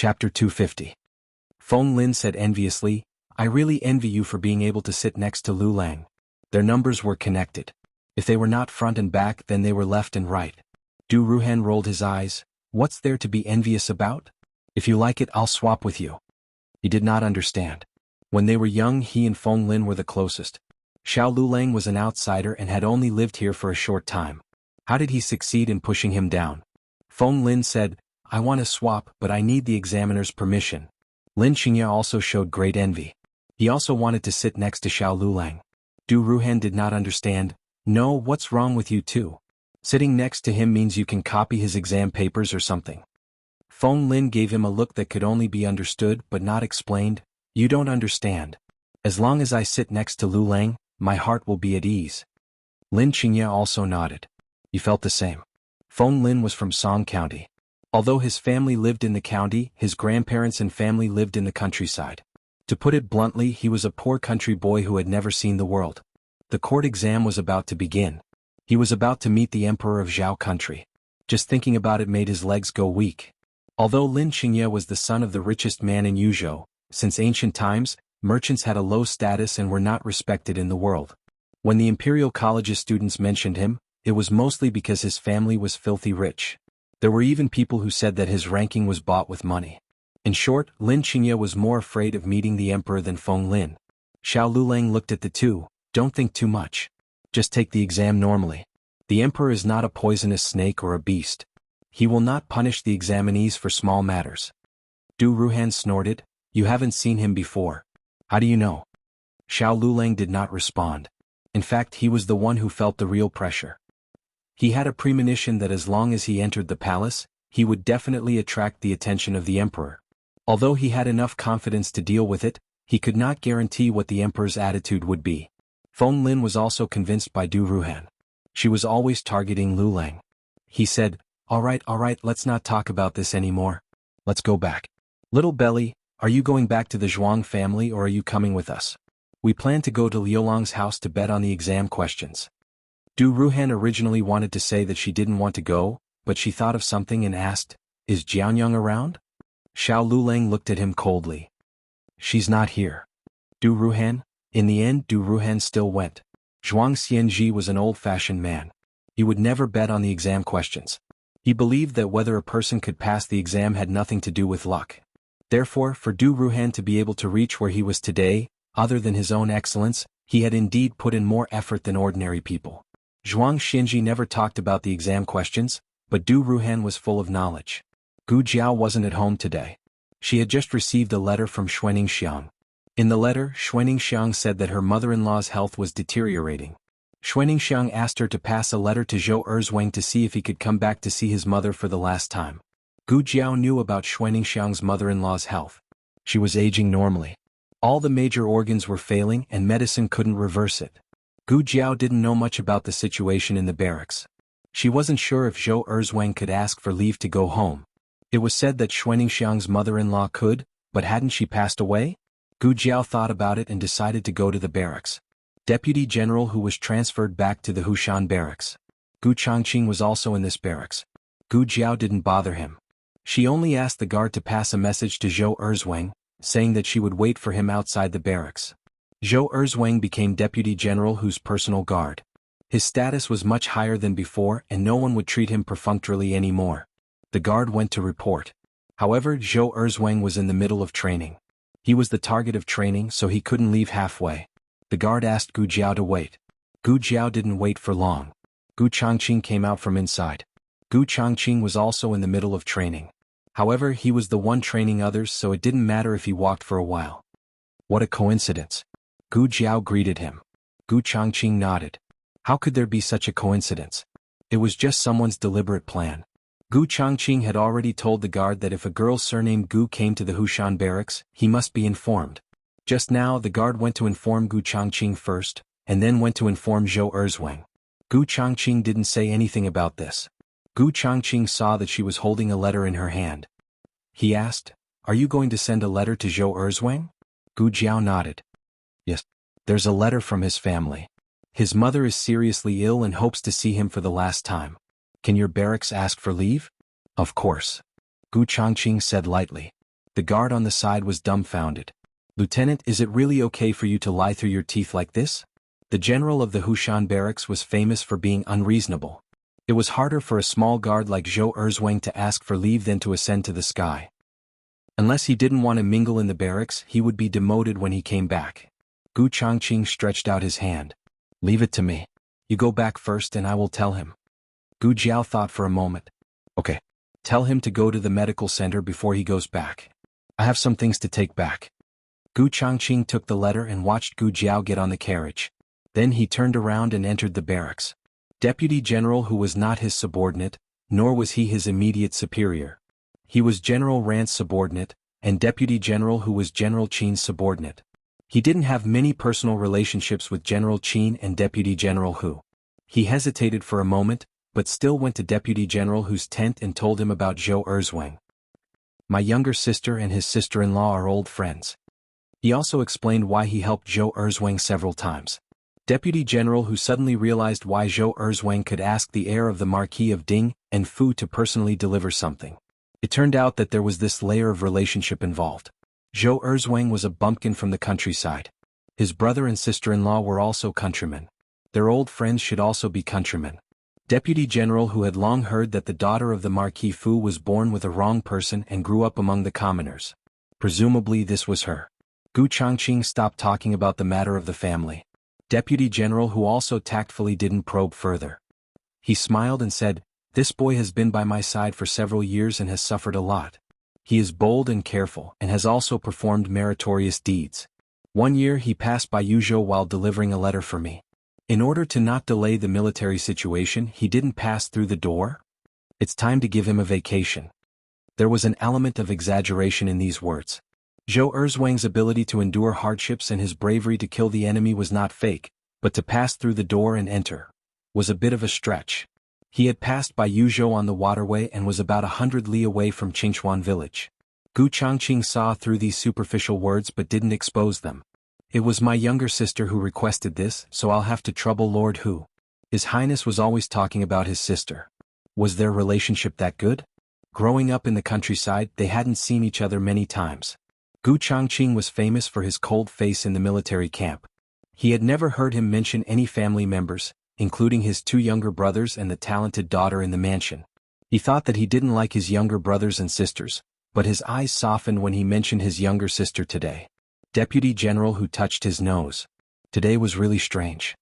Chapter 250. Feng Lin said enviously, I really envy you for being able to sit next to Lu Lang. Their numbers were connected. If they were not front and back, then they were left and right. Du Ruhan rolled his eyes. What's there to be envious about? If you like it, I'll swap with you. He did not understand. When they were young, he and Feng Lin were the closest. Xiao Lulang was an outsider and had only lived here for a short time. How did he succeed in pushing him down? Feng Lin said, I want to swap, but I need the examiner's permission. Lin Xingye also showed great envy. He also wanted to sit next to Xiao Lulang. Du Ruhan did not understand. No, what's wrong with you two? Sitting next to him means you can copy his exam papers or something. Feng Lin gave him a look that could only be understood but not explained. You don't understand. As long as I sit next to Lu Lang, my heart will be at ease. Lin Xingye also nodded. He felt the same. Feng Lin was from Song County. Although his family lived in the county, his grandparents and family lived in the countryside. To put it bluntly, he was a poor country boy who had never seen the world. The court exam was about to begin. He was about to meet the emperor of Zhao country. Just thinking about it made his legs go weak. Although Lin Xingye was the son of the richest man in Yuzhou, since ancient times, merchants had a low status and were not respected in the world. When the Imperial College's students mentioned him, it was mostly because his family was filthy rich. There were even people who said that his ranking was bought with money. In short, Lin Xingye was more afraid of meeting the emperor than Feng Lin. Xiao Lulang looked at the two. Don't think too much. Just take the exam normally. The emperor is not a poisonous snake or a beast. He will not punish the examinees for small matters. Du Ruhan snorted. You haven't seen him before. How do you know? Xiao Lulang did not respond. In fact, he was the one who felt the real pressure. He had a premonition that as long as he entered the palace, he would definitely attract the attention of the emperor. Although he had enough confidence to deal with it, he could not guarantee what the emperor's attitude would be. Feng Lin was also convinced by Du Ruhan. She was always targeting Lu Lang. He said, all right, let's not talk about this anymore. Let's go back. Little Belly, are you going back to the Zhuang family or are you coming with us? We plan to go to Liulang's house to bet on the exam questions. Du Ruhan originally wanted to say that she didn't want to go, but she thought of something and asked, is Jianyang around? Xiao Lulang looked at him coldly. She's not here. Du Ruhan? In the end, Du Ruhan still went. Zhuang Xianji was an old-fashioned man. He would never bet on the exam questions. He believed that whether a person could pass the exam had nothing to do with luck. Therefore, for Du Ruhan to be able to reach where he was today, other than his own excellence, he had indeed put in more effort than ordinary people. Zhuang Xianji never talked about the exam questions, but Du Ruhan was full of knowledge. Gu Jiao wasn't at home today. She had just received a letter from Xuening Xiang. In the letter, Xuening Xiang said that her mother-in-law's health was deteriorating. Xuening Xiang asked her to pass a letter to Zhou Erzwang to see if he could come back to see his mother for the last time. Gu Jiao knew about Xuening Xiang's mother-in-law's health. She was aging normally. All the major organs were failing and medicine couldn't reverse it. Gu Jiao didn't know much about the situation in the barracks. She wasn't sure if Zhou Erzwang could ask for leave to go home. It was said that Xuening Xiang's mother-in-law could, but hadn't she passed away? Gu Jiao thought about it and decided to go to the barracks. Deputy General who was transferred back to the Hushan barracks. Gu Changqing was also in this barracks. Gu Jiao didn't bother him. She only asked the guard to pass a message to Zhou Erzwang, saying that she would wait for him outside the barracks. Zhou Erzwang became Deputy General Hu's personal guard. His status was much higher than before and no one would treat him perfunctorily anymore. The guard went to report. However, Zhou Erzwang was in the middle of training. He was the target of training so he couldn't leave halfway. The guard asked Gu Jiao to wait. Gu Jiao didn't wait for long. Gu Changqing came out from inside. Gu Changqing was also in the middle of training. However, he was the one training others so it didn't matter if he walked for a while. What a coincidence. Gu Jiao greeted him. Gu Changqing nodded. How could there be such a coincidence? It was just someone's deliberate plan. Gu Changqing had already told the guard that if a girl surnamed Gu came to the Hushan barracks, he must be informed. Just now the guard went to inform Gu Changqing first, and then went to inform Zhou Erzwang. Gu Changqing didn't say anything about this. Gu Changqing saw that she was holding a letter in her hand. He asked, are you going to send a letter to Zhou Erzwang? Gu Jiao nodded. Yes. There's a letter from his family. His mother is seriously ill and hopes to see him for the last time. Can your barracks ask for leave? Of course. Gu Changqing said lightly. The guard on the side was dumbfounded. "Lieutenant, is it really okay for you to lie through your teeth like this?" The general of the Hushan barracks was famous for being unreasonable. It was harder for a small guard like Zhou Erzwang to ask for leave than to ascend to the sky. Unless he didn't want to mingle in the barracks, he would be demoted when he came back. Gu Changqing stretched out his hand. "Leave it to me. You go back first and I will tell him." Gu Jiao thought for a moment. "Okay. Tell him to go to the medical center before he goes back. I have some things to take back." Gu Changqing took the letter and watched Gu Jiao get on the carriage. Then he turned around and entered the barracks. Deputy General who was not his subordinate, nor was he his immediate superior. He was General Rant's subordinate, and Deputy General who was General Qin's subordinate. He didn't have many personal relationships with General Qin and Deputy General Hu. He hesitated for a moment, but still went to Deputy General Hu's tent and told him about Zhou Erzwang. "My younger sister and his sister-in-law are old friends." He also explained why he helped Zhou Erzwang several times. Deputy General Hu suddenly realized why Zhou Erzwang could ask the heir of the Marquis of Ding and Fu to personally deliver something. It turned out that there was this layer of relationship involved. Zhou Erzwang was a bumpkin from the countryside. His brother and sister-in-law were also countrymen. Their old friends should also be countrymen. Deputy General Hu had long heard that the daughter of the Marquis Fu was born with a wrong person and grew up among the commoners. Presumably this was her. Gu Changqing stopped talking about the matter of the family. Deputy General Hu also tactfully didn't probe further. He smiled and said, "This boy has been by my side for several years and has suffered a lot. He is bold and careful and has also performed meritorious deeds. One year he passed by Yuzhou while delivering a letter for me. In order to not delay the military situation, he didn't pass through the door. It's time to give him a vacation." There was an element of exaggeration in these words. Zhou Erzwang's ability to endure hardships and his bravery to kill the enemy was not fake, but to pass through the door and enter was a bit of a stretch. He had passed by Yuzhou on the waterway and was about 100 li away from Qingchuan village. Gu Changqing saw through these superficial words but didn't expose them. "It was my younger sister who requested this, so I'll have to trouble Lord Hu." His Highness was always talking about his sister. Was their relationship that good? Growing up in the countryside, they hadn't seen each other many times. Gu Changqing was famous for his cold face in the military camp. He had never heard him mention any family members, including his two younger brothers and the talented daughter in the mansion. He thought that he didn't like his younger brothers and sisters, but his eyes softened when he mentioned his younger sister today. Deputy General Hu touched his nose. Today was really strange.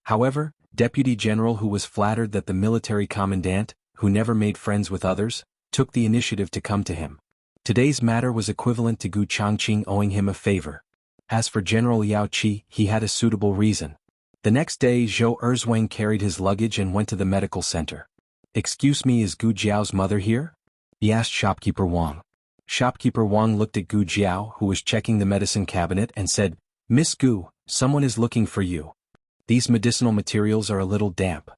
However, Deputy General Hu was flattered that the military commandant, who never made friends with others, took the initiative to come to him. Today's matter was equivalent to Gu Changqing owing him a favor. As for General Yao Qi, he had a suitable reason. The next day Zhou Erzwang carried his luggage and went to the medical center. "Excuse me, is Gu Jiao's mother here?" he asked shopkeeper Wang. Shopkeeper Wang looked at Gu Jiao, who was checking the medicine cabinet, and said, "Miss Gu, someone is looking for you. These medicinal materials are a little damp.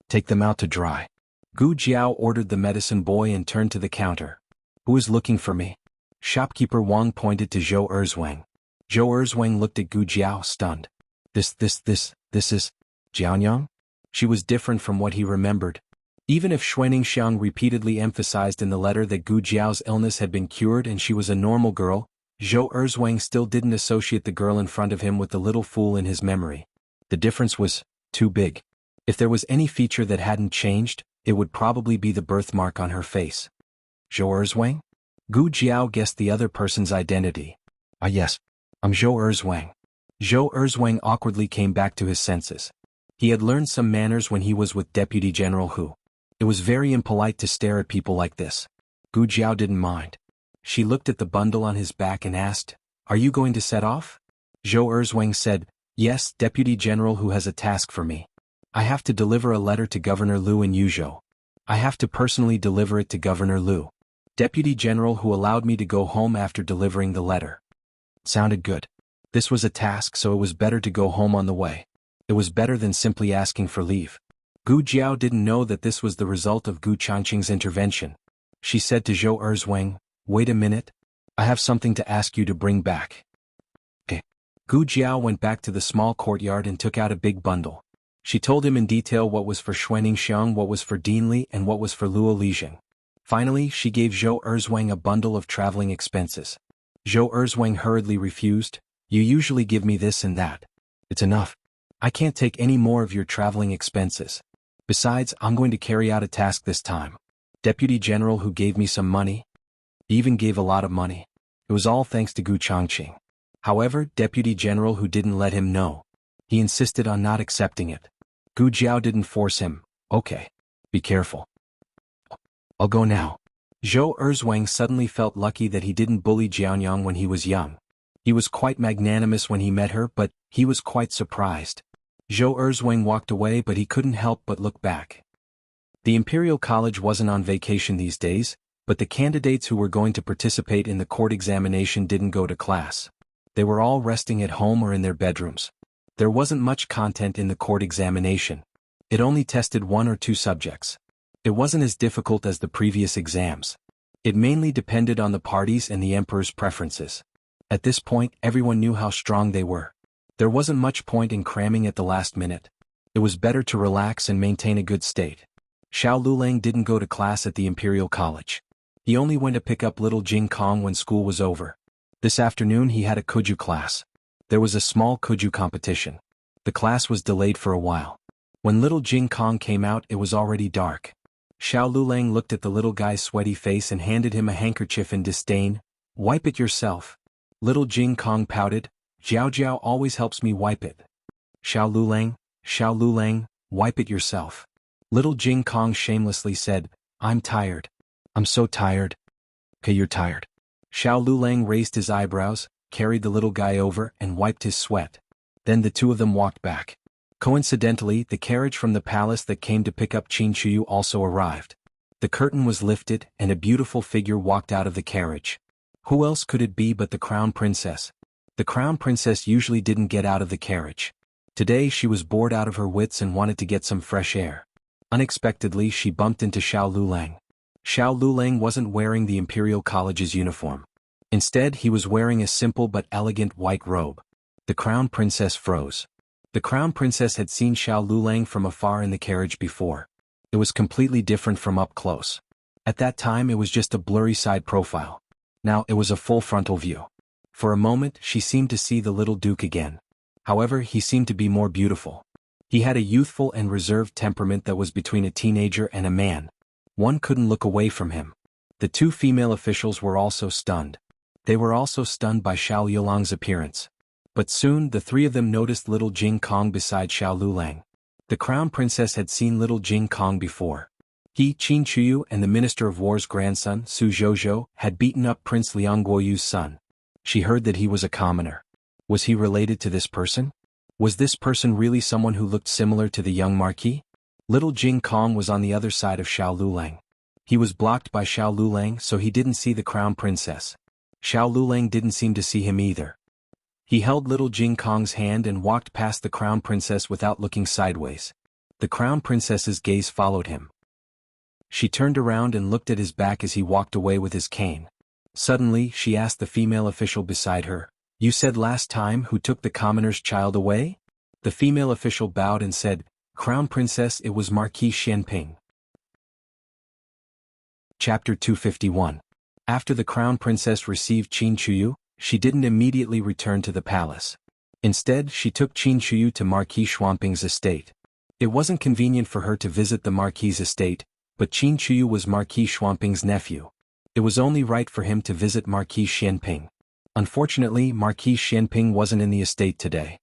Take them out to dry." Gu Jiao ordered the medicine boy and turned to the counter. "Who is looking for me?" Shopkeeper Wang pointed to Zhou Erzwang. Zhou Erzwang looked at Gu Jiao, stunned. This is Jianyang? She was different from what he remembered. Even if Xuaningxiang repeatedly emphasized in the letter that Gu Jiao's illness had been cured and she was a normal girl, Zhou Erzwang still didn't associate the girl in front of him with the little fool in his memory. The difference was too big. If there was any feature that hadn't changed, it would probably be the birthmark on her face. "Zhou Erzwang?" Gu Jiao guessed the other person's identity. "Ah yes, I'm Zhou Erzwang." Zhou Erzwang awkwardly came back to his senses. He had learned some manners when he was with Deputy General Hu. It was very impolite to stare at people like this. Gu Jiao didn't mind. She looked at the bundle on his back and asked, "Are you going to set off?" Zhou Erzwang said, "Yes, Deputy General Hu has a task for me. I have to deliver a letter to Governor Liu in Yuzhou. I have to personally deliver it to Governor Liu. Deputy General Hu allowed me to go home after delivering the letter." Sounded good. This was a task, so it was better to go home on the way. It was better than simply asking for leave. Gu Jiao didn't know that this was the result of Gu Changqing's intervention. She said to Zhou Erzwang, "Wait a minute. I have something to ask you to bring back." Okay. Gu Jiao went back to the small courtyard and took out a big bundle. She told him in detail what was for Xuaningxiang, what was for Dean Li, and what was for Luo Lijing. Finally, she gave Zhou Erzwang a bundle of traveling expenses. Zhou Erzwang hurriedly refused. You usually give me this and that. It's enough. I can't take any more of your traveling expenses. Besides, I'm going to carry out a task this time. Deputy General who gave me some money. He even gave a lot of money. It was all thanks to Gu Chongqing. However, Deputy General who didn't let him know. He insisted on not accepting it. Gu Jiao didn't force him. Okay. Be careful. I'll go now. Zhou Erzwang suddenly felt lucky that he didn't bully Jianyang when he was young. He was quite magnanimous when he met her, but he was quite surprised. Zhou Erzwang walked away, but he couldn't help but look back. The Imperial College wasn't on vacation these days, but the candidates who were going to participate in the court examination didn't go to class. They were all resting at home or in their bedrooms. There wasn't much content in the court examination. It only tested 1 or 2 subjects. It wasn't as difficult as the previous exams. It mainly depended on the parties and the emperor's preferences. At this point, everyone knew how strong they were. There wasn't much point in cramming at the last minute. It was better to relax and maintain a good state. Xiao Lulang didn't go to class at the Imperial College. He only went to pick up little Jing Kong when school was over. This afternoon he had a Kuju class. There was a small Kuju competition. The class was delayed for a while. When little Jing Kong came out, it was already dark. Xiao Lulang looked at the little guy's sweaty face and handed him a handkerchief in disdain. Wipe it yourself. Little Jing Kong pouted. Jiao Jiao always helps me wipe it. Xiao Lulang, wipe it yourself. Little Jing Kong shamelessly said, I'm tired. I'm so tired. Okay, you're tired. Xiao Lulang raised his eyebrows, carried the little guy over, and wiped his sweat. Then the two of them walked back. Coincidentally, the carriage from the palace that came to pick up Qin Chuyu also arrived. The curtain was lifted, and a beautiful figure walked out of the carriage. Who else could it be but the Crown Princess? The Crown Princess usually didn't get out of the carriage. Today she was bored out of her wits and wanted to get some fresh air. Unexpectedly she bumped into Xiao Lulang. Xiao Lulang wasn't wearing the Imperial College's uniform. Instead he was wearing a simple but elegant white robe. The Crown Princess froze. The Crown Princess had seen Xiao Lulang from afar in the carriage before. It was completely different from up close. At that time it was just a blurry side profile. Now it was a full frontal view. For a moment she seemed to see the little Duke again. However, he seemed to be more beautiful. He had a youthful and reserved temperament that was between a teenager and a man. One couldn't look away from him. The 2 female officials were also stunned. They were also stunned by Xiao Yulang's appearance. But soon the 3 of them noticed little Jing Kong beside Xiao Lulang. The Crown Princess had seen little Jing Kong before. He, Qin Chuyu, and the Minister of War's grandson, Su Zhozhou, had beaten up Prince Liang Guoyu's son. She heard that he was a commoner. Was he related to this person? Was this person really someone who looked similar to the young Marquis? Little Jing Kong was on the other side of Xiao Lulang. He was blocked by Xiao Lulang, so he didn't see the Crown Princess. Xiao Lulang didn't seem to see him either. He held little Jing Kong's hand and walked past the Crown Princess without looking sideways. The Crown Princess's gaze followed him. She turned around and looked at his back as he walked away with his cane. Suddenly, she asked the female official beside her, You said last time who took the commoner's child away? The female official bowed and said, Crown Princess, it was Marquis Xianping. Chapter 251. After the Crown Princess received Qin Chuyu, she didn't immediately return to the palace. Instead, she took Qin Chuyu to Marquis Xuanping's estate. It wasn't convenient for her to visit the Marquis's estate, but Qin Chuyu was Marquis Xuanping's nephew. It was only right for him to visit Marquis Xianping. Unfortunately, Marquis Xianping wasn't in the estate today.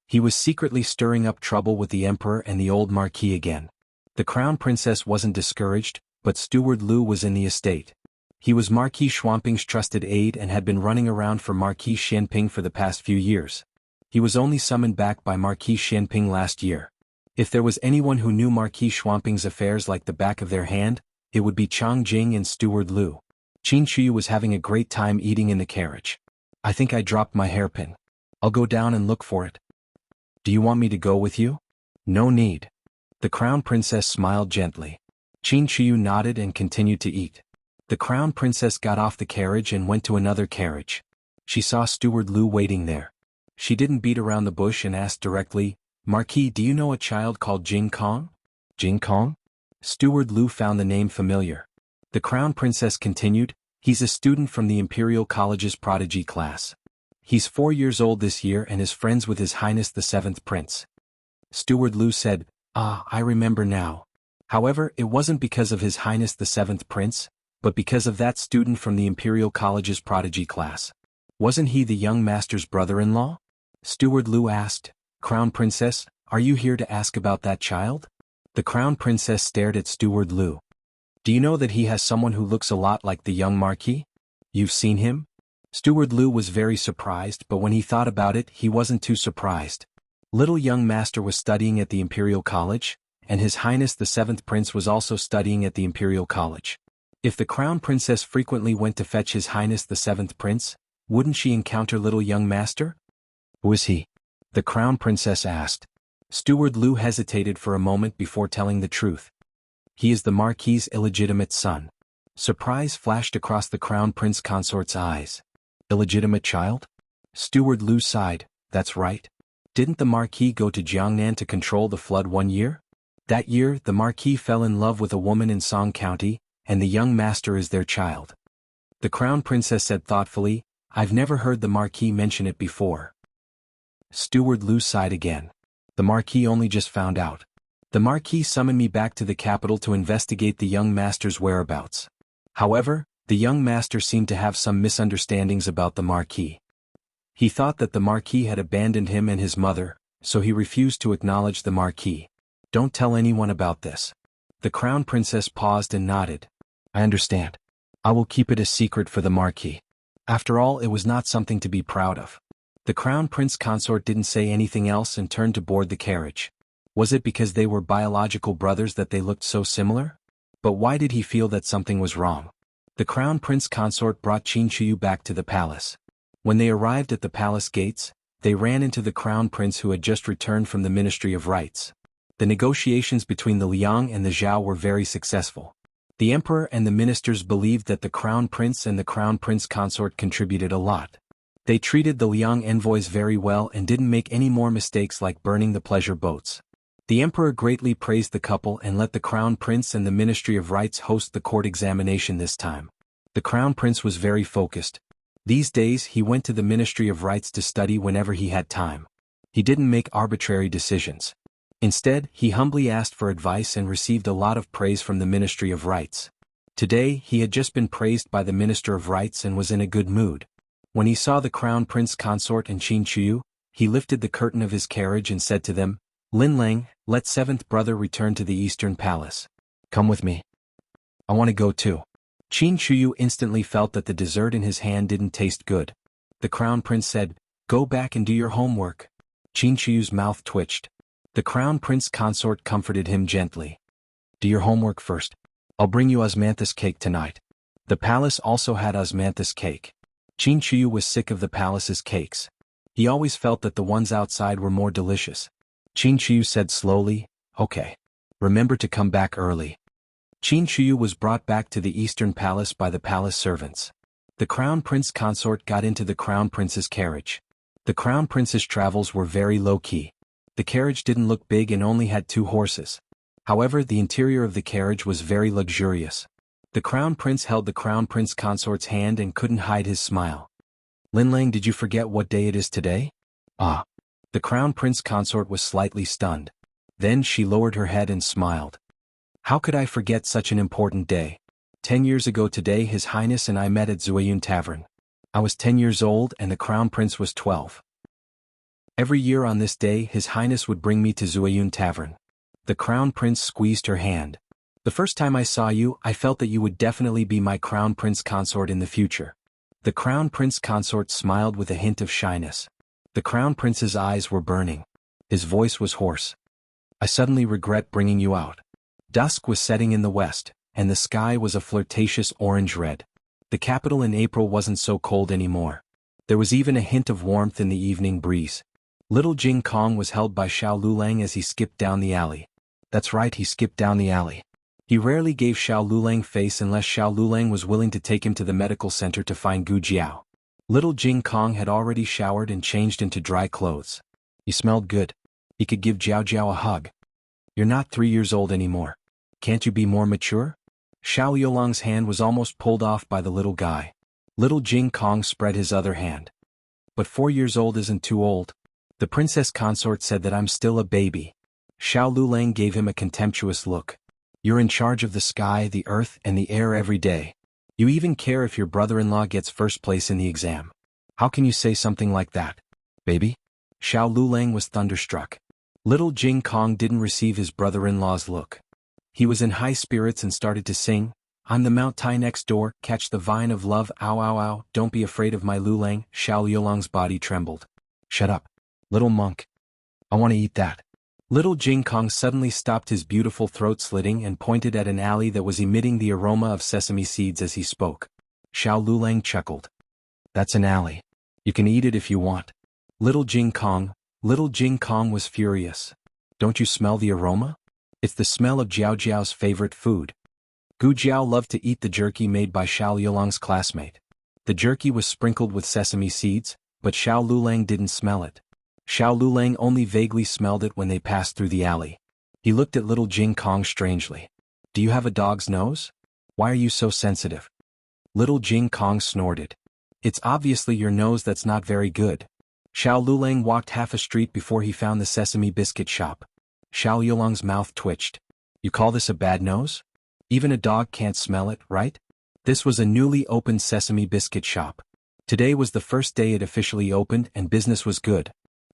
He was secretly stirring up trouble with the emperor and the old Marquis again. The Crown Princess wasn't discouraged, but Steward Lu was in the estate. He was Marquis Xuanping's trusted aide and had been running around for Marquis Xianping for the past few years. He was only summoned back by Marquis Xianping last year. If there was anyone who knew Marquis Xuanping's affairs like the back of their hand, it would be Chang Jing and Steward Lu. Qin Chuyu was having a great time eating in the carriage. I think I dropped my hairpin. I'll go down and look for it. Do you want me to go with you? No need. The Crown Princess smiled gently. Qin Chuyu nodded and continued to eat. The Crown Princess got off the carriage and went to another carriage. She saw Steward Lu waiting there. She didn't beat around the bush and asked directly, Marquis, do you know a child called Jing Kong? Jing Kong? Steward Lu found the name familiar. The Crown Princess continued, he's a student from the Imperial College's prodigy class. He's 4 years old this year and is friends with His Highness the 7th Prince. Steward Lu said, "Ah, I remember now. However, it wasn't because of His Highness the 7th Prince, but because of that student from the Imperial College's prodigy class. Wasn't he the young master's brother-in-law?" Steward Lu asked, "Crown Princess, are you here to ask about that child?" The Crown Princess stared at Steward Lu. "Do you know that he has someone who looks a lot like the young Marquis? You've seen him?" Steward Lu was very surprised, but when he thought about it, he wasn't too surprised. Little young master was studying at the Imperial College, and His Highness the 7th Prince was also studying at the Imperial College. If the Crown Princess frequently went to fetch His Highness the 7th Prince, wouldn't she encounter little young master? "Who is he?" the Crown Princess asked. Steward Lu hesitated for a moment before telling the truth. "He is the Marquis's illegitimate son." Surprise flashed across the Crown Prince Consort's eyes. "Illegitimate child?" Steward Lu sighed, "That's right. Didn't the Marquis go to Jiangnan to control the flood 1 year? That year, the Marquis fell in love with a woman in Song County, and the young master is their child." The Crown Princess said thoughtfully, "I've never heard the Marquis mention it before." Steward Lu sighed again. "The Marquis only just found out. The Marquis summoned me back to the capital to investigate the young master's whereabouts. However, the young master seemed to have some misunderstandings about the Marquis. He thought that the Marquis had abandoned him and his mother, so he refused to acknowledge the Marquis. Don't tell anyone about this." The Crown Princess paused and nodded. "I understand. I will keep it a secret for the Marquis. After all, it was not something to be proud of." The Crown Prince Consort didn't say anything else and turned to board the carriage. Was it because they were biological brothers that they looked so similar? But why did he feel that something was wrong? The Crown Prince Consort brought Qin Chuyu back to the palace. When they arrived at the palace gates, they ran into the Crown Prince who had just returned from the Ministry of Rites. The negotiations between the Liang and the Zhao were very successful. The Emperor and the ministers believed that the Crown Prince and the Crown Prince Consort contributed a lot. They treated the Liang envoys very well and didn't make any more mistakes like burning the pleasure boats. The Emperor greatly praised the couple and let the Crown Prince and the Ministry of Rites host the court examination this time. The Crown Prince was very focused. These days he went to the Ministry of Rites to study whenever he had time. He didn't make arbitrary decisions. Instead, he humbly asked for advice and received a lot of praise from the Ministry of Rites. Today, he had just been praised by the Minister of Rites and was in a good mood. When he saw the Crown Prince Consort and Qin Chuyu, he lifted the curtain of his carriage and said to them, "Lin Lang, let 7th brother return to the Eastern Palace. Come with me. I want to go too." Qin Chuyu instantly felt that the dessert in his hand didn't taste good. The Crown Prince said, "Go back and do your homework." Qin Chuyu's mouth twitched. The Crown Prince Consort comforted him gently. "Do your homework first. I'll bring you osmanthus cake tonight." The palace also had osmanthus cake. Qin Chuyu was sick of the palace's cakes. He always felt that the ones outside were more delicious. Qin Chuyu said slowly, "Okay. Remember to come back early." Qin Chuyu was brought back to the Eastern Palace by the palace servants. The Crown Prince Consort got into the Crown Prince's carriage. The Crown Prince's travels were very low-key. The carriage didn't look big and only had 2 horses. However, the interior of the carriage was very luxurious. The Crown Prince held the Crown Prince Consort's hand and couldn't hide his smile. "Lin Lang, did you forget what day it is today?" "Ah." The Crown Prince Consort was slightly stunned. Then she lowered her head and smiled. "How could I forget such an important day? 10 years ago today His Highness and I met at Zuiyun Tavern. I was 10 years old and the Crown Prince was 12. Every year on this day His Highness would bring me to Zuiyun Tavern." The Crown Prince squeezed her hand. "The first time I saw you, I felt that you would definitely be my Crown Prince Consort in the future." The Crown Prince Consort smiled with a hint of shyness. The Crown Prince's eyes were burning. His voice was hoarse. "I suddenly regret bringing you out." Dusk was setting in the west, and the sky was a flirtatious orange-red. The capital in April wasn't so cold anymore. There was even a hint of warmth in the evening breeze. Little Jing Kong was held by Xiao Lulang as he skipped down the alley. That's right, he skipped down the alley. He rarely gave Xiao Lulang face unless Xiao Lulang was willing to take him to the medical center to find Gu Jiao. Little Jing Kong had already showered and changed into dry clothes. He smelled good. He could give Jiao Jiao a hug. "You're not 3 years old anymore. Can't you be more mature?" Xiao Yolang's hand was almost pulled off by the little guy. Little Jing Kong spread his other hand. But 4 years old isn't too old. The princess consort said that I'm still a baby. Xiao Lulang gave him a contemptuous look. You're in charge of the sky, the earth, and the air every day. You even care if your brother-in-law gets first place in the exam. How can you say something like that? Baby? Xiao Lulang was thunderstruck. Little Jing Kong didn't receive his brother-in-law's look. He was in high spirits and started to sing, I'm the Mount Tai next door, catch the vine of love, ow ow ow, don't be afraid of my Lulang. Xiao Yolang's body trembled. Shut up, little monk. I want to eat that. Little Jing Kong suddenly stopped his beautiful throat slitting and pointed at an alley that was emitting the aroma of sesame seeds as he spoke. Xiao Lulang chuckled. That's an alley. You can eat it if you want. Little Jing Kong was furious. Don't you smell the aroma? It's the smell of Jiao Jiao's favorite food. Gu Jiao loved to eat the jerky made by Xiao Yolang's classmate. The jerky was sprinkled with sesame seeds, but Xiao Lulang didn't smell it. Xiao Lulang only vaguely smelled it when they passed through the alley. He looked at little Jing Kong strangely. Do you have a dog's nose? Why are you so sensitive? Little Jing Kong snorted. It's obviously your nose that's not very good. Xiao Lulang walked half a street before he found the sesame biscuit shop. Xiao Yolang's mouth twitched. You call this a bad nose? Even a dog can't smell it, right? This was a newly opened sesame biscuit shop. Today was the first day it officially opened and business was good.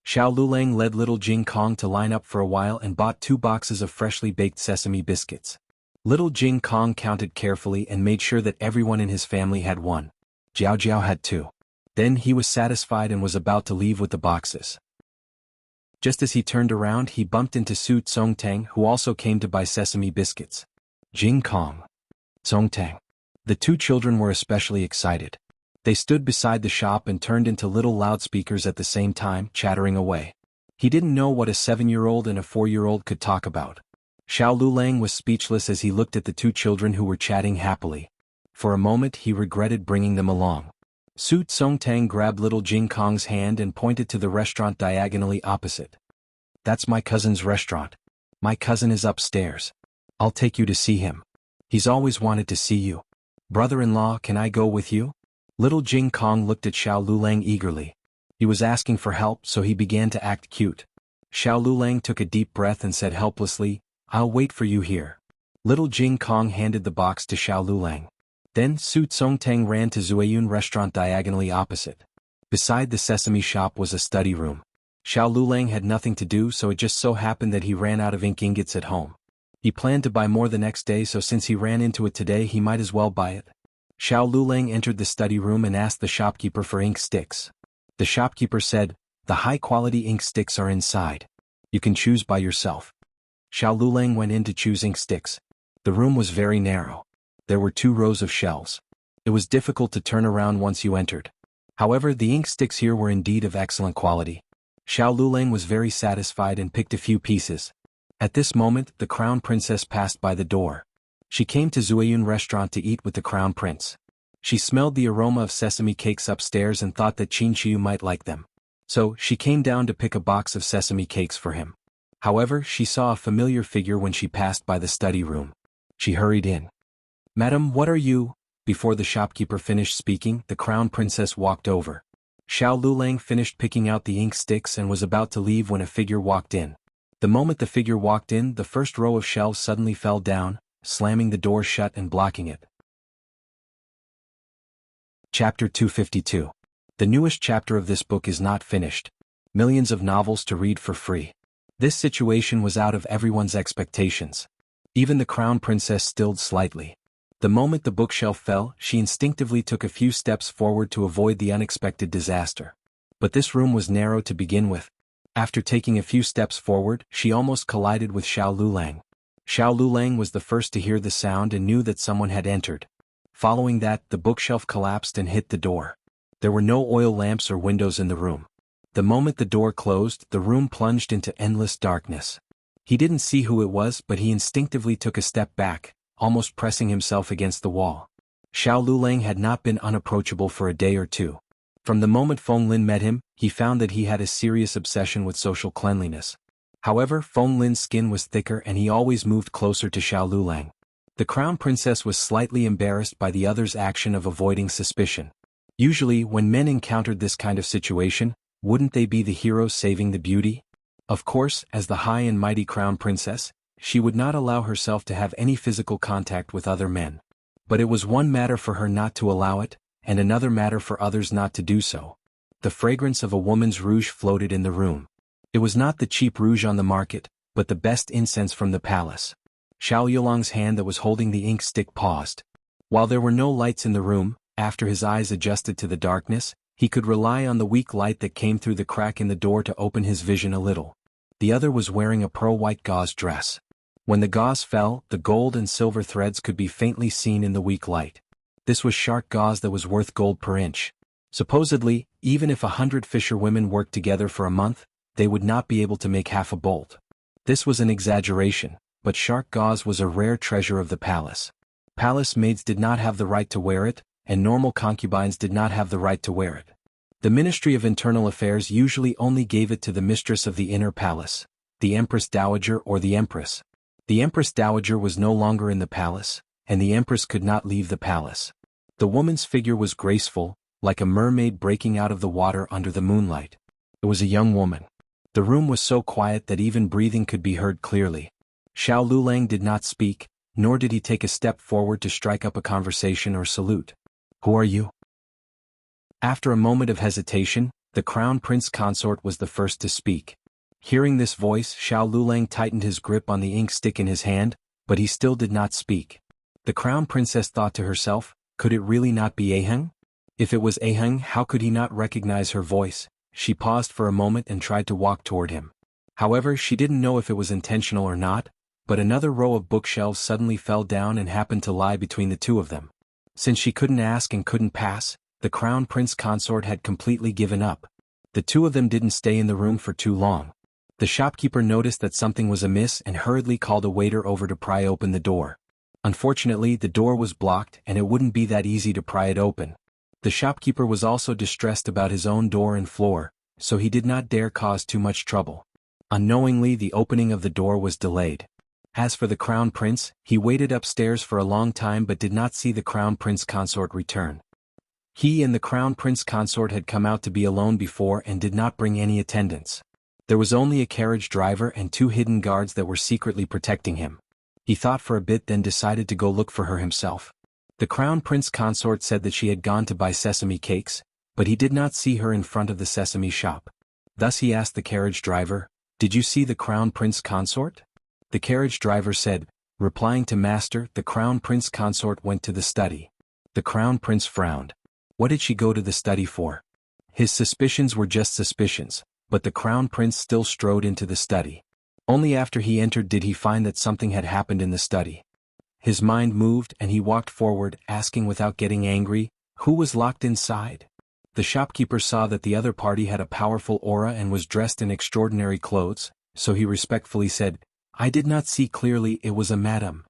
Xiao Lulang led little Jing Kong to line up for a while and bought 2 boxes of freshly baked sesame biscuits. Little Jing Kong counted carefully and made sure that everyone in his family had 1. Jiao Jiao had 2. Then he was satisfied and was about to leave with the boxes. Just as he turned around, he bumped into Su Tsongtang, who also came to buy sesame biscuits. Jing Kong. Tsongtang. The 2 children were especially excited. They stood beside the shop and turned into little loudspeakers at the same time, chattering away. He didn't know what a 7-year-old and a 4-year-old could talk about. Xiao Lulang was speechless as he looked at the 2 children who were chatting happily. For a moment he regretted bringing them along. Su Tsongtang grabbed little Jing Kong's hand and pointed to the restaurant diagonally opposite. That's my cousin's restaurant. My cousin is upstairs. I'll take you to see him. He's always wanted to see you. Brother-in-law, can I go with you? Little Jing Kong looked at Xiao Lulang eagerly. He was asking for help, so he began to act cute. Xiao Lulang took a deep breath and said helplessly, I'll wait for you here. Little Jing Kong handed the box to Xiao Lulang. Then Su Tsongtang ran to Zueyun restaurant diagonally opposite. Beside the sesame shop was a study room. Xiao Lulang had nothing to do, so it just so happened that he ran out of ink ingots at home. He planned to buy more the next day, so since he ran into it today he might as well buy it. Xiao Lulang entered the study room and asked the shopkeeper for ink sticks. The shopkeeper said, the high-quality ink sticks are inside. You can choose by yourself. Xiao Lulang went in to choose ink sticks. The room was very narrow. There were 2 rows of shelves. It was difficult to turn around once you entered. However, the ink sticks here were indeed of excellent quality. Xiao Lulang was very satisfied and picked a few pieces. At this moment, the crown princess passed by the door. She came to Zueyun restaurant to eat with the crown prince. She smelled the aroma of sesame cakes upstairs and thought that Qin Qiu might like them. So, she came down to pick a box of sesame cakes for him. However, she saw a familiar figure when she passed by the study room. She hurried in. Madam, what are you? Before the shopkeeper finished speaking, the crown princess walked over. Xiao Lulang finished picking out the ink sticks and was about to leave when a figure walked in. The moment the figure walked in, the first row of shelves suddenly fell down, slamming the door shut and blocking it. Chapter 252. The newest chapter of this book is not finished. Millions of novels to read for free. This situation was out of everyone's expectations. Even the crown princess stilled slightly. The moment the bookshelf fell, she instinctively took a few steps forward to avoid the unexpected disaster. But this room was narrow to begin with. After taking a few steps forward, she almost collided with Xiao Lulang. Xiao Lulang was the first to hear the sound and knew that someone had entered. Following that, the bookshelf collapsed and hit the door. There were no oil lamps or windows in the room. The moment the door closed, the room plunged into endless darkness. He didn't see who it was, but he instinctively took a step back, almost pressing himself against the wall. Xiao Lulang had not been unapproachable for a day or 2. From the moment Feng Lin met him, he found that he had a serious obsession with social cleanliness. However, Feng Lin's skin was thicker and he always moved closer to Xiao Lulang. The crown princess was slightly embarrassed by the other's action of avoiding suspicion. Usually, when men encountered this kind of situation, wouldn't they be the heroes saving the beauty? Of course, as the high and mighty crown princess, she would not allow herself to have any physical contact with other men. But it was one matter for her not to allow it, and another matter for others not to do so. The fragrance of a woman's rouge floated in the room. It was not the cheap rouge on the market, but the best incense from the palace. Xiao Yulong's hand that was holding the ink stick paused. While there were no lights in the room, after his eyes adjusted to the darkness, he could rely on the weak light that came through the crack in the door to open his vision a little. The other was wearing a pearl-white gauze dress. When the gauze fell, the gold and silver threads could be faintly seen in the weak light. This was shark gauze that was worth gold per inch. Supposedly, even if 100 fisherwomen worked together for a month, they would not be able to make half a bolt. This was an exaggeration, but shark gauze was a rare treasure of the palace. Palace maids did not have the right to wear it, and normal concubines did not have the right to wear it. The Ministry of Internal Affairs usually only gave it to the mistress of the inner palace, the Empress Dowager or the Empress. The Empress Dowager was no longer in the palace, and the Empress could not leave the palace. The woman's figure was graceful, like a mermaid breaking out of the water under the moonlight. It was a young woman. The room was so quiet that even breathing could be heard clearly. Xiao Lulang did not speak, nor did he take a step forward to strike up a conversation or salute. "Who are you?" After a moment of hesitation, the crown prince consort was the first to speak. Hearing this voice, Xiao Lulang tightened his grip on the ink stick in his hand, but he still did not speak. The crown princess thought to herself, could it really not be Aheng? If it was Aheng, how could he not recognize her voice? She paused for a moment and tried to walk toward him. However, she didn't know if it was intentional or not, but another row of bookshelves suddenly fell down and happened to lie between the two of them. Since she couldn't ask and couldn't pass, the crown prince consort had completely given up. The two of them didn't stay in the room for too long. The shopkeeper noticed that something was amiss and hurriedly called a waiter over to pry open the door. Unfortunately, the door was blocked and it wouldn't be that easy to pry it open. The shopkeeper was also distressed about his own door and floor, so he did not dare cause too much trouble. Unknowingly, the opening of the door was delayed. As for the crown prince, he waited upstairs for a long time but did not see the crown prince consort return. He and the crown prince consort had come out to be alone before and did not bring any attendants. There was only a carriage driver and 2 hidden guards that were secretly protecting him. He thought for a bit then decided to go look for her himself. The crown prince consort said that she had gone to buy sesame cakes, but he did not see her in front of the sesame shop. Thus he asked the carriage driver, "Did you see the crown prince consort?" The carriage driver said, replying to master, the crown prince consort went to the study. The crown prince frowned. What did she go to the study for? His suspicions were just suspicions, but the crown prince still strode into the study. Only after he entered did he find that something had happened in the study. His mind moved and he walked forward, asking without getting angry, who was locked inside? The shopkeeper saw that the other party had a powerful aura and was dressed in extraordinary clothes, so he respectfully said, "I did not see clearly, it was a madam."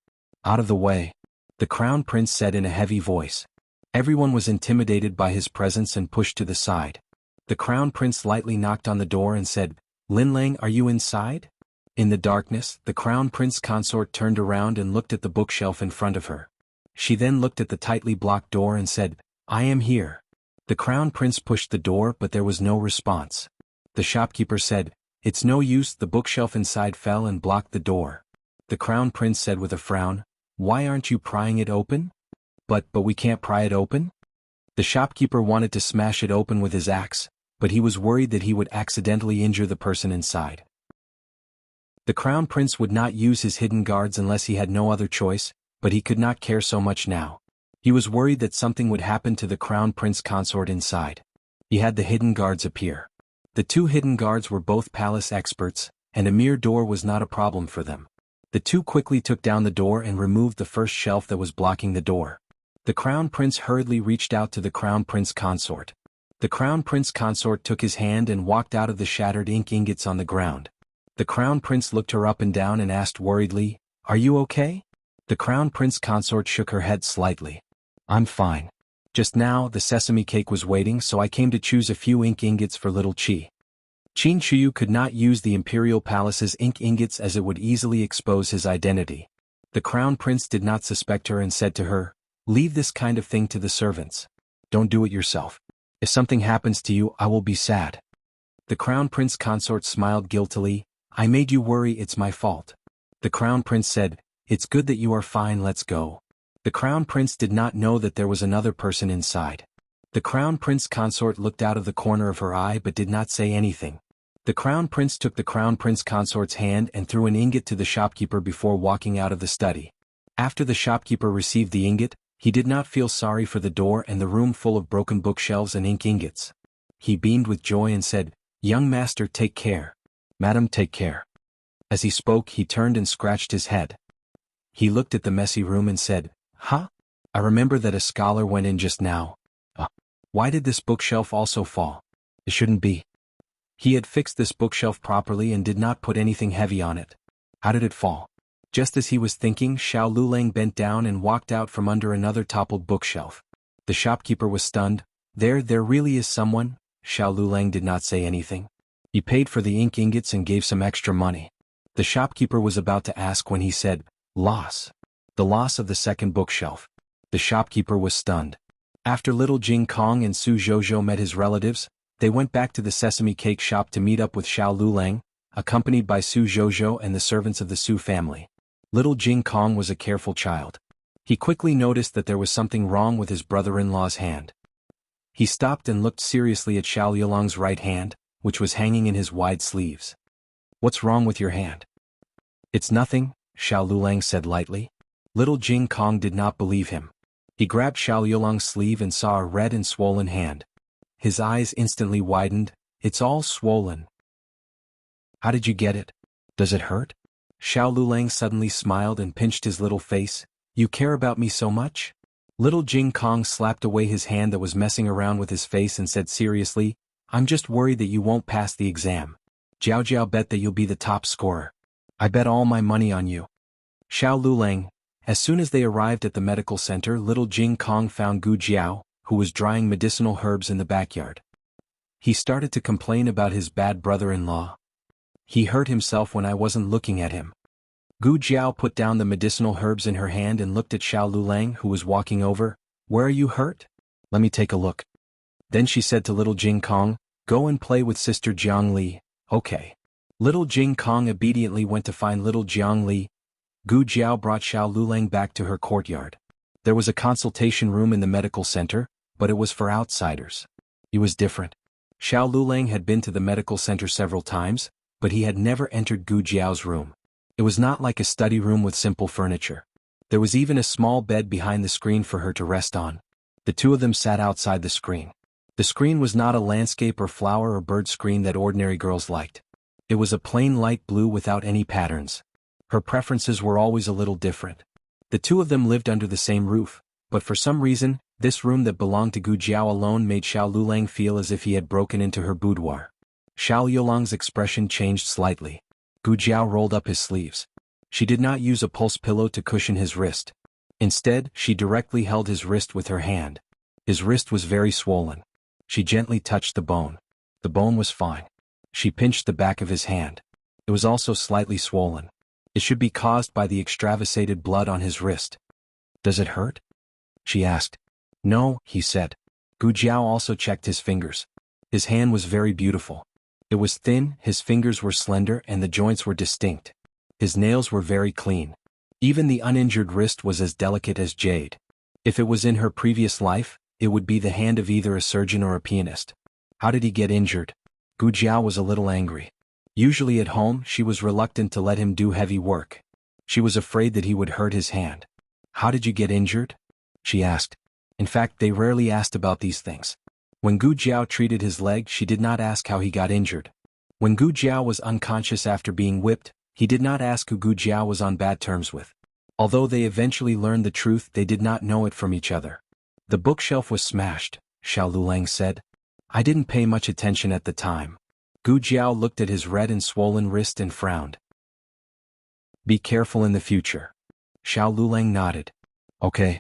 "Out of the way," the crown prince said in a heavy voice. Everyone was intimidated by his presence and pushed to the side. The crown prince lightly knocked on the door and said, "Lin Lang, are you inside?" In the darkness, the crown prince consort turned around and looked at the bookshelf in front of her. She then looked at the tightly blocked door and said, "I am here." The crown prince pushed the door but there was no response. The shopkeeper said, "It's no use, the bookshelf inside fell and blocked the door." The crown prince said with a frown, "Why aren't you prying it open?" But we can't pry it open?" The shopkeeper wanted to smash it open with his axe, but he was worried that he would accidentally injure the person inside. The crown prince would not use his hidden guards unless he had no other choice, but he could not care so much now. He was worried that something would happen to the crown prince consort inside. He had the hidden guards appear. The 2 hidden guards were both palace experts, and a mere door was not a problem for them. The 2 quickly took down the door and removed the first shelf that was blocking the door. The crown prince hurriedly reached out to the crown prince consort. The crown prince consort took his hand and walked out of the shattered ink ingots on the ground. The crown prince looked her up and down and asked worriedly, "Are you okay?" The crown prince consort shook her head slightly. "I'm fine. Just now the sesame cake was waiting, so I came to choose a few ink ingots for little Qi." Qin Shuyu could not use the imperial palace's ink ingots as it would easily expose his identity. The crown prince did not suspect her and said to her, "Leave this kind of thing to the servants. Don't do it yourself. If something happens to you, I will be sad." The crown prince consort smiled guiltily. "I made you worry, it's my fault." The crown prince said, "It's good that you are fine, let's go." The crown prince did not know that there was another person inside. The crown prince consort looked out of the corner of her eye but did not say anything. The crown prince took the crown prince consort's hand and threw an ingot to the shopkeeper before walking out of the study. After the shopkeeper received the ingot, he did not feel sorry for the door and the room full of broken bookshelves and ink ingots. He beamed with joy and said, "Young master, take care. Madam, take care." As he spoke, he turned and scratched his head. He looked at the messy room and said, "Huh? I remember that a scholar went in just now. Why did this bookshelf also fall? It shouldn't be." He had fixed this bookshelf properly and did not put anything heavy on it. How did it fall? Just as he was thinking, Xiao Lulang bent down and walked out from under another toppled bookshelf. The shopkeeper was stunned. There really is someone." Xiao Lulang did not say anything. He paid for the ink ingots and gave some extra money. The shopkeeper was about to ask when he said, "Loss. The loss of the second bookshelf." The shopkeeper was stunned. After little Jing Kong and Su Zhozhou met his relatives, they went back to the sesame cake shop to meet up with Xiao Lulang, accompanied by Su Zhozhou and the servants of the Su family. Little Jing Kong was a careful child. He quickly noticed that there was something wrong with his brother-in-law's hand. He stopped and looked seriously at Xiao Lulang's right hand, which was hanging in his wide sleeves. "What's wrong with your hand?" "It's nothing," Xiao Lulang said lightly. Little Jing Kong did not believe him. He grabbed Xiao Lulang's sleeve and saw a red and swollen hand. His eyes instantly widened. "It's all swollen." "How did you get it? Does it hurt?" Xiao Lulang suddenly smiled and pinched his little face. "You care about me so much?" Little Jing Kong slapped away his hand that was messing around with his face and said seriously, "I'm just worried that you won't pass the exam. Jiao Jiao bet that you'll be the top scorer. I bet all my money on you." Xiao Lulang. As soon as they arrived at the medical center, little Jing Kong found Gu Jiao, who was drying medicinal herbs in the backyard. He started to complain about his bad brother-in-law. "He hurt himself when I wasn't looking at him." Gu Jiao put down the medicinal herbs in her hand and looked at Xiao Lulang, who was walking over. "Where are you hurt? Let me take a look." Then she said to little Jing Kong, "Go and play with Sister Jiang Li." "Okay." Little Jing Kong obediently went to find little Jiang Li. Gu Jiao brought Xiao Lulang back to her courtyard. There was a consultation room in the medical center, but it was for outsiders. It was different. Xiao Lulang had been to the medical center several times, but he had never entered Gu Jiao's room. It was not like a study room with simple furniture. There was even a small bed behind the screen for her to rest on. The two of them sat outside the screen. The screen was not a landscape or flower or bird screen that ordinary girls liked. It was a plain light blue without any patterns. Her preferences were always a little different. The two of them lived under the same roof, but for some reason, this room that belonged to Gu Jiao alone made Xiao Lulang feel as if he had broken into her boudoir. Xiao Lulang's expression changed slightly. Gu Jiao rolled up his sleeves. She did not use a pulse pillow to cushion his wrist. Instead, she directly held his wrist with her hand. His wrist was very swollen. She gently touched the bone. The bone was fine. She pinched the back of his hand. It was also slightly swollen. It should be caused by the extravasated blood on his wrist. "Does it hurt?" she asked. "No," he said. Gu Jiao also checked his fingers. His hand was very beautiful. It was thin, his fingers were slender and the joints were distinct. His nails were very clean. Even the uninjured wrist was as delicate as jade. If it was in her previous life, it would be the hand of either a surgeon or a pianist. How did he get injured? Gu Jiao was a little angry. Usually at home, she was reluctant to let him do heavy work. She was afraid that he would hurt his hand. "How did you get injured?" she asked. In fact, they rarely asked about these things. When Gu Jiao treated his leg, she did not ask how he got injured. When Gu Jiao was unconscious after being whipped, he did not ask who Gu Jiao was on bad terms with. Although they eventually learned the truth, they did not know it from each other. "The bookshelf was smashed," Xiao Lulang said. "I didn't pay much attention at the time." Gu Jiao looked at his red and swollen wrist and frowned. "Be careful in the future." Xiao Lulang nodded. "Okay."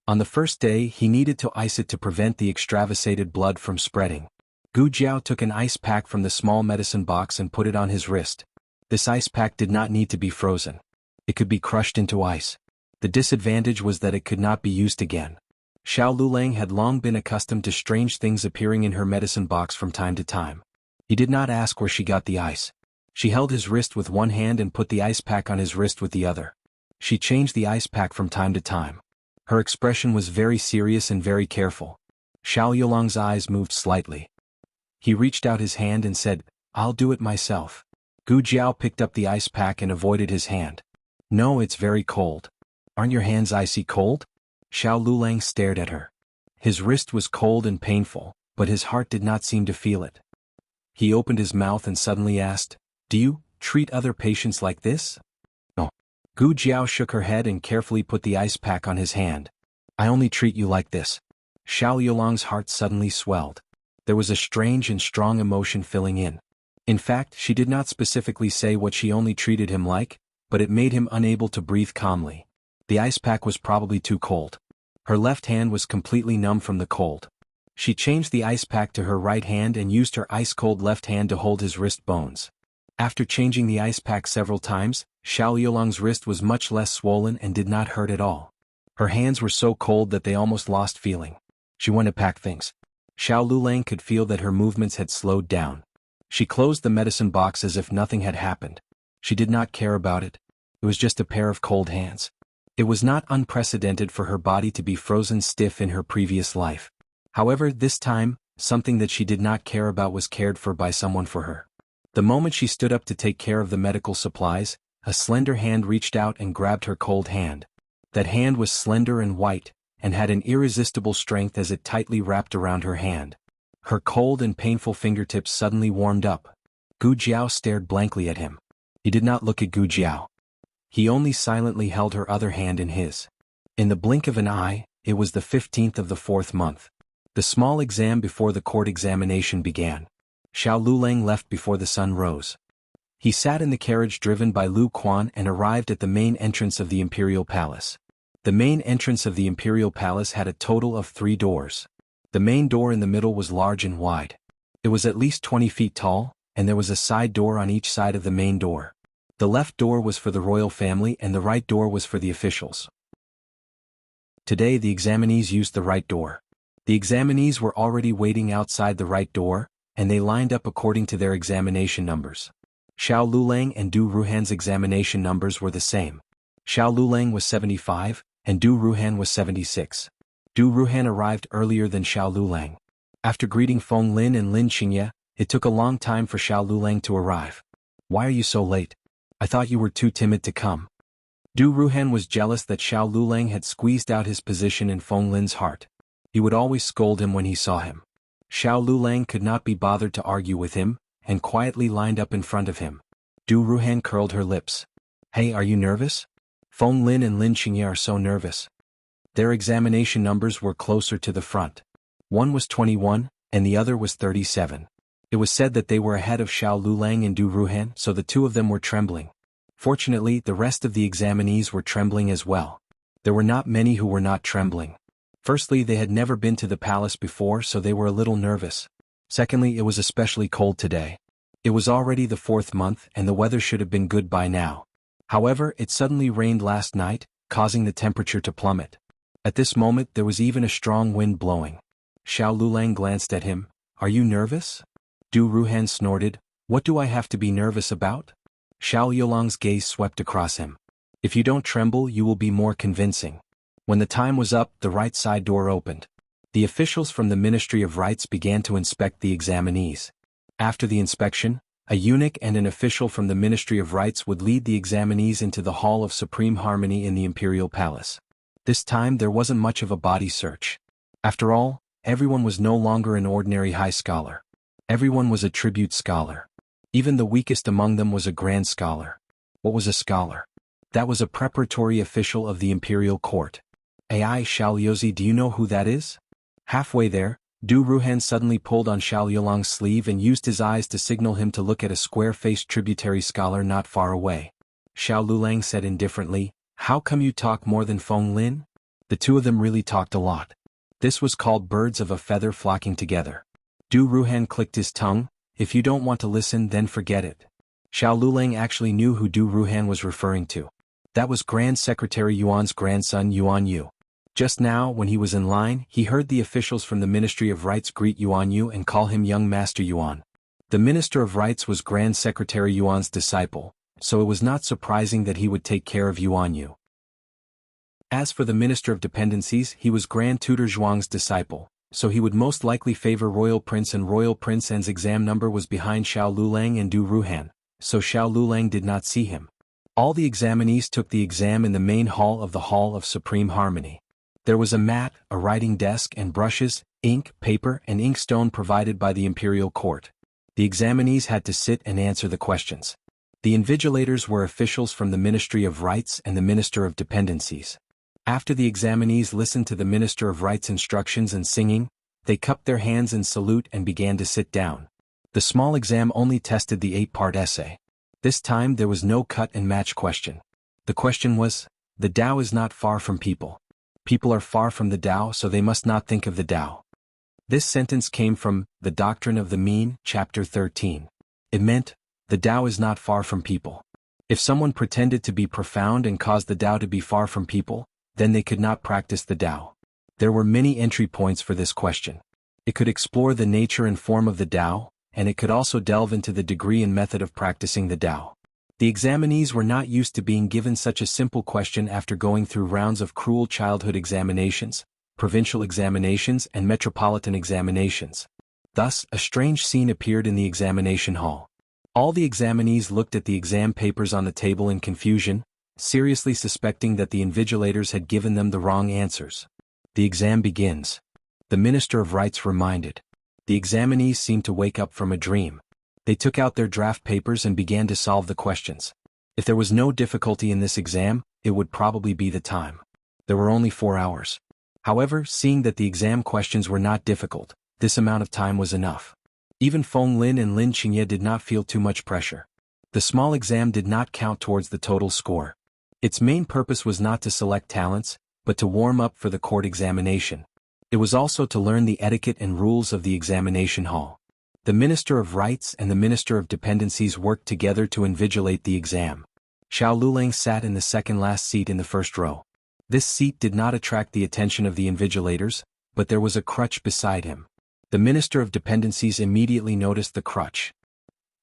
On the first day, he needed to ice it to prevent the extravasated blood from spreading. Gu Jiao took an ice pack from the small medicine box and put it on his wrist. This ice pack did not need to be frozen. It could be crushed into ice. The disadvantage was that it could not be used again. Xiao Lulang had long been accustomed to strange things appearing in her medicine box from time to time. He did not ask where she got the ice. She held his wrist with one hand and put the ice pack on his wrist with the other. She changed the ice pack from time to time. Her expression was very serious and very careful. Xiao Yulang's eyes moved slightly. He reached out his hand and said, "I'll do it myself." Gu Jiao picked up the ice pack and avoided his hand. "No, it's very cold." "Aren't your hands icy cold?" Xiao Lulang stared at her. His wrist was cold and painful, but his heart did not seem to feel it. He opened his mouth and suddenly asked, "Do you treat other patients like this?" "No." Gu Jiao shook her head and carefully put the ice pack on his hand. "I only treat you like this." Xiao Yulang's heart suddenly swelled. There was a strange and strong emotion filling in. In fact, she did not specifically say what she only treated him like, but it made him unable to breathe calmly. The ice pack was probably too cold. Her left hand was completely numb from the cold. She changed the ice pack to her right hand and used her ice-cold left hand to hold his wrist bones. After changing the ice pack several times, Xiao Yulang's wrist was much less swollen and did not hurt at all. Her hands were so cold that they almost lost feeling. She went to pack things. Xiao Lulang could feel that her movements had slowed down. She closed the medicine box as if nothing had happened. She did not care about it. It was just a pair of cold hands. It was not unprecedented for her body to be frozen stiff in her previous life. However, this time, something that she did not care about was cared for by someone for her. The moment she stood up to take care of the medical supplies, a slender hand reached out and grabbed her cold hand. That hand was slender and white, and had an irresistible strength as it tightly wrapped around her hand. Her cold and painful fingertips suddenly warmed up. Gu Jiao stared blankly at him. He did not look at Gu Jiao. He only silently held her other hand in his. In the blink of an eye, it was the 15th of the 4th month. The small exam before the court examination began. Xiao Lulang left before the sun rose. He sat in the carriage driven by Lu Quan and arrived at the main entrance of the imperial palace. The main entrance of the imperial palace had a total of 3 doors. The main door in the middle was large and wide. It was at least 20 feet tall, and there was a side door on each side of the main door. The left door was for the royal family and the right door was for the officials. Today the examinees used the right door. The examinees were already waiting outside the right door, and they lined up according to their examination numbers. Xiao Lulang and Du Ruhan's examination numbers were the same. Xiao Lulang was 75, and Du Ruhan was 76. Du Ruhan arrived earlier than Xiao Lulang. After greeting Feng Lin and Lin Qingye, it took a long time for Xiao Lulang to arrive. "Why are you so late? I thought you were too timid to come." Du Ruhan was jealous that Xiao Lulang had squeezed out his position in Feng Lin's heart. He would always scold him when he saw him. Xiao Lulang could not be bothered to argue with him, and quietly lined up in front of him. Du Ruhan curled her lips. "Hey, are you nervous?" Feng Lin and Lin Qingye are so nervous. Their examination numbers were closer to the front. One was 21, and the other was 37. It was said that they were ahead of Xiao Lulang and Du Ruhan, so the two of them were trembling. Fortunately, the rest of the examinees were trembling as well. There were not many who were not trembling. Firstly, they had never been to the palace before, so they were a little nervous. Secondly, it was especially cold today. It was already the 4th month and the weather should have been good by now. However, it suddenly rained last night, causing the temperature to plummet. At this moment there was even a strong wind blowing. Xiao Lulang glanced at him. "Are you nervous?" Du Ruhan snorted. "What do I have to be nervous about?" Xiao Yulang's gaze swept across him. "If you don't tremble you will be more convincing." When the time was up, the right side door opened. The officials from the Ministry of Rites began to inspect the examinees. After the inspection, a eunuch and an official from the Ministry of Rites would lead the examinees into the Hall of Supreme Harmony in the Imperial Palace. This time there wasn't much of a body search. After all, everyone was no longer an ordinary high scholar. Everyone was a tribute scholar. Even the weakest among them was a grand scholar. What was a scholar? That was a preparatory official of the imperial court. "Ai Xiao Liuzi, do you know who that is?" Halfway there, Du Ruhan suddenly pulled on Xiao Yulang's sleeve and used his eyes to signal him to look at a square-faced tributary scholar not far away. Xiao Lulang said indifferently, "How come you talk more than Feng Lin?" The two of them really talked a lot. This was called birds of a feather flocking together. Du Ruhan clicked his tongue. "If you don't want to listen, then forget it." Xiao Lulang actually knew who Du Ruhan was referring to. That was Grand Secretary Yuan's grandson Yuan Yu. Just now, when he was in line, he heard the officials from the Ministry of Rites greet Yuan Yu and call him Young Master Yuan. The Minister of Rites was Grand Secretary Yuan's disciple, so it was not surprising that he would take care of Yuan Yu. As for the Minister of Dependencies, he was Grand Tutor Zhuang's disciple, so he would most likely favor Royal Prince, and Royal Prince N's exam number was behind Xiao Lulang and Du Ruhan, so Xiao Lulang did not see him. All the examinees took the exam in the main hall of the Hall of Supreme Harmony. There was a mat, a writing desk and brushes, ink, paper and inkstone provided by the imperial court. The examinees had to sit and answer the questions. The invigilators were officials from the Ministry of Rites and the Minister of Dependencies. After the examinees listened to the Minister of Rites' instructions and singing, they cupped their hands in salute and began to sit down. The small exam only tested the 8-part essay. This time there was no cut and match question. The question was, the Tao is not far from people. People are far from the Tao, so they must not think of the Tao. This sentence came from The Doctrine of the Mean, Chapter 13. It meant, the Tao is not far from people. If someone pretended to be profound and caused the Tao to be far from people, then they could not practice the Tao. There were many entry points for this question. It could explore the nature and form of the Tao, and it could also delve into the degree and method of practicing the Tao. The examinees were not used to being given such a simple question after going through rounds of cruel childhood examinations, provincial examinations and metropolitan examinations. Thus, a strange scene appeared in the examination hall. All the examinees looked at the exam papers on the table in confusion, seriously suspecting that the invigilators had given them the wrong answers. The exam begins. The Minister of Rites reminded. The examinees seemed to wake up from a dream. They took out their draft papers and began to solve the questions. If there was no difficulty in this exam, it would probably be the time. There were only 4 hours. However, seeing that the exam questions were not difficult, this amount of time was enough. Even Feng Lin and Lin Qingye did not feel too much pressure. The small exam did not count towards the total score. Its main purpose was not to select talents, but to warm up for the court examination. It was also to learn the etiquette and rules of the examination hall. The Minister of Rites and the Minister of Dependencies worked together to invigilate the exam. Xiao Lulang sat in the second-last seat in the first row. This seat did not attract the attention of the invigilators, but there was a crutch beside him. The Minister of Dependencies immediately noticed the crutch.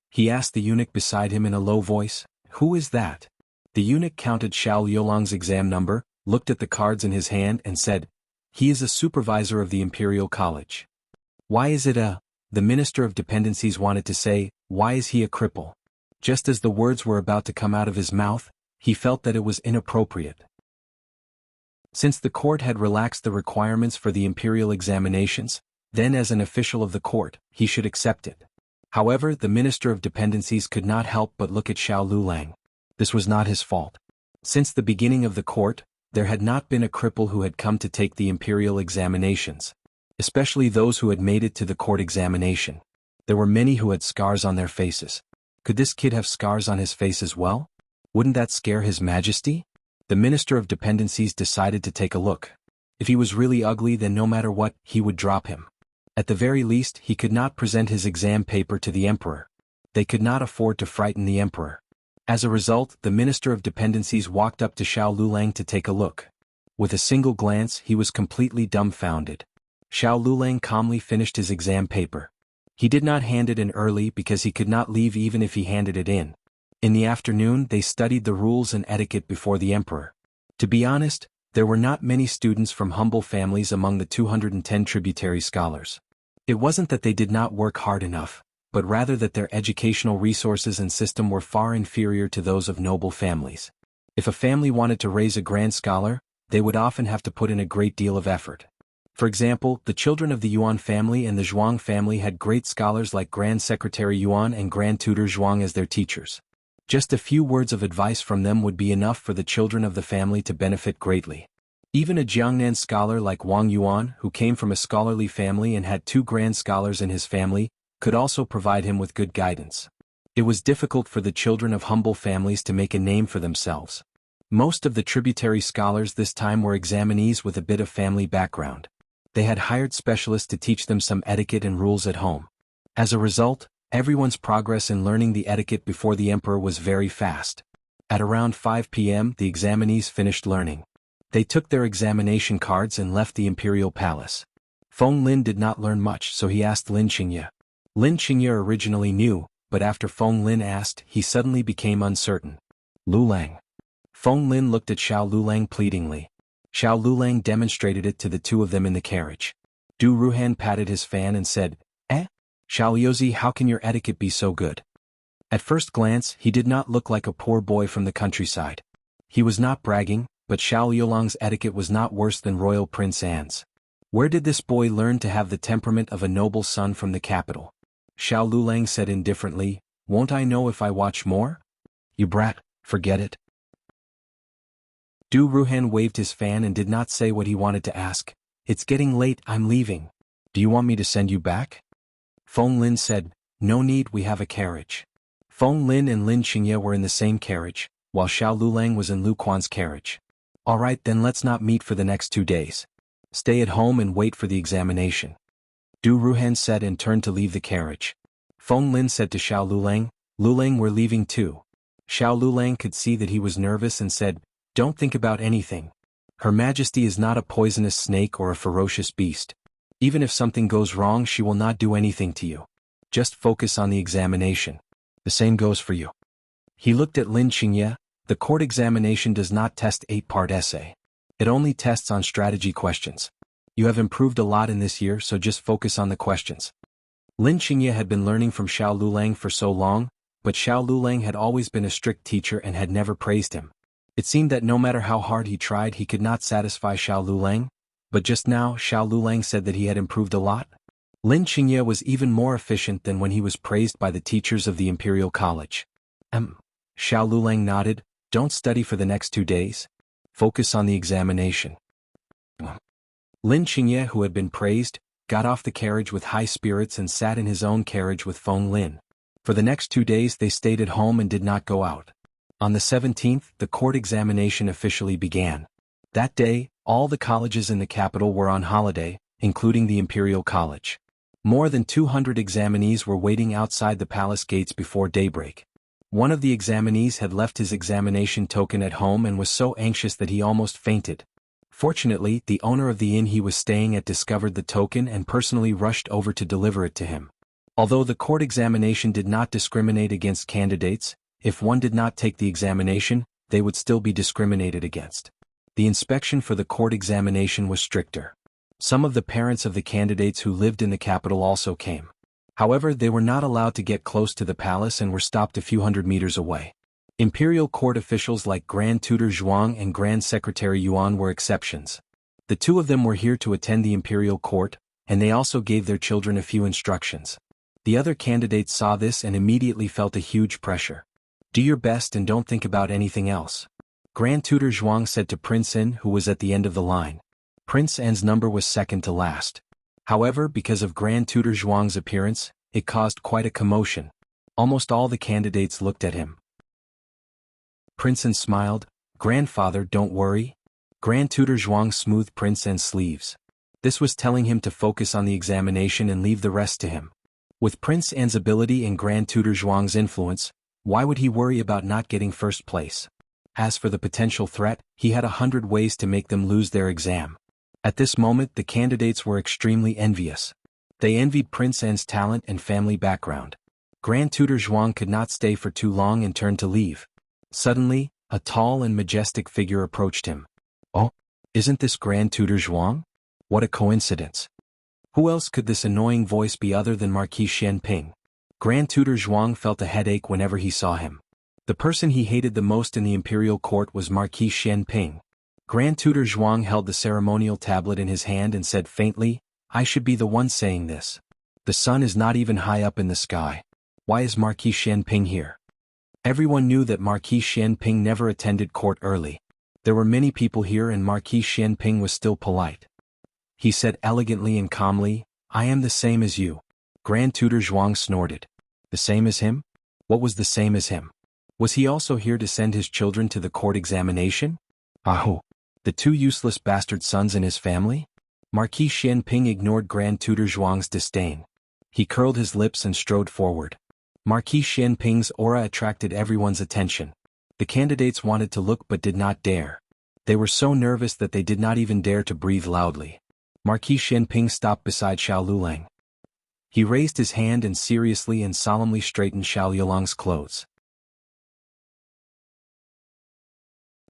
He asked the eunuch beside him in a low voice, "Who is that?" The eunuch counted Xiao Luolang's exam number, looked at the cards in his hand and said, "He is a supervisor of the Imperial College." "Why is it a?" The Minister of Dependencies wanted to say, "Why is he a cripple?" Just as the words were about to come out of his mouth, he felt that it was inappropriate. Since the court had relaxed the requirements for the imperial examinations, then as an official of the court, he should accept it. However, the Minister of Dependencies could not help but look at Xiao Lulang. This was not his fault. Since the beginning of the court, there had not been a cripple who had come to take the imperial examinations, especially those who had made it to the court examination. There were many who had scars on their faces. Could this kid have scars on his face as well? Wouldn't that scare His Majesty? The Minister of Dependencies decided to take a look. If he was really ugly, then no matter what, he would drop him. At the very least, he could not present his exam paper to the emperor. They could not afford to frighten the emperor. As a result, the Minister of Dependencies walked up to Xiao Lulang to take a look. With a single glance, he was completely dumbfounded. Xiao Lulang calmly finished his exam paper. He did not hand it in early because he could not leave even if he handed it in. In the afternoon, they studied the rules and etiquette before the emperor. To be honest, there were not many students from humble families among the 210 tributary scholars. It wasn't that they did not work hard enough, but rather that their educational resources and system were far inferior to those of noble families. If a family wanted to raise a grand scholar, they would often have to put in a great deal of effort. For example, the children of the Yuan family and the Zhuang family had great scholars like Grand Secretary Yuan and Grand Tutor Zhuang as their teachers. Just a few words of advice from them would be enough for the children of the family to benefit greatly. Even a Jiangnan scholar like Wang Yuan, who came from a scholarly family and had 2 grand scholars in his family, could also provide him with good guidance. It was difficult for the children of humble families to make a name for themselves. Most of the tributary scholars this time were examinees with a bit of family background. They had hired specialists to teach them some etiquette and rules at home. As a result, everyone's progress in learning the etiquette before the emperor was very fast. At around 5 p.m. the examinees finished learning. They took their examination cards and left the imperial palace. Feng Lin did not learn much, so he asked Lin Qingye. Lin Qingye originally knew, but after Feng Lin asked, he suddenly became uncertain. Lulang. Feng Lin looked at Xiao Lulang pleadingly. Xiao Lulang demonstrated it to the two of them in the carriage. Du Ruhan patted his fan and said, Xiao Liuzi, how can your etiquette be so good? At first glance, he did not look like a poor boy from the countryside. He was not bragging, but Xiao Liulang's etiquette was not worse than Royal Prince Anne's. Where did this boy learn to have the temperament of a noble son from the capital? Xiao Lulang said indifferently, won't I know if I watch more? You brat, forget it. Du Ruhan waved his fan and did not say what he wanted to ask. It's getting late, I'm leaving. Do you want me to send you back? Feng Lin said, no need, we have a carriage. Feng Lin and Lin Qingye were in the same carriage, while Xiao Lulang was in Lu Quan's carriage. All right, then let's not meet for the next 2 days. Stay at home and wait for the examination. Du Ruhan said and turned to leave the carriage. Feng Lin said to Xiao Lulang, Lulang, we're leaving too. Xiao Lulang could see that he was nervous and said, don't think about anything. Her Majesty is not a poisonous snake or a ferocious beast. Even if something goes wrong, she will not do anything to you. Just focus on the examination. The same goes for you. He looked at Lin Qingye. The court examination does not test 8-part essay. It only tests on strategy questions. You have improved a lot in this year, so just focus on the questions. Lin Qingye had been learning from Xiao Lulang for so long, but Xiao Lulang had always been a strict teacher and had never praised him. It seemed that no matter how hard he tried, he could not satisfy Xiao Lulang, but just now Xiao Lulang said that he had improved a lot. Lin Qingye was even more efficient than when he was praised by the teachers of the Imperial College. Xiao Lulang nodded, don't study for the next 2 days. Focus on the examination. Lin Qingye, who had been praised, got off the carriage with high spirits and sat in his own carriage with Feng Lin. For the next 2 days they stayed at home and did not go out. On the 17th, the court examination officially began. That day, all the colleges in the capital were on holiday, including the Imperial College. More than 200 examinees were waiting outside the palace gates before daybreak. One of the examinees had left his examination token at home and was so anxious that he almost fainted. Fortunately, the owner of the inn he was staying at discovered the token and personally rushed over to deliver it to him. Although the court examination did not discriminate against candidates, if one did not take the examination, they would still be discriminated against. The inspection for the court examination was stricter. Some of the parents of the candidates who lived in the capital also came. However, they were not allowed to get close to the palace and were stopped a few hundred meters away. Imperial court officials like Grand Tutor Zhuang and Grand Secretary Yuan were exceptions. The two of them were here to attend the imperial court, and they also gave their children a few instructions. The other candidates saw this and immediately felt a huge pressure. Do your best and don't think about anything else. Grand Tutor Zhuang said to Prince N, who was at the end of the line. Prince N's number was second to last. However, because of Grand Tutor Zhuang's appearance, it caused quite a commotion. Almost all the candidates looked at him. Prince N smiled. Grandfather, don't worry. Grand Tutor Zhuang smoothed Prince N's sleeves. This was telling him to focus on the examination and leave the rest to him. With Prince N's ability and Grand Tutor Zhuang's influence, why would he worry about not getting first place? As for the potential threat, he had 100 ways to make them lose their exam. At this moment, the candidates were extremely envious. They envied Prince N's talent and family background. Grand Tutor Zhuang could not stay for too long and turned to leave. Suddenly, a tall and majestic figure approached him. Oh, isn't this Grand Tutor Zhuang? What a coincidence. Who else could this annoying voice be other than Marquis Xianping? Grand Tutor Zhuang felt a headache whenever he saw him. The person he hated the most in the imperial court was Marquis Xianping. Grand Tutor Zhuang held the ceremonial tablet in his hand and said faintly, I should be the one saying this. The sun is not even high up in the sky. Why is Marquis Xianping here? Everyone knew that Marquis Xianping never attended court early. There were many people here and Marquis Xianping was still polite. He said elegantly and calmly, I am the same as you. Grand Tutor Zhuang snorted. The same as him? What was the same as him? Was he also here to send his children to the court examination? Oh, the two useless bastard sons in his family? Marquis Xianping ignored Grand Tutor Zhuang's disdain. He curled his lips and strode forward. Marquis Xianping's aura attracted everyone's attention. The candidates wanted to look but did not dare. They were so nervous that they did not even dare to breathe loudly. Marquis Xianping stopped beside Xiao Lulang. He raised his hand and seriously and solemnly straightened Xiao Yulang's clothes.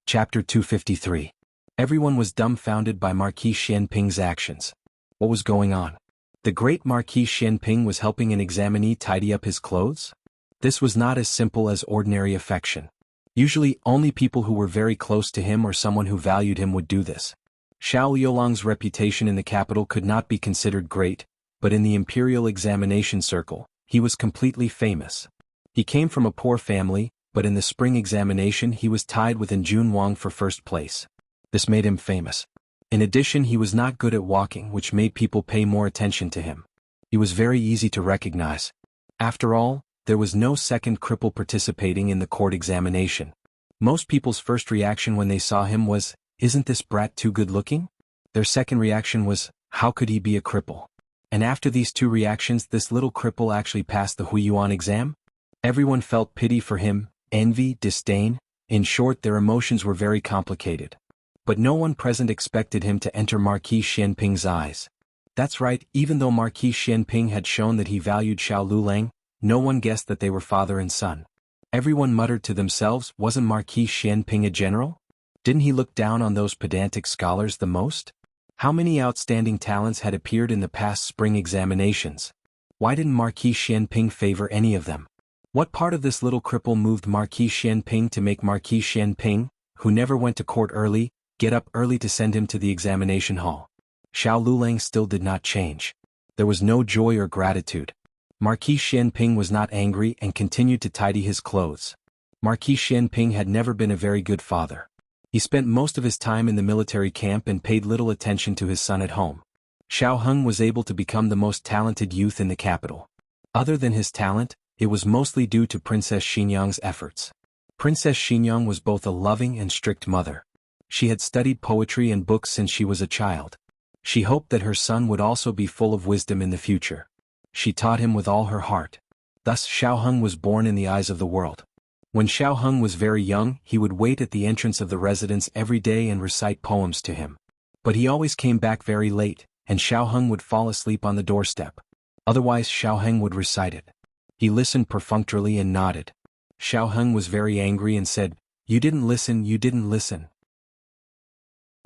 Chapter 253. Everyone was dumbfounded by Marquis Xianping's actions. What was going on? The great Marquis Xianping was helping an examinee tidy up his clothes? This was not as simple as ordinary affection. Usually, only people who were very close to him or someone who valued him would do this. Xiao Yulang's reputation in the capital could not be considered great, but in the imperial examination circle, he was completely famous. He came from a poor family, but in the spring examination he was tied with Jun Wang for first place. This made him famous. In addition, he was not good at walking, which made people pay more attention to him. He was very easy to recognize. After all, there was no second cripple participating in the court examination. Most people's first reaction when they saw him was, "Isn't this brat too good looking?" Their second reaction was, "How could he be a cripple?" And after these two reactions, this little cripple actually passed the Huiyuan exam? Everyone felt pity for him, envy, disdain. In short, their emotions were very complicated. But no one present expected him to enter Marquis Xianping's eyes. That's right, even though Marquis Xianping had shown that he valued Xiao Lulang, no one guessed that they were father and son. Everyone muttered to themselves, wasn't Marquis Xianping a general? Didn't he look down on those pedantic scholars the most? How many outstanding talents had appeared in the past spring examinations? Why didn't Marquis Xianping favor any of them? What part of this little cripple moved Marquis Xianping to make Marquis Xianping, who never went to court early, get up early to send him to the examination hall? Xiao Lulang still did not change. There was no joy or gratitude. Marquis Xianping was not angry and continued to tidy his clothes. Marquis Xianping had never been a very good father. He spent most of his time in the military camp and paid little attention to his son at home. Xiao Heng was able to become the most talented youth in the capital. Other than his talent, it was mostly due to Princess Xinyang's efforts. Princess Xinyang was both a loving and strict mother. She had studied poetry and books since she was a child. She hoped that her son would also be full of wisdom in the future. She taught him with all her heart. Thus Xiao Heng was born in the eyes of the world. When Xiao Heng was very young, he would wait at the entrance of the residence every day and recite poems to him. But he always came back very late, and Xiao Heng would fall asleep on the doorstep. Otherwise Xiao Heng would recite it. He listened perfunctorily and nodded. Xiao Heng was very angry and said, "You didn't listen, you didn't listen.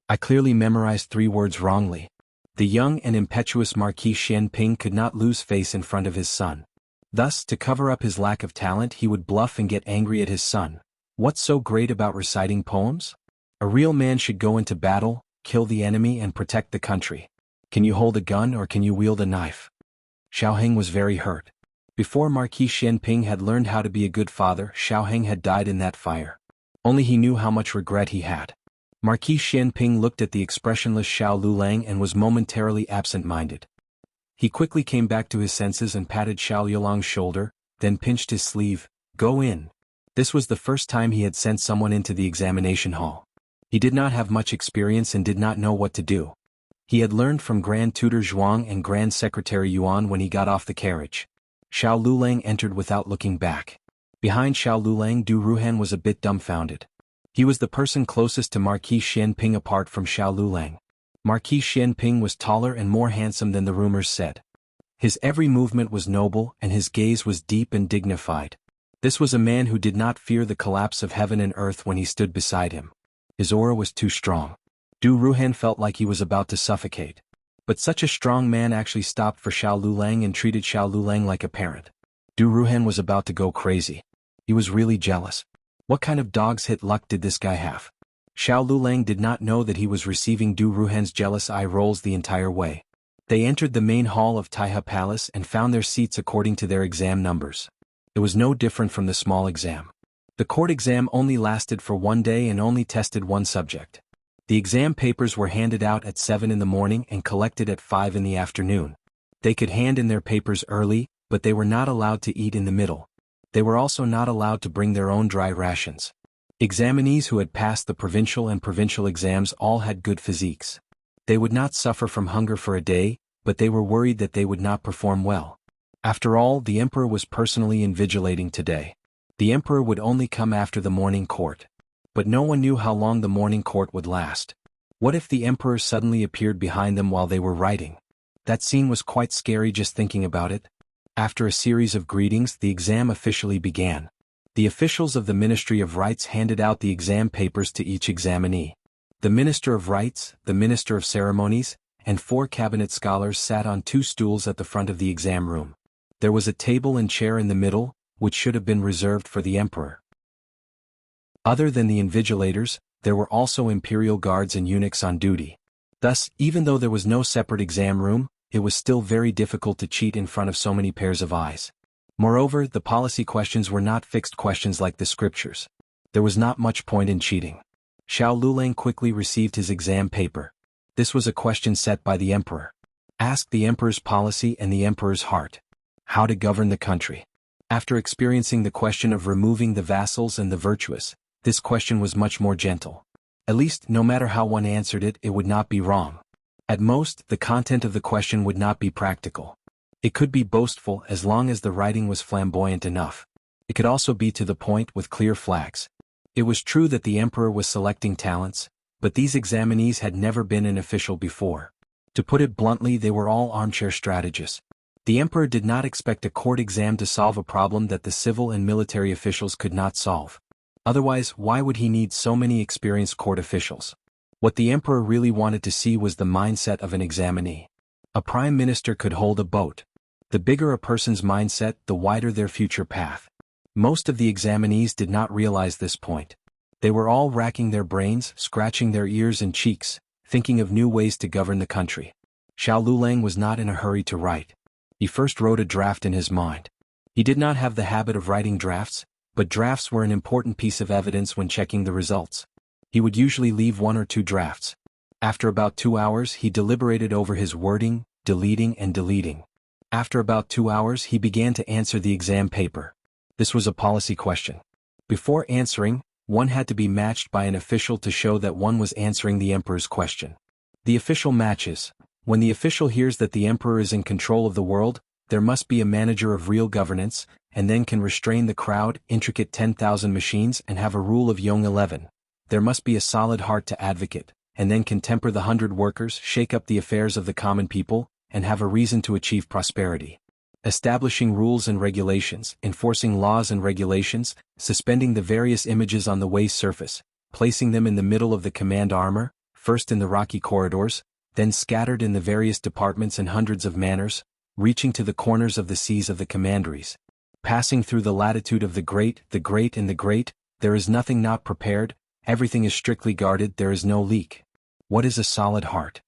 I clearly memorized 3 words wrongly." The young and impetuous Marquis Xianping could not lose face in front of his son. Thus, to cover up his lack of talent, he would bluff and get angry at his son. What's so great about reciting poems? A real man should go into battle, kill the enemy and protect the country. Can you hold a gun or can you wield a knife? Xiao Heng was very hurt. Before Marquis Xianping had learned how to be a good father, Xiao Heng had died in that fire. Only he knew how much regret he had. Marquis Xianping looked at the expressionless Xiao Lulang and was momentarily absent-minded. He quickly came back to his senses and patted Xiao Yulang's shoulder, then pinched his sleeve. "Go in." This was the first time he had sent someone into the examination hall. He did not have much experience and did not know what to do. He had learned from Grand Tutor Zhuang and Grand Secretary Yuan when he got off the carriage. Xiao Lulang entered without looking back. Behind Xiao Lulang, Du Ruhan was a bit dumbfounded. He was the person closest to Marquis Xianping apart from Xiao Lulang. Marquis Xianping was taller and more handsome than the rumors said. His every movement was noble and his gaze was deep and dignified. This was a man who did not fear the collapse of heaven and earth when he stood beside him. His aura was too strong. Du Ruhan felt like he was about to suffocate. But such a strong man actually stopped for Xiao Lulang and treated Xiao Lulang like a parent. Du Ruhan was about to go crazy. He was really jealous. What kind of dog's hit luck did this guy have? Xiao Lulang did not know that he was receiving Du Ruhan's jealous eye rolls the entire way. They entered the main hall of Taihe Palace and found their seats according to their exam numbers. It was no different from the small exam. The court exam only lasted for 1 day and only tested 1 subject. The exam papers were handed out at 7 in the morning and collected at 5 in the afternoon. They could hand in their papers early, but they were not allowed to eat in the middle. They were also not allowed to bring their own dry rations. Examinees who had passed the provincial and provincial exams all had good physiques. They would not suffer from hunger for a day, but they were worried that they would not perform well. After all, the emperor was personally invigilating today. The emperor would only come after the morning court. But no one knew how long the morning court would last. What if the emperor suddenly appeared behind them while they were writing? That scene was quite scary just thinking about it. After a series of greetings, the exam officially began. The officials of the Ministry of Rites handed out the exam papers to each examinee. The Minister of Rites, the Minister of Ceremonies, and 4 cabinet scholars sat on 2 stools at the front of the exam room. There was a table and chair in the middle, which should have been reserved for the emperor. Other than the invigilators, there were also imperial guards and eunuchs on duty. Thus, even though there was no separate exam room, it was still very difficult to cheat in front of so many pairs of eyes. Moreover, the policy questions were not fixed questions like the scriptures. There was not much point in cheating. Xiao Lulang quickly received his exam paper. This was a question set by the emperor. Ask the emperor's policy and the emperor's heart. How to govern the country. After experiencing the question of removing the vassals and the virtuous, this question was much more gentle. At least, no matter how one answered it, it would not be wrong. At most, the content of the question would not be practical. It could be boastful as long as the writing was flamboyant enough. It could also be to the point with clear flags. It was true that the emperor was selecting talents, but these examinees had never been an official before. To put it bluntly, they were all armchair strategists. The emperor did not expect a court exam to solve a problem that the civil and military officials could not solve. Otherwise, why would he need so many experienced court officials? What the emperor really wanted to see was the mindset of an examinee. A prime minister could hold a boat. The bigger a person's mindset, the wider their future path. Most of the examinees did not realize this point. They were all racking their brains, scratching their ears and cheeks, thinking of new ways to govern the country. Xiao Lulang was not in a hurry to write. He first wrote a draft in his mind. He did not have the habit of writing drafts, but drafts were an important piece of evidence when checking the results. He would usually leave 1 or 2 drafts. After about 2 hours, he deliberated over his wording, deleting and deleting. After about 2 hours, he began to answer the exam paper. This was a policy question. Before answering, one had to be matched by an official to show that one was answering the emperor's question. The official matches. When the official hears that the emperor is in control of the world, there must be a manager of real governance, and then can restrain the crowd, intricate 10,000 machines and have a rule of Yong 11. There must be a solid heart to advocate, and then can temper the 100 workers, shake up the affairs of the common people, and have a reason to achieve prosperity. Establishing rules and regulations, enforcing laws and regulations, suspending the various images on the way surface, placing them in the middle of the command armor, first in the rocky corridors, then scattered in the various departments and hundreds of manors, reaching to the corners of the seas of the commanderies. Passing through the latitude of the great and the great, there is nothing not prepared, everything is strictly guarded, there is no leak. What is a solid heart?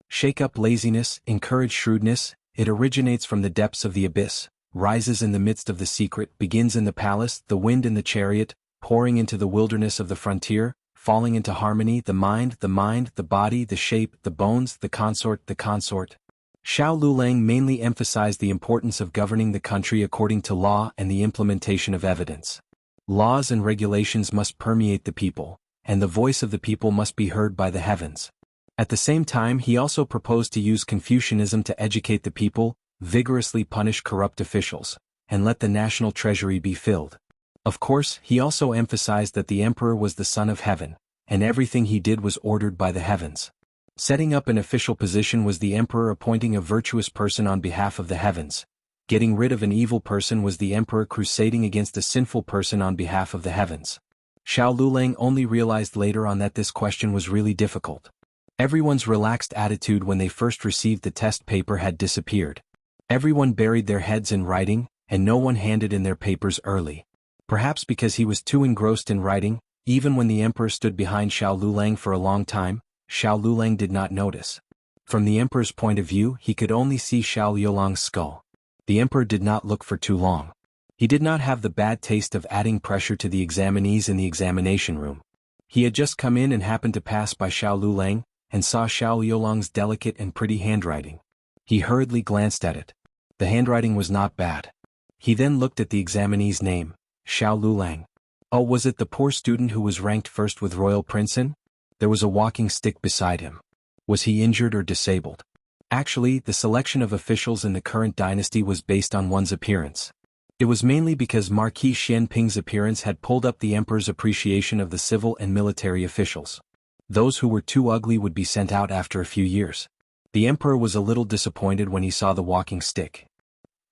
Shake up laziness, encourage shrewdness, it originates from the depths of the abyss, rises in the midst of the secret, begins in the palace, the wind in the chariot, pouring into the wilderness of the frontier, falling into harmony, the mind, the body, the shape, the bones, the consort. Xiao Lulang mainly emphasized the importance of governing the country according to law and the implementation of evidence. Laws and regulations must permeate the people, and the voice of the people must be heard by the heavens. At the same time, he also proposed to use Confucianism to educate the people, vigorously punish corrupt officials, and let the national treasury be filled. Of course, he also emphasized that the emperor was the son of heaven, and everything he did was ordered by the heavens. Setting up an official position was the emperor appointing a virtuous person on behalf of the heavens. Getting rid of an evil person was the emperor crusading against a sinful person on behalf of the heavens. Xiao Lulang only realized later on that this question was really difficult. Everyone's relaxed attitude when they first received the test paper had disappeared. Everyone buried their heads in writing, and no one handed in their papers early. Perhaps because he was too engrossed in writing, even when the emperor stood behind Xiao Lulang for a long time, Xiao Lulang did not notice. From the emperor's point of view, he could only see Xiao Liulang's skull. The emperor did not look for too long. He did not have the bad taste of adding pressure to the examinees in the examination room. He had just come in and happened to pass by Xiao Lulang, and saw Xiao Liulang's delicate and pretty handwriting. He hurriedly glanced at it. The handwriting was not bad. He then looked at the examinee's name, Xiao Lulang. Oh, was it the poor student who was ranked first with Royal Princeton? There was a walking stick beside him. Was he injured or disabled? Actually, the selection of officials in the current dynasty was based on one's appearance. It was mainly because Marquis Xianping's appearance had pulled up the emperor's appreciation of the civil and military officials. Those who were too ugly would be sent out after a few years. The emperor was a little disappointed when he saw the walking stick.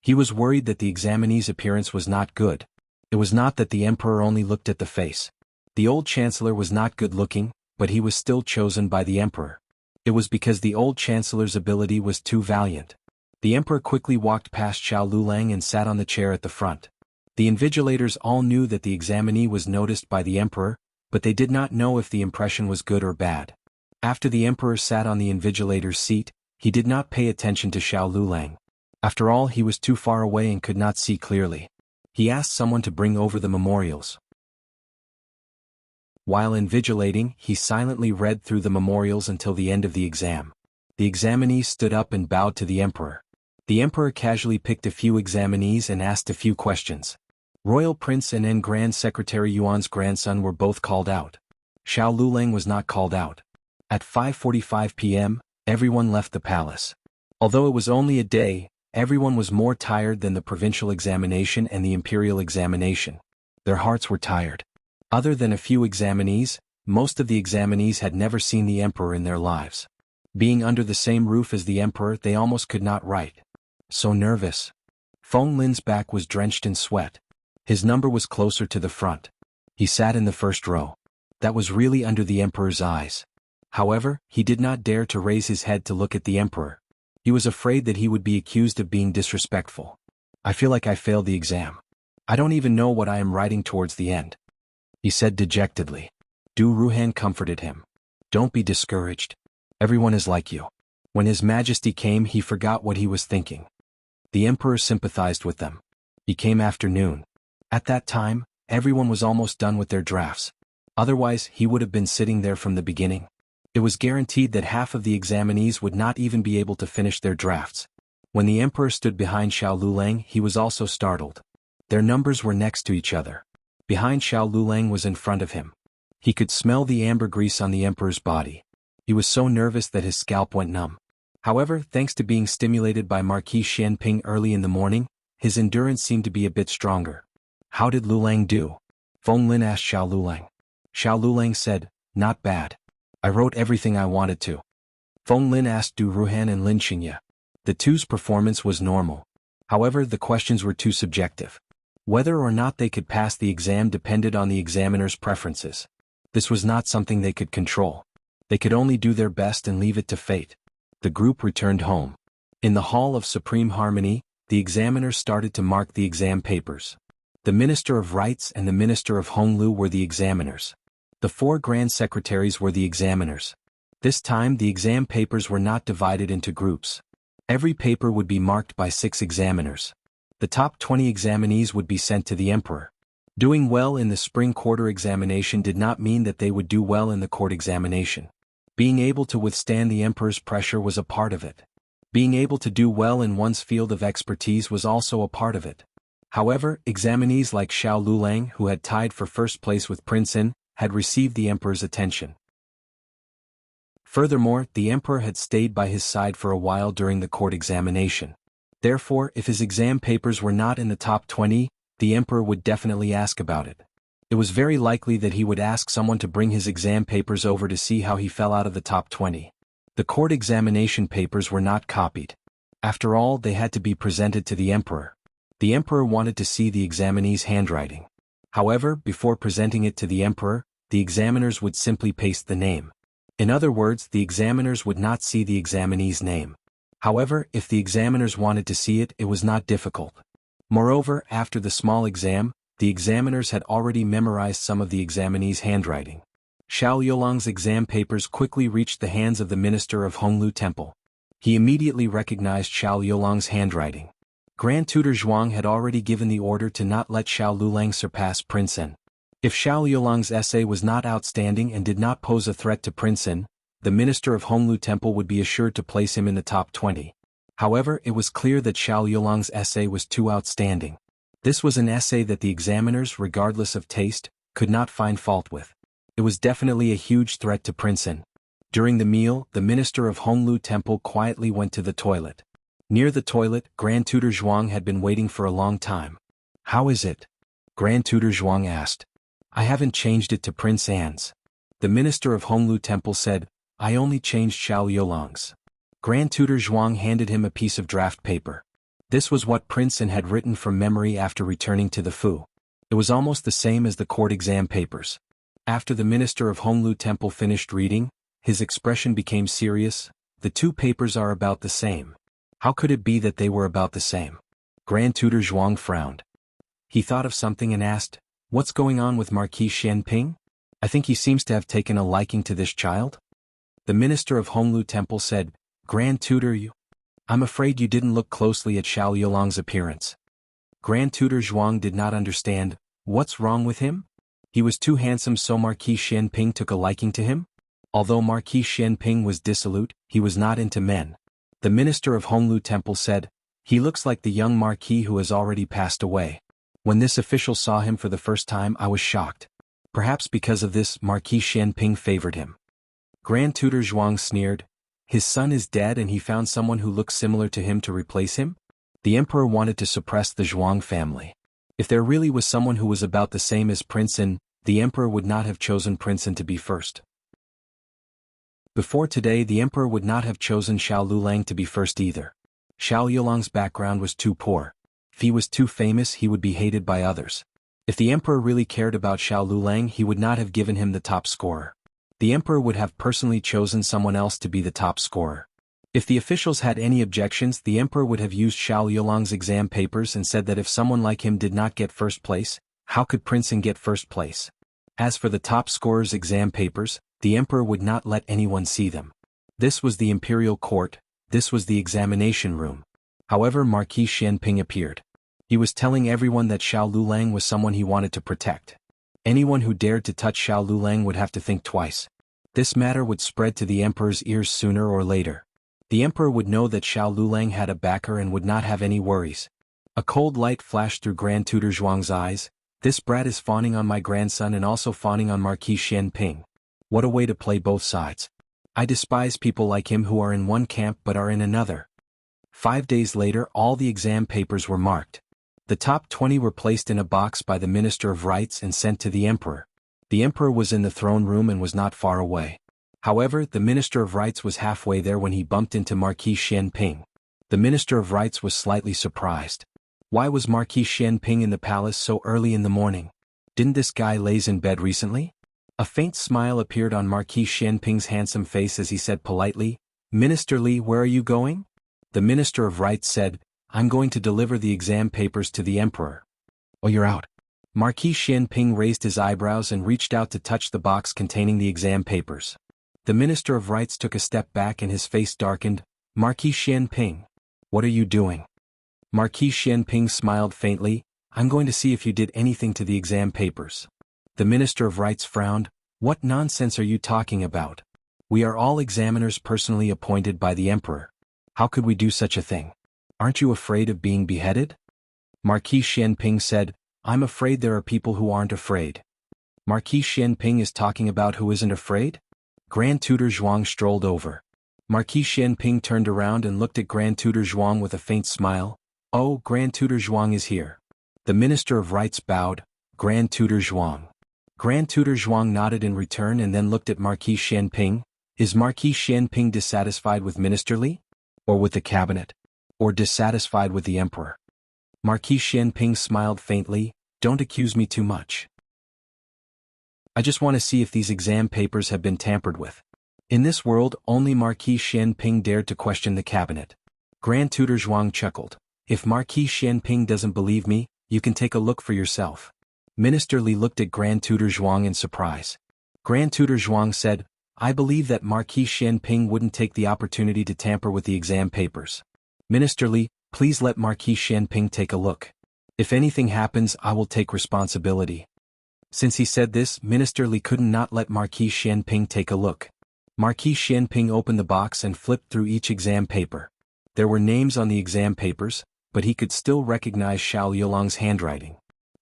He was worried that the examinee's appearance was not good. It was not that the emperor only looked at the face. The old chancellor was not good-looking, but he was still chosen by the emperor. It was because the old chancellor's ability was too valiant. The emperor quickly walked past Xiao Lulang and sat on the chair at the front. The invigilators all knew that the examinee was noticed by the emperor, but they did not know if the impression was good or bad. After the emperor sat on the invigilator's seat, he did not pay attention to Xiao Lulang. After all, he was too far away and could not see clearly. He asked someone to bring over the memorials. While invigilating, he silently read through the memorials until the end of the exam. The examinee stood up and bowed to the emperor. The emperor casually picked a few examinees and asked a few questions. Royal Prince and Grand Secretary Yuan's grandson were both called out. Xiao Lulang was not called out. At 5:45 p.m., everyone left the palace. Although it was only a day, everyone was more tired than the provincial examination and the imperial examination. Their hearts were tired. Other than a few examinees, most of the examinees had never seen the emperor in their lives. Being under the same roof as the emperor, they almost could not write. So nervous. Feng Lin's back was drenched in sweat. His number was closer to the front. He sat in the first row. That was really under the emperor's eyes. However, he did not dare to raise his head to look at the emperor. He was afraid that he would be accused of being disrespectful. I feel like I failed the exam. I don't even know what I am writing towards the end, he said dejectedly. Du Ruhan comforted him. Don't be discouraged. Everyone is like you. When His Majesty came, he forgot what he was thinking. The emperor sympathized with them. It came afternoon. At that time, everyone was almost done with their drafts. Otherwise, he would have been sitting there from the beginning. It was guaranteed that half of the examinees would not even be able to finish their drafts. When the emperor stood behind Xiao Lulang, he was also startled. Their numbers were next to each other. Behind Xiao Lulang was in front of him. He could smell the ambergris on the emperor's body. He was so nervous that his scalp went numb. However, thanks to being stimulated by Marquis Xianping early in the morning, his endurance seemed to be a bit stronger. How did Lulang do? Feng Lin asked Xiao Lulang. Xiao Lulang said, not bad. I wrote everything I wanted to. Feng Lin asked Du Ruhan and Lin Xingye. The two's performance was normal. However, the questions were too subjective. Whether or not they could pass the exam depended on the examiner's preferences. This was not something they could control. They could only do their best and leave it to fate. The group returned home. In the Hall of Supreme Harmony, the examiners started to mark the exam papers. The Minister of Rights and the Minister of Honglu were the examiners. The 4 Grand Secretaries were the examiners. This time the exam papers were not divided into groups. Every paper would be marked by 6 examiners. The top 20 examinees would be sent to the emperor. Doing well in the spring quarter examination did not mean that they would do well in the court examination. Being able to withstand the emperor's pressure was a part of it. Being able to do well in one's field of expertise was also a part of it. However, examinees like Xiao Lulang, who had tied for first place with Prince N, had received the emperor's attention. Furthermore, the emperor had stayed by his side for a while during the court examination. Therefore, if his exam papers were not in the top 20, the emperor would definitely ask about it. It was very likely that he would ask someone to bring his exam papers over to see how he fell out of the top 20. The court examination papers were not copied. After all, they had to be presented to the emperor. The emperor wanted to see the examinee's handwriting. However, before presenting it to the emperor, the examiners would simply paste the name. In other words, the examiners would not see the examinee's name. However, if the examiners wanted to see it, it was not difficult. Moreover, after the small exam, the examiners had already memorized some of the examinee's handwriting. Xiao Yolang's exam papers quickly reached the hands of the minister of Honglu Temple. He immediately recognized Xiao Yolang's handwriting. Grand Tutor Zhuang had already given the order to not let Xiao Lulang surpass Prince N. If Xiao Yolang's essay was not outstanding and did not pose a threat to Prince N, the minister of Honglu Temple would be assured to place him in the top 20. However, it was clear that Xiao Yolang's essay was too outstanding. This was an essay that the examiners, regardless of taste, could not find fault with. It was definitely a huge threat to Prince N. During the meal, the minister of Honglu Temple quietly went to the toilet. Near the toilet, Grand Tutor Zhuang had been waiting for a long time. How is it? Grand Tutor Zhuang asked. I haven't changed it to Prince Anne's. The minister of Honglu Temple said, I only changed Xiao Yolang's. Grand Tutor Zhuang handed him a piece of draft paper. This was what Prince An had written from memory after returning to the Fu. It was almost the same as the court exam papers. After the minister of Honglu Temple finished reading, his expression became serious. The two papers are about the same. How could it be that they were about the same? Grand Tutor Zhuang frowned. He thought of something and asked, What's going on with Marquis Xianping? I think he seems to have taken a liking to this child. The minister of Honglu Temple said, Grand Tutor, I'm afraid you didn't look closely at Xiao Yolang's appearance. Grand Tutor Zhuang did not understand. What's wrong with him? He was too handsome, so Marquis Xianping took a liking to him? Although Marquis Xianping was dissolute, he was not into men. The minister of Honglu Temple said, He looks like the young marquis who has already passed away. When this official saw him for the first time, I was shocked. Perhaps because of this, Marquis Xianping favored him. Grand Tutor Zhuang sneered. His son is dead and he found someone who looks similar to him to replace him? The emperor wanted to suppress the Zhuang family. If there really was someone who was about the same as Prince An, the emperor would not have chosen Prince An to be first. Before today, the emperor would not have chosen Xiao Lulang to be first either. Xiao Yolang's background was too poor. If he was too famous, he would be hated by others. If the emperor really cared about Xiao Lulang, he would not have given him the top scorer. The emperor would have personally chosen someone else to be the top scorer. If the officials had any objections, the emperor would have used Xiao Yolang's exam papers and said that if someone like him did not get first place, how could Prince An get first place? As for the top scorer's exam papers, the emperor would not let anyone see them. This was the imperial court, this was the examination room. However, Marquis Xianping appeared. He was telling everyone that Xiao Lulang was someone he wanted to protect. Anyone who dared to touch Xiao Lulang would have to think twice. This matter would spread to the emperor's ears sooner or later. The emperor would know that Xiao Lulang had a backer and would not have any worries. A cold light flashed through Grand Tutor Zhuang's eyes. This brat is fawning on my grandson and also fawning on Marquis Xianping. What a way to play both sides. I despise people like him who are in one camp but are in another. 5 days later, all the exam papers were marked. The top 20 were placed in a box by the Minister of Rites and sent to the emperor. The emperor was in the throne room and was not far away. However, the Minister of Rites was halfway there when he bumped into Marquis Xianping. The Minister of Rites was slightly surprised. Why was Marquis Xianping in the palace so early in the morning? Didn't this guy laze in bed recently? A faint smile appeared on Marquis Xianping's handsome face as he said politely, Minister Li, where are you going? The Minister of Rites said, I'm going to deliver the exam papers to the emperor. Oh, you're out. Marquis Xianping raised his eyebrows and reached out to touch the box containing the exam papers. The Minister of Rites took a step back and his face darkened. Marquis Xianping, what are you doing? Marquis Xianping smiled faintly. I'm going to see if you did anything to the exam papers. The Minister of Rites frowned. What nonsense are you talking about? We are all examiners personally appointed by the emperor. How could we do such a thing? Aren't you afraid of being beheaded? Marquis Xianping said, I'm afraid there are people who aren't afraid. Marquis Xianping is talking about who isn't afraid? Grand Tutor Zhuang strolled over. Marquis Xianping turned around and looked at Grand Tutor Zhuang with a faint smile. Oh, Grand Tutor Zhuang is here. The Minister of Rites bowed. Grand Tutor Zhuang. Grand Tutor Zhuang nodded in return and then looked at Marquis Xianping. Is Marquis Xianping dissatisfied with Minister Li? Or with the cabinet? Or dissatisfied with the emperor? Marquis Xianping smiled faintly. Don't accuse me too much. I just want to see if these exam papers have been tampered with. In this world, only Marquis Xianping dared to question the cabinet. Grand Tutor Zhuang chuckled. If Marquis Xianping doesn't believe me, you can take a look for yourself. Minister Li looked at Grand Tutor Zhuang in surprise. Grand Tutor Zhuang said, I believe that Marquis Xianping wouldn't take the opportunity to tamper with the exam papers. Minister Li, please let Marquis Xianping take a look. If anything happens, I will take responsibility. Since he said this, Minister Li couldn't not let Marquis Xianping take a look. Marquis Xianping opened the box and flipped through each exam paper. There were names on the exam papers, but he could still recognize Xiao Yolang's handwriting.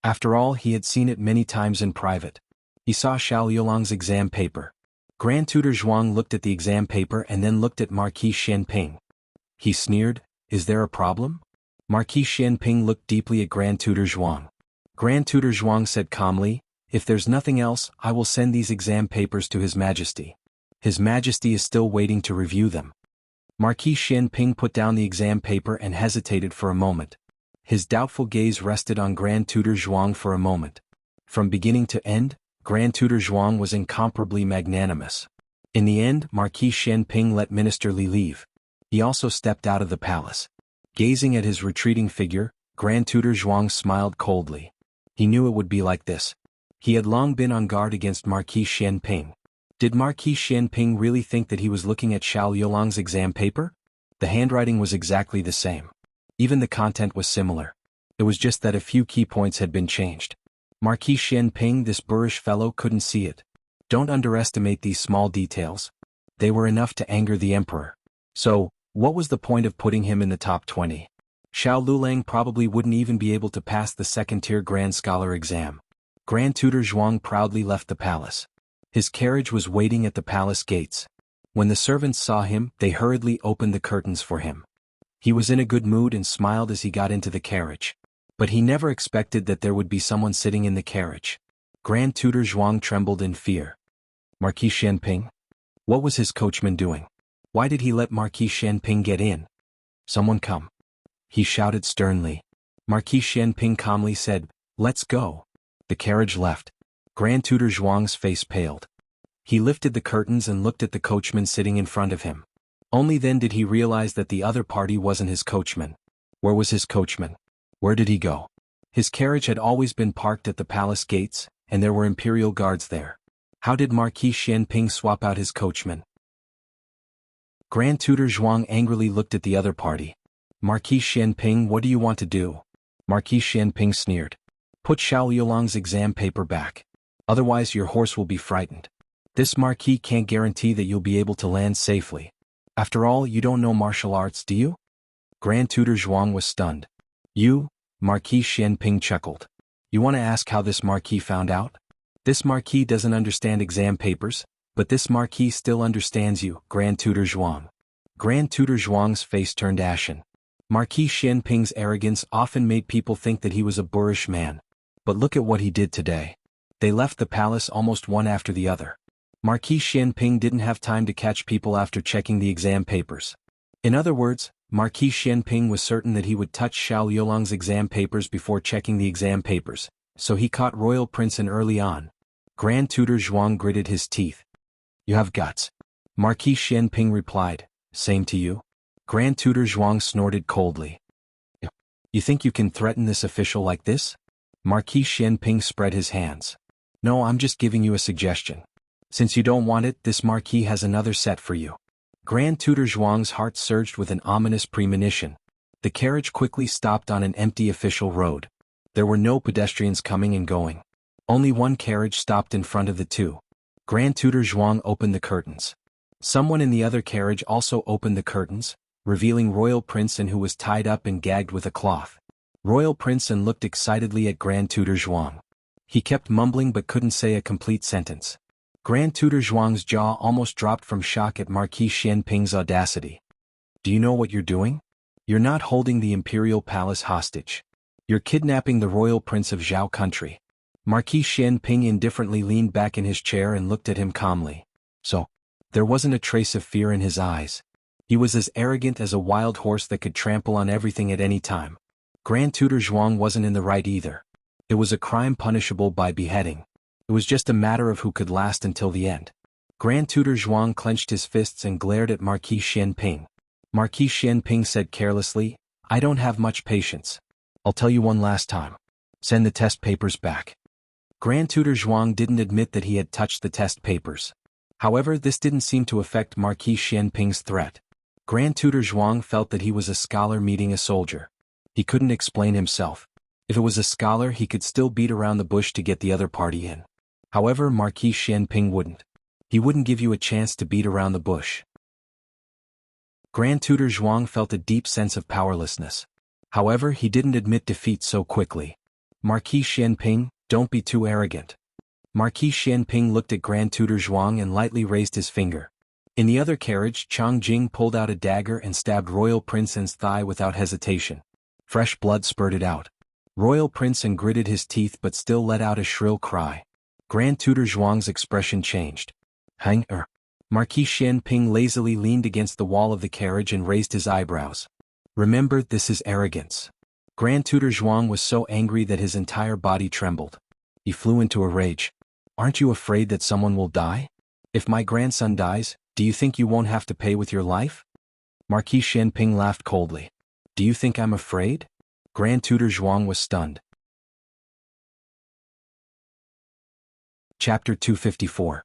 After all, he had seen it many times in private. He saw Xiao Yolang's exam paper. Grand Tutor Zhuang looked at the exam paper and then looked at Marquis Xianping. He sneered, Is there a problem? Marquis Xianping looked deeply at Grand Tutor Zhuang. Grand Tutor Zhuang said calmly, "If there's nothing else, I will send these exam papers to His Majesty. His Majesty is still waiting to review them." Marquis Xianping put down the exam paper and hesitated for a moment. His doubtful gaze rested on Grand Tutor Zhuang for a moment. From beginning to end, Grand Tutor Zhuang was incomparably magnanimous. In the end, Marquis Xianping let Minister Li leave. He also stepped out of the palace. Gazing at his retreating figure, Grand Tutor Zhuang smiled coldly. He knew it would be like this. He had long been on guard against Marquis Xianping. Did Marquis Xianping really think that he was looking at Xiao Yolang's exam paper? The handwriting was exactly the same. Even the content was similar. It was just that a few key points had been changed. Marquis Xianping, this boorish fellow, couldn't see it. Don't underestimate these small details. They were enough to anger the emperor. So, what was the point of putting him in the top 20? Xiao Lulang probably wouldn't even be able to pass the second-tier Grand Scholar exam. Grand Tutor Zhuang proudly left the palace. His carriage was waiting at the palace gates. When the servants saw him, they hurriedly opened the curtains for him. He was in a good mood and smiled as he got into the carriage. But he never expected that there would be someone sitting in the carriage. Grand Tutor Zhuang trembled in fear. Marquis Xianping? What was his coachman doing? Why did he let Marquis Xianping get in? Someone come. He shouted sternly. Marquis Xianping calmly said, "Let's go." The carriage left. Grand Tutor Zhuang's face paled. He lifted the curtains and looked at the coachman sitting in front of him. Only then did he realize that the other party wasn't his coachman. Where was his coachman? Where did he go? His carriage had always been parked at the palace gates, and there were imperial guards there. How did Marquis Xianping swap out his coachman? Grand Tutor Zhuang angrily looked at the other party. Marquis Xianping, what do you want to do? Marquis Xianping sneered. Put Xiao Yolang's exam paper back. Otherwise your horse will be frightened. This marquis can't guarantee that you'll be able to land safely. After all, you don't know martial arts, do you? Grand Tutor Zhuang was stunned. You? Marquis Xianping chuckled. You want to ask how this marquis found out? This marquis doesn't understand exam papers, but this marquis still understands you, Grand Tutor Zhuang. Grand Tutor Zhuang's face turned ashen. Marquis Xianping's arrogance often made people think that he was a boorish man. But look at what he did today. They left the palace almost one after the other. Marquis Xianping didn't have time to catch people after checking the exam papers. In other words, Marquis Xianping was certain that he would touch Xiao Yolang's exam papers before checking the exam papers, so he caught Royal Prince in early on. Grand Tutor Zhuang gritted his teeth. You have guts. Marquis Xianping replied, Same to you. Grand Tutor Zhuang snorted coldly. You think you can threaten this official like this? Marquis Xianping spread his hands. No, I'm just giving you a suggestion. Since you don't want it, this marquis has another set for you. Grand Tutor Zhuang's heart surged with an ominous premonition. The carriage quickly stopped on an empty official road. There were no pedestrians coming and going. Only one carriage stopped in front of the two. Grand Tutor Zhuang opened the curtains. Someone in the other carriage also opened the curtains, revealing Royal Prince who was tied up and gagged with a cloth. Royal Prince looked excitedly at Grand Tutor Zhuang. He kept mumbling but couldn't say a complete sentence. Grand Tutor Zhuang's jaw almost dropped from shock at Marquis Xianping's audacity. Do you know what you're doing? You're not holding the imperial palace hostage. You're kidnapping the royal prince of Zhao country. Marquis Xianping indifferently leaned back in his chair and looked at him calmly. So, there wasn't a trace of fear in his eyes. He was as arrogant as a wild horse that could trample on everything at any time. Grand Tutor Zhuang wasn't in the right either. It was a crime punishable by beheading. It was just a matter of who could last until the end. Grand Tutor Zhuang clenched his fists and glared at Marquis Xianping. Marquis Xianping said carelessly, I don't have much patience. I'll tell you one last time. Send the test papers back. Grand Tutor Zhuang didn't admit that he had touched the test papers. However, this didn't seem to affect Marquis Xianping's threat. Grand Tutor Zhuang felt that he was a scholar meeting a soldier. He couldn't explain himself. If it was a scholar, he could still beat around the bush to get the other party in. However, Marquis Xianping wouldn't. He wouldn't give you a chance to beat around the bush. Grand Tutor Zhuang felt a deep sense of powerlessness. However, he didn't admit defeat so quickly. Marquis Xianping, don't be too arrogant. Marquis Xianping looked at Grand Tutor Zhuang and lightly raised his finger. In the other carriage, Chang Jing pulled out a dagger and stabbed Royal Prince's thigh without hesitation. Fresh blood spurted out. Royal Prince gritted his teeth but still let out a shrill cry. Grand Tutor Zhuang's expression changed. Hang-er. Marquis Xianping lazily leaned against the wall of the carriage and raised his eyebrows. Remember, this is arrogance. Grand Tutor Zhuang was so angry that his entire body trembled. He flew into a rage. Aren't you afraid that someone will die? If my grandson dies, do you think you won't have to pay with your life? Marquis Xianping laughed coldly. Do you think I'm afraid? Grand Tutor Zhuang was stunned. Chapter 254.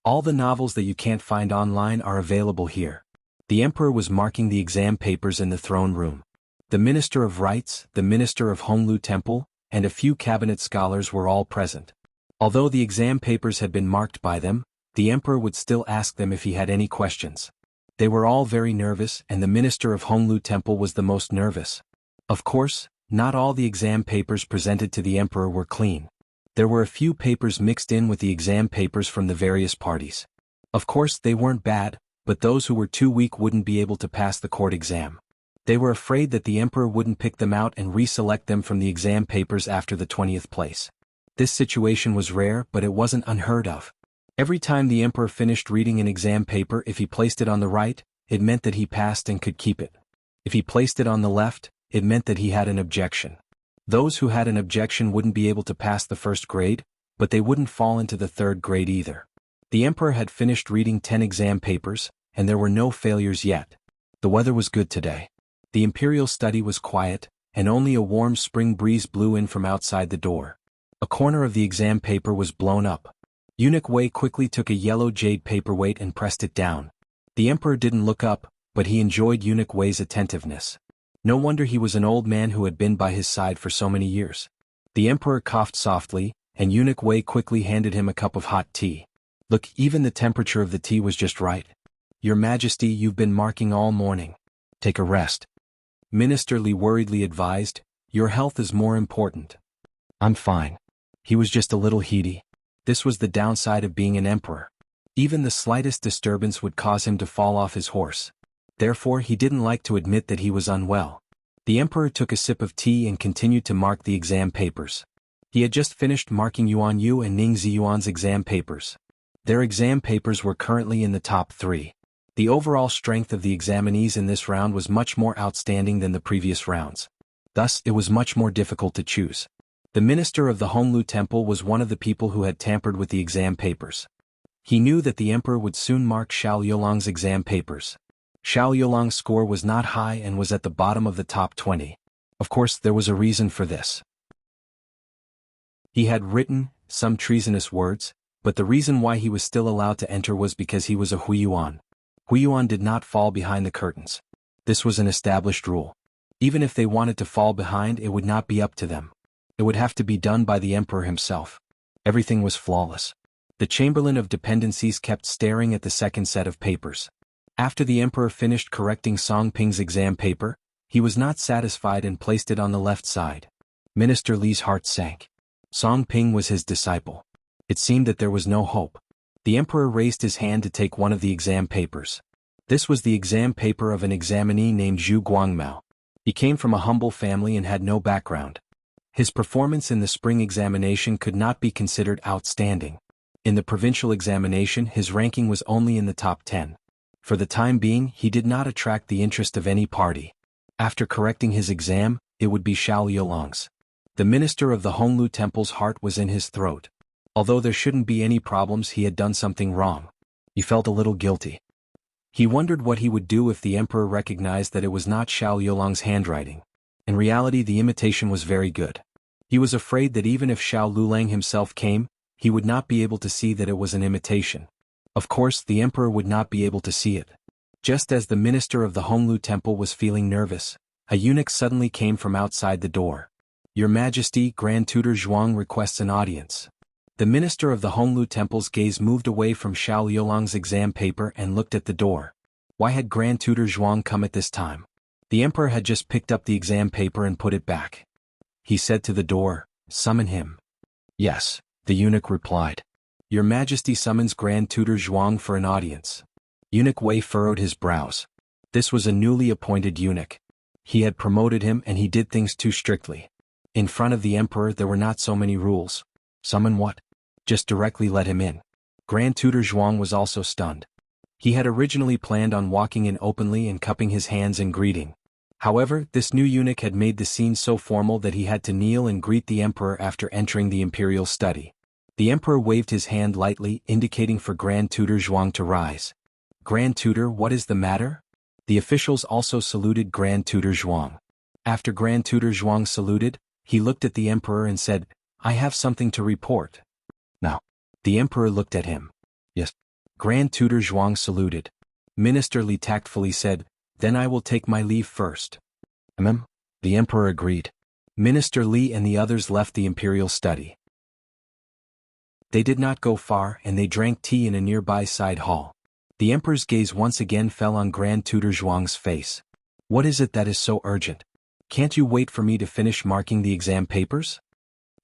All the novels that you can't find online are available here. The emperor was marking the exam papers in the throne room. The Minister of Rites, the Minister of Honglu Temple, and a few cabinet scholars were all present. Although the exam papers had been marked by them, the emperor would still ask them if he had any questions. They were all very nervous, and the Minister of Honglu Temple was the most nervous. Of course, not all the exam papers presented to the emperor were clean. There were a few papers mixed in with the exam papers from the various parties. Of course, they weren't bad, but those who were too weak wouldn't be able to pass the court exam. They were afraid that the emperor wouldn't pick them out and reselect them from the exam papers after the 20th place. This situation was rare, but it wasn't unheard of. Every time the emperor finished reading an exam paper, if he placed it on the right, it meant that he passed and could keep it. If he placed it on the left, it meant that he had an objection. Those who had an objection wouldn't be able to pass the first grade, but they wouldn't fall into the third grade either. The emperor had finished reading 10 exam papers, and there were no failures yet. The weather was good today. The imperial study was quiet, and only a warm spring breeze blew in from outside the door. A corner of the exam paper was blown up. Eunuch Wei quickly took a yellow jade paperweight and pressed it down. The emperor didn't look up, but he enjoyed Eunuch Wei's attentiveness. No wonder he was an old man who had been by his side for so many years. The emperor coughed softly, and Eunuch Wei quickly handed him a cup of hot tea. Look, even the temperature of the tea was just right. Your Majesty, you've been marking all morning. Take a rest. Minister Li worriedly advised, your health is more important. I'm fine. He was just a little heaty. This was the downside of being an emperor. Even the slightest disturbance would cause him to fall off his horse. Therefore, he didn't like to admit that he was unwell. The emperor took a sip of tea and continued to mark the exam papers. He had just finished marking Yuan Yu and Ning Ziyuan's exam papers. Their exam papers were currently in the top 3. The overall strength of the examinees in this round was much more outstanding than the previous rounds. Thus, it was much more difficult to choose. The minister of the Honglu Temple was one of the people who had tampered with the exam papers. He knew that the emperor would soon mark Xiao Yolang's exam papers. Xiao Yolang's score was not high and was at the bottom of the top 20. Of course, there was a reason for this. He had written some treasonous words, but the reason why he was still allowed to enter was because he was a Huiyuan. Huiyuan did not fall behind the curtains. This was an established rule. Even if they wanted to fall behind, it would not be up to them. It would have to be done by the emperor himself. Everything was flawless. The Chamberlain of Dependencies kept staring at the second set of papers. After the emperor finished correcting Song Ping's exam paper, he was not satisfied and placed it on the left side. Minister Li's heart sank. Song Ping was his disciple. It seemed that there was no hope. The emperor raised his hand to take one of the exam papers. This was the exam paper of an examinee named Zhu Guangmao. He came from a humble family and had no background. His performance in the spring examination could not be considered outstanding. In the provincial examination, his ranking was only in the top 10. For the time being, he did not attract the interest of any party. After correcting his exam, it would be Xiao Yolang's. The minister of the Honglu Temple's heart was in his throat. Although there shouldn't be any problems, he had done something wrong. He felt a little guilty. He wondered what he would do if the emperor recognized that it was not Xiao Yolang's handwriting. In reality, the imitation was very good. He was afraid that even if Xiao Lulang himself came, he would not be able to see that it was an imitation. Of course, the emperor would not be able to see it. Just as the minister of the Honglu Temple was feeling nervous, a eunuch suddenly came from outside the door. Your Majesty, Grand Tutor Zhuang requests an audience. The minister of the Honglu Temple's gaze moved away from Xiao Yolang's exam paper and looked at the door. Why had Grand Tutor Zhuang come at this time? The emperor had just picked up the exam paper and put it back. He said to the door, "Summon him." "Yes," the eunuch replied. "Your Majesty summons Grand Tutor Zhuang for an audience." Eunuch Wei furrowed his brows. This was a newly appointed eunuch. He had promoted him and he did things too strictly. In front of the emperor there were not so many rules. Summon what? Just directly let him in. Grand Tutor Zhuang was also stunned. He had originally planned on walking in openly and cupping his hands in greeting. However, this new eunuch had made the scene so formal that he had to kneel and greet the emperor after entering the imperial study. The emperor waved his hand lightly, indicating for Grand Tutor Zhuang to rise. Grand Tutor, what is the matter? The officials also saluted Grand Tutor Zhuang. After Grand Tutor Zhuang saluted, he looked at the emperor and said, I have something to report. Now. The emperor looked at him. Yes. Grand Tutor Zhuang saluted. Minister Li tactfully said, Then I will take my leave first. The emperor agreed. Minister Li and the others left the imperial study. They did not go far and they drank tea in a nearby side hall. The emperor's gaze once again fell on Grand Tutor Zhuang's face. What is it that is so urgent? Can't you wait for me to finish marking the exam papers?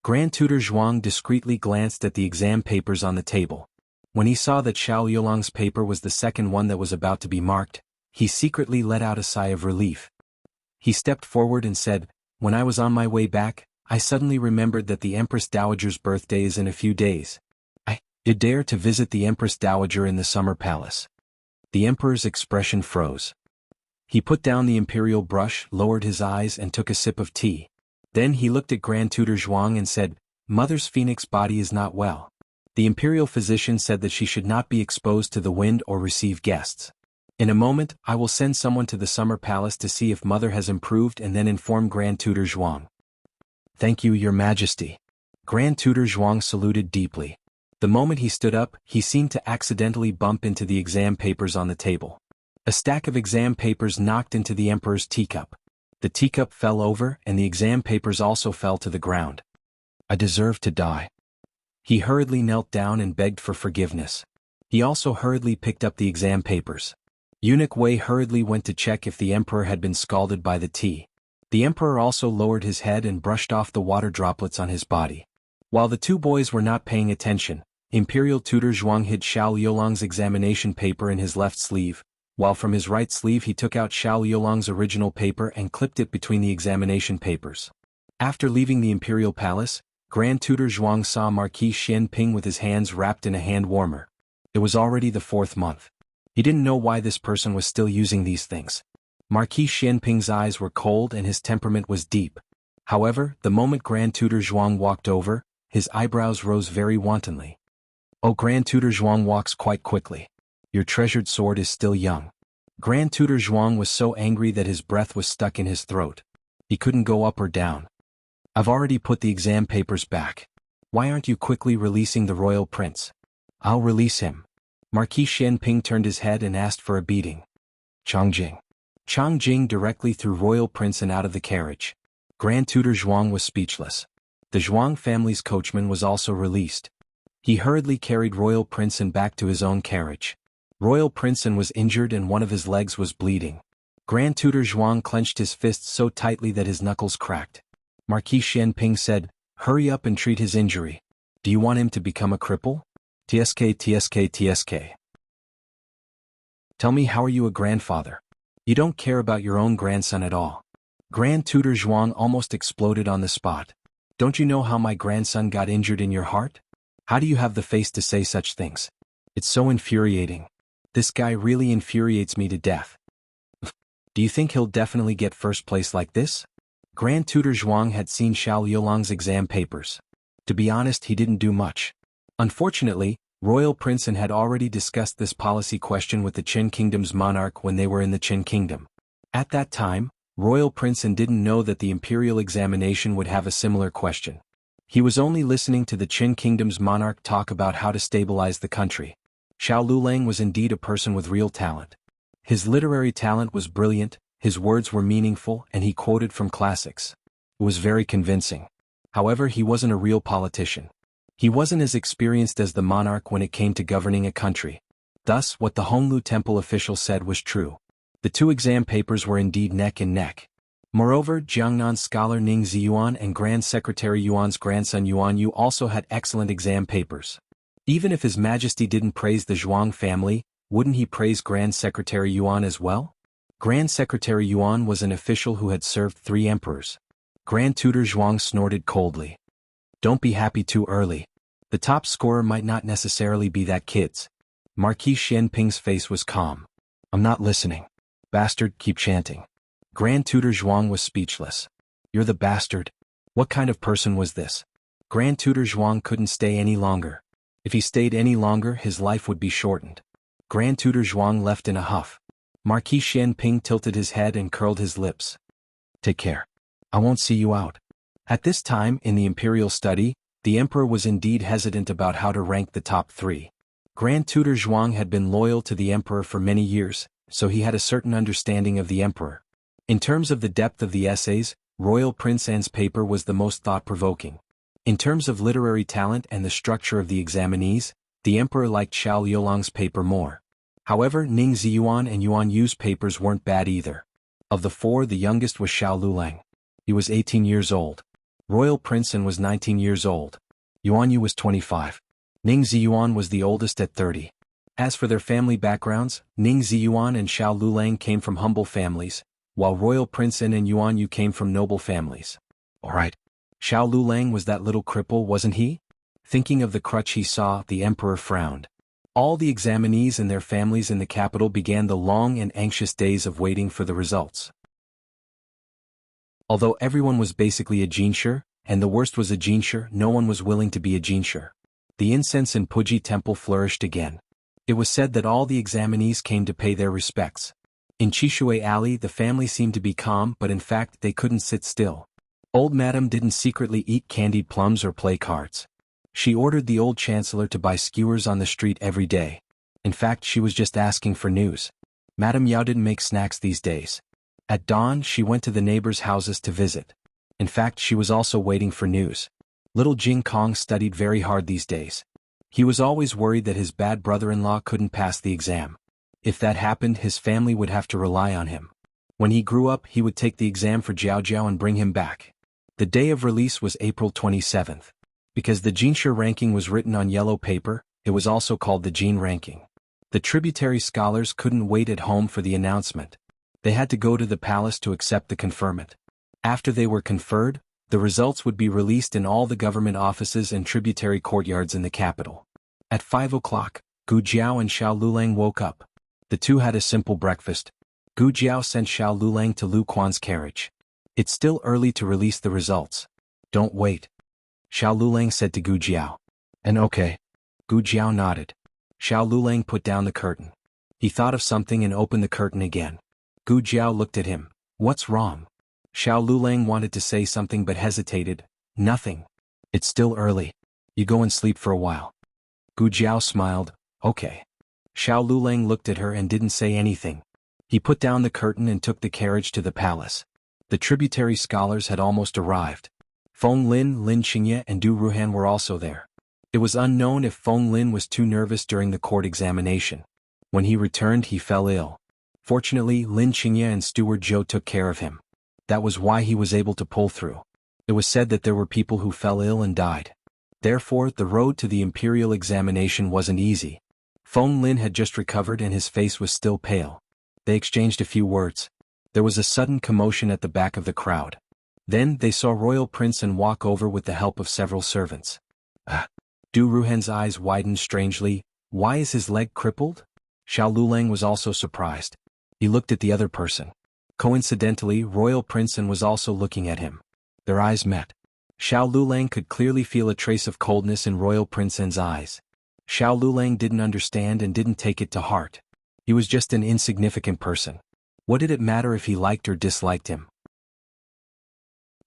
Grand Tutor Zhuang discreetly glanced at the exam papers on the table. When he saw that Xiao Yulong's paper was the second one that was about to be marked, he secretly let out a sigh of relief. He stepped forward and said, When I was on my way back, I suddenly remembered that the Empress Dowager's birthday is in a few days. I dare to visit the Empress Dowager in the summer palace. The emperor's expression froze. He put down the imperial brush, lowered his eyes and took a sip of tea. Then he looked at Grand Tutor Zhuang and said, Mother's phoenix body is not well. The imperial physician said that she should not be exposed to the wind or receive guests. In a moment, I will send someone to the summer palace to see if Mother has improved and then inform Grand Tutor Zhuang. Thank you, Your Majesty. Grand Tutor Zhuang saluted deeply. The moment he stood up, he seemed to accidentally bump into the exam papers on the table. A stack of exam papers knocked into the emperor's teacup. The teacup fell over and the exam papers also fell to the ground. I deserve to die. He hurriedly knelt down and begged for forgiveness. He also hurriedly picked up the exam papers. Eunuch Wei hurriedly went to check if the emperor had been scalded by the tea. The emperor also lowered his head and brushed off the water droplets on his body. While the two boys were not paying attention, Imperial Tutor Zhuang hid Xiao Yulong's examination paper in his left sleeve, while from his right sleeve he took out Xiao Yulong's original paper and clipped it between the examination papers. After leaving the imperial palace, Grand Tutor Zhuang saw Marquis Xianping with his hands wrapped in a hand warmer. It was already the 4th month. He didn't know why this person was still using these things. Marquis Xianping's eyes were cold and his temperament was deep. However, the moment Grand Tutor Zhuang walked over, his eyebrows rose very wantonly. Oh, Grand Tutor Zhuang walks quite quickly. Your treasured sword is still young. Grand Tutor Zhuang was so angry that his breath was stuck in his throat. He couldn't go up or down. I've already put the exam papers back. Why aren't you quickly releasing the royal prince? I'll release him. Marquis Xianping turned his head and asked for a beating. Changjing. Changjing directly threw royal prince and out of the carriage. Grand Tutor Zhuang was speechless. The Zhuang family's coachman was also released. He hurriedly carried Royal Princeton back to his own carriage. Royal Princeton was injured and one of his legs was bleeding. Grand Tutor Zhuang clenched his fists so tightly that his knuckles cracked. Marquis Xianping said, Hurry up and treat his injury. Do you want him to become a cripple? TSK. Tell me, how are you a grandfather? You don't care about your own grandson at all. Grand Tutor Zhuang almost exploded on the spot. Don't you know how my grandson got injured in your heart? How do you have the face to say such things? It's so infuriating. This guy really infuriates me to death. Do you think he'll definitely get first place like this? Grand Tutor Zhuang had seen Xiao Yulong's exam papers. To be honest, he didn't do much. Unfortunately, Royal Princeton had already discussed this policy question with the Qin Kingdom's monarch when they were in the Qin Kingdom. At that time, Royal Princeton didn't know that the imperial examination would have a similar question. He was only listening to the Qin Kingdom's monarch talk about how to stabilize the country. Xiao Lulang was indeed a person with real talent. His literary talent was brilliant, his words were meaningful, and he quoted from classics. It was very convincing. However, he wasn't a real politician. He wasn't as experienced as the monarch when it came to governing a country. Thus, what the Honglu Temple official said was true. The two exam papers were indeed neck and neck. Moreover, Jiangnan scholar Ning Ziyuan and Grand Secretary Yuan's grandson Yuan Yu also had excellent exam papers. Even if His Majesty didn't praise the Zhuang family, wouldn't he praise Grand Secretary Yuan as well? Grand Secretary Yuan was an official who had served 3 emperors. Grand Tutor Zhuang snorted coldly. Don't be happy too early. The top scorer might not necessarily be that kid's. Marquis Xianping's face was calm. I'm not listening. Bastard, keep chanting. Grand Tutor Zhuang was speechless. You're the bastard? What kind of person was this? Grand Tutor Zhuang couldn't stay any longer. If he stayed any longer, his life would be shortened. Grand Tutor Zhuang left in a huff. Marquis Xianping tilted his head and curled his lips. Take care. I won't see you out. At this time, in the imperial study, the emperor was indeed hesitant about how to rank the top 3. Grand Tutor Zhuang had been loyal to the emperor for many years, so he had a certain understanding of the emperor. In terms of the depth of the essays, Royal Prince An's paper was the most thought-provoking. In terms of literary talent and the structure of the examinees, the emperor liked Xiao Liulong's paper more. However, Ning Ziyuan and Yuan Yu's papers weren't bad either. Of the 4, the youngest was Xiao Lulang. He was 18 years old. Royal Prince An was 19 years old. Yuan Yu was 25. Ning Ziyuan was the oldest at 30. As for their family backgrounds, Ning Ziyuan and Xiao Lulang came from humble families, while Royal Prince An and Yuan Yu came from noble families. Alright. Xiao Lulang was that little cripple, wasn't he? Thinking of the crutch he saw, the emperor frowned. All the examinees and their families in the capital began the long and anxious days of waiting for the results. Although everyone was basically a jinshi, and the worst was a jinshi, no one was willing to be a jinshi. The incense in Puji Temple flourished again. It was said that all the examinees came to pay their respects. In Chishui Alley the family seemed to be calm, but in fact they couldn't sit still. Old Madam didn't secretly eat candied plums or play cards. She ordered the old chancellor to buy skewers on the street every day. In fact, she was just asking for news. Madame Yao didn't make snacks these days. At dawn, she went to the neighbors' houses to visit. In fact, she was also waiting for news. Little Jing Kong studied very hard these days. He was always worried that his bad brother-in-law couldn't pass the exam. If that happened, his family would have to rely on him. When he grew up, he would take the exam for Jiao Jiao and bring him back. The day of release was April 27th. Because the Jinshi ranking was written on yellow paper, it was also called the Jin ranking. The tributary scholars couldn't wait at home for the announcement. They had to go to the palace to accept the conferment. After they were conferred, the results would be released in all the government offices and tributary courtyards in the capital. At 5 o'clock, Gu Jiao and Xiao Lulang woke up. The two had a simple breakfast. Gu Jiao sent Xiao Lulang to Lu Quan's carriage. It's still early to release the results. Don't wait. Xiao Lulang said to Gu Jiao. And okay. Gu Jiao nodded. Xiao Lulang put down the curtain. He thought of something and opened the curtain again. Gu Jiao looked at him. What's wrong? Xiao Lulang wanted to say something but hesitated. Nothing. It's still early. You go and sleep for a while. Gu Jiao smiled. Okay. Xiao Lulang looked at her and didn't say anything. He put down the curtain and took the carriage to the palace. The tributary scholars had almost arrived. Feng Lin, Lin Qingye and Du Ruhan were also there. It was unknown if Feng Lin was too nervous during the court examination. When he returned, he fell ill. Fortunately, Lin Qingye and Steward Zhou took care of him. That was why he was able to pull through. It was said that there were people who fell ill and died. Therefore, the road to the imperial examination wasn't easy. Feng Lin had just recovered and his face was still pale. They exchanged a few words. There was a sudden commotion at the back of the crowd. Then they saw Royal Prince An walk over with the help of several servants. Du Ruhan's eyes widened strangely. Why is his leg crippled? Xiao Lulang was also surprised. He looked at the other person. Coincidentally, Royal Prince An was also looking at him. Their eyes met. Xiao Lulang could clearly feel a trace of coldness in Royal Prince An's eyes. Xiao Lulang didn't understand and didn't take it to heart. He was just an insignificant person. What did it matter if he liked or disliked him?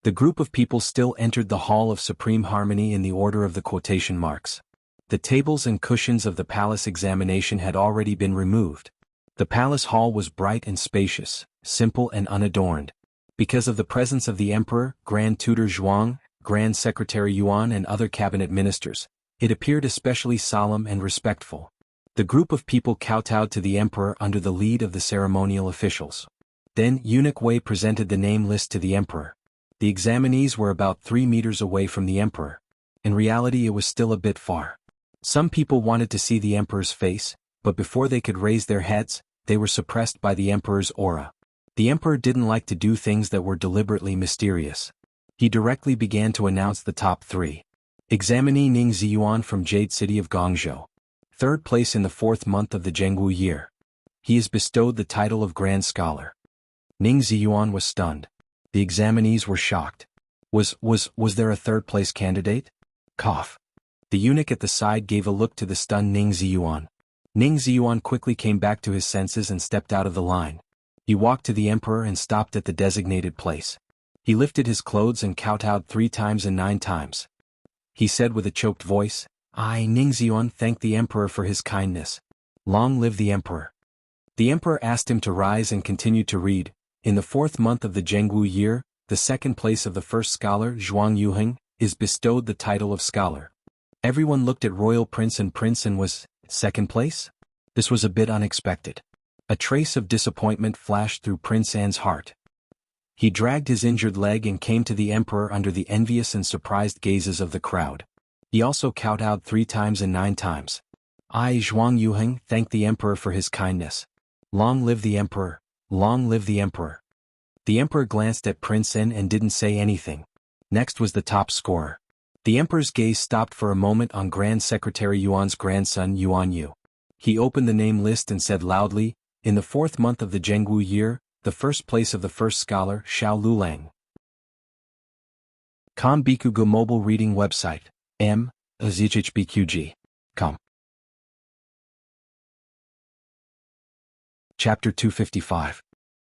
The group of people still entered the Hall of Supreme Harmony in the order of the quotation marks. The tables and cushions of the palace examination had already been removed. The palace hall was bright and spacious, simple and unadorned. Because of the presence of the emperor, Grand Tutor Zhuang, Grand Secretary Yuan and other cabinet ministers, it appeared especially solemn and respectful. The group of people kowtowed to the emperor under the lead of the ceremonial officials. Then Eunuch Wei presented the name list to the emperor. The examinees were about 3 meters away from the emperor. In reality, it was still a bit far. Some people wanted to see the emperor's face, but before they could raise their heads, they were suppressed by the emperor's aura. The emperor didn't like to do things that were deliberately mysterious. He directly began to announce the top 3. Examinee Ning Ziyuan from Jade City of Guangzhou. 3rd place in the 4th month of the Zhengwu year. He is bestowed the title of Grand Scholar. Ning Ziyuan was stunned. The examinees were shocked. Was there a 3rd place candidate? Cough. The eunuch at the side gave a look to the stunned Ning Ziyuan. Ning Ziyuan quickly came back to his senses and stepped out of the line. He walked to the emperor and stopped at the designated place. He lifted his clothes and kowtowed 3 times and 9 times. He said with a choked voice, "I, Ning Ziyuan, thank the emperor for his kindness. Long live the emperor." The emperor asked him to rise and continued to read. In the 4th month of the Zhengwu year, the 2nd place of the first scholar, Zhuang Yuheng, is bestowed the title of scholar. Everyone looked at Royal Prince and was 2nd place? This was a bit unexpected. A trace of disappointment flashed through Prince An's heart. He dragged his injured leg and came to the emperor under the envious and surprised gazes of the crowd. He also kowtowed 3 times and 9 times. I, Zhuang Yuheng, thank the emperor for his kindness. Long live the emperor, long live the emperor. The emperor glanced at Prince An and didn't say anything. Next was the top scorer. The emperor's gaze stopped for a moment on Grand Secretary Yuan's grandson Yuan Yu. He opened the name list and said loudly, in the 4th month of the Zhengwu year, the 1st place of the first scholar, Xiao Lulang. Com Bikugo mobile reading website, m.azhbqg.com. Chapter 255.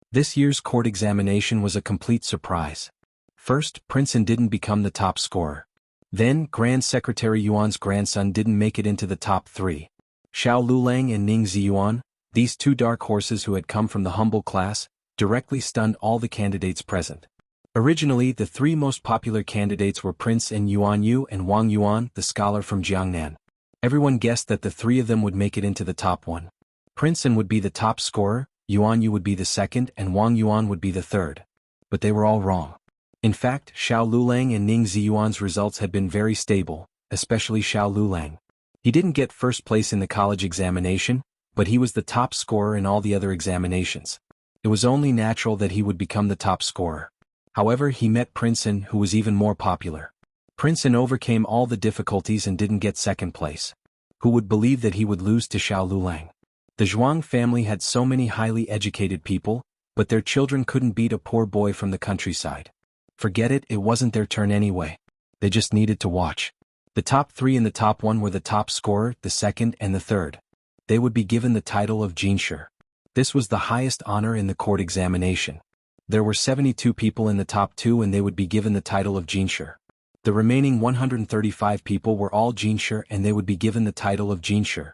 This year's court examination was a complete surprise. First, Prince An didn't become the top scorer. Then, Grand Secretary Yuan's grandson didn't make it into the top 3. Xiao Lulang and Ning Ziyuan, these 2 dark horses who had come from the humble class, directly stunned all the candidates present. Originally, the 3 most popular candidates were Prince An Yuan Yu and Wang Yuan, the scholar from Jiangnan. Everyone guessed that the 3 of them would make it into the top 1. Prince An would be the top scorer, Yuan Yu would be the 2nd, and Wang Yuan would be the 3rd. But they were all wrong. In fact, Xiao Lulang and Ning Ziyuan's results had been very stable, especially Xiao Lulang. He didn't get 1st place in the college examination, but he was the top scorer in all the other examinations. It was only natural that he would become the top scorer. However, he met Prince An, who was even more popular. Prince An overcame all the difficulties and didn't get 2nd place. Who would believe that he would lose to Xiao Lulang? The Zhuang family had so many highly educated people, but their children couldn't beat a poor boy from the countryside. Forget it, it wasn't their turn anyway. They just needed to watch. The top 3 and the top 1 were the top scorer, the 2nd and the 3rd. They would be given the title of Jinshi. This was the highest honor in the court examination. There were 72 people in the top 2 and they would be given the title of Jinshi. The remaining 135 people were all Jinshi and they would be given the title of Jinshi.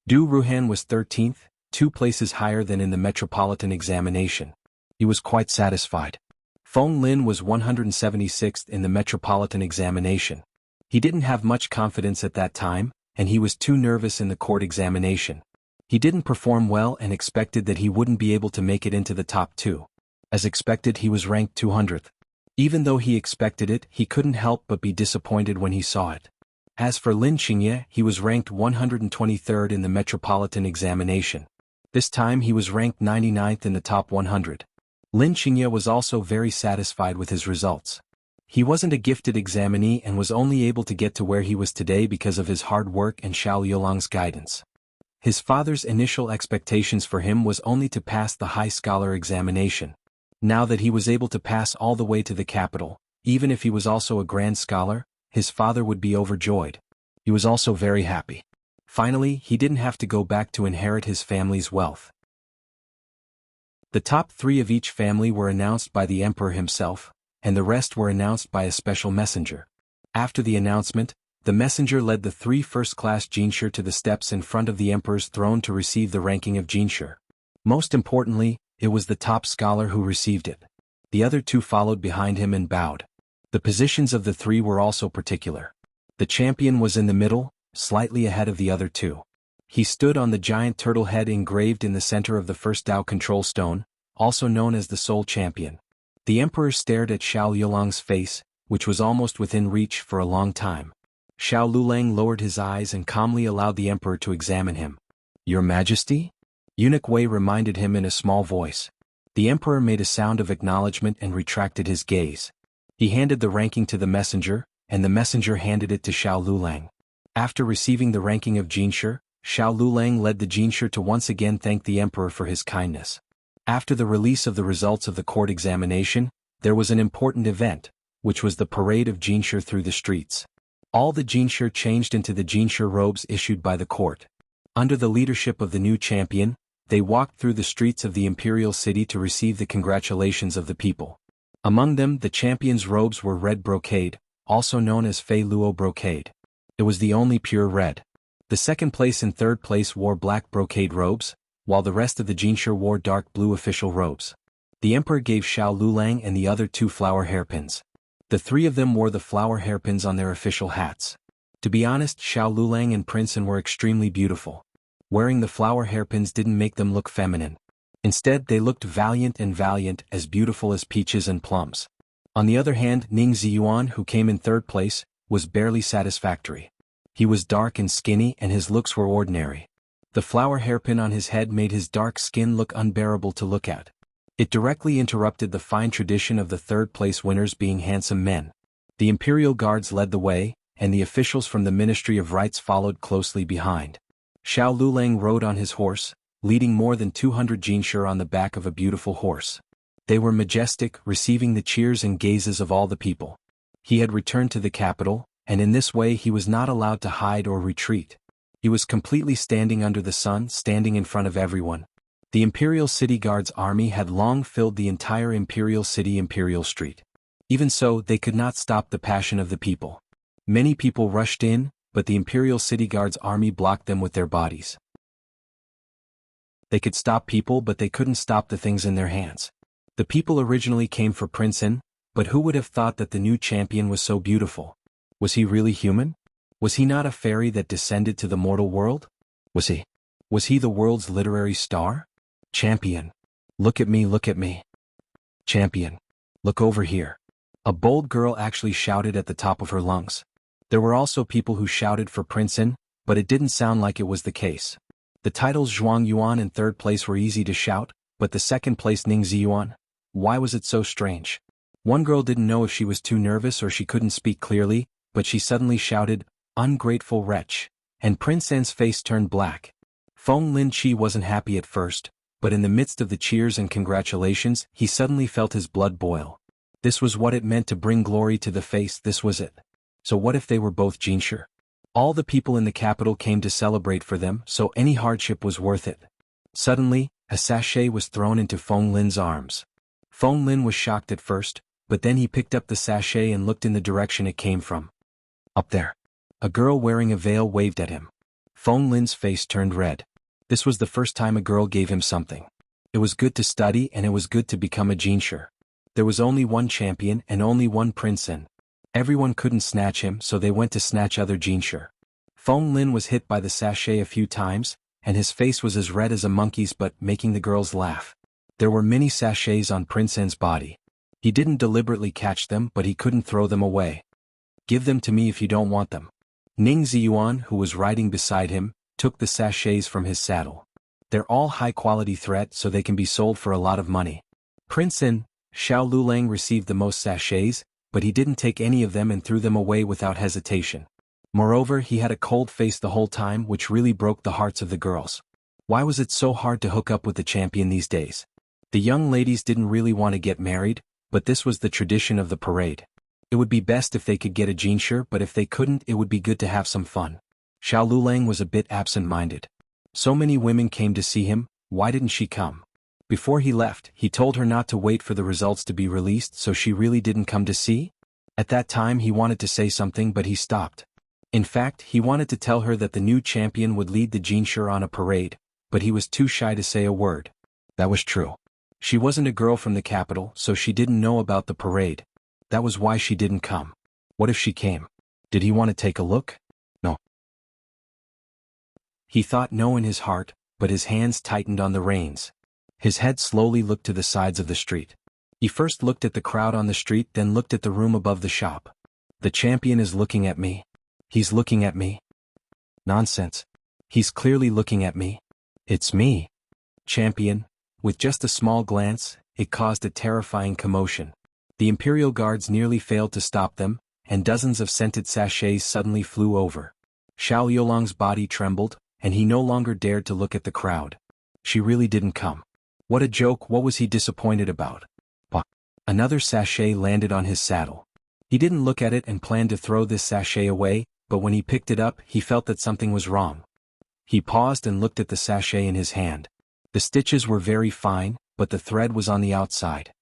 Du Ruhan was 13th, 2 places higher than in the metropolitan examination. He was quite satisfied. Feng Lin was 176th in the metropolitan examination. He didn't have much confidence at that time, and he was too nervous in the court examination. He didn't perform well and expected that he wouldn't be able to make it into the top 2. As expected, he was ranked 200th. Even though he expected it, he couldn't help but be disappointed when he saw it. As for Lin Qingye, he was ranked 123rd in the metropolitan examination. This time he was ranked 99th in the top 100. Lin Qingye was also very satisfied with his results. He wasn't a gifted examinee and was only able to get to where he was today because of his hard work and Xiao Yulang's guidance. His father's initial expectations for him was only to pass the high scholar examination. Now that he was able to pass all the way to the capital, even if he was also a grand scholar, his father would be overjoyed. He was also very happy. Finally, he didn't have to go back to inherit his family's wealth. The top 3 of each family were announced by the emperor himself, and the rest were announced by a special messenger. After the announcement, the messenger led the 3 first-class Jinshi to the steps in front of the emperor's throne to receive the ranking of Jinshi. Most importantly, it was the top scholar who received it. The other 2 followed behind him and bowed. The positions of the 3 were also particular. The champion was in the middle, slightly ahead of the other 2. He stood on the giant turtle head engraved in the center of the first Tao control stone, also known as the Soul Champion. The emperor stared at Xiao Yulang's face, which was almost within reach, for a long time. Xiao Lulang lowered his eyes and calmly allowed the emperor to examine him. "Your Majesty?" Eunuch Wei reminded him in a small voice. The emperor made a sound of acknowledgement and retracted his gaze. He handed the ranking to the messenger, and the messenger handed it to Xiao Lulang. After receiving the ranking of Jinshi, Xiao Lulang led the Jinshi to once again thank the emperor for his kindness. After the release of the results of the court examination, there was an important event, which was the parade of Jinshi through the streets. All the Jinshi changed into the Jinshi robes issued by the court. Under the leadership of the new champion, they walked through the streets of the imperial city to receive the congratulations of the people. Among them, the champion's robes were red brocade, also known as Fei Luo brocade. It was the only pure red. The second place and third place wore black brocade robes, while the rest of the Jinshi wore dark blue official robes. The emperor gave Xiao Lulang and the other 2 flower hairpins. The 3 of them wore the flower hairpins on their official hats. To be honest, Xiao Lulang and Prince An were extremely beautiful. Wearing the flower hairpins didn't make them look feminine. Instead, they looked valiant, as beautiful as peaches and plums. On the other hand, Ning Ziyuan, who came in third place, was barely satisfactory. He was dark and skinny and his looks were ordinary. The flower hairpin on his head made his dark skin look unbearable to look at. It directly interrupted the fine tradition of the third-place winners being handsome men. The imperial guards led the way, and the officials from the Ministry of Rites followed closely behind. Xiao Lulang rode on his horse, leading more than 200 Jinshi on the back of a beautiful horse. They were majestic, receiving the cheers and gazes of all the people. He had returned to the capital, and in this way he was not allowed to hide or retreat. He was completely standing under the sun, standing in front of everyone. The Imperial City Guard's army had long filled the entire Imperial City Imperial Street. Even so, they could not stop the passion of the people. Many people rushed in, but the Imperial City Guard's army blocked them with their bodies. They could stop people, but they couldn't stop the things in their hands. The people originally came for Prince An, but who would have thought that the new champion was so beautiful? Was he really human? Was he not a fairy that descended to the mortal world? Was he the world's literary star? Champion. Look at me, look at me. Champion. Look over here. A bold girl actually shouted at the top of her lungs. There were also people who shouted for Prince An, but it didn't sound like it was the case. The titles Zhuang Yuan in third place were easy to shout, but the second place Ning Ziyuan? Why was it so strange? One girl didn't know if she was too nervous or she couldn't speak clearly, but she suddenly shouted, "Ungrateful wretch," and Prince An's face turned black. Feng Lin Qi wasn't happy at first, but in the midst of the cheers and congratulations, he suddenly felt his blood boil. This was what it meant to bring glory to the face, this was it. So what if they were both Jinshi? All the people in the capital came to celebrate for them, so any hardship was worth it. Suddenly, a sachet was thrown into Feng Lin's arms. Feng Lin was shocked at first, but then he picked up the sachet and looked in the direction it came from. Up there. A girl wearing a veil waved at him. Feng Lin's face turned red. This was the first time a girl gave him something. It was good to study and it was good to become a Jinshi. There was only one champion and only one Prince An. Everyone couldn't snatch him, so they went to snatch other Jinshi. Feng Lin was hit by the sachet a few times, and his face was as red as a monkey's but making the girls laugh. There were many sachets on Prince An's body. He didn't deliberately catch them, but he couldn't throw them away. Give them to me if you don't want them. Ning Ziyuan, who was riding beside him, took the sachets from his saddle. They're all high-quality thread, so they can be sold for a lot of money. Prince An, Xiao Lulang received the most sachets, but he didn't take any of them and threw them away without hesitation. Moreover, he had a cold face the whole time, which really broke the hearts of the girls. Why was it so hard to hook up with the champion these days? The young ladies didn't really want to get married, but this was the tradition of the parade. It would be best if they could get a Jinshi, but if they couldn't, it would be good to have some fun. Xiao Lulang was a bit absent-minded. So many women came to see him, why didn't she come? Before he left, he told her not to wait for the results to be released, so she really didn't come to see? At that time he wanted to say something, but he stopped. In fact, he wanted to tell her that the new champion would lead the Jinshi on a parade, but he was too shy to say a word. That was true. She wasn't a girl from the capital, so she didn't know about the parade. That was why she didn't come. What if she came? Did he want to take a look? No. He thought no in his heart, but his hands tightened on the reins. His head slowly looked to the sides of the street. He first looked at the crowd on the street, then looked at the room above the shop. The champion is looking at me. He's looking at me. Nonsense. He's clearly looking at me. It's me. Champion. With just a small glance, it caused a terrifying commotion. The Imperial Guards nearly failed to stop them, and dozens of scented sachets suddenly flew over. Xiao Yolang's body trembled, and he no longer dared to look at the crowd. She really didn't come. What a joke, what was he disappointed about? Bah! Another sachet landed on his saddle. He didn't look at it and planned to throw this sachet away, but when he picked it up, he felt that something was wrong. He paused and looked at the sachet in his hand. The stitches were very fine, but the thread was on the outside.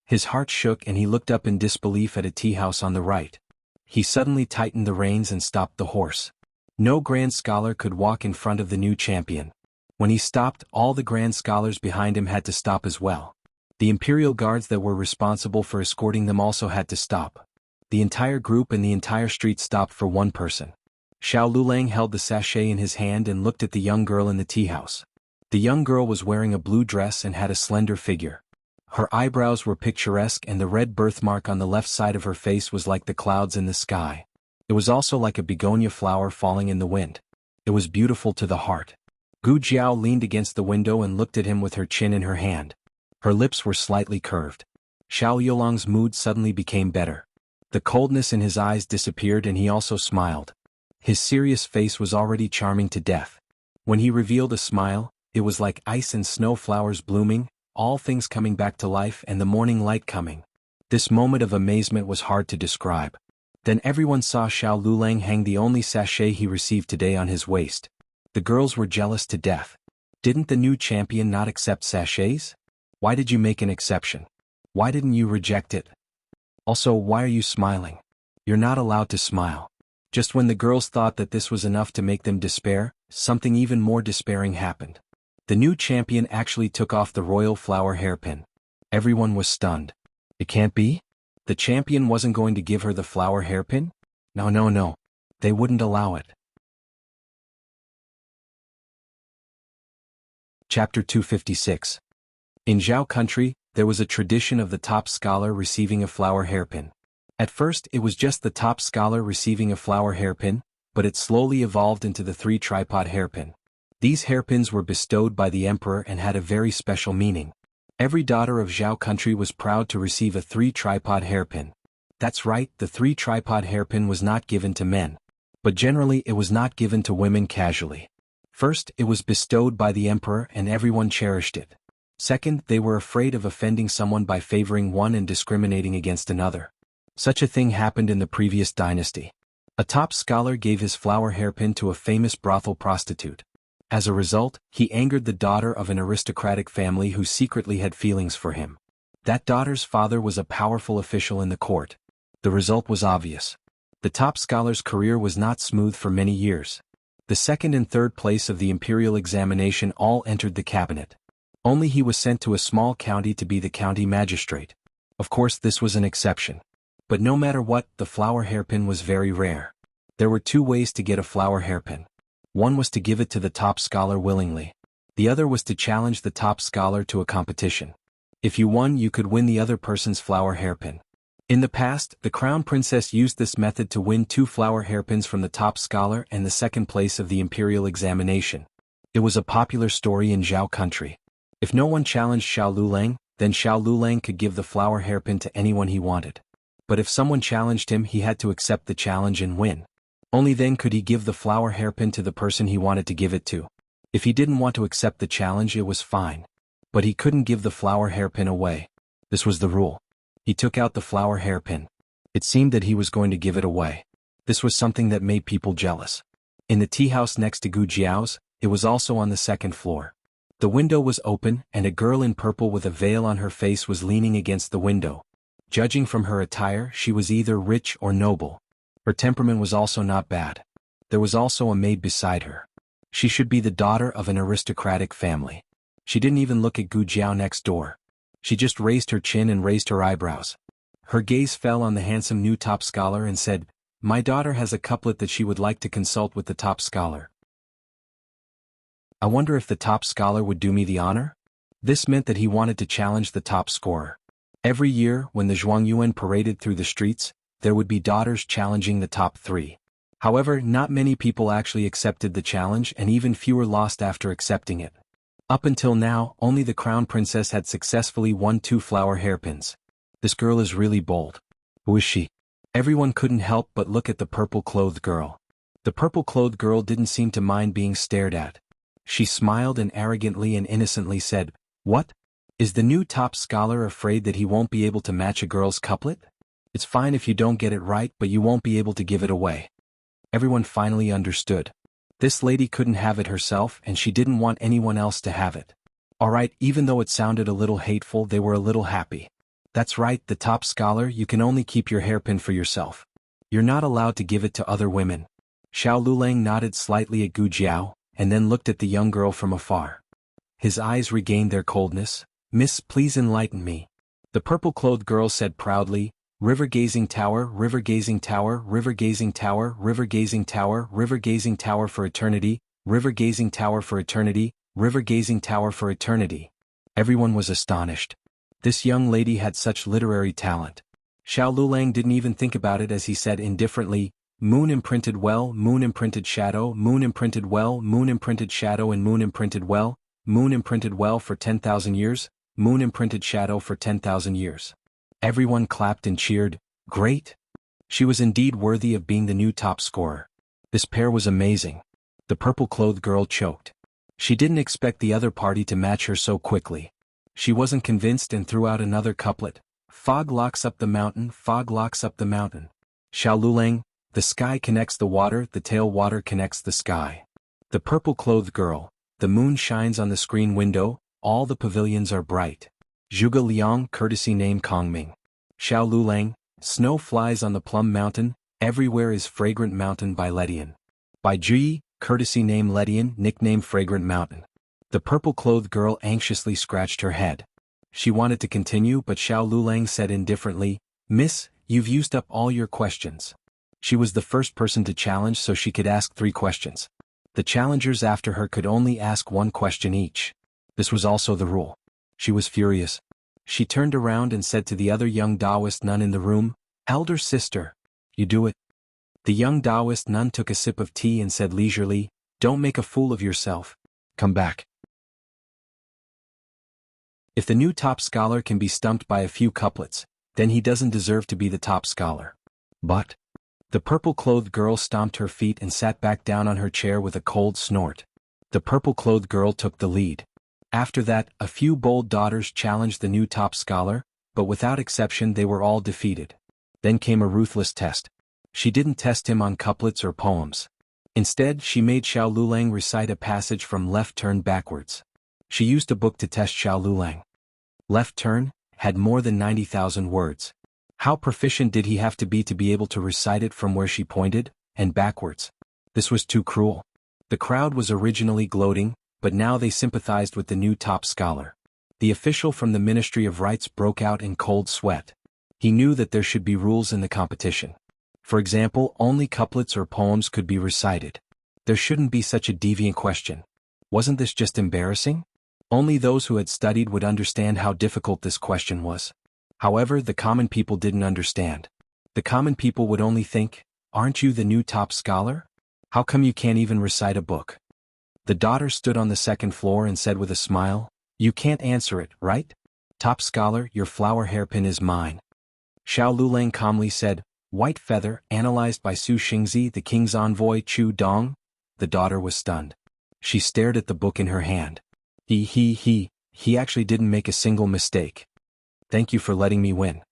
His heart shook and he looked up in disbelief at a tea house on the right. He suddenly tightened the reins and stopped the horse. No Grand Scholar could walk in front of the new champion. When he stopped, all the Grand Scholars behind him had to stop as well. The Imperial Guards that were responsible for escorting them also had to stop. The entire group and the entire street stopped for one person. Xiao Lulang held the sachet in his hand and looked at the young girl in the tea house. The young girl was wearing a blue dress and had a slender figure. Her eyebrows were picturesque and the red birthmark on the left side of her face was like the clouds in the sky. It was also like a begonia flower falling in the wind. It was beautiful to the heart. Gu Jiao leaned against the window and looked at him with her chin in her hand. Her lips were slightly curved. Xiao Yolang's mood suddenly became better. The coldness in his eyes disappeared and he also smiled. His serious face was already charming to death. When he revealed a smile, it was like ice and snow flowers blooming, all things coming back to life and the morning light coming. This moment of amazement was hard to describe. Then everyone saw Xiao Lulang hang the only sachet he received today on his waist. The girls were jealous to death. Didn't the new champion not accept sachets? Why did you make an exception? Why didn't you reject it? Also, why are you smiling? You're not allowed to smile. Just when the girls thought that this was enough to make them despair, something even more despairing happened. The new champion actually took off the royal flower hairpin. Everyone was stunned. It can't be? The champion wasn't going to give her the flower hairpin? No. They wouldn't allow it. Chapter 256. In Zhao country, there was a tradition of the top scholar receiving a flower hairpin. At first it was just the top scholar receiving a flower hairpin, but it slowly evolved into the 3 tripod hairpin. These hairpins were bestowed by the emperor and had a very special meaning. Every daughter of Zhao country was proud to receive a 3 tripod hairpin. That's right, the 3 tripod hairpin was not given to men. But generally it was not given to women casually. First, it was bestowed by the emperor and everyone cherished it. Second, they were afraid of offending someone by favoring one and discriminating against another. Such a thing happened in the previous dynasty. A top scholar gave his flower hairpin to a famous brothel prostitute. As a result, he angered the daughter of an aristocratic family who secretly had feelings for him. That daughter's father was a powerful official in the court. The result was obvious. The top scholar's career was not smooth for many years. The second and third place of the imperial examination all entered the cabinet. Only he was sent to a small county to be the county magistrate. Of course, this was an exception. But no matter what, the flower hairpin was very rare. There were 2 ways to get a flower hairpin. One was to give it to the top scholar willingly. The other was to challenge the top scholar to a competition. If you won, you could win the other person's flower hairpin. In the past, the crown princess used this method to win 2 flower hairpins from the top scholar and the second place of the imperial examination. It was a popular story in Zhao country. If no one challenged Xiao Lulang, then Xiao Lulang could give the flower hairpin to anyone he wanted. But if someone challenged him, he had to accept the challenge and win. Only then could he give the flower hairpin to the person he wanted to give it to. If he didn't want to accept the challenge, it was fine. But he couldn't give the flower hairpin away. This was the rule. He took out the flower hairpin. It seemed that he was going to give it away. This was something that made people jealous. In the tea house next to Gu Jiao's, it was also on the 2nd floor. The window was open, and a girl in purple with a veil on her face was leaning against the window. Judging from her attire, she was either rich or noble. Her temperament was also not bad. There was also a maid beside her. She should be the daughter of an aristocratic family. She didn't even look at Gu Jiao next door. She just raised her chin and raised her eyebrows. Her gaze fell on the handsome new top scholar and said, "My daughter has a couplet that she would like to consult with the top scholar. I wonder if the top scholar would do me the honor?" This meant that he wanted to challenge the top scorer. Every year, when the Zhuangyuan paraded through the streets, there would be daughters challenging the top 3. However, not many people actually accepted the challenge and even fewer lost after accepting it. Up until now, only the crown princess had successfully won 2 flower hairpins. This girl is really bold. Who is she? Everyone couldn't help but look at the purple-clothed girl. The purple-clothed girl didn't seem to mind being stared at. She smiled and arrogantly and innocently said, "What? Is the new top scholar afraid that he won't be able to match a girl's couplet? It's fine if you don't get it right, but you won't be able to give it away." Everyone finally understood. This lady couldn't have it herself and she didn't want anyone else to have it. Alright, even though it sounded a little hateful, they were a little happy. That's right, the top scholar, you can only keep your hairpin for yourself. You're not allowed to give it to other women. Xiao Lulang nodded slightly at Gu Jiao, and then looked at the young girl from afar. His eyes regained their coldness. "Miss, please enlighten me." The purple-clothed girl said proudly, "River-gazing tower, river-gazing tower, river-gazing tower, river-gazing tower, river-gazing tower for eternity, river-gazing tower for eternity, river-gazing tower for eternity." Everyone was astonished. This young lady had such literary talent. Xiao Lulang didn't even think about it as he said indifferently, "Moon imprinted well, moon imprinted shadow, moon imprinted well, moon imprinted shadow and moon imprinted well, moon imprinted well for 10,000 years, moon imprinted shadow for 10,000 years." Everyone clapped and cheered. Great! She was indeed worthy of being the new top scorer. This pair was amazing. The purple-clothed girl choked. She didn't expect the other party to match her so quickly. She wasn't convinced and threw out another couplet. "Fog locks up the mountain, fog locks up the mountain. Xiao Lulang, the sky connects the water, the tail water connects the sky. The purple-clothed girl, the moon shines on the screen window, all the pavilions are bright. Zhuge Liang, courtesy name Kongming. Xiao Lulang, snow flies on the plum mountain, everywhere is fragrant mountain by Ledian. By Ji, courtesy name Ledian, nickname fragrant mountain." The purple-clothed girl anxiously scratched her head. She wanted to continue, but Xiao Lulang said indifferently, "Miss, you've used up all your questions." She was the first person to challenge, so she could ask 3 questions. The challengers after her could only ask 1 question each. This was also the rule. She was furious. She turned around and said to the other young Taoist nun in the room, "Elder sister, you do it." The young Taoist nun took a sip of tea and said leisurely, "Don't make a fool of yourself. Come back." If the new top scholar can be stumped by a few couplets, then he doesn't deserve to be the top scholar. But the purple-clothed girl stomped her feet and sat back down on her chair with a cold snort. The purple-clothed girl took the lead. After that, a few bold daughters challenged the new top scholar, but without exception they were all defeated. Then came a ruthless test. She didn't test him on couplets or poems. Instead, she made Xiao Lulang recite a passage from Left Turn Backwards. She used a book to test Xiao Lulang. Left Turn had more than 90,000 words. How proficient did he have to be able to recite it from where she pointed, and backwards? This was too cruel. The crowd was originally gloating, but now they sympathized with the new top scholar. The official from the Ministry of Rights broke out in cold sweat. He knew that there should be rules in the competition. For example, only couplets or poems could be recited. There shouldn't be such a deviant question. Wasn't this just embarrassing? Only those who had studied would understand how difficult this question was. However, the common people didn't understand. The common people would only think, "Aren't you the new top scholar? How come you can't even recite a book?" The daughter stood on the second floor and said with a smile, "You can't answer it, right? Top scholar, your flower hairpin is mine." Xiao Lulang calmly said, "White feather, analyzed by Su Xingzi, the king's envoy Chu Dong." The daughter was stunned. She stared at the book in her hand. He actually didn't make a single mistake. "Thank you for letting me win."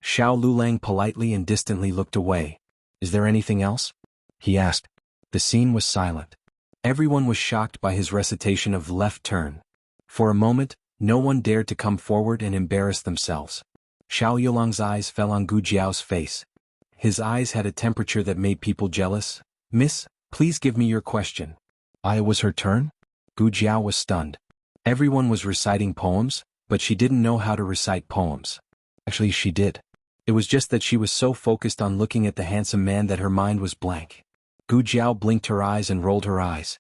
Xiao Lulang politely and distantly looked away. "Is there anything else?" he asked. The scene was silent. Everyone was shocked by his recitation of Left Turn. For a moment, no one dared to come forward and embarrass themselves. Xiao Yulang's eyes fell on Gu Jiao's face. His eyes had a temperature that made people jealous. "Miss, please give me your question." It was her turn? Gu Jiao was stunned. Everyone was reciting poems, but she didn't know how to recite poems. Actually, she did. It was just that she was so focused on looking at the handsome man that her mind was blank. Gu Jiao blinked her eyes and rolled her eyes.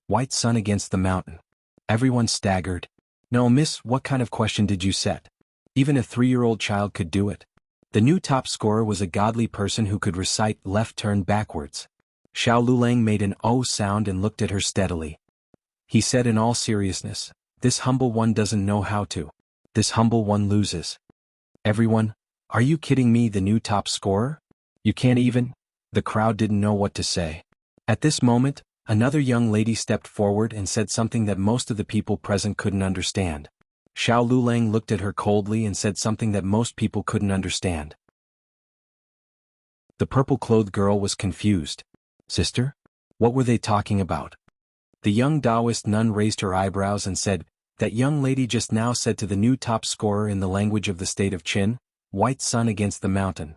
White sun against the mountain. Everyone staggered. "No, miss, what kind of question did you set? Even a 3-year-old child could do it." The new top scorer was a godly person who could recite Left Turn Backwards. Xiao Lulang made an "oh" sound and looked at her steadily. He said in all seriousness, "This humble one doesn't know how to. This humble one loses." Everyone, are you kidding me, the new top scorer? You can't even? The crowd didn't know what to say. At this moment, another young lady stepped forward and said something that most of the people present couldn't understand. Xiao Lulang looked at her coldly and said something that most people couldn't understand. The purple-clothed girl was confused. Sister? What were they talking about? The young Taoist nun raised her eyebrows and said, that young lady just now said to the new top scorer in the language of the state of Qin, white sun against the mountain.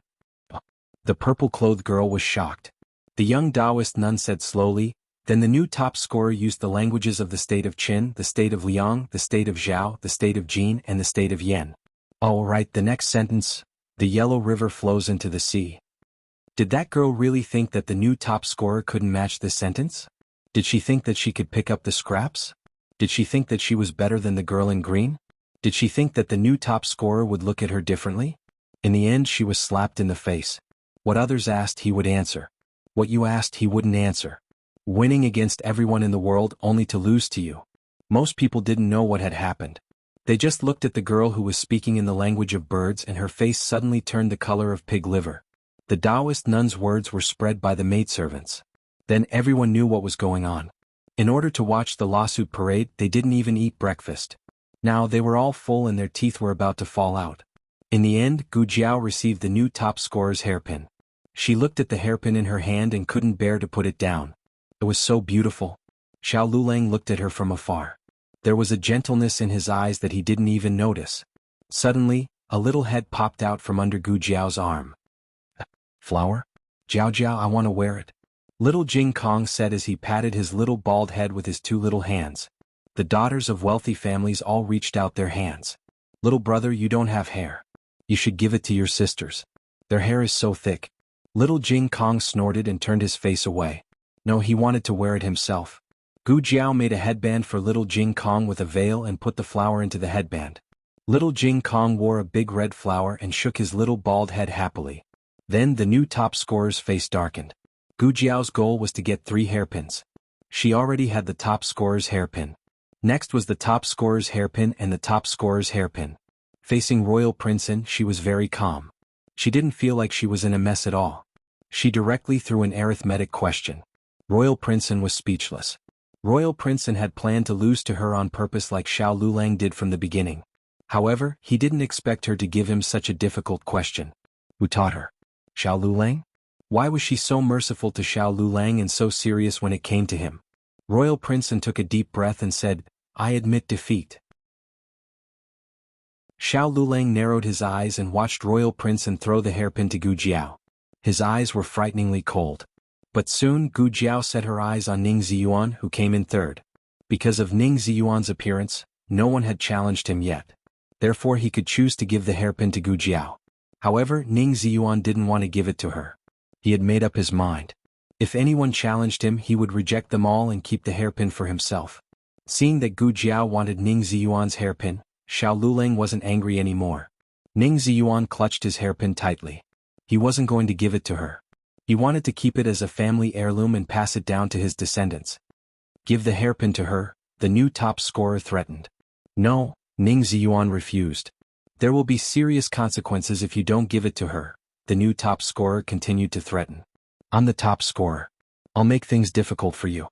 The purple-clothed girl was shocked. The young Taoist nun said slowly, then the new top scorer used the languages of the state of Qin, the state of Liang, the state of Zhao, the state of Jin, and the state of Yan. Oh right, the next sentence, the yellow river flows into the sea. Did that girl really think that the new top scorer couldn't match this sentence? Did she think that she could pick up the scraps? Did she think that she was better than the girl in green? Did she think that the new top scorer would look at her differently? In the end, she was slapped in the face. What others asked, he would answer. What you asked, he wouldn't answer. Winning against everyone in the world only to lose to you. Most people didn't know what had happened. They just looked at the girl who was speaking in the language of birds, and her face suddenly turned the color of pig liver. The Taoist nun's words were spread by the maidservants. Then everyone knew what was going on. In order to watch the lawsuit parade, they didn't even eat breakfast. Now they were all full and their teeth were about to fall out. In the end, Gu Jiao received the new top scorer's hairpin. She looked at the hairpin in her hand and couldn't bear to put it down. It was so beautiful. Xiao Lulang looked at her from afar. There was a gentleness in his eyes that he didn't even notice. Suddenly, a little head popped out from under Gu Jiao's arm. Flower? Jiao Jiao, I want to wear it. Little Jing Kong said as he patted his little bald head with his two little hands. The daughters of wealthy families all reached out their hands. Little brother, you don't have hair. You should give it to your sisters. Their hair is so thick. Little Jing Kong snorted and turned his face away. No, he wanted to wear it himself. Gu Jiao made a headband for little Jing Kong with a veil and put the flower into the headband. Little Jing Kong wore a big red flower and shook his little bald head happily. Then the new top scorer's face darkened. Gu Jiao's goal was to get 3 hairpins. She already had the top scorer's hairpin. Next was the top scorer's hairpin and the top scorer's hairpin. Facing Royal Princeton, she was very calm. She didn't feel like she was in a mess at all. She directly threw an arithmetic question. Royal Princeton was speechless. Royal Princeton had planned to lose to her on purpose like Xiao Lulang did from the beginning. However, he didn't expect her to give him such a difficult question. Who taught her? Xiao Lulang? Why was she so merciful to Xiao Lulang and so serious when it came to him? Royal Princeton took a deep breath and said, I admit defeat. Xiao Lulang narrowed his eyes and watched Royal Princeton throw the hairpin to Gu Jiao. His eyes were frighteningly cold. But soon Gu Jiao set her eyes on Ning Ziyuan, who came in third. Because of Ning Ziyuan's appearance, no one had challenged him yet. Therefore he could choose to give the hairpin to Gu Jiao. However, Ning Ziyuan didn't want to give it to her. He had made up his mind. If anyone challenged him, he would reject them all and keep the hairpin for himself. Seeing that Gu Jiao wanted Ning Ziyuan's hairpin, Xiao Lulang wasn't angry anymore. Ning Ziyuan clutched his hairpin tightly. He wasn't going to give it to her. He wanted to keep it as a family heirloom and pass it down to his descendants. Give the hairpin to her, the new top scorer threatened. No, Ning Ziyuan refused. There will be serious consequences if you don't give it to her, the new top scorer continued to threaten. I'm the top scorer. I'll make things difficult for you.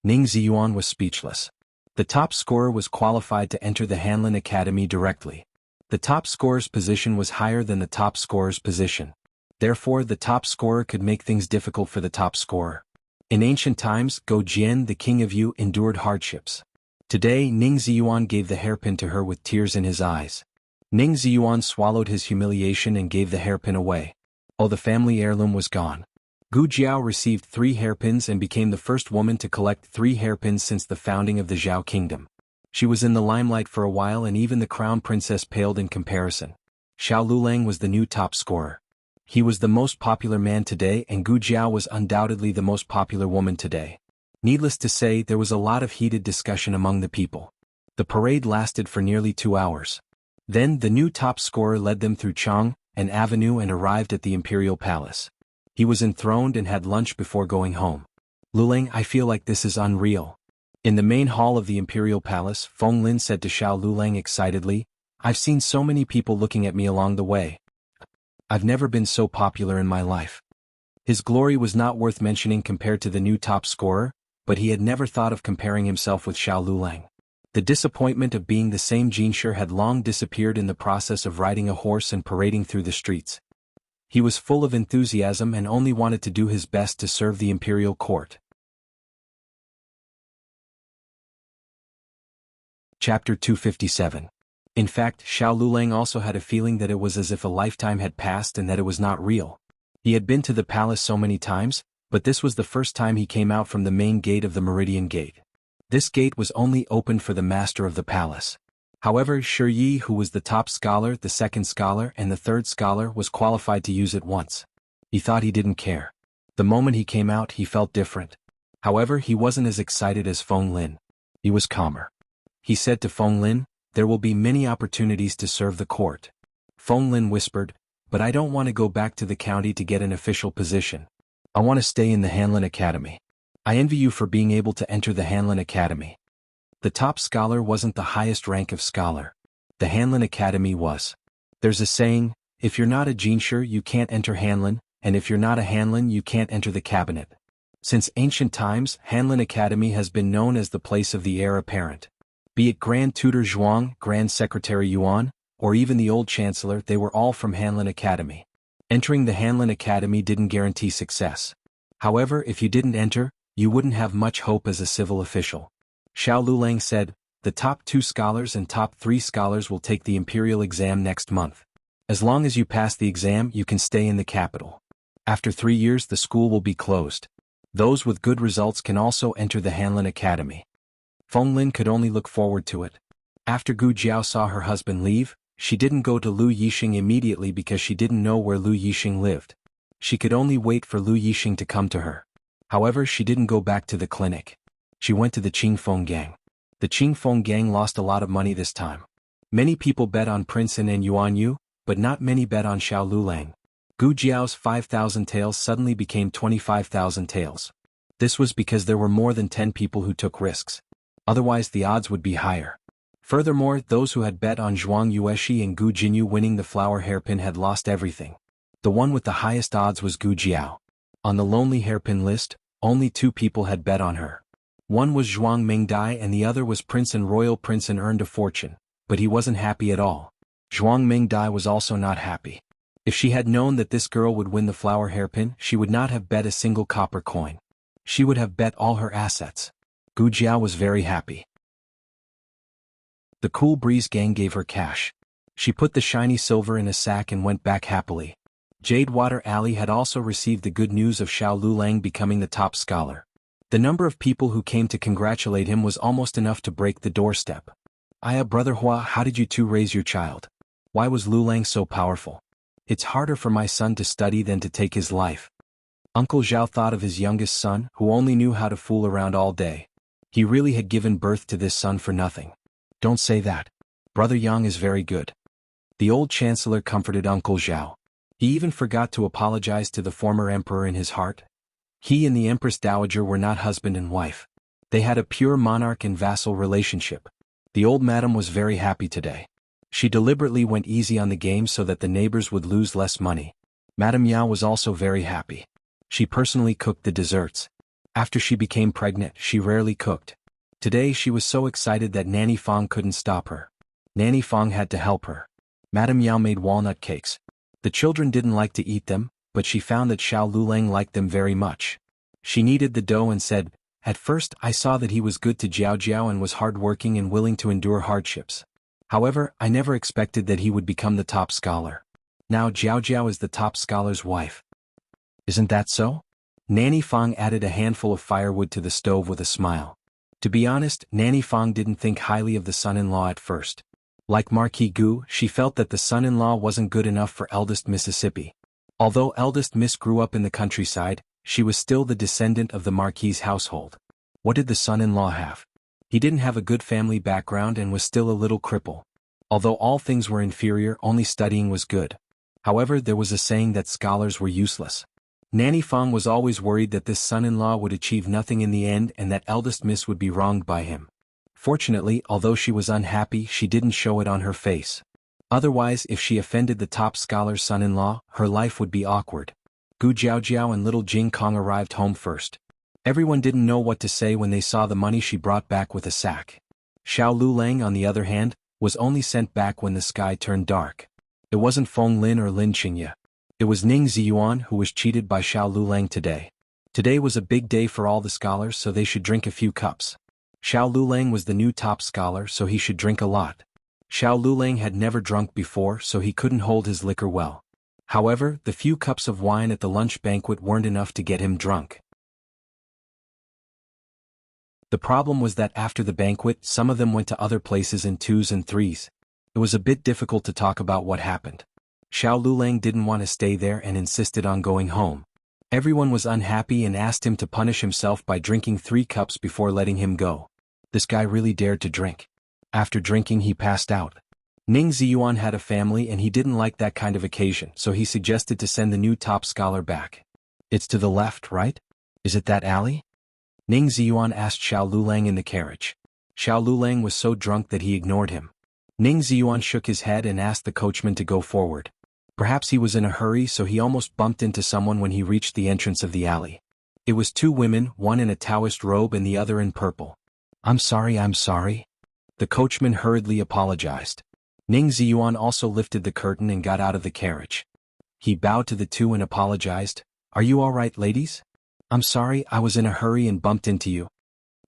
Ning Ziyuan was speechless. The top scorer was qualified to enter the Hanlin Academy directly. The top scorer's position was higher than the top scorer's position. Therefore, the top scorer could make things difficult for the top scorer. In ancient times, Go Jian, the king of Yu, endured hardships. Today, Ning Ziyuan gave the hairpin to her with tears in his eyes. Ning Ziyuan swallowed his humiliation and gave the hairpin away. Oh, the family heirloom was gone. Gu Jiao received 3 hairpins and became the first woman to collect 3 hairpins since the founding of the Zhao kingdom. She was in the limelight for a while and even the crown princess paled in comparison. Xiao Lulang was the new top scorer. He was the most popular man today and Gu Jiao was undoubtedly the most popular woman today. Needless to say, there was a lot of heated discussion among the people. The parade lasted for nearly 2 hours. Then the new top scorer led them through Chang, an avenue and arrived at the imperial palace. He was enthroned and had lunch before going home. Lulang, I feel like this is unreal. In the main hall of the imperial palace, Feng Lin said to Xiao Lulang excitedly, I've seen so many people looking at me along the way. I've never been so popular in my life. His glory was not worth mentioning compared to the new top scorer, but he had never thought of comparing himself with Xiao Lulang. The disappointment of being the same Jinshi had long disappeared in the process of riding a horse and parading through the streets. He was full of enthusiasm and only wanted to do his best to serve the imperial court. Chapter 257. In fact, Xiao Lulang also had a feeling that it was as if a lifetime had passed and that it was not real. He had been to the palace so many times, but this was the first time he came out from the main gate of the Meridian Gate. This gate was only opened for the master of the palace. However, Shi Yi, who was the top scholar, the second scholar, and the third scholar, was qualified to use it once. He thought he didn't care. The moment he came out, he felt different. However, he wasn't as excited as Feng Lin. He was calmer. He said to Feng Lin, "There will be many opportunities to serve the court." Feng Lin whispered, "But I don't want to go back to the county to get an official position. I want to stay in the Hanlin Academy. I envy you for being able to enter the Hanlin Academy." The top scholar wasn't the highest rank of scholar. The Hanlin Academy was. There's a saying, if you're not a Jinshi you can't enter Hanlin, and if you're not a Hanlin you can't enter the cabinet. Since ancient times, Hanlin Academy has been known as the place of the heir apparent. Be it Grand Tutor Zhuang, Grand Secretary Yuan, or even the old Chancellor, they were all from Hanlin Academy. Entering the Hanlin Academy didn't guarantee success. However, if you didn't enter, you wouldn't have much hope as a civil official. Xiao Lulang said, "The top 2 scholars and top 3 scholars will take the imperial exam next month. As long as you pass the exam you can stay in the capital. After 3 years the school will be closed. Those with good results can also enter the Hanlin Academy." Feng Lin could only look forward to it. After Gu Jiao saw her husband leave, she didn't go to Lu Yixing immediately because she didn't know where Lu Yixing lived. She could only wait for Lu Yixing to come to her. However, she didn't go back to the clinic. She went to the Qingfeng gang. The Qingfeng gang lost a lot of money this time. Many people bet on Prince An and Yuan Yu, but not many bet on Xiao Lulang. Gu Jiao's 5,000 taels suddenly became 25,000 taels. This was because there were more than 10 people who took risks. Otherwise the odds would be higher. Furthermore, those who had bet on Zhuang Yueshi and Gu Jinyu winning the flower hairpin had lost everything. The one with the highest odds was Gu Jiao. On the lonely hairpin list, only 2 people had bet on her. One was Zhuang Mingdai and the other was Prince An. Royal Prince An earned a fortune, but he wasn't happy at all. Zhuang Mingdai was also not happy. If she had known that this girl would win the flower hairpin, she would not have bet a single copper coin. She would have bet all her assets. Gu Jiao was very happy. The Cool Breeze gang gave her cash. She put the shiny silver in a sack and went back happily. Jade Water Alley had also received the good news of Xiao Lulang becoming the top scholar. The number of people who came to congratulate him was almost enough to break the doorstep. "Aya, Brother Hua, how did you two raise your child? Why was Lulang so powerful? It's harder for my son to study than to take his life." Uncle Zhao thought of his youngest son, who only knew how to fool around all day. He really had given birth to this son for nothing. "Don't say that. Brother Yang is very good." The old chancellor comforted Uncle Zhao. He even forgot to apologize to the former emperor in his heart. He and the Empress Dowager were not husband and wife. They had a pure monarch and vassal relationship. The old madam was very happy today. She deliberately went easy on the game so that the neighbors would lose less money. Madame Yao was also very happy. She personally cooked the desserts. After she became pregnant, she rarely cooked. Today she was so excited that Nanny Fong couldn't stop her. Nanny Fong had to help her. Madame Yao made walnut cakes. The children didn't like to eat them, but she found that Xiao Lulang liked them very much. She kneaded the dough and said, "At first I saw that he was good to Jiao Jiao and was hard-working and willing to endure hardships. However, I never expected that he would become the top scholar. Now Jiao Jiao is the top scholar's wife. Isn't that so?" Nanny Fong added a handful of firewood to the stove with a smile. To be honest, Nanny Fong didn't think highly of the son-in-law at first. Like Marquis Gu, she felt that the son-in-law wasn't good enough for eldest Mississippi. Although eldest Miss grew up in the countryside, she was still the descendant of the Marquis' household. What did the son-in-law have? He didn't have a good family background and was still a little cripple. Although all things were inferior, only studying was good. However, there was a saying that scholars were useless. Nanny Fong was always worried that this son-in-law would achieve nothing in the end and that eldest Miss would be wronged by him. Fortunately, although she was unhappy, she didn't show it on her face. Otherwise, if she offended the top scholar's son-in-law, her life would be awkward. Gu Jiaojiao and little Jing Kong arrived home first. Everyone didn't know what to say when they saw the money she brought back with a sack. Xiao Lulang, on the other hand, was only sent back when the sky turned dark. It wasn't Feng Lin or Lin Qingye. It was Ning Ziyuan who was cheated by Xiao Lulang today. Today was a big day for all the scholars, so they should drink a few cups. Xiao Lulang was the new top scholar, so he should drink a lot. Xiao Lulang had never drunk before, so he couldn't hold his liquor well. However, the few cups of wine at the lunch banquet weren't enough to get him drunk. The problem was that after the banquet, some of them went to other places in twos and threes. It was a bit difficult to talk about what happened. Xiao Lulang didn't want to stay there and insisted on going home. Everyone was unhappy and asked him to punish himself by drinking 3 cups before letting him go. This guy really dared to drink. After drinking, he passed out. Ning Ziyuan had a family and he didn't like that kind of occasion, so he suggested to send the new top scholar back. It's to the left, right? Is it that alley? Ning Ziyuan asked Xiao Lulang in the carriage. Xiao Lulang was so drunk that he ignored him. Ning Ziyuan shook his head and asked the coachman to go forward. Perhaps he was in a hurry, so he almost bumped into someone when he reached the entrance of the alley. It was 2 women, one in a Taoist robe and the other in purple. I'm sorry. The coachman hurriedly apologized. Ning Ziyuan also lifted the curtain and got out of the carriage. He bowed to the 2 and apologized. Are you all right, ladies? I'm sorry, I was in a hurry and bumped into you.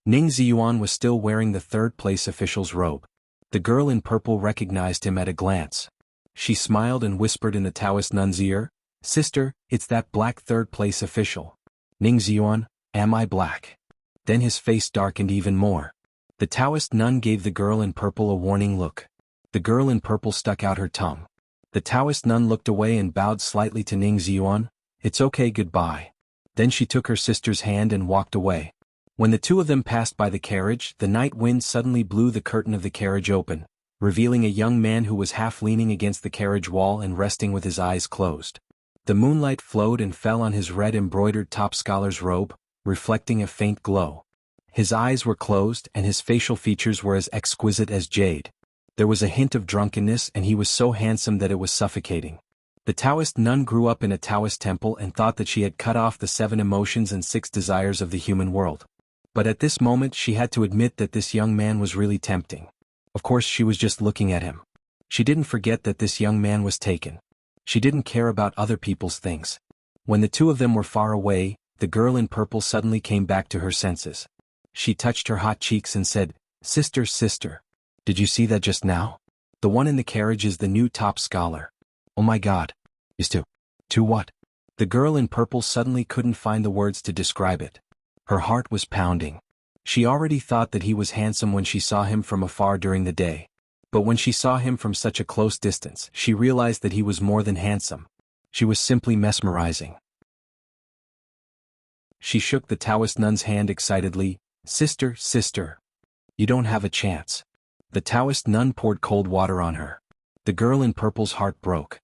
Ning Ziyuan was still wearing the 3rd place official's robe. The girl in purple recognized him at a glance. She smiled and whispered in the Taoist nun's ear, Sister, it's that black 3rd place official. Ning Ziyuan, am I black? Then his face darkened even more. The Taoist nun gave the girl in purple a warning look. The girl in purple stuck out her tongue. The Taoist nun looked away and bowed slightly to Ning Ziyuan. It's okay, goodbye. Then she took her sister's hand and walked away. When the 2 of them passed by the carriage, the night wind suddenly blew the curtain of the carriage open, revealing a young man who was half leaning against the carriage wall and resting with his eyes closed. The moonlight flowed and fell on his red embroidered top scholar's robe, reflecting a faint glow. His eyes were closed and his facial features were as exquisite as jade. There was a hint of drunkenness and he was so handsome that it was suffocating. The Taoist nun grew up in a Taoist temple and thought that she had cut off the 7 emotions and 6 desires of the human world. But at this moment she had to admit that this young man was really tempting. Of course she was just looking at him. She didn't forget that this young man was taken. She didn't care about other people's things. When the 2 of them were far away, the girl in purple suddenly came back to her senses. She touched her hot cheeks and said, Sister, did you see that just now? The one in the carriage is the new top scholar. Oh my God. Is to what? The girl in purple suddenly couldn't find the words to describe it. Her heart was pounding. She already thought that he was handsome when she saw him from afar during the day. But when she saw him from such a close distance, she realized that he was more than handsome. She was simply mesmerizing. She shook the Taoist nun's hand excitedly. Sister, you don't have a chance. The Taoist nun poured cold water on her. The girl in purple's heart broke.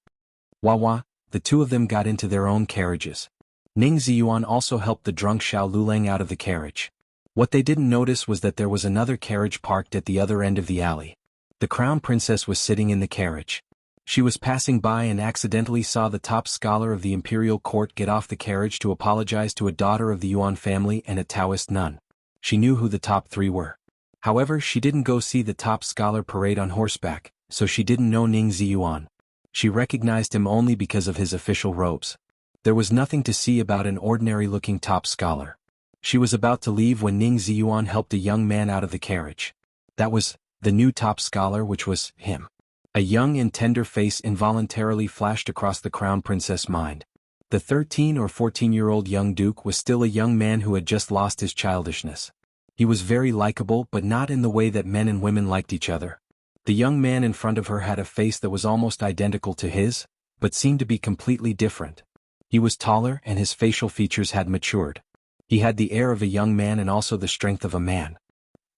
Wah, the 2 of them got into their own carriages. Ning Ziyuan also helped the drunk Xiao Lulang out of the carriage. What they didn't notice was that there was another carriage parked at the other end of the alley. The crown princess was sitting in the carriage. She was passing by and accidentally saw the top scholar of the imperial court get off the carriage to apologize to a daughter of the Yuan family and a Taoist nun. She knew who the top 3 were. However, she didn't go see the top scholar parade on horseback, so she didn't know Ning Ziyuan. She recognized him only because of his official robes. There was nothing to see about an ordinary-looking top scholar. She was about to leave when Ning Ziyuan helped a young man out of the carriage. That was the new top scholar, which was him. A young and tender face involuntarily flashed across the crown princess' mind. The 13 or 14-year-old young duke was still a young man who had just lost his childishness. He was very likable, but not in the way that men and women liked each other. The young man in front of her had a face that was almost identical to his, but seemed to be completely different. He was taller and his facial features had matured. He had the air of a young man and also the strength of a man.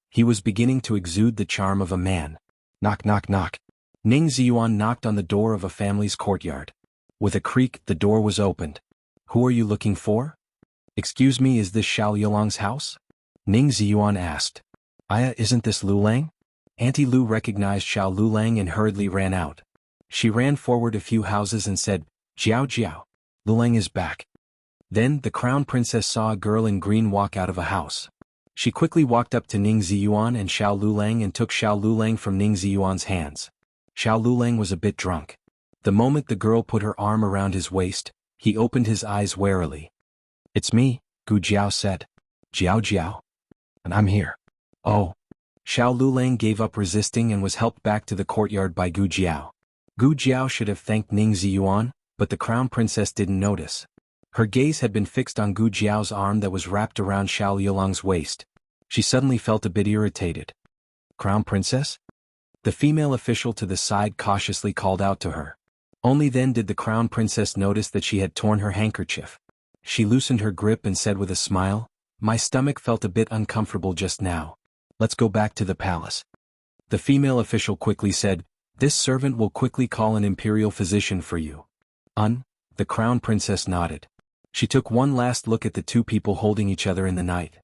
He was beginning to exude the charm of a man. Knock, knock, knock. Ning Ziyuan knocked on the door of a family's courtyard. With a creak, the door was opened. Who are you looking for? Excuse me, is this Xiao Yulang's house? Ning Ziyuan asked. Isn't this Lu Lang? Auntie Lu recognized Xiao Lulang and hurriedly ran out. She ran forward a few houses and said, "Jiao Jiao. Luleng is back." Then the crown princess saw a girl in green walk out of a house. She quickly walked up to Ning Ziyuan and Xiao Luleng and took Xiao Luleng from Ning Ziyuan's hands. Xiao Luleng was a bit drunk. The moment the girl put her arm around his waist, he opened his eyes warily. "It's me," Gu Jiao said. "Jiao Jiao. And I'm here." "Oh." Xiao Luleng gave up resisting and was helped back to the courtyard by Gu Jiao. Gu Jiao should have thanked Ning Ziyuan, but the crown princess didn't notice. Her gaze had been fixed on Gu Jiao's arm that was wrapped around Xiao Luleng's waist. She suddenly felt a bit irritated. "Crown princess?" The female official to the side cautiously called out to her. Only then did the crown princess notice that she had torn her handkerchief. She loosened her grip and said with a smile, "My stomach felt a bit uncomfortable just now. Let's go back to the palace." The female official quickly said, "This servant will quickly call an imperial physician for you." The crown princess nodded. She took one last look at the two people holding each other in the night.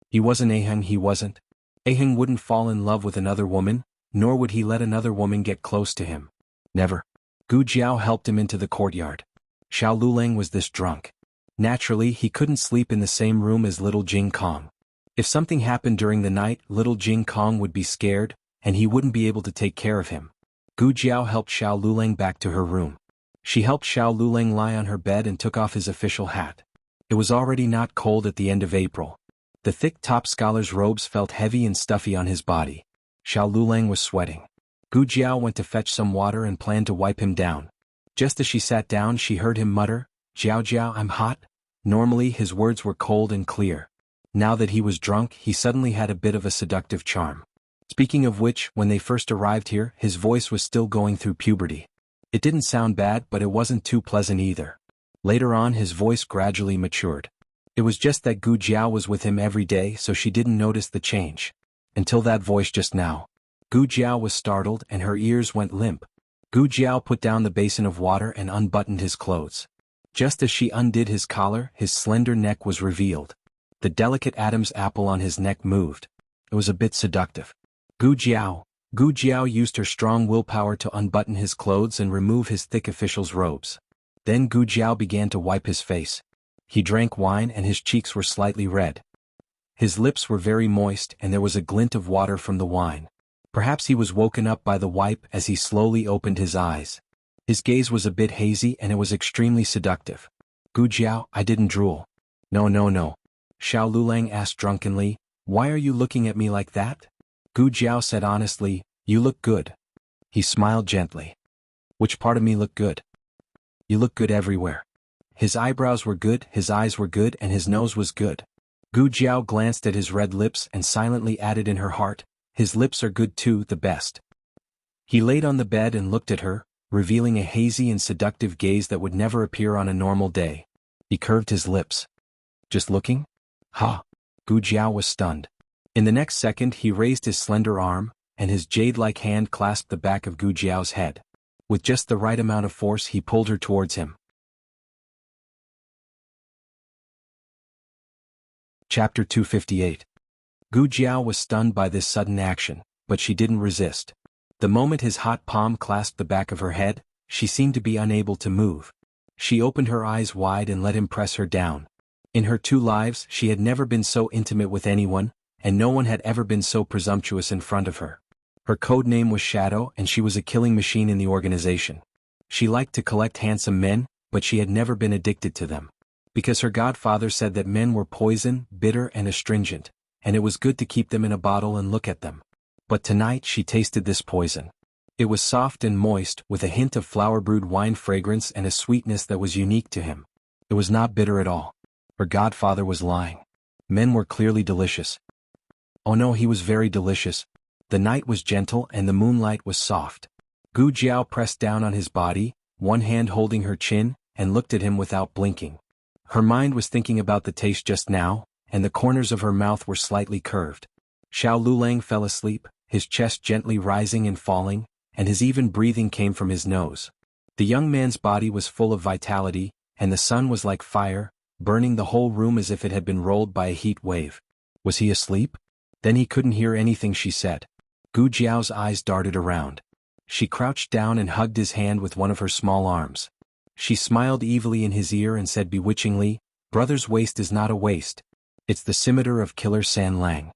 He wasn't Aheng, he wasn't. Aheng wouldn't fall in love with another woman, nor would he let another woman get close to him. Never. Gu Jiao helped him into the courtyard. Xiao Luleng was this drunk. Naturally, he couldn't sleep in the same room as little Jing Kong. If something happened during the night, little Jing Kong would be scared, and he wouldn't be able to take care of him. Gu Jiao helped Xiao Luleng back to her room. She helped Xiao Luleng lie on her bed and took off his official hat. It was already not cold at the end of April. The thick top scholar's robes felt heavy and stuffy on his body. Xiao Luleng was sweating. Gu Jiao went to fetch some water and planned to wipe him down. Just as she sat down, she heard him mutter, "Jiao Jiao, I'm hot." Normally his words were cold and clear. Now that he was drunk, he suddenly had a bit of a seductive charm. Speaking of which, when they first arrived here, his voice was still going through puberty. It didn't sound bad, but it wasn't too pleasant either. Later on his voice gradually matured. It was just that Gu Jiao was with him every day, so she didn't notice the change. Until that voice just now. Gu Jiao was startled and her ears went limp. Gu Jiao put down the basin of water and unbuttoned his clothes. Just as she undid his collar, his slender neck was revealed. The delicate Adam's apple on his neck moved. It was a bit seductive. Gu Jiao used her strong willpower to unbutton his clothes and remove his thick official's robes. Then Gu Jiao began to wipe his face. He drank wine and his cheeks were slightly red. His lips were very moist and there was a glint of water from the wine. Perhaps he was woken up by the wipe as he slowly opened his eyes. His gaze was a bit hazy and it was extremely seductive. "Gu Jiao, I didn't drool." No. Xiao Luleng asked drunkenly, "Why are you looking at me like that?" Gu Jiao said honestly, "You look good." He smiled gently. "Which part of me looked good?" "You look good everywhere." His eyebrows were good, his eyes were good, and his nose was good. Gu Jiao glanced at his red lips and silently added in her heart, "His lips are good too, the best." He laid on the bed and looked at her, revealing a hazy and seductive gaze that would never appear on a normal day. He curved his lips. "Just looking?" "Ha!" Gu Jiao was stunned. In the next second he raised his slender arm, and his jade-like hand clasped the back of Gu Jiao's head. With just the right amount of force he pulled her towards him. Chapter 258. Gu Jiao was stunned by this sudden action, but she didn't resist. The moment his hot palm clasped the back of her head, she seemed to be unable to move. She opened her eyes wide and let him press her down. In her 2 lives she had never been so intimate with anyone, and no one had ever been so presumptuous in front of her. Her code name was Shadow and she was a killing machine in the organization. She liked to collect handsome men, but she had never been addicted to them. Because her godfather said that men were poison, bitter and astringent, and it was good to keep them in a bottle and look at them. But tonight she tasted this poison. It was soft and moist, with a hint of flower-brewed wine fragrance and a sweetness that was unique to him. It was not bitter at all. Her godfather was lying. Men were clearly delicious. Oh no, he was very delicious. The night was gentle and the moonlight was soft. Gu Jiao pressed down on his body, one hand holding her chin, and looked at him without blinking. Her mind was thinking about the taste just now, and the corners of her mouth were slightly curved. Xiao Luleng fell asleep, his chest gently rising and falling, and his even breathing came from his nose. The young man's body was full of vitality, and the sun was like fire, burning the whole room as if it had been rolled by a heat wave. Was he asleep? Then he couldn't hear anything she said. Gu Jiao's eyes darted around. She crouched down and hugged his hand with one of her small arms. She smiled evilly in his ear and said bewitchingly, "Brother's waist is not a waist. It's the scimitar of Killer San Lang."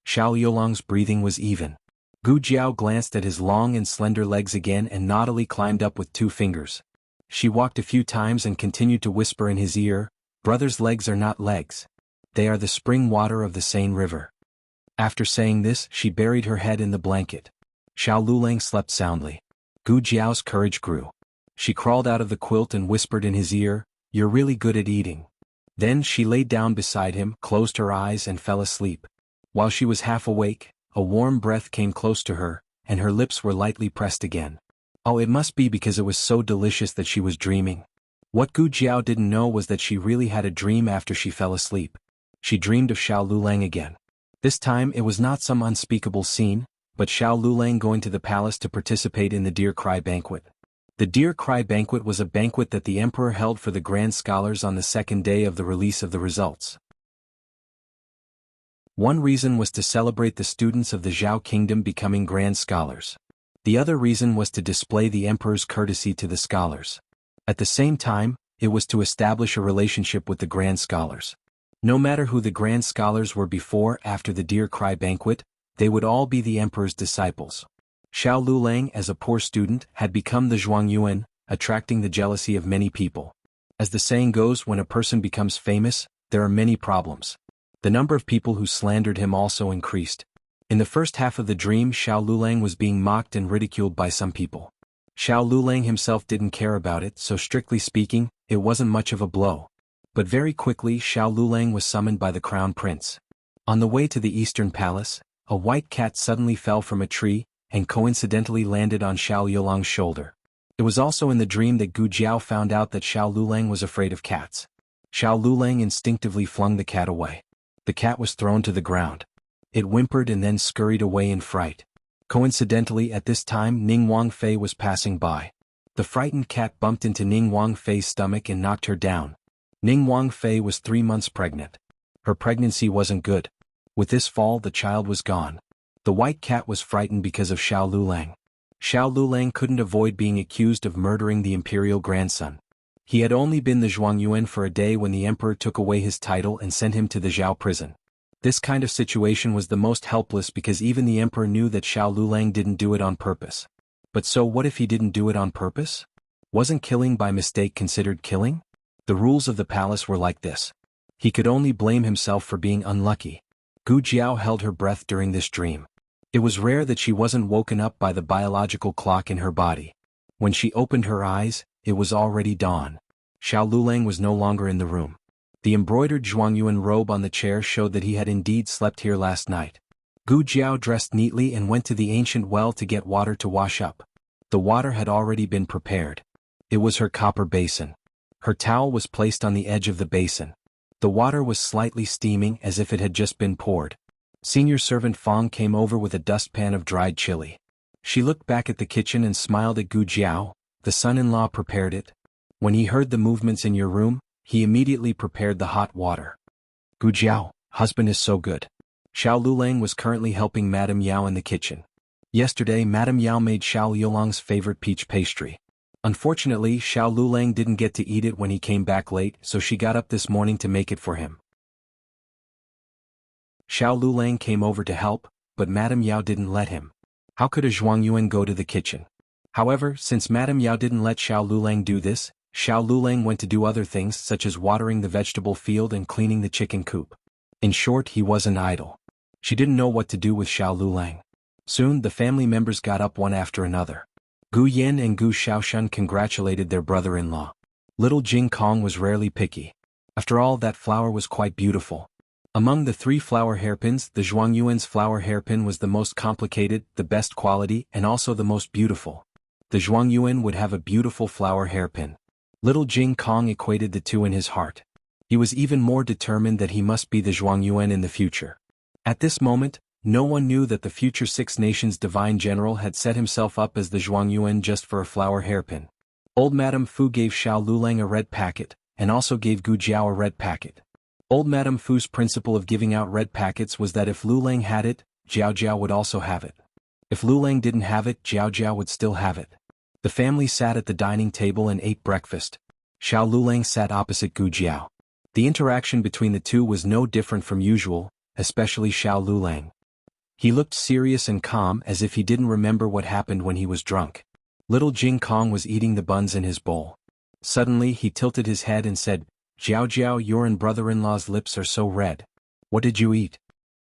Xiao Yolang's breathing was even. Gu Jiao glanced at his long and slender legs again and naughtily climbed up with 2 fingers. She walked a few times and continued to whisper in his ear, "Brother's legs are not legs. They are the spring water of the Seine River." After saying this, she buried her head in the blanket. Xiao Lulang slept soundly. Gu Jiao's courage grew. She crawled out of the quilt and whispered in his ear, "You're really good at eating." Then she lay down beside him, closed her eyes and fell asleep. While she was half awake, a warm breath came close to her, and her lips were lightly pressed again. Oh, it must be because it was so delicious that she was dreaming. What Gu Jiao didn't know was that she really had a dream after she fell asleep. She dreamed of Xiao Lulang again. This time it was not some unspeakable scene, but Xiao Lulang going to the palace to participate in the Deer Cry banquet. The Deer Cry banquet was a banquet that the emperor held for the grand scholars on the second day of the release of the results. One reason was to celebrate the students of the Zhao kingdom becoming grand scholars. The other reason was to display the emperor's courtesy to the scholars. At the same time, it was to establish a relationship with the grand scholars. No matter who the grand scholars were before after the Deer Cry banquet, they would all be the emperor's disciples. Xiao Lulang, as a poor student, had become the Zhuangyuan, attracting the jealousy of many people. As the saying goes, when a person becomes famous, there are many problems. The number of people who slandered him also increased. In the first half of the dream, Xiao Lulang was being mocked and ridiculed by some people. Xiao Lulang himself didn't care about it, so strictly speaking, it wasn't much of a blow. But very quickly Xiao Lulang was summoned by the crown prince. On the way to the eastern palace, a white cat suddenly fell from a tree, and coincidentally landed on Xiao Yolang's shoulder. It was also in the dream that Gu Jiao found out that Xiao Lulang was afraid of cats. Xiao Lulang instinctively flung the cat away. The cat was thrown to the ground. It whimpered and then scurried away in fright. Coincidentally at this time Ning Wangfei was passing by. The frightened cat bumped into Ning Wangfei's stomach and knocked her down. Ning Wangfei was 3 months pregnant. Her pregnancy wasn't good. With this fall the child was gone. The white cat was frightened because of Xiao Lulang. Xiao Lulang couldn't avoid being accused of murdering the imperial grandson. He had only been the Zhuangyuan for a day when the emperor took away his title and sent him to the Zhao prison. This kind of situation was the most helpless because even the emperor knew that Xiao Lulang didn't do it on purpose. But so what if he didn't do it on purpose? Wasn't killing by mistake considered killing? The rules of the palace were like this. He could only blame himself for being unlucky. Gu Jiao held her breath during this dream. It was rare that she wasn't woken up by the biological clock in her body. When she opened her eyes, it was already dawn. Xiao Lulang was no longer in the room. The embroidered Zhuangyuan robe on the chair showed that he had indeed slept here last night. Gu Jiao dressed neatly and went to the ancient well to get water to wash up. The water had already been prepared. It was her copper basin. Her towel was placed on the edge of the basin. The water was slightly steaming as if it had just been poured. Senior servant Fong came over with a dustpan of dried chili. She looked back at the kitchen and smiled at Gu Jiao. The son-in-law prepared it. When he heard the movements in your room, he immediately prepared the hot water. Gu Jiao, husband is so good. Xiao Lulang was currently helping Madame Yao in the kitchen. Yesterday Madame Yao made Xiao Yolang's favorite peach pastry. Unfortunately, Xiao Lulang didn't get to eat it when he came back late, so she got up this morning to make it for him. Xiao Lulang came over to help, but Madame Yao didn't let him. How could a Zhuangyuan go to the kitchen? However, since Madame Yao didn't let Xiao Lulang do this, Xiao Lulang went to do other things such as watering the vegetable field and cleaning the chicken coop. In short, he wasn't idle. She didn't know what to do with Xiao Lulang. Soon the family members got up one after another. Gu Yan and Gu Xiaoshun congratulated their brother-in-law. Little Jing Kong was rarely picky. After all, that flower was quite beautiful. Among the 3 flower hairpins, the Zhuangyuan's flower hairpin was the most complicated, the best quality, and also the most beautiful. The Zhuangyuan would have a beautiful flower hairpin. Little Jing Kong equated the two in his heart. He was even more determined that he must be the Zhuangyuan in the future. At this moment, no one knew that the future 6 Nations divine general had set himself up as the Zhuangyuan just for a flower hairpin. Old Madame Fu gave Xiao Lulang a red packet, and also gave Gu Jiao a red packet. Old Madame Fu's principle of giving out red packets was that if Lulang had it, Jiao Jiao would also have it. If Lu Lang didn't have it, Jiao Jiao would still have it. The family sat at the dining table and ate breakfast. Xiao Lulang sat opposite Gu Jiao. The interaction between the two was no different from usual, especially Xiao Lulang. He looked serious and calm as if he didn't remember what happened when he was drunk. Little Jing Kong was eating the buns in his bowl. Suddenly he tilted his head and said, "Jiao Jiao, your and brother-in-law's lips are so red. What did you eat?"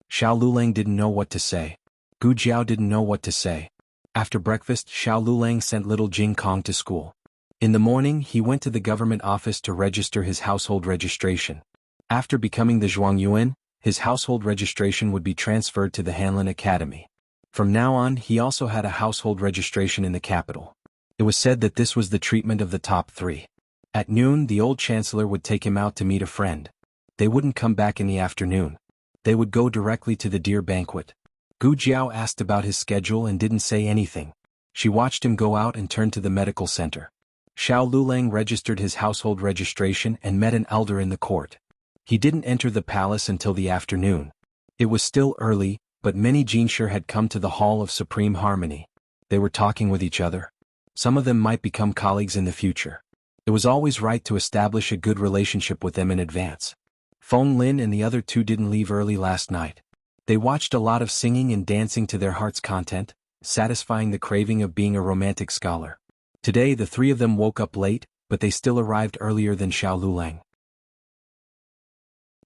Xiao Lulang didn't know what to say. Gu Jiao didn't know what to say. After breakfast, Xiao Lulang sent little Jing Kong to school. In the morning, he went to the government office to register his household registration. After becoming the Zhuangyuan, his household registration would be transferred to the Hanlin Academy. From now on, he also had a household registration in the capital. It was said that this was the treatment of the top three. At noon, the old chancellor would take him out to meet a friend. They wouldn't come back in the afternoon. They would go directly to the deer banquet. Gu Jiao asked about his schedule and didn't say anything. She watched him go out and turn to the medical center. Xiao Lulang registered his household registration and met an elder in the court. He didn't enter the palace until the afternoon. It was still early, but many Jinshi had come to the Hall of Supreme Harmony. They were talking with each other. Some of them might become colleagues in the future. It was always right to establish a good relationship with them in advance. Feng Lin and the other two didn't leave early last night. They watched a lot of singing and dancing to their heart's content, satisfying the craving of being a romantic scholar. Today the three of them woke up late, but they still arrived earlier than Xiao Lulang.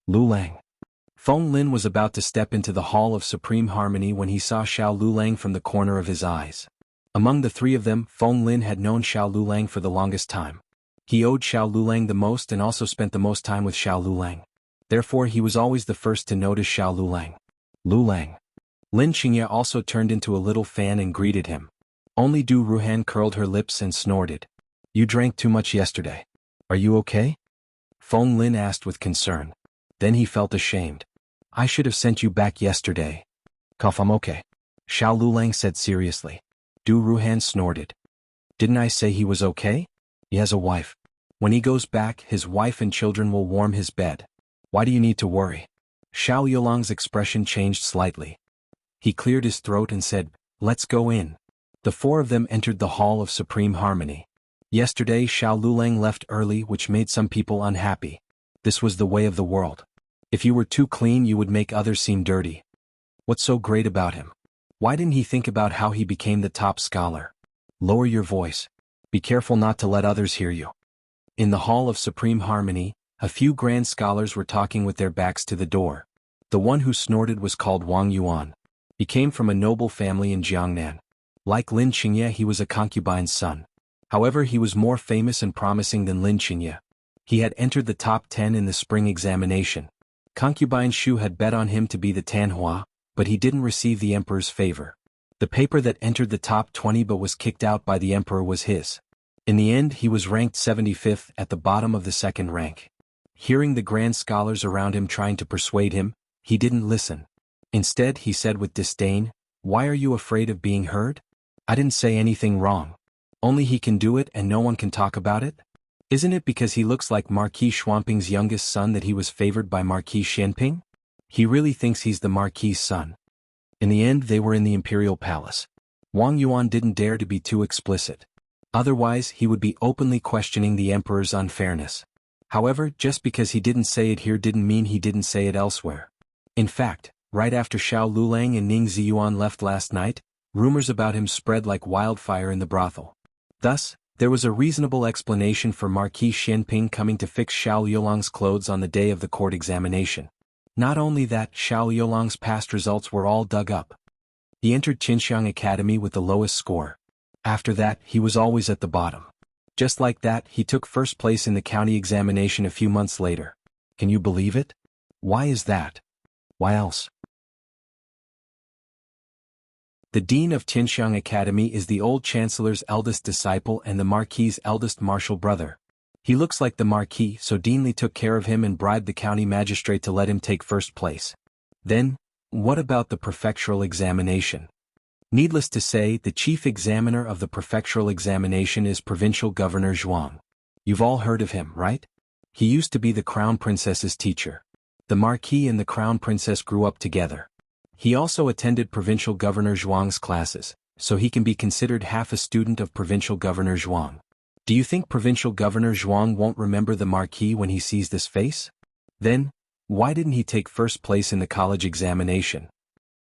Lulang. Feng Lin was about to step into the Hall of Supreme Harmony when he saw Xiao Lulang from the corner of his eyes. Among the three of them, Feng Lin had known Xiao Lulang for the longest time. He owed Xiao Lulang the most and also spent the most time with Xiao Lulang. Therefore he was always the first to notice Xiao Lulang. Lulang. Lin Qingye also turned into a little fan and greeted him. Only Du Ruhan curled her lips and snorted. "You drank too much yesterday. Are you okay?" Feng Lin asked with concern. Then he felt ashamed. "I should have sent you back yesterday." "Cough, I'm okay," Xiao Lulang said seriously. Du Ruhan snorted. "Didn't I say he was okay? He has a wife. When he goes back, his wife and children will warm his bed. Why do you need to worry?" Xiao Yulong's expression changed slightly. He cleared his throat and said, "Let's go in." The four of them entered the Hall of Supreme Harmony. Yesterday Xiao Lulang left early, which made some people unhappy. This was the way of the world. If you were too clean, you would make others seem dirty. What's so great about him? Why didn't he think about how he became the top scholar? Lower your voice. Be careful not to let others hear you. In the Hall of Supreme Harmony, a few grand scholars were talking with their backs to the door. The one who snorted was called Wang Yuan. He came from a noble family in Jiangnan. Like Lin Qingye, he was a concubine's son. However, he was more famous and promising than Lin Qingye. He had entered the top 10 in the spring examination. Concubine Shu had bet on him to be the Tanhua, but he didn't receive the emperor's favor. The paper that entered the top 20 but was kicked out by the emperor was his. In the end, he was ranked 75th at the bottom of the second rank. Hearing the grand scholars around him trying to persuade him, he didn't listen. Instead, he said with disdain, "Why are you afraid of being heard? I didn't say anything wrong. Only he can do it and no one can talk about it? Isn't it because he looks like Marquis Xuanping's youngest son that he was favored by Marquis Xianping? He really thinks he's the Marquis's son." In the end, they were in the imperial palace. Wang Yuan didn't dare to be too explicit. Otherwise, he would be openly questioning the emperor's unfairness. However, just because he didn't say it here didn't mean he didn't say it elsewhere. In fact, right after Xiao Lulang and Ning Ziyuan left last night, rumors about him spread like wildfire in the brothel. Thus, there was a reasonable explanation for Marquis Xianping coming to fix Xiao Yulong's clothes on the day of the court examination. Not only that, Xiao Yulong's past results were all dug up. He entered Qinxiang Academy with the lowest score. After that, he was always at the bottom. Just like that, he took first place in the county examination a few months later. Can you believe it? Why is that? Why else? The dean of Qinxiang Academy is the old chancellor's eldest disciple and the marquis's eldest martial brother. He looks like the marquis, so Dean Li took care of him and bribed the county magistrate to let him take first place. Then, what about the prefectural examination? Needless to say, the chief examiner of the prefectural examination is Provincial Governor Zhuang. You've all heard of him, right? He used to be the crown princess's teacher. The marquis and the crown princess grew up together. He also attended Provincial Governor Zhuang's classes, so he can be considered half a student of Provincial Governor Zhuang. Do you think Provincial Governor Zhuang won't remember the Marquis when he sees this face? Then, why didn't he take first place in the college examination?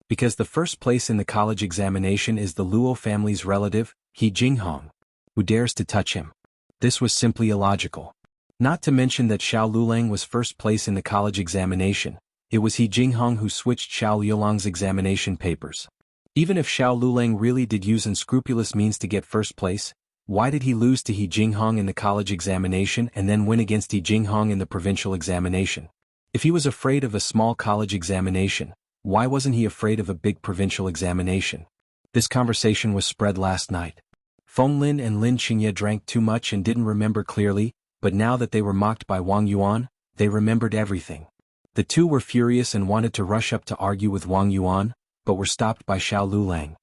Because the first place in the college examination is the Luo family's relative, He Jinghong. Who dares to touch him? This was simply illogical. Not to mention that Xiao Lulang was first place in the college examination. It was He Jinghong who switched Xiao Liulang's examination papers. Even if Xiao Lulang really did use unscrupulous means to get first place, why did he lose to He Jinghong in the college examination and then win against He Jinghong in the provincial examination? If he was afraid of a small college examination, why wasn't he afraid of a big provincial examination? This conversation was spread last night. Feng Lin and Lin Qingye drank too much and didn't remember clearly, but now that they were mocked by Wang Yuan, they remembered everything. The two were furious and wanted to rush up to argue with Wang Yuan, but were stopped by Xiao Lulang.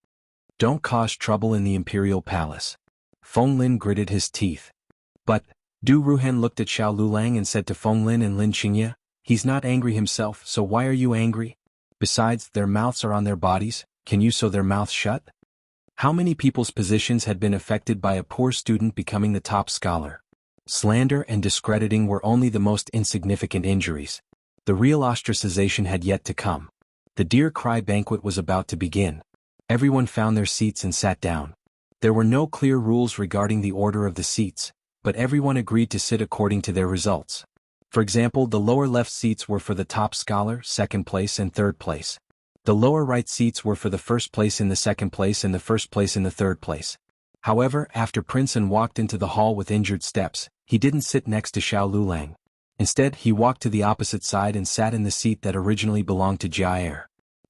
Don't cause trouble in the imperial palace. Feng Lin gritted his teeth. But, Du Ruhen looked at Xiao Lulang and said to Feng Lin and Lin Qingye, he's not angry himself, so why are you angry? Besides, their mouths are on their bodies, can you sew their mouths shut? How many people's positions had been affected by a poor student becoming the top scholar? Slander and discrediting were only the most insignificant injuries. The real ostracization had yet to come. The Deer Cry banquet was about to begin. Everyone found their seats and sat down. There were no clear rules regarding the order of the seats, but everyone agreed to sit according to their results. For example, the lower left seats were for the top scholar, second place and third place. The lower right seats were for the first place in the second place and the first place in the third place. However, after Prince An walked into the hall with injured steps, he didn't sit next to Xiao Lulang. Instead, he walked to the opposite side and sat in the seat that originally belonged to Jiaer.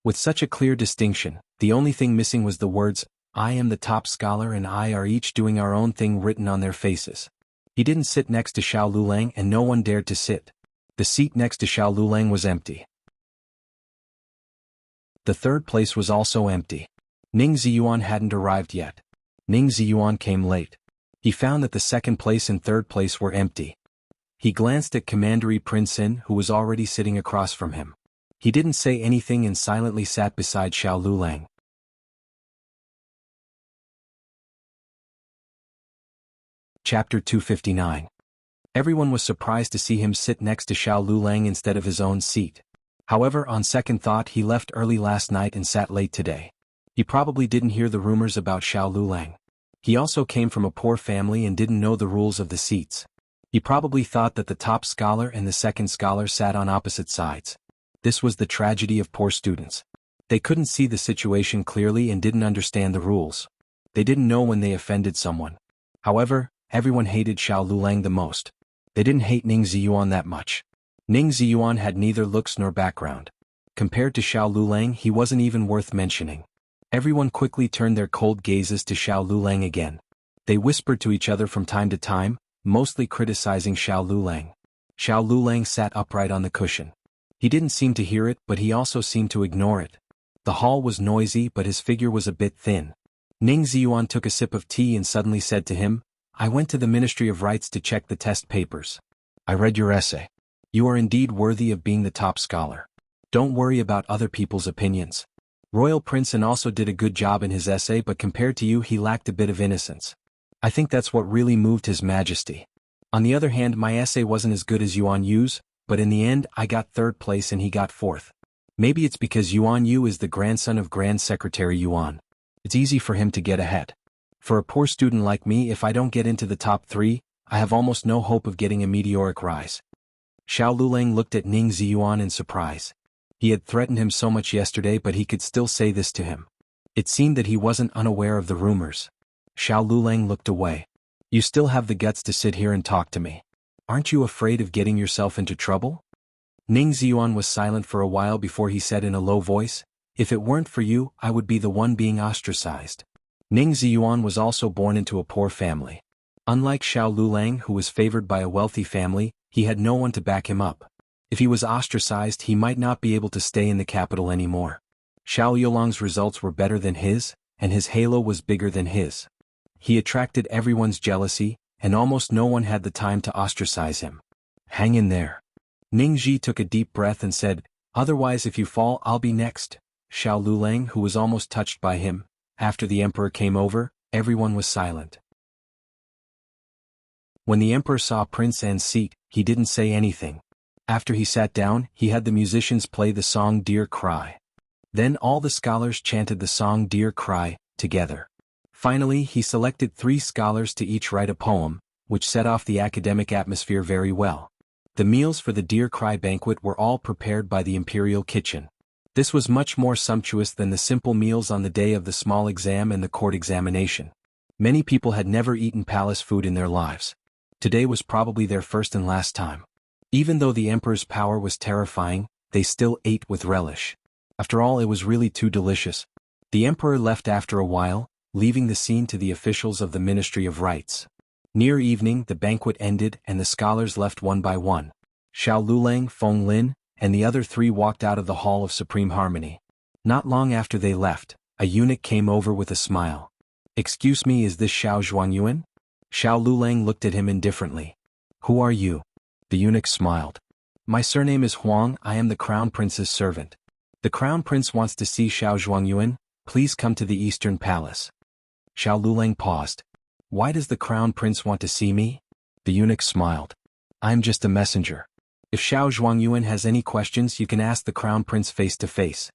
With such a clear distinction, the only thing missing was the words, I am the top scholar and I are each doing our own thing written on their faces. He didn't sit next to Xiao Lulang and no one dared to sit. The seat next to Xiao Lulang was empty. The third place was also empty. Ning Ziyuan hadn't arrived yet. Ning Ziyuan came late. He found that the second place and third place were empty. He glanced at Commandery Prince An, who was already sitting across from him. He didn't say anything and silently sat beside Xiao Lulang. Chapter 259. Everyone was surprised to see him sit next to Xiao Lulang instead of his own seat. However, on second thought, he left early last night and sat late today. He probably didn't hear the rumors about Xiao Lulang. He also came from a poor family and didn't know the rules of the seats. He probably thought that the top scholar and the second scholar sat on opposite sides. This was the tragedy of poor students. They couldn't see the situation clearly and didn't understand the rules. They didn't know when they offended someone. However, everyone hated Xiao Lulang the most. They didn't hate Ning Ziyuan that much. Ning Ziyuan had neither looks nor background. Compared to Xiao Lulang, he wasn't even worth mentioning. Everyone quickly turned their cold gazes to Xiao Lulang again. They whispered to each other from time to time, mostly criticizing Xiao Lulang. Xiao Lulang sat upright on the cushion. He didn't seem to hear it, but he also seemed to ignore it. The hall was noisy, but his figure was a bit thin. Ning Ziyuan took a sip of tea and suddenly said to him, I went to the Ministry of Rights to check the test papers. I read your essay. You are indeed worthy of being the top scholar. Don't worry about other people's opinions. Royal Prince An also did a good job in his essay, but compared to you he lacked a bit of innocence. I think that's what really moved His Majesty. On the other hand, my essay wasn't as good as Yuan Yu's, but in the end I got third place and he got fourth. Maybe it's because Yuan Yu is the grandson of Grand Secretary Yuan. It's easy for him to get ahead. For a poor student like me, if I don't get into the top 3, I have almost no hope of getting a meteoric rise. Xiao Lulang looked at Ning Ziyuan in surprise. He had threatened him so much yesterday, but he could still say this to him. It seemed that he wasn't unaware of the rumors. Xiao Lulang looked away. You still have the guts to sit here and talk to me. Aren't you afraid of getting yourself into trouble? Ning Ziyuan was silent for a while before he said in a low voice, If it weren't for you, I would be the one being ostracized. Ning Ziyuan was also born into a poor family. Unlike Xiao Lulang, who was favored by a wealthy family, he had no one to back him up. If he was ostracized, he might not be able to stay in the capital anymore. Xiao Yulang's results were better than his, and his halo was bigger than his. He attracted everyone's jealousy, and almost no one had the time to ostracize him. Hang in there. Ning Ji took a deep breath and said, Otherwise if you fall, I'll be next. Xiao Lulang, who was almost touched by him. After the emperor came over, everyone was silent. When the emperor saw Prince An's seat, he didn't say anything. After he sat down, he had the musicians play the song Dear Cry. Then all the scholars chanted the song Dear Cry, together. Finally, he selected 3 scholars to each write a poem, which set off the academic atmosphere very well. The meals for the Dear Cry banquet were all prepared by the imperial kitchen. This was much more sumptuous than the simple meals on the day of the small exam and the court examination. Many people had never eaten palace food in their lives. Today was probably their first and last time. Even though the emperor's power was terrifying, they still ate with relish. After all, it was really too delicious. The emperor left after a while, leaving the scene to the officials of the Ministry of Rites. Near evening, the banquet ended and the scholars left one by one. Xiao Lulang, Feng Lin, and the other 3 walked out of the Hall of Supreme Harmony. Not long after they left, a eunuch came over with a smile. "Excuse me, is this Xiao Zhuangyuan?" Xiao Lulang looked at him indifferently. "Who are you?" The eunuch smiled. "My surname is Huang, I am the Crown Prince's servant. The Crown Prince wants to see Xiao Zhuangyuan, please come to the Eastern Palace." Xiao Lulang paused. "Why does the Crown Prince want to see me?" The eunuch smiled. "I'm just a messenger. If Xiao Zhuangyuan has any questions, you can ask the Crown Prince face to face."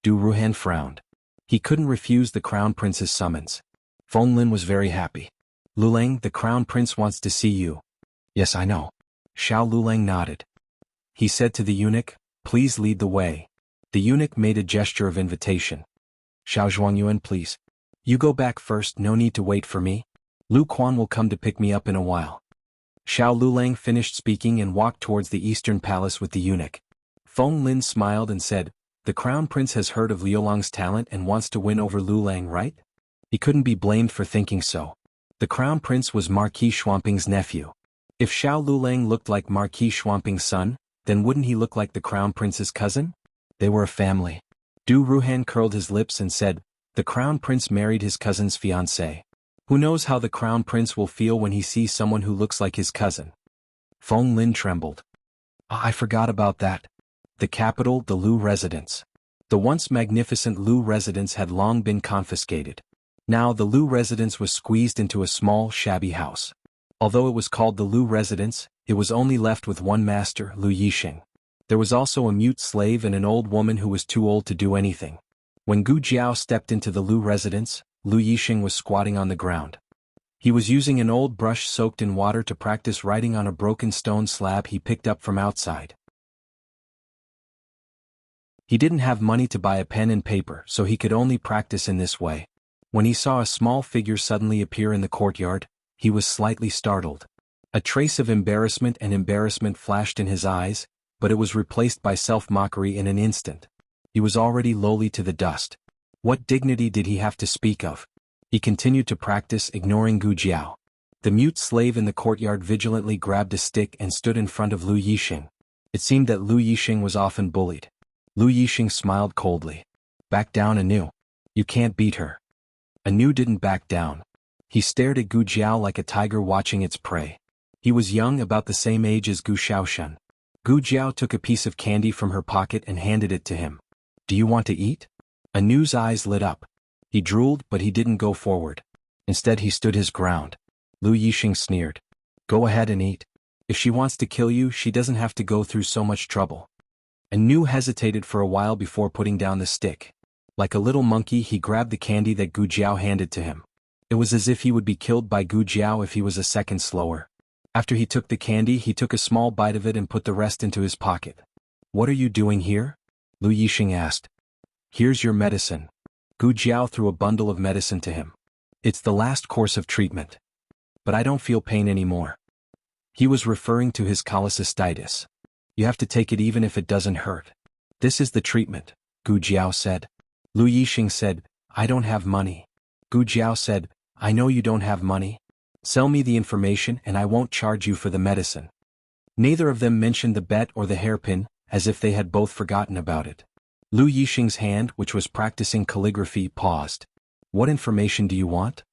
Du Ruhan frowned. He couldn't refuse the Crown Prince's summons. Feng Lin was very happy. "Lulang, the Crown Prince wants to see you." "Yes, I know." Xiao Lulang nodded. He said to the eunuch, "Please lead the way." The eunuch made a gesture of invitation. "Xiao Zhuangyuan, please. You go back first, no need to wait for me. Lu Quan will come to pick me up in a while." Xiao Lulang finished speaking and walked towards the Eastern Palace with the eunuch. Feng Lin smiled and said, "The Crown Prince has heard of Liulang's talent and wants to win over Lulang, right?" He couldn't be blamed for thinking so. The Crown Prince was Marquis Shuamping's nephew. If Xiao Lulang looked like Marquis Shuamping's son, then wouldn't he look like the Crown Prince's cousin? They were a family. Du Ruhan curled his lips and said, "The Crown Prince married his cousin's fiancée. Who knows how the Crown Prince will feel when he sees someone who looks like his cousin?" Feng Lin trembled. "I forgot about that." The capital, the Lu residence. The once magnificent Lu residence had long been confiscated. Now the Lu residence was squeezed into a small, shabby house. Although it was called the Lu residence, it was only left with one master, Lu Yixing. There was also a mute slave and an old woman who was too old to do anything. When Gu Jiao stepped into the Lu residence, Lu Yixing was squatting on the ground. He was using an old brush soaked in water to practice writing on a broken stone slab he picked up from outside. He didn't have money to buy a pen and paper, so he could only practice in this way. When he saw a small figure suddenly appear in the courtyard, he was slightly startled. A trace of embarrassment flashed in his eyes, but it was replaced by self-mockery in an instant. He was already lowly to the dust. What dignity did he have to speak of? He continued to practice, ignoring Gu Jiao. The mute slave in the courtyard vigilantly grabbed a stick and stood in front of Lu Yixing. It seemed that Lu Yixing was often bullied. Lu Yixing smiled coldly. "Back down, Anu. You can't beat her." Anu didn't back down. He stared at Gu Jiao like a tiger watching its prey. He was young, about the same age as Gu Shaoshan. Gu Jiao took a piece of candy from her pocket and handed it to him. "Do you want to eat?" Anu's eyes lit up. He drooled, but he didn't go forward. Instead he stood his ground. Lu Yixing sneered. "Go ahead and eat. If she wants to kill you, she doesn't have to go through so much trouble." Anu hesitated for a while before putting down the stick. Like a little monkey, he grabbed the candy that Gu Jiao handed to him. It was as if he would be killed by Gu Jiao if he was a second slower. After he took the candy, he took a small bite of it and put the rest into his pocket. "What are you doing here?" Lu Yixing asked. "Here's your medicine." Gu Jiao threw a bundle of medicine to him. "It's the last course of treatment. But I don't feel pain anymore." He was referring to his cholecystitis. "You have to take it even if it doesn't hurt." "This is the treatment," Gu Jiao said. Lu Yixing said, "I don't have money." Gu Jiao said, "I know you don't have money. Sell me the information and I won't charge you for the medicine." Neither of them mentioned the bet or the hairpin, as if they had both forgotten about it. Lu Yixing's hand, which was practicing calligraphy, paused. "What information do you want?"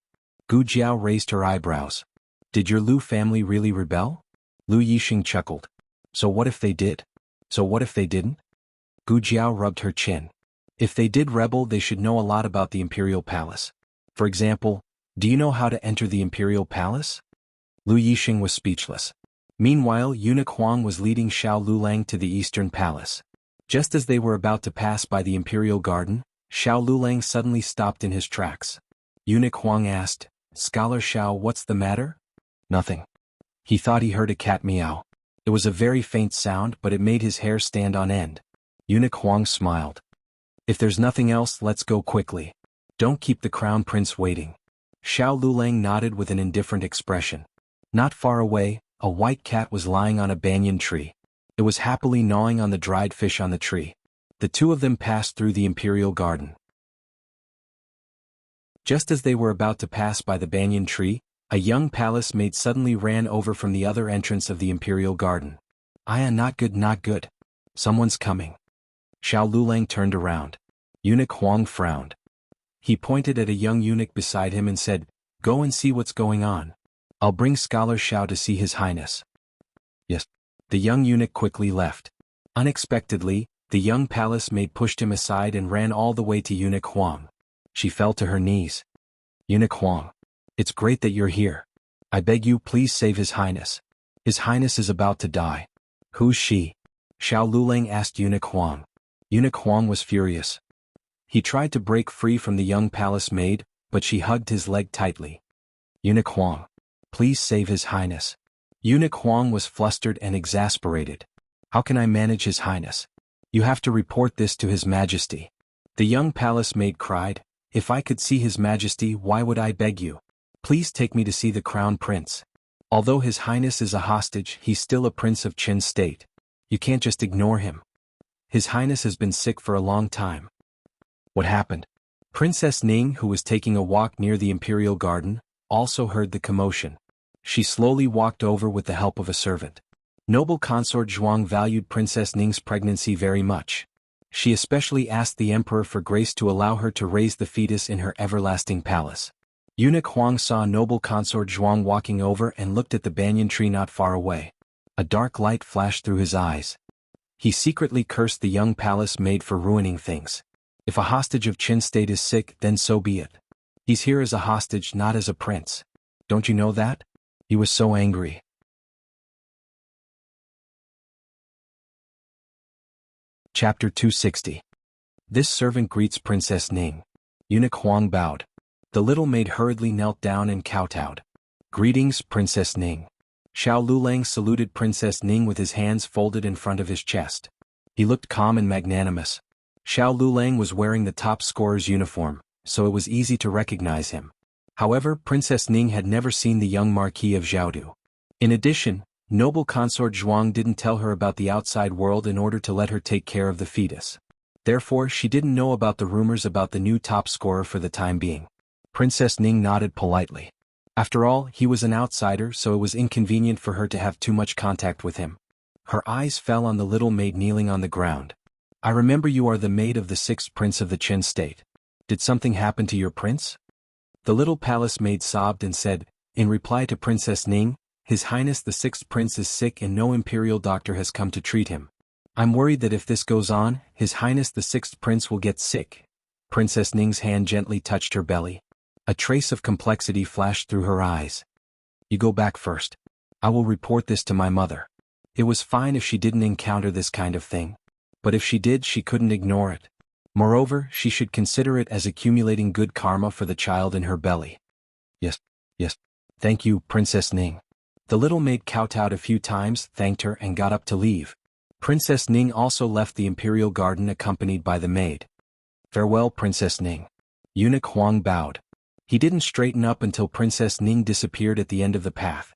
Gu Jiao raised her eyebrows. "Did your Lu family really rebel?" Lu Yixing chuckled. "So what if they did? So what if they didn't?" Gu Jiao rubbed her chin. If they did rebel, they should know a lot about the imperial palace. For example, do you know how to enter the imperial palace? Lu Yixing was speechless. Meanwhile, Eunuch Huang was leading Xiao Lulang to the eastern palace. Just as they were about to pass by the imperial garden, Xiao Lulang suddenly stopped in his tracks. Eunuch Huang asked, "Scholar Xiao, what's the matter?" "Nothing." He thought he heard a cat meow. It was a very faint sound, but it made his hair stand on end. Eunuch Huang smiled. "If there's nothing else, let's go quickly. Don't keep the crown prince waiting." Xiao Lulang nodded with an indifferent expression. Not far away, a white cat was lying on a banyan tree. It was happily gnawing on the dried fish on the tree. The two of them passed through the imperial garden. Just as they were about to pass by the banyan tree, a young palace maid suddenly ran over from the other entrance of the imperial garden. "Aya, not good, not good. Someone's coming." Xiao Lulang turned around. Eunuch Huang frowned. He pointed at a young eunuch beside him and said, "Go and see what's going on. I'll bring Scholar Xiao to see His Highness." "Yes." The young eunuch quickly left. Unexpectedly, the young palace maid pushed him aside and ran all the way to Eunuch Huang. She fell to her knees. "Eunuch Huang, it's great that you're here. I beg you, please save His Highness. His Highness is about to die." "Who's she?" Xiao Lulang asked Eunuch Huang. Eunuch Huang was furious. He tried to break free from the young palace maid, but she hugged his leg tightly. "Eunuch Huang, please save His Highness." Eunuch Huang was flustered and exasperated. "How can I manage His Highness? You have to report this to His Majesty." The young palace maid cried, "If I could see His Majesty, why would I beg you? Please take me to see the crown prince. Although His Highness is a hostage, he's still a prince of Qin state. You can't just ignore him. His Highness has been sick for a long time." What happened? Princess Ning, who was taking a walk near the imperial garden, also heard the commotion. She slowly walked over with the help of a servant. Noble consort Zhuang valued Princess Ning's pregnancy very much. She especially asked the emperor for grace to allow her to raise the fetus in her everlasting palace. Eunuch Huang saw noble consort Zhuang walking over and looked at the banyan tree not far away. A dark light flashed through his eyes. He secretly cursed the young palace maid for ruining things. If a hostage of Qin state is sick, then so be it. He's here as a hostage, not as a prince. Don't you know that? He was so angry. Chapter 260. This servant greets Princess Ning. Eunuch Huang bowed. The little maid hurriedly knelt down and kowtowed. "Greetings, Princess Ning." Xiao Lulang saluted Princess Ning with his hands folded in front of his chest. He looked calm and magnanimous. Xiao Lulang was wearing the top scorer's uniform, so it was easy to recognize him. However, Princess Ning had never seen the young Marquis of Zhaodu. In addition, noble consort Zhuang didn't tell her about the outside world in order to let her take care of the fetus. Therefore, she didn't know about the rumors about the new top scorer for the time being. Princess Ning nodded politely. After all, he was an outsider, so it was inconvenient for her to have too much contact with him. Her eyes fell on the little maid kneeling on the ground. "I remember you are the maid of the 6th prince of the Qin state. Did something happen to your prince?" The little palace maid sobbed and said, in reply to Princess Ning, "His Highness the 6th prince is sick and no imperial doctor has come to treat him. I'm worried that if this goes on, His Highness the 6th prince will get sick." Princess Ning's hand gently touched her belly. A trace of complexity flashed through her eyes. "You go back first. I will report this to my mother." It was fine if she didn't encounter this kind of thing. But if she did, she couldn't ignore it. Moreover, she should consider it as accumulating good karma for the child in her belly. Yes. Thank you, Princess Ning." The little maid kowtowed a few times, thanked her and got up to leave. Princess Ning also left the imperial garden accompanied by the maid. "Farewell, Princess Ning." Eunuch Huang bowed. He didn't straighten up until Princess Ning disappeared at the end of the path.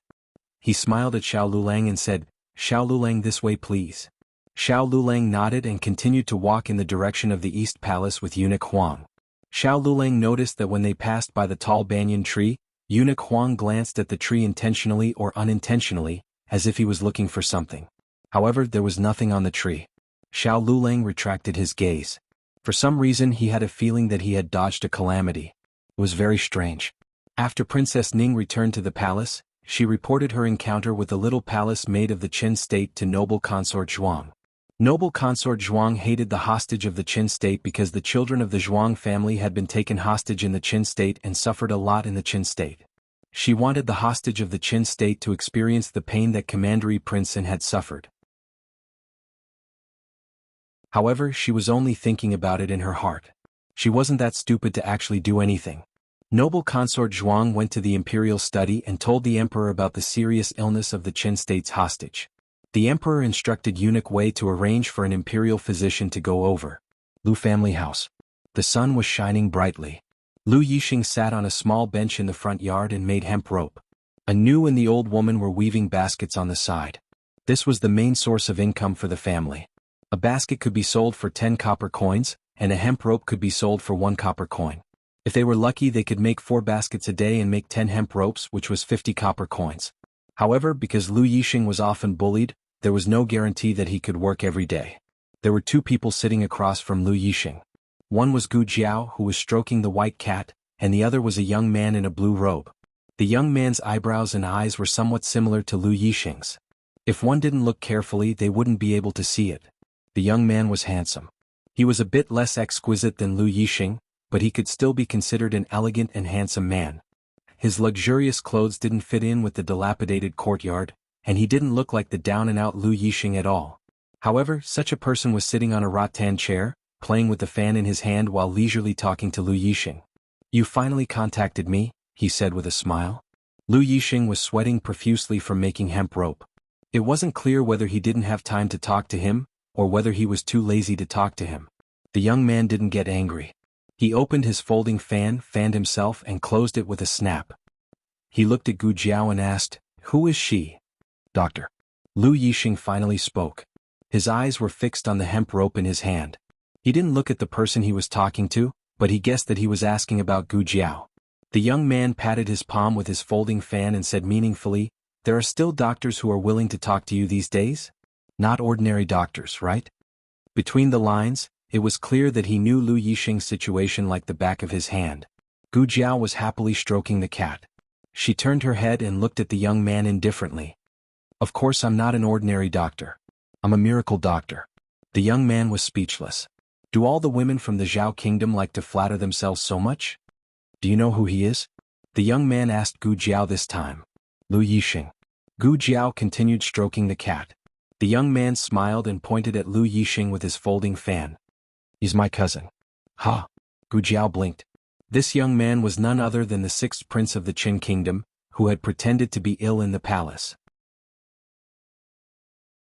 He smiled at Xiao Lulang and said, "Xiao Lulang, this way please." Xiao Lulang nodded and continued to walk in the direction of the East Palace with Eunuch Huang. Xiao Lulang noticed that when they passed by the tall banyan tree, Eunuch Huang glanced at the tree intentionally or unintentionally, as if he was looking for something. However, there was nothing on the tree. Xiao Lulang retracted his gaze. For some reason he had a feeling that he had dodged a calamity. It was very strange. After Princess Ning returned to the palace, she reported her encounter with the little palace maid of the Qin state to noble consort Zhuang. Noble consort Zhuang hated the hostage of the Qin state because the children of the Zhuang family had been taken hostage in the Qin state and suffered a lot in the Qin state. She wanted the hostage of the Qin state to experience the pain that Commandery Prince Sin had suffered. However, she was only thinking about it in her heart. She wasn't that stupid to actually do anything. Noble consort Zhuang went to the imperial study and told the emperor about the serious illness of the Qin state's hostage. The emperor instructed eunuch Wei to arrange for an imperial physician to go over. Lu family house. The sun was shining brightly. Lu Yixing sat on a small bench in the front yard and made hemp rope. A new and the old woman were weaving baskets on the side. This was the main source of income for the family. A basket could be sold for 10 copper coins, and a hemp rope could be sold for 1 copper coin. If they were lucky, they could make 4 baskets a day and make 10 hemp ropes, which was 50 copper coins. However, because Lu Yixing was often bullied, there was no guarantee that he could work every day. There were 2 people sitting across from Lu Yixing. One was Gu Jiao, who was stroking the white cat, and the other was a young man in a blue robe. The young man's eyebrows and eyes were somewhat similar to Lu Yixing's. If one didn't look carefully, they wouldn't be able to see it. The young man was handsome. He was a bit less exquisite than Lu Yixing, but he could still be considered an elegant and handsome man. His luxurious clothes didn't fit in with the dilapidated courtyard, and he didn't look like the down-and-out Lu Yixing at all. However, such a person was sitting on a rattan chair, playing with the fan in his hand while leisurely talking to Lu Yixing. "You finally contacted me," he said with a smile. Lu Yixing was sweating profusely from making hemp rope. It wasn't clear whether he didn't have time to talk to him, or whether he was too lazy to talk to him. The young man didn't get angry. He opened his folding fan, fanned himself, and closed it with a snap. He looked at Gu Jiao and asked, "Who is she?" "Doctor." Lu Yixing finally spoke. His eyes were fixed on the hemp rope in his hand. He didn't look at the person he was talking to, but he guessed that he was asking about Gu Jiao. The young man patted his palm with his folding fan and said meaningfully, "There are still doctors who are willing to talk to you these days? Not ordinary doctors, right?" Between the lines, it was clear that he knew Lu Yixing's situation like the back of his hand. Gu Jiao was happily stroking the cat. She turned her head and looked at the young man indifferently. "Of course I'm not an ordinary doctor. I'm a miracle doctor." The young man was speechless. Do all the women from the Zhao kingdom like to flatter themselves so much? "Do you know who he is?" the young man asked Gu Jiao this time. "Lu Yixing." Gu Jiao continued stroking the cat. The young man smiled and pointed at Lu Yixing with his folding fan. "He's my cousin." "Ha!" Gu Jiao blinked. This young man was none other than the 6th prince of the Qin kingdom, who had pretended to be ill in the palace.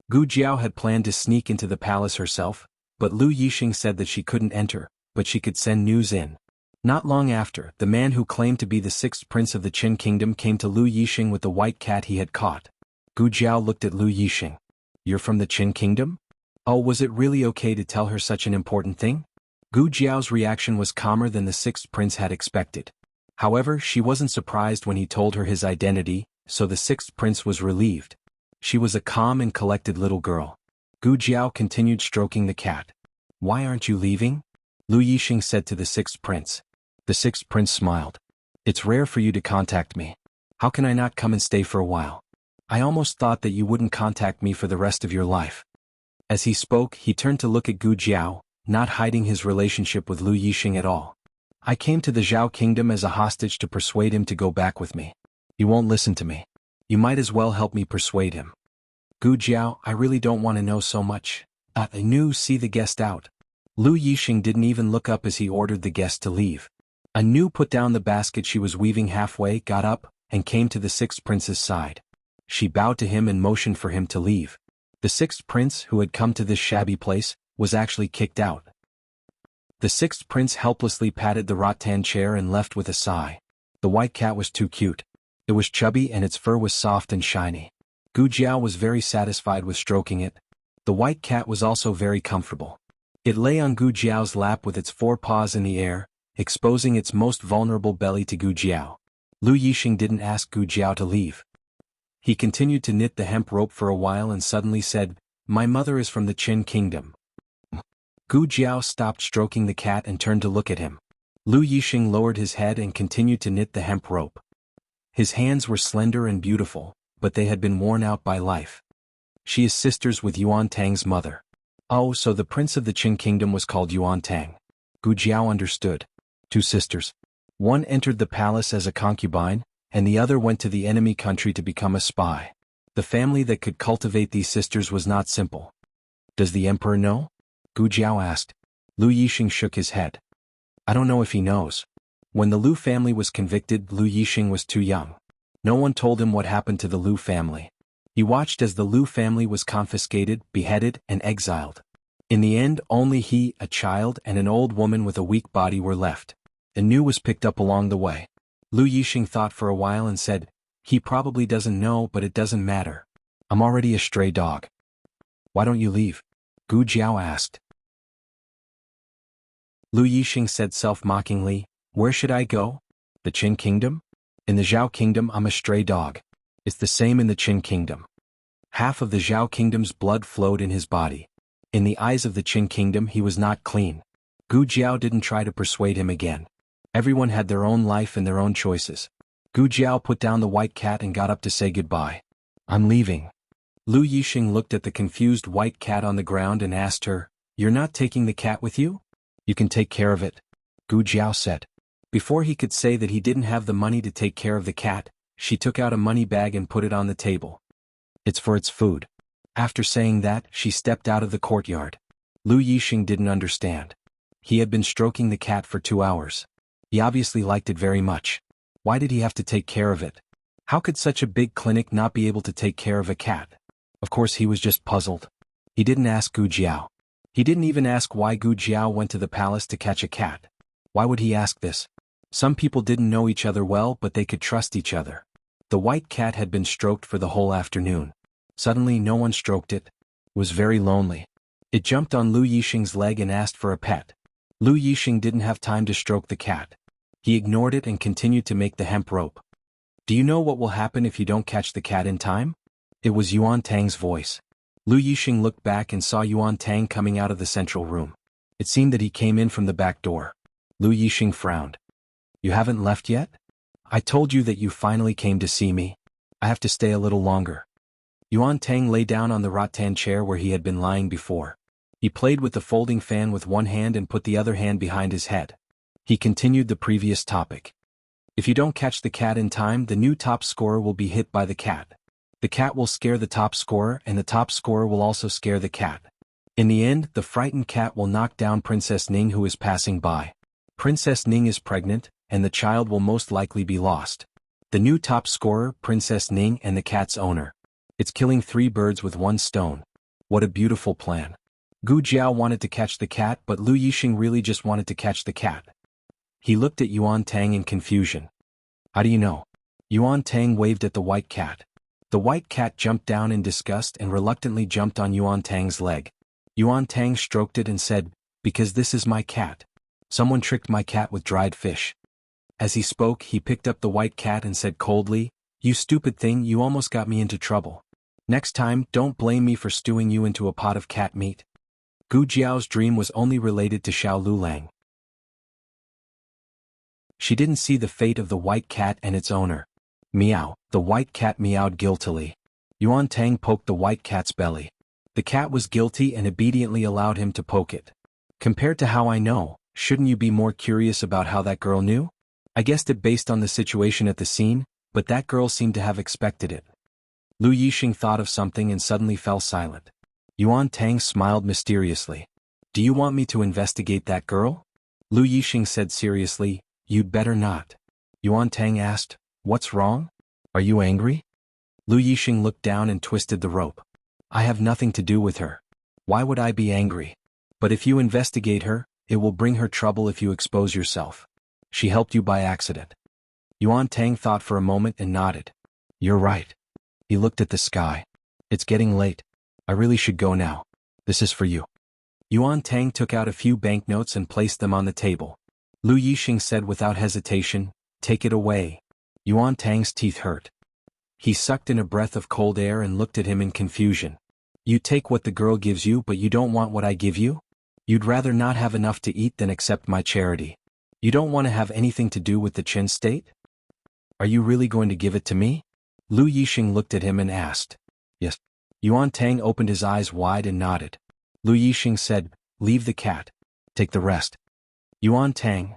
Gu Jiao had planned to sneak into the palace herself, but Lu Yixing said that she couldn't enter, but she could send news in. Not long after, the man who claimed to be the 6th prince of the Qin kingdom came to Lu Yixing with the white cat he had caught. Gu Jiao looked at Lu Yixing. "You're from the Qin kingdom?" Oh, was it really okay to tell her such an important thing? Gu Jiao's reaction was calmer than the 6th prince had expected. However, she wasn't surprised when he told her his identity, so the 6th prince was relieved. She was a calm and collected little girl. Gu Jiao continued stroking the cat. "Why aren't you leaving?" Lu Yixing said to the 6th prince. The 6th prince smiled. "It's rare for you to contact me. How can I not come and stay for a while? I almost thought that you wouldn't contact me for the rest of your life." As he spoke, he turned to look at Gu Jiao, not hiding his relationship with Lu Yixing at all. "I came to the Zhao kingdom as a hostage to persuade him to go back with me. He won't listen to me. You might as well help me persuade him." "Gu Jiao, I really don't want to know so much. See the guest out." Lu Yixing didn't even look up as he ordered the guest to leave. Anu put down the basket she was weaving halfway, got up, and came to the 6th prince's side. She bowed to him and motioned for him to leave. The 6th prince, who had come to this shabby place, was actually kicked out. The 6th prince helplessly patted the rattan chair and left with a sigh. The white cat was too cute. It was chubby and its fur was soft and shiny. Gu Jiao was very satisfied with stroking it. The white cat was also very comfortable. It lay on Gu Jiao's lap with its 4 paws in the air, exposing its most vulnerable belly to Gu Jiao. Lu Yixing didn't ask Gu Jiao to leave. He continued to knit the hemp rope for a while and suddenly said, "My mother is from the Qin kingdom." Gu Jiao stopped stroking the cat and turned to look at him. Lu Yixing lowered his head and continued to knit the hemp rope. His hands were slender and beautiful, but they had been worn out by life. "She is sisters with Yuan Tang's mother." Oh, so the prince of the Qing kingdom was called Yuan Tang. Gu Jiao understood. Two sisters. One entered the palace as a concubine, and the other went to the enemy country to become a spy. The family that could cultivate these sisters was not simple. Does the emperor know? Gu Jiao asked. Lu Yixing shook his head. I don't know if he knows. When the Lu family was convicted, Lu Yixing was too young. No one told him what happened to the Lu family. He watched as the Lu family was confiscated, beheaded, and exiled. In the end, only he, a child, and an old woman with a weak body were left. The new was picked up along the way. Lu Yixing thought for a while and said, he probably doesn't know, but it doesn't matter. I'm already a stray dog. Why don't you leave? Gu Jiao asked. Lu Yixing said self-mockingly, where should I go? The Qin kingdom? In the Zhao kingdom I'm a stray dog. It's the same in the Qin kingdom. Half of the Zhao kingdom's blood flowed in his body. In the eyes of the Qin kingdom he was not clean. Gu Jiao didn't try to persuade him again. Everyone had their own life and their own choices. Gu Jiao put down the white cat and got up to say goodbye. I'm leaving. Lu Yixing looked at the confused white cat on the ground and asked her, you're not taking the cat with you? You can take care of it, Gu Jiao said. Before he could say that he didn't have the money to take care of the cat, she took out a money bag and put it on the table. It's for its food. After saying that, she stepped out of the courtyard. Lu Yixing didn't understand. He had been stroking the cat for 2 hours. He obviously liked it very much. Why did he have to take care of it? How could such a big clinic not be able to take care of a cat? Of course he was just puzzled. He didn't ask Gu Jiao. He didn't even ask why Gu Jiao went to the palace to catch a cat. Why would he ask this? Some people didn't know each other well, but they could trust each other. The white cat had been stroked for the whole afternoon. Suddenly no one stroked it. It was very lonely. It jumped on Lu Yixing's leg and asked for a pet. Lu Yixing didn't have time to stroke the cat. He ignored it and continued to make the hemp rope. Do you know what will happen if you don't catch the cat in time? It was Yuan Tang's voice. Lu Yixing looked back and saw Yuan Tang coming out of the central room. It seemed that he came in from the back door. Lu Yixing frowned. You haven't left yet? I told you that you finally came to see me. I have to stay a little longer. Yuan Tang lay down on the rattan chair where he had been lying before. He played with the folding fan with one hand and put the other hand behind his head. He continued the previous topic. If you don't catch the cat in time, the new top scorer will be hit by the cat. The cat will scare the top scorer, and the top scorer will also scare the cat. In the end, the frightened cat will knock down Princess Ning, who is passing by. Princess Ning is pregnant, and the child will most likely be lost. The new top scorer, Princess Ning, and the cat's owner. It's killing 3 birds with 1 stone. What a beautiful plan. Gu Jiao wanted to catch the cat, but Lu Yixing really just wanted to catch the cat. He looked at Yuan Tang in confusion. How do you know? Yuan Tang waved at the white cat. The white cat jumped down in disgust and reluctantly jumped on Yuan Tang's leg. Yuan Tang stroked it and said, because this is my cat. Someone tricked my cat with dried fish. As he spoke, he picked up the white cat and said coldly, you stupid thing, you almost got me into trouble. Next time, don't blame me for stewing you into a pot of cat meat. Gu Jiao's dream was only related to Xiao Lulang. She didn't see the fate of the white cat and its owner. Meow, the white cat meowed guiltily. Yuan Tang poked the white cat's belly. The cat was guilty and obediently allowed him to poke it. Compared to how I know, shouldn't you be more curious about how that girl knew? I guessed it based on the situation at the scene, but that girl seemed to have expected it. Lu Yixing thought of something and suddenly fell silent. Yuan Tang smiled mysteriously. Do you want me to investigate that girl? Lu Yixing said seriously, you'd better not. Yuan Tang asked, what's wrong? Are you angry? Lu Yixing looked down and twisted the rope. I have nothing to do with her. Why would I be angry? But if you investigate her, it will bring her trouble if you expose yourself. She helped you by accident. Yuan Tang thought for a moment and nodded. You're right. He looked at the sky. It's getting late. I really should go now. This is for you. Yuan Tang took out a few banknotes and placed them on the table. Lu Yixing said without hesitation, take it away. Yuan Tang's teeth hurt. He sucked in a breath of cold air and looked at him in confusion. You take what the girl gives you, but you don't want what I give you? You'd rather not have enough to eat than accept my charity. You don't want to have anything to do with the Qin state? Are you really going to give it to me? Lu Yixing looked at him and asked. Yes. Yuan Tang opened his eyes wide and nodded. Lu Yixing said, "Leave the cat. Take the rest." Yuan Tang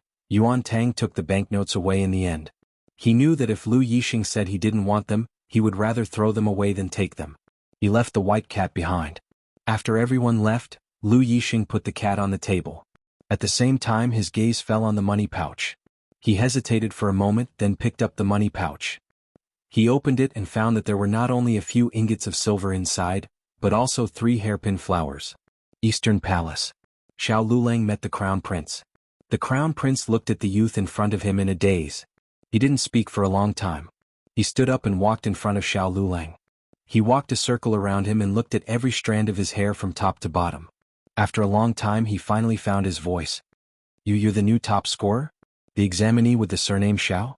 took the banknotes away in the end. He knew that if Lu Yixing said he didn't want them, he would rather throw them away than take them. He left the white cat behind. After everyone left, Lu Yixing put the cat on the table. At the same time his gaze fell on the money pouch. He hesitated for a moment, then picked up the money pouch. He opened it and found that there were not only a few ingots of silver inside, but also 3 hairpin flowers. Eastern Palace. Xiao Lulang met the Crown Prince. The Crown Prince looked at the youth in front of him in a daze. He didn't speak for a long time. He stood up and walked in front of Xiao Lulang. He walked a circle around him and looked at every strand of his hair from top to bottom. After a long time he finally found his voice. You're the new top scorer? The examinee with the surname Xiao?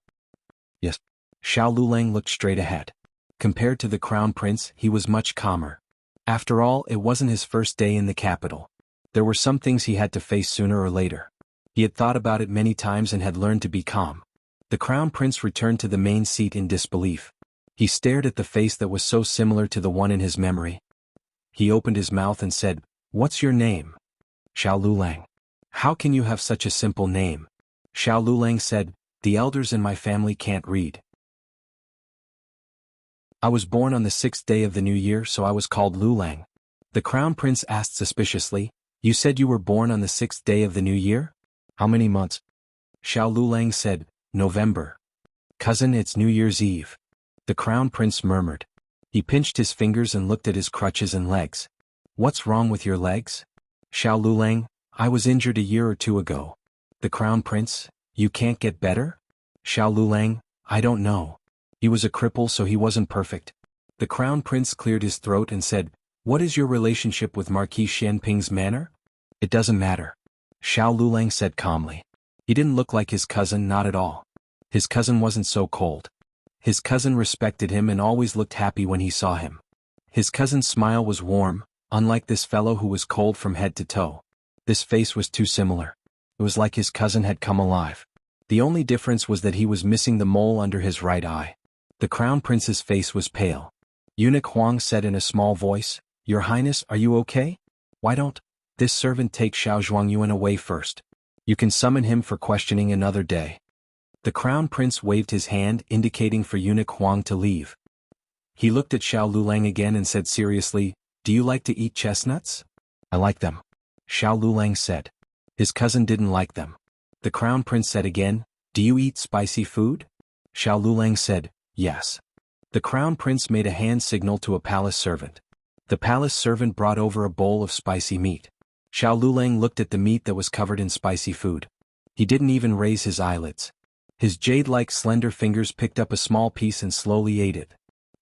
Yes. Xiao Lulang looked straight ahead. Compared to the Crown Prince, he was much calmer. After all, it wasn't his first day in the capital. There were some things he had to face sooner or later. He had thought about it many times and had learned to be calm. The Crown Prince returned to the main seat in disbelief. He stared at the face that was so similar to the one in his memory. He opened his mouth and said, "What's your name?" Xiao Lulang. "How can you have such a simple name?" Xiao Lulang said, "The elders in my family can't read. I was born on the 6th day of the new year, so I was called Lulang." The Crown Prince asked suspiciously, "You said you were born on the 6th day of the new year? How many months?" Xiao Lulang said, "November." "Cousin, it's New Year's Eve." The Crown Prince murmured. He pinched his fingers and looked at his crutches and legs. "What's wrong with your legs?" Xiao Lulang, "I was injured a year or 2 ago." The Crown Prince, "You can't get better?" Xiao Lulang, "I don't know. He was a cripple, so he wasn't perfect." The Crown Prince cleared his throat and said, "What is your relationship with Marquis Xianping's manor?" "It doesn't matter." Xiao Lulang said calmly. He didn't look like his cousin, not at all. His cousin wasn't so cold. His cousin respected him and always looked happy when he saw him. His cousin's smile was warm, unlike this fellow who was cold from head to toe. This face was too similar. It was like his cousin had come alive. The only difference was that he was missing the mole under his right eye. The Crown Prince's face was pale. Eunuch Huang said in a small voice, "Your Highness, are you okay? Why don't this servant take Xiao Zhuangyuan away first? You can summon him for questioning another day." The Crown Prince waved his hand, indicating for Eunuch Huang to leave. He looked at Xiao Lulang again and said seriously, "Do you like to eat chestnuts?" "I like them," Xiao Lulang said. His cousin didn't like them. The Crown Prince said again, "Do you eat spicy food?" Xiao Lulang said, "Yes." The Crown Prince made a hand signal to a palace servant. The palace servant brought over a bowl of spicy meat. Xiao Lulang looked at the meat that was covered in spicy food. He didn't even raise his eyelids. His jade-like slender fingers picked up a small piece and slowly ate it.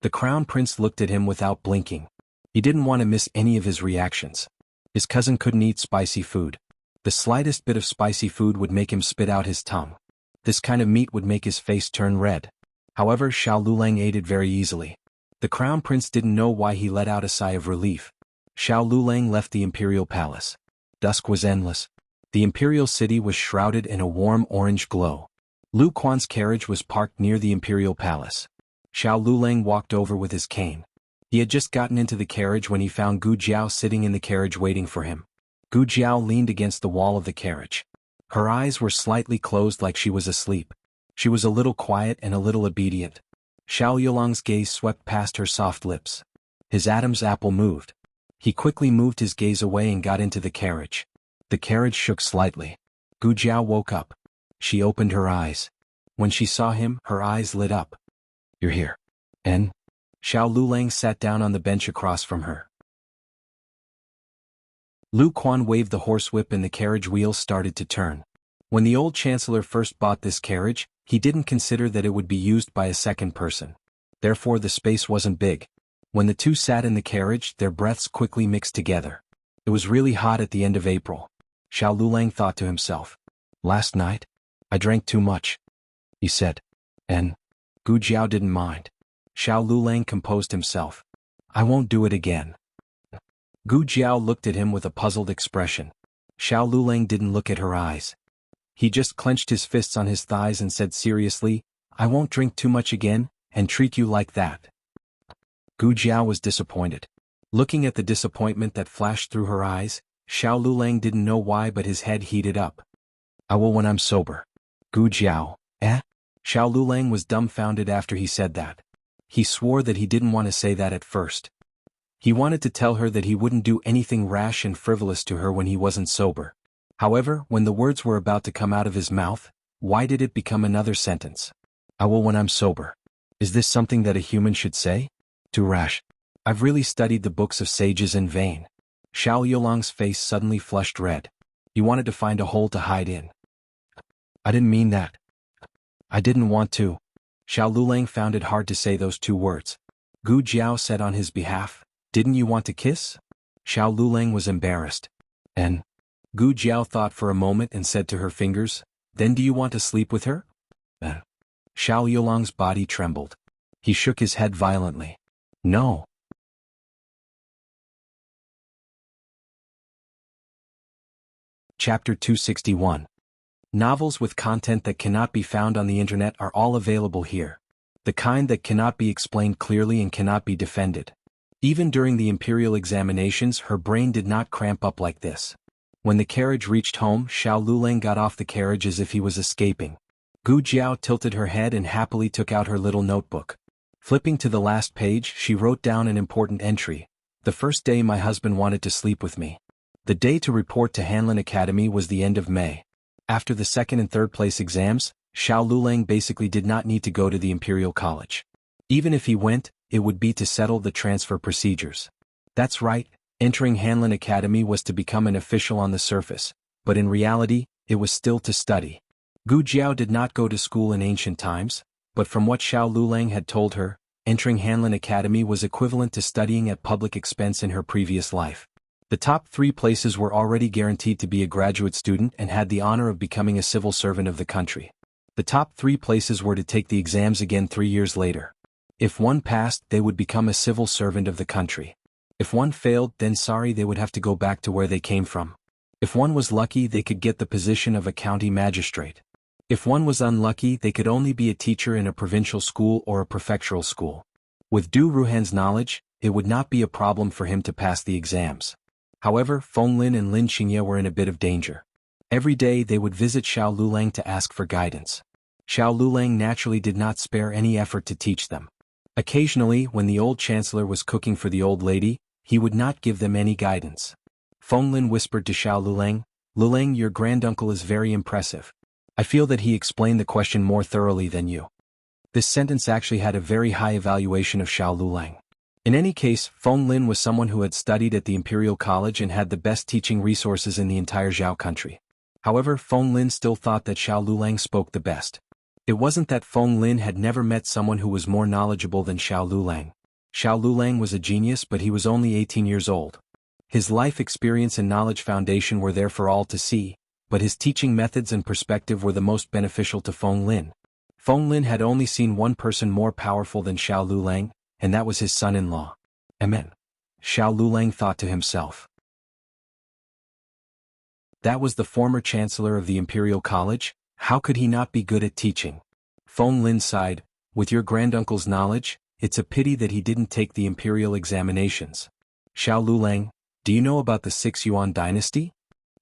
The Crown Prince looked at him without blinking. He didn't want to miss any of his reactions. His cousin couldn't eat spicy food. The slightest bit of spicy food would make him spit out his tongue. This kind of meat would make his face turn red. However, Xiao Lulang ate it very easily. The Crown Prince didn't know why he let out a sigh of relief. Xiao Lulang left the imperial palace. Dusk was endless. The imperial city was shrouded in a warm orange glow. Lu Quan's carriage was parked near the imperial palace. Xiao Lulang walked over with his cane. He had just gotten into the carriage when he found Gu Jiao sitting in the carriage waiting for him. Gu Jiao leaned against the wall of the carriage. Her eyes were slightly closed like she was asleep. She was a little quiet and a little obedient. Xiao Yulang's gaze swept past her soft lips. His Adam's apple moved. He quickly moved his gaze away and got into the carriage. The carriage shook slightly. Gu Jiao woke up. She opened her eyes. When she saw him, her eyes lit up. "You're here." "And?" Xiao Lulang sat down on the bench across from her. Lu Quan waved the horsewhip and the carriage wheels started to turn. When the old chancellor first bought this carriage, he didn't consider that it would be used by a second person. Therefore the space wasn't big. When the two sat in the carriage, their breaths quickly mixed together. It was really hot at the end of April. Xiao Lulang thought to himself. "Last night, I drank too much," he said. "And?" Gu Jiao didn't mind. Xiao Lulang composed himself. "I won't do it again." Gu Jiao looked at him with a puzzled expression. Xiao Lulang didn't look at her eyes. He just clenched his fists on his thighs and said seriously, "I won't drink too much again, and treat you like that." Gu Jiao was disappointed. Looking at the disappointment that flashed through her eyes, Xiao Lulang didn't know why but his head heated up. I will when I'm sober. Gu Jiao, eh? Xiao Lulang was dumbfounded after he said that. He swore that he didn't want to say that at first. He wanted to tell her that he wouldn't do anything rash and frivolous to her when he wasn't sober. However, when the words were about to come out of his mouth, why did it become another sentence? I will when I'm sober. Is this something that a human should say? Too rash. I've really studied the books of sages in vain. Xiao Yulang's face suddenly flushed red. He wanted to find a hole to hide in. I didn't mean that. I didn't want to. Xiao Lulang found it hard to say those two words. Gu Jiao said on his behalf, didn't you want to kiss? Xiao Lulang was embarrassed. And? Gu Jiao thought for a moment and said to her fingers, then do you want to sleep with her? Xiao Yulang's body trembled. He shook his head violently. No. Chapter 261. Novels with content that cannot be found on the internet are all available here. The kind that cannot be explained clearly and cannot be defended. Even during the imperial examinations, her brain did not cramp up like this. When the carriage reached home, Xiao Lulang got off the carriage as if he was escaping. Gu Jiao tilted her head and happily took out her little notebook. Flipping to the last page, she wrote down an important entry. The first day my husband wanted to sleep with me. The day to report to Hanlin Academy was the end of May. After the second and third place exams, Xiao Lulang basically did not need to go to the Imperial College. Even if he went, it would be to settle the transfer procedures. That's right, entering Hanlin Academy was to become an official on the surface, but in reality, it was still to study. Gu Jiao did not go to school in ancient times, but from what Xiao Lulang had told her, entering Hanlin Academy was equivalent to studying at public expense in her previous life. The top 3 places were already guaranteed to be a graduate student and had the honor of becoming a civil servant of the country. The top 3 places were to take the exams again 3 years later. If one passed, they would become a civil servant of the country. If one failed, then sorry, they would have to go back to where they came from. If one was lucky, they could get the position of a county magistrate. If one was unlucky, they could only be a teacher in a provincial school or a prefectural school. With Du Ruhan's knowledge, it would not be a problem for him to pass the exams. However, Feng Lin and Lin Xingye were in a bit of danger. Every day they would visit Xiao Lulang to ask for guidance. Xiao Lulang naturally did not spare any effort to teach them. Occasionally, when the old chancellor was cooking for the old lady, he would not give them any guidance. Feng Lin whispered to Xiao Lulang, Lulang, your granduncle is very impressive. I feel that he explained the question more thoroughly than you. This sentence actually had a very high evaluation of Xiao Lulang. In any case, Feng Lin was someone who had studied at the Imperial College and had the best teaching resources in the entire Zhao country. However, Feng Lin still thought that Xiao Lulang spoke the best. It wasn't that Feng Lin had never met someone who was more knowledgeable than Xiao Lulang. Xiao Lulang was a genius, but he was only 18 years old. His life experience and knowledge foundation were there for all to see, but his teaching methods and perspective were the most beneficial to Feng Lin. Feng Lin had only seen one person more powerful than Xiao Lulang, and that was his son-in-law. Amen. Xiao Lulang thought to himself. That was the former chancellor of the Imperial College, how could he not be good at teaching? Feng Lin sighed, with your granduncle's knowledge, it's a pity that he didn't take the imperial examinations. Xiao Lulang, do you know about the 6 Yuan dynasty?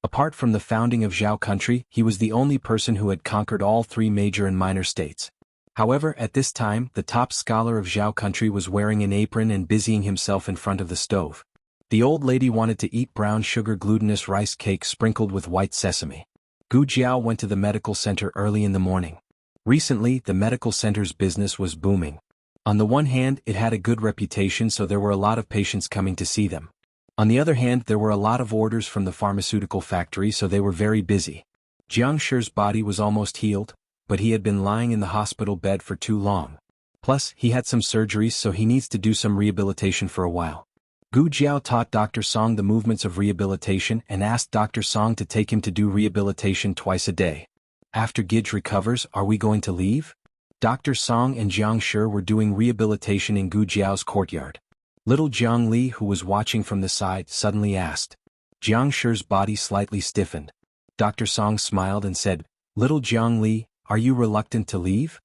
Apart from the founding of Zhao country, he was the only person who had conquered all 3 major and minor states. However, at this time, the top scholar of Zhao country was wearing an apron and busying himself in front of the stove. The old lady wanted to eat brown sugar glutinous rice cake sprinkled with white sesame. Gu Jiao went to the medical center early in the morning. Recently, the medical center's business was booming. On the one hand, it had a good reputation, so there were a lot of patients coming to see them. On the other hand, there were a lot of orders from the pharmaceutical factory, so they were very busy. Jiang Shi's body was almost healed, but he had been lying in the hospital bed for too long. Plus, he had some surgeries, so he needs to do some rehabilitation for a while. Gu Jiao taught Dr. Song the movements of rehabilitation and asked Dr. Song to take him to do rehabilitation twice a day. After Gij recovers, are we going to leave? Dr. Song and Jiang Shi were doing rehabilitation in Gu Jiao's courtyard. Little Jiang Li, who was watching from the side, suddenly asked. Jiang Shi's body slightly stiffened. Dr. Song smiled and said, Little Jiang Li, are you reluctant to leave?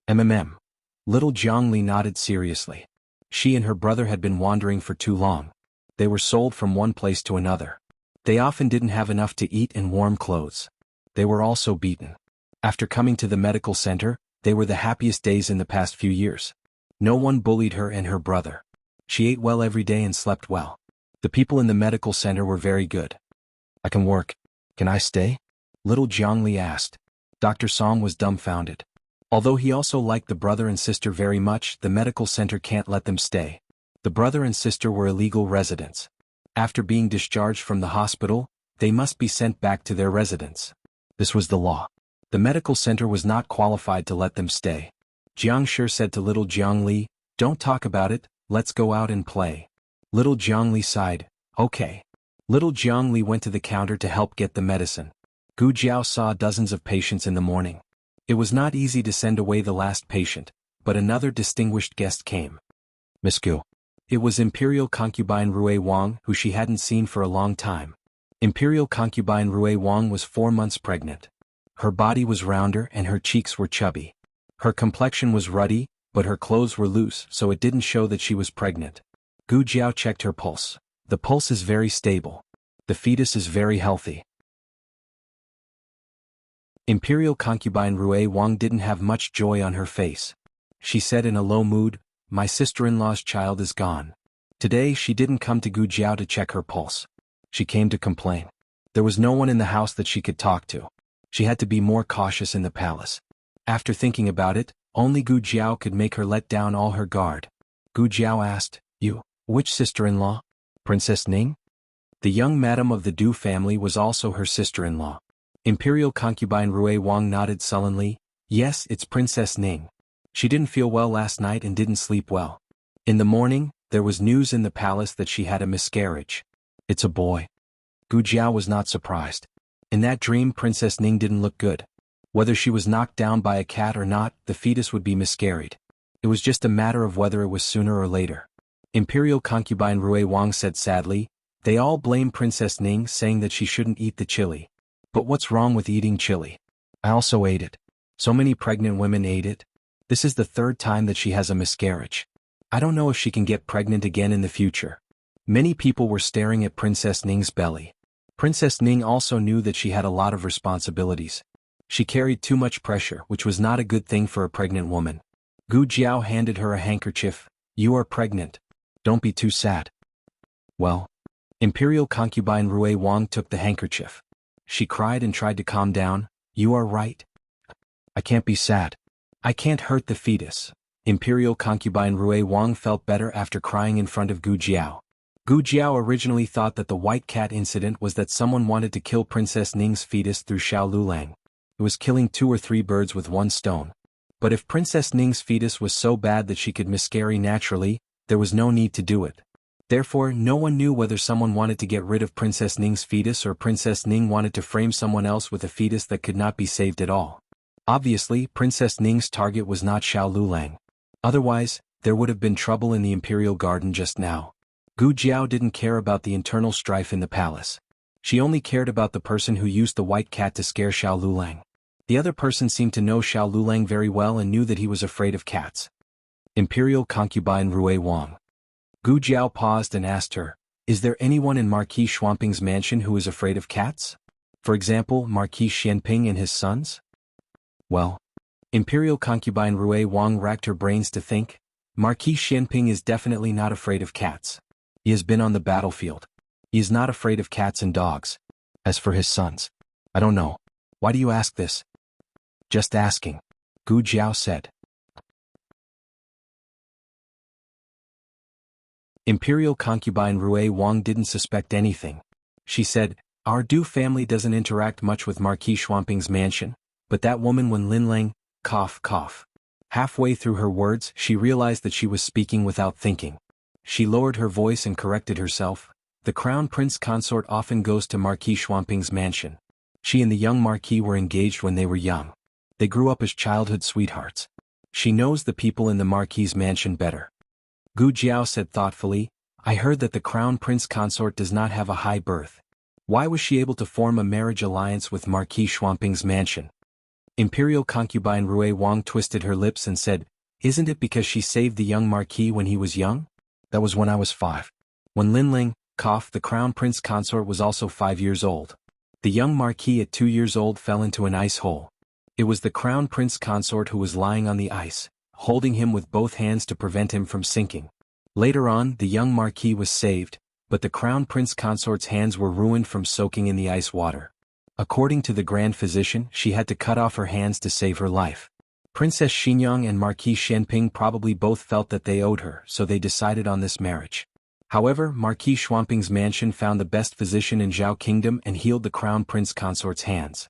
Little Jiang Li nodded seriously. She and her brother had been wandering for too long. They were sold from one place to another. They often didn't have enough to eat and warm clothes. They were also beaten. After coming to the medical center, they were the happiest days in the past few years. No one bullied her and her brother. She ate well every day and slept well. The people in the medical center were very good. I can work. Can I stay? Little Jiangli asked. Dr. Song was dumbfounded. Although he also liked the brother and sister very much, the medical center can't let them stay. The brother and sister were illegal residents. After being discharged from the hospital, they must be sent back to their residence. This was the law. The medical center was not qualified to let them stay. Jiang Shi said to little Jiangli, "Don't talk about it, let's go out and play." Little Jiangli sighed, "Okay." Little Jiangli went to the counter to help get the medicine. Gu Jiao saw dozens of patients in the morning. It was not easy to send away the last patient, but another distinguished guest came. Miss Gu. It was Imperial concubine Rui Wang, who she hadn't seen for a long time. Imperial concubine Rui Wang was 4 months pregnant. Her body was rounder and her cheeks were chubby. Her complexion was ruddy, but her clothes were loose, so it didn't show that she was pregnant. Gu Jiao checked her pulse. The pulse is very stable. The fetus is very healthy. Imperial concubine Rui Wang didn't have much joy on her face. She said in a low mood, "My sister-in-law's child is gone." Today she didn't come to Gu Jiao to check her pulse. She came to complain. There was no one in the house that she could talk to. She had to be more cautious in the palace. After thinking about it, only Gu Jiao could make her let down all her guard. Gu Jiao asked, "You, which sister-in-law? Princess Ning?" The young madam of the Du family was also her sister-in-law. Imperial concubine Rui Wang nodded sullenly, "Yes, it's Princess Ning. She didn't feel well last night and didn't sleep well. In the morning, there was news in the palace that she had a miscarriage. It's a boy." Gu Jiao was not surprised. In that dream, Princess Ning didn't look good. Whether she was knocked down by a cat or not, the fetus would be miscarried. It was just a matter of whether it was sooner or later. Imperial concubine Rui Wang said sadly, "They all blame Princess Ning, saying that she shouldn't eat the chili. But what's wrong with eating chili? I also ate it. So many pregnant women ate it. This is the 3rd time that she has a miscarriage. I don't know if she can get pregnant again in the future." Many people were staring at Princess Ning's belly. Princess Ning also knew that she had a lot of responsibilities. She carried too much pressure, which was not a good thing for a pregnant woman. Gu Jiao handed her a handkerchief. "You are pregnant. Don't be too sad." Well, Imperial concubine Rui Wang took the handkerchief. She cried and tried to calm down. "You are right. I can't be sad. I can't hurt the fetus." Imperial concubine Rui Wang felt better after crying in front of Gu Jiao. Gu Jiao originally thought that the white cat incident was that someone wanted to kill Princess Ning's fetus through Xiao Lulang. It was killing 2 or 3 birds with one stone. But if Princess Ning's fetus was so bad that she could miscarry naturally, there was no need to do it. Therefore, no one knew whether someone wanted to get rid of Princess Ning's fetus or Princess Ning wanted to frame someone else with a fetus that could not be saved at all. Obviously, Princess Ning's target was not Xiao Lulang. Otherwise, there would have been trouble in the imperial garden just now. Gu Jiao didn't care about the internal strife in the palace. She only cared about the person who used the white cat to scare Xiao Lulang. The other person seemed to know Xiao Lulang very well and knew that he was afraid of cats. Imperial concubine Rui Wang. Gu Jiao paused and asked her, "Is there anyone in Marquis Shuangping's mansion who is afraid of cats? For example, Marquis Xianping and his sons?" Well, Imperial concubine Rui Wang racked her brains to think. Marquis Xianping is definitely not afraid of cats. He has been on the battlefield. He is not afraid of cats and dogs. As for his sons, I don't know. Why do you ask this? Just asking, Gu Jiao said. Imperial concubine Rui Wang didn't suspect anything. She said, "Our Du family doesn't interact much with Marquis Shuangping's mansion, but that woman when Linlang, cough cough." Halfway through her words, she realized that she was speaking without thinking. She lowered her voice and corrected herself. "The crown prince consort often goes to Marquis Shuangping's mansion. She and the young marquis were engaged when they were young. They grew up as childhood sweethearts. She knows the people in the marquis's mansion better." Gu Jiao said thoughtfully, "I heard that the crown prince consort does not have a high birth. Why was she able to form a marriage alliance with Marquis Shuangping's mansion?" Imperial concubine Rui Wang twisted her lips and said, "Isn't it because she saved the young marquis when he was young? That was when I was 5. When Linling, Cough, the crown prince consort was also 5 years old. The young marquis at 2 years old fell into an ice hole. It was the crown prince consort who was lying on the ice, holding him with both hands to prevent him from sinking. Later on, the young marquis was saved, but the crown prince consort's hands were ruined from soaking in the ice water. According to the grand physician, she had to cut off her hands to save her life. Princess Xinyang and Marquis Shenping probably both felt that they owed her, so they decided on this marriage. However, Marquis Shuangping's mansion found the best physician in Zhao Kingdom and healed the crown prince consort's hands.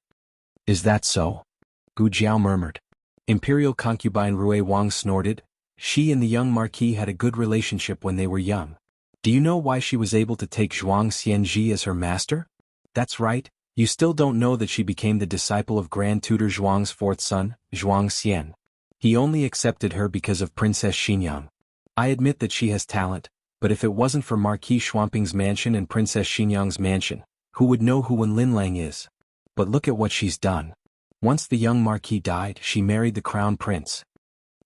Is that so? Gu Jiao murmured. Imperial concubine Rui Wang snorted. She and the young marquis had a good relationship when they were young. Do you know why she was able to take Zhuang Xianji as her master? That's right, you still don't know that she became the disciple of Grand Tutor Zhuang's fourth son, Zhuang Xian. He only accepted her because of Princess Xinyang. I admit that she has talent, but if it wasn't for Marquis Shuangping's mansion and Princess Xinyang's mansion, who would know who Wen Linlang is? But look at what she's done. Once the young marquis died, she married the crown prince.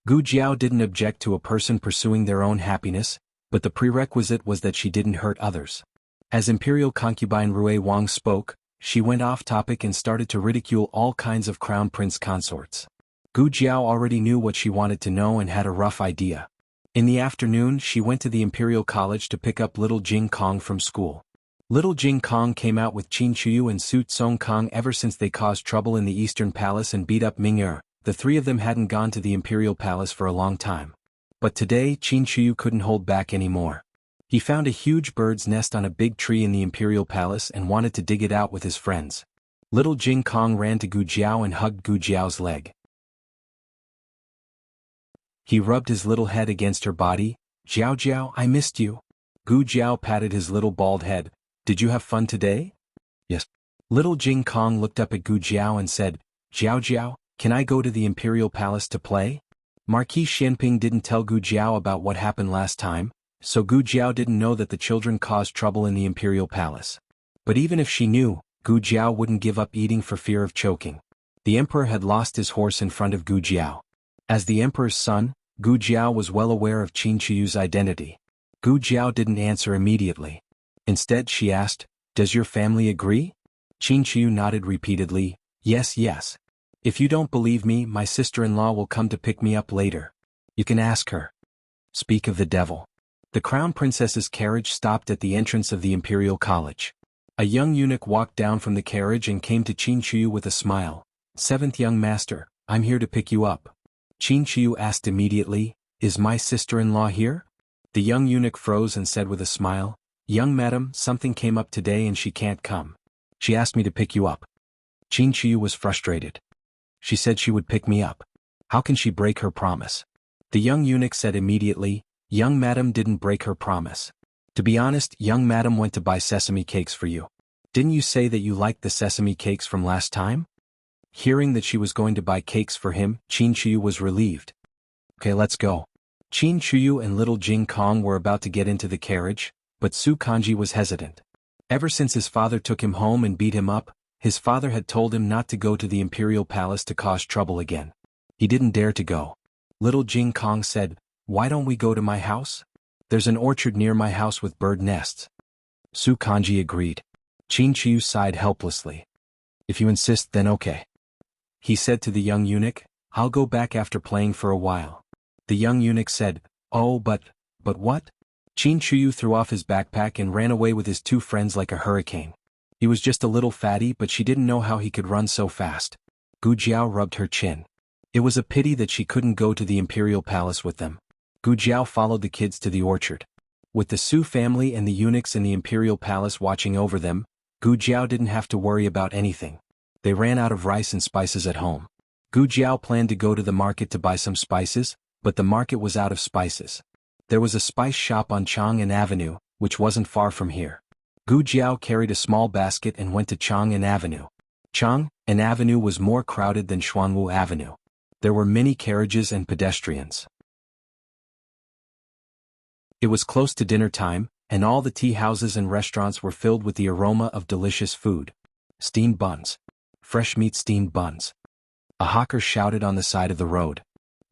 Gu Jiao didn't object to a person pursuing their own happiness, but the prerequisite was that she didn't hurt others. As imperial concubine Rui Wang spoke, she went off topic and started to ridicule all kinds of crown prince consorts. Gu Jiao already knew what she wanted to know and had a rough idea. In the afternoon, she went to the Imperial College to pick up little Jing Kong from school. Little Jing Kong came out with Qin Chuyu and Su Tsong Kong ever since they caused trouble in the Eastern Palace and beat up Ming Er. The three of them hadn't gone to the Imperial Palace for a long time. But today, Qin Chuyu couldn't hold back anymore. He found a huge bird's nest on a big tree in the Imperial Palace and wanted to dig it out with his friends. Little Jing Kong ran to Gu Jiao and hugged Gu Jiao's leg. He rubbed his little head against her body. Jiao Jiao, I missed you. Gu Jiao patted his little bald head. Did you have fun today? Yes. Little Jing Kong looked up at Gu Jiao and said, Jiao Jiao, can I go to the Imperial Palace to play? Marquis Xianping didn't tell Gu Jiao about what happened last time, so Gu Jiao didn't know that the children caused trouble in the Imperial Palace. But even if she knew, Gu Jiao wouldn't give up eating for fear of choking. The emperor had lost his horse in front of Gu Jiao. As the emperor's son, Gu Jiao was well aware of Qin Chuyu's identity. Gu Jiao didn't answer immediately. Instead she asked, Does your family agree? Qin Chuyu nodded repeatedly, Yes, yes. If you don't believe me, my sister-in-law will come to pick me up later. You can ask her. Speak of the devil. The crown princess's carriage stopped at the entrance of the Imperial College. A young eunuch walked down from the carriage and came to Qin Chuyu with a smile. Seventh young master, I'm here to pick you up. Qin Chuyu asked immediately, Is my sister-in-law here? The young eunuch froze and said with a smile, Young madam, something came up today and she can't come. She asked me to pick you up. Qin Chuyu was frustrated. She said she would pick me up. How can she break her promise? The young eunuch said immediately, Young madam didn't break her promise. To be honest, young madam went to buy sesame cakes for you. Didn't you say that you liked the sesame cakes from last time? Hearing that she was going to buy cakes for him, Qin Chuyu was relieved. Okay, let's go. Qin Chuyu and little Jing Kong were about to get into the carriage, but Su Kanji was hesitant. Ever since his father took him home and beat him up, his father had told him not to go to the Imperial Palace to cause trouble again. He didn't dare to go. Little Jing Kong said, Why don't we go to my house? There's an orchard near my house with bird nests. Su Kanji agreed. Qin Chuyu sighed helplessly. If you insist, then okay. He said to the young eunuch, I'll go back after playing for a while. The young eunuch said, Oh, but what? Qin Chuyu threw off his backpack and ran away with his two friends like a hurricane. He was just a little fatty, but she didn't know how he could run so fast. Gu Jiao rubbed her chin. It was a pity that she couldn't go to the Imperial Palace with them. Gu Jiao followed the kids to the orchard. With the Su family and the eunuchs in the Imperial Palace watching over them, Gu Jiao didn't have to worry about anything. They ran out of rice and spices at home. Gu Jiao planned to go to the market to buy some spices, but the market was out of spices. There was a spice shop on Chang'an Avenue, which wasn't far from here. Gu Jiao carried a small basket and went to Chang'an Avenue. Chang'an Avenue was more crowded than Xuanwu Avenue. There were many carriages and pedestrians. It was close to dinner time, and all the tea houses and restaurants were filled with the aroma of delicious food. Steamed buns. Fresh meat steamed buns. A hawker shouted on the side of the road.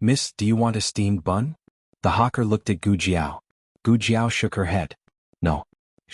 Miss, do you want a steamed bun? The hawker looked at Gu Jiao. Gu Jiao shook her head. No.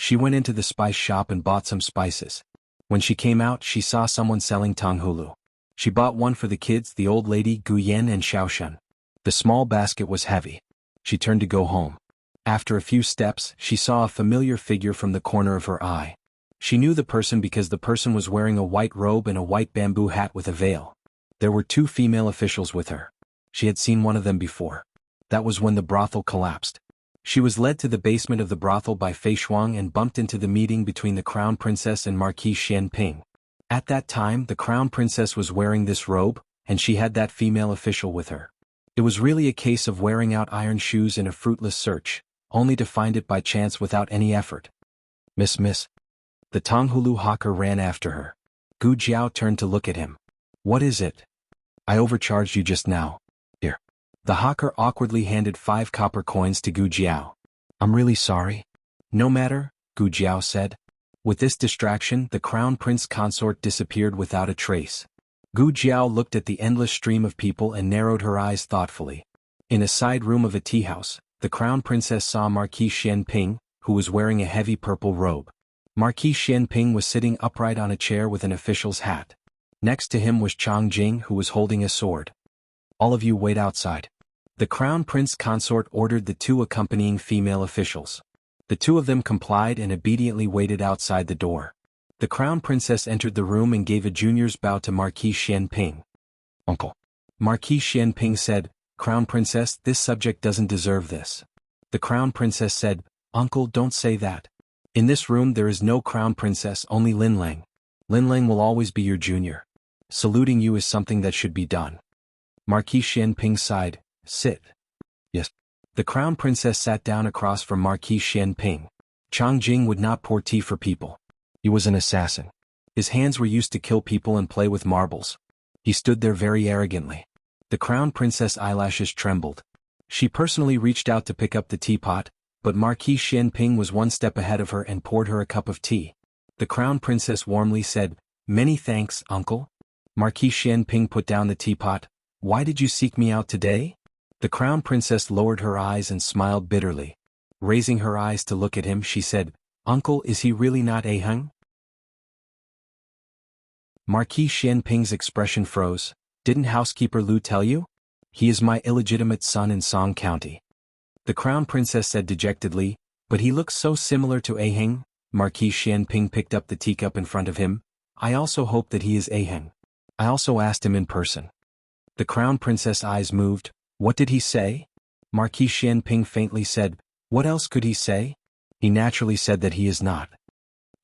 She went into the spice shop and bought some spices. When she came out, she saw someone selling tanghulu. She bought one for the kids, the old lady, Guyen and Xiaoshan. The small basket was heavy. She turned to go home. After a few steps, she saw a familiar figure from the corner of her eye. She knew the person because the person was wearing a white robe and a white bamboo hat with a veil. There were 2 female officials with her. She had seen one of them before. That was when the brothel collapsed. She was led to the basement of the brothel by Fei Shuang and bumped into the meeting between the Crown Princess and Marquis Xianping. At that time, the Crown Princess was wearing this robe, and she had that female official with her. It was really a case of wearing out iron shoes in a fruitless search, only to find it by chance without any effort. Miss. The tanghulu hawker ran after her. Gu Jiao turned to look at him. What is it? I overcharged you just now. Here. The hawker awkwardly handed 5 copper coins to Gu Jiao. I'm really sorry. No matter, Gu Jiao said. With this distraction, the crown prince consort disappeared without a trace. Gu Jiao looked at the endless stream of people and narrowed her eyes thoughtfully. In a side room of a tea house, the crown princess saw Marquis Xianping, who was wearing a heavy purple robe. Marquis Xianping was sitting upright on a chair with an official's hat. Next to him was Chang Jing, who was holding a sword. All of you wait outside. The crown prince consort ordered the 2 accompanying female officials. The 2 of them complied and obediently waited outside the door. The crown princess entered the room and gave a junior's bow to Marquis Xianping. Uncle. Marquis Xianping said, Crown princess, this subject doesn't deserve this. The crown princess said, Uncle, don't say that. In this room there is no crown princess, only Lin Lang. Lin Lang will always be your junior. Saluting you is something that should be done. Marquis Xianping sighed, sit. Yes. The crown princess sat down across from Marquis Xianping. Chang Jing would not pour tea for people. He was an assassin. His hands were used to kill people and play with marbles. He stood there very arrogantly. The crown princess' eyelashes trembled. She personally reached out to pick up the teapot, but Marquis Xianping was 1 step ahead of her and poured her a cup of tea. The crown princess warmly said, Many thanks, uncle. Marquis Xianping put down the teapot. Why did you seek me out today? The crown princess lowered her eyes and smiled bitterly. Raising her eyes to look at him, she said, Uncle, is he really not Aheng? Marquis Xianping's expression froze. Didn't housekeeper Lu tell you? He is my illegitimate son in Song County. The crown princess said dejectedly, but he looks so similar to Aheng. Marquis Xianping picked up the teacup in front of him. I also hope that he is Aheng. I also asked him in person. The crown princess' eyes moved. What did he say? Marquis Xianping faintly said, What else could he say? He naturally said that he is not.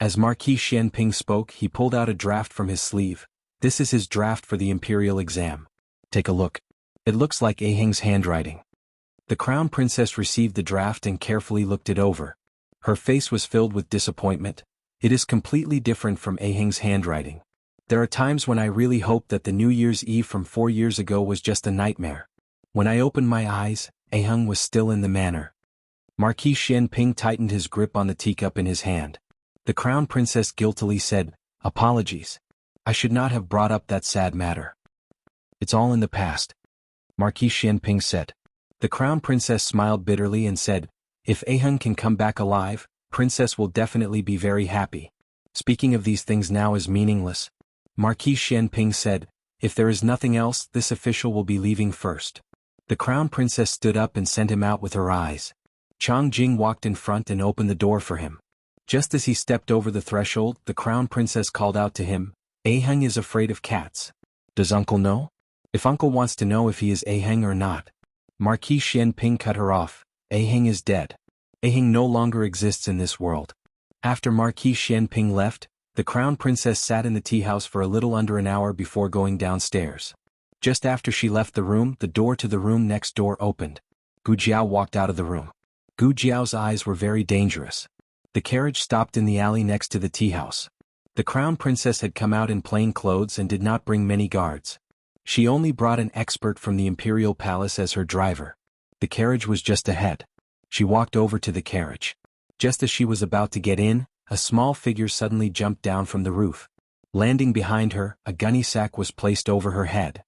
As Marquis Xianping spoke, he pulled out a draft from his sleeve. This is his draft for the imperial exam. Take a look. It looks like Aheng's handwriting. The crown princess received the draft and carefully looked it over. Her face was filled with disappointment. It is completely different from Aheng's handwriting. There are times when I really hope that the New Year's Eve from 4 years ago was just a nightmare. When I opened my eyes, Aheng was still in the manor. Marquis Xianping tightened his grip on the teacup in his hand. The crown princess guiltily said, Apologies. I should not have brought up that sad matter. It's all in the past. Marquis Xianping said. The crown princess smiled bitterly and said, If Aheng can come back alive, princess will definitely be very happy. Speaking of these things now is meaningless. Marquis Xianping said, If there is nothing else, this official will be leaving first. The crown princess stood up and sent him out with her eyes. Chang Jing walked in front and opened the door for him. Just as he stepped over the threshold, the crown princess called out to him, Aheng is afraid of cats. Does uncle know? If uncle wants to know if he is Aheng or not. Marquis Xianping cut her off. Aheng is dead. Aheng no longer exists in this world. After Marquis Xianping left, the crown princess sat in the tea house for a little under an hour before going downstairs. Just after she left the room, the door to the room next door opened. Gu Jiao walked out of the room. Gu Jiao's eyes were very dangerous. The carriage stopped in the alley next to the tea house. The crown princess had come out in plain clothes and did not bring many guards. She only brought an expert from the imperial palace as her driver. The carriage was just ahead. She walked over to the carriage. Just as she was about to get in, a small figure suddenly jumped down from the roof. Landing behind her, a gunny sack was placed over her head.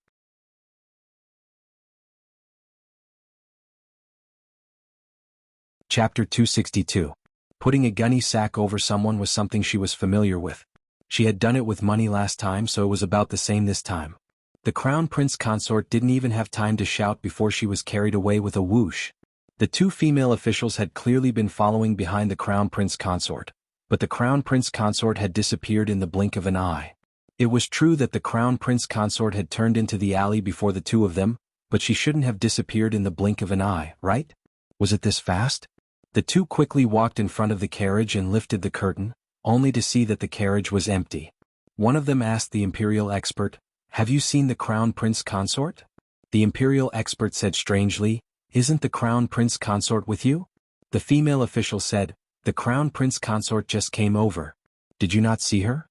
Chapter 262. Putting a gunny sack over someone was something she was familiar with. She had done it with money last time, so it was about the same this time. The crown prince consort didn't even have time to shout before she was carried away with a whoosh. The two female officials had clearly been following behind the crown prince consort, but the crown prince consort had disappeared in the blink of an eye. It was true that the crown prince consort had turned into the alley before the two of them, but she shouldn't have disappeared in the blink of an eye, right? Was it this fast? The two quickly walked in front of the carriage and lifted the curtain, only to see that the carriage was empty. One of them asked the imperial expert, "Have you seen the crown prince consort?" The imperial expert said strangely, "Isn't the crown prince consort with you?" The female official said, "The crown prince consort just came over. Did you not see her?"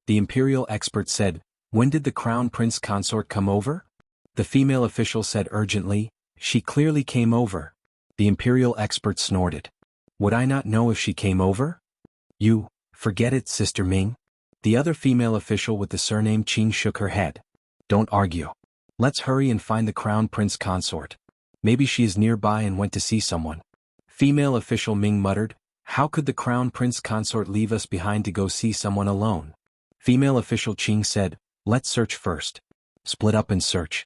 The imperial expert said, "When did the crown prince consort come over?" The female official said urgently, "She clearly came over." The imperial expert snorted. "Would I not know if she came over?" "You, forget it, Sister Ming." The other female official with the surname Qing shook her head. "Don't argue. Let's hurry and find the crown prince consort. Maybe she is nearby and went to see someone." Female official Ming muttered, "How could the crown prince consort leave us behind to go see someone alone?" Female official Qing said, "Let's search first. Split up and search."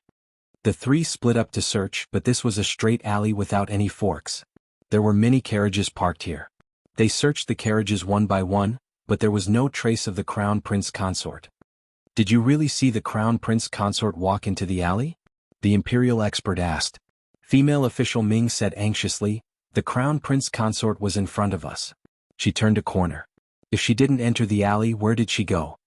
The three split up to search, but this was a straight alley without any forks. There were many carriages parked here. They searched the carriages one by one, but there was no trace of the crown prince consort. "Did you really see the crown prince consort walk into the alley?" the imperial expert asked. Female official Ming said anxiously, "The crown prince consort was in front of us. She turned a corner. If she didn't enter the alley, where did she go?"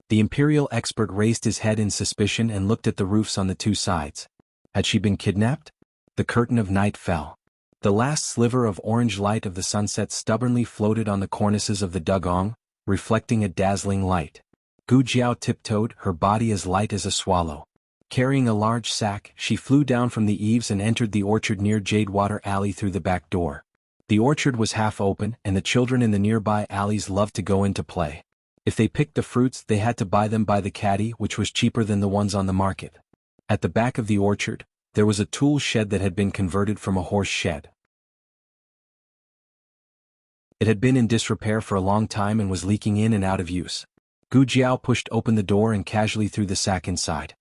The imperial expert raised his head in suspicion and looked at the roofs on the two sides. Had she been kidnapped? The curtain of night fell. The last sliver of orange light of the sunset stubbornly floated on the cornices of the dugong, reflecting a dazzling light. Gu Jiao tiptoed, her body as light as a swallow. Carrying a large sack, she flew down from the eaves and entered the orchard near Jadewater Alley through the back door. The orchard was half open, and the children in the nearby alleys loved to go in to play. If they picked the fruits, they had to buy them by the caddy, which was cheaper than the ones on the market. At the back of the orchard, there was a tool shed that had been converted from a horse shed. It had been in disrepair for a long time and was leaking in and out of use. Gu Jiao pushed open the door and casually threw the sack inside.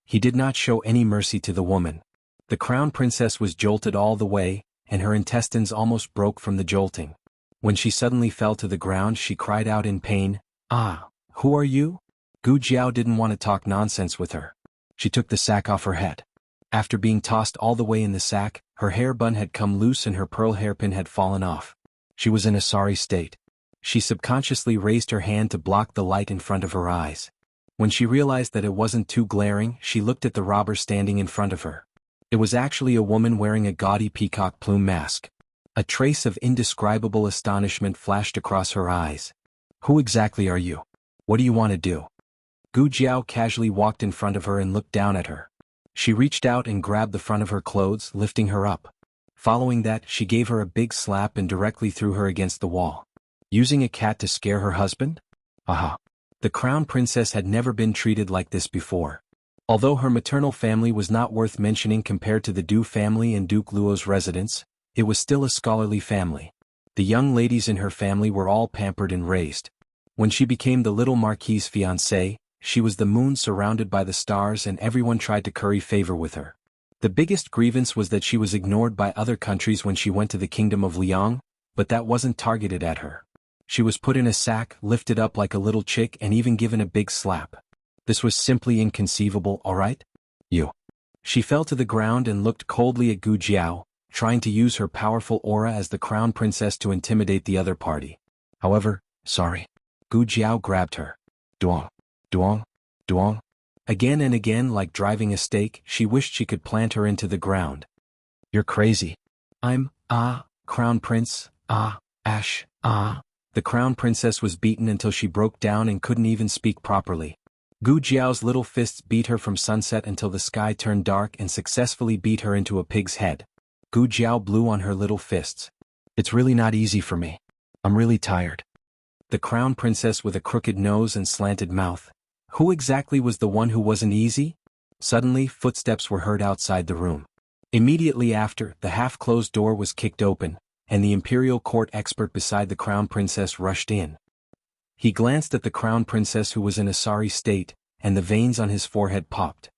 He did not show any mercy to the woman. The crown princess was jolted all the way, and her intestines almost broke from the jolting. When she suddenly fell to the ground, she cried out in pain, "Ah, who are you?" Gu Jiao didn't want to talk nonsense with her. She took the sack off her head. After being tossed all the way in the sack, her hair bun had come loose and her pearl hairpin had fallen off. She was in a sorry state. She subconsciously raised her hand to block the light in front of her eyes. When she realized that it wasn't too glaring, she looked at the robber standing in front of her. It was actually a woman wearing a gaudy peacock plume mask. A trace of indescribable astonishment flashed across her eyes. "Who exactly are you? What do you want to do?" Gu Jiao casually walked in front of her and looked down at her. She reached out and grabbed the front of her clothes, lifting her up. Following that, she gave her a big slap and directly threw her against the wall. Using a cat to scare her husband? Aha. The crown princess had never been treated like this before. Although her maternal family was not worth mentioning compared to the Du family and Duke Luo's residence, it was still a scholarly family. The young ladies in her family were all pampered and raised. When she became the little marquis's fiancée, she was the moon surrounded by the stars and everyone tried to curry favor with her. The biggest grievance was that she was ignored by other countries when she went to the kingdom of Liang, but that wasn't targeted at her. She was put in a sack, lifted up like a little chick and even given a big slap. This was simply inconceivable, alright? You. She fell to the ground and looked coldly at Gu Jiao, trying to use her powerful aura as the crown princess to intimidate the other party. However, sorry. Gu Jiao grabbed her. Duong, duong, duong. Again and again, like driving a stake, she wished she could plant her into the ground. "You're crazy." "I'm, crown prince, Ash, The crown princess was beaten until she broke down and couldn't even speak properly. Gu Jiao's little fists beat her from sunset until the sky turned dark and successfully beat her into a pig's head. Gu Jiao blew on her little fists. "It's really not easy for me. I'm really tired." The crown princess with a crooked nose and slanted mouth. Who exactly was the one who wasn't easy? Suddenly, footsteps were heard outside the room. Immediately after, the half-closed door was kicked open, and the imperial court expert beside the crown princess rushed in. He glanced at the crown princess who was in a sorry state, and the veins on his forehead popped.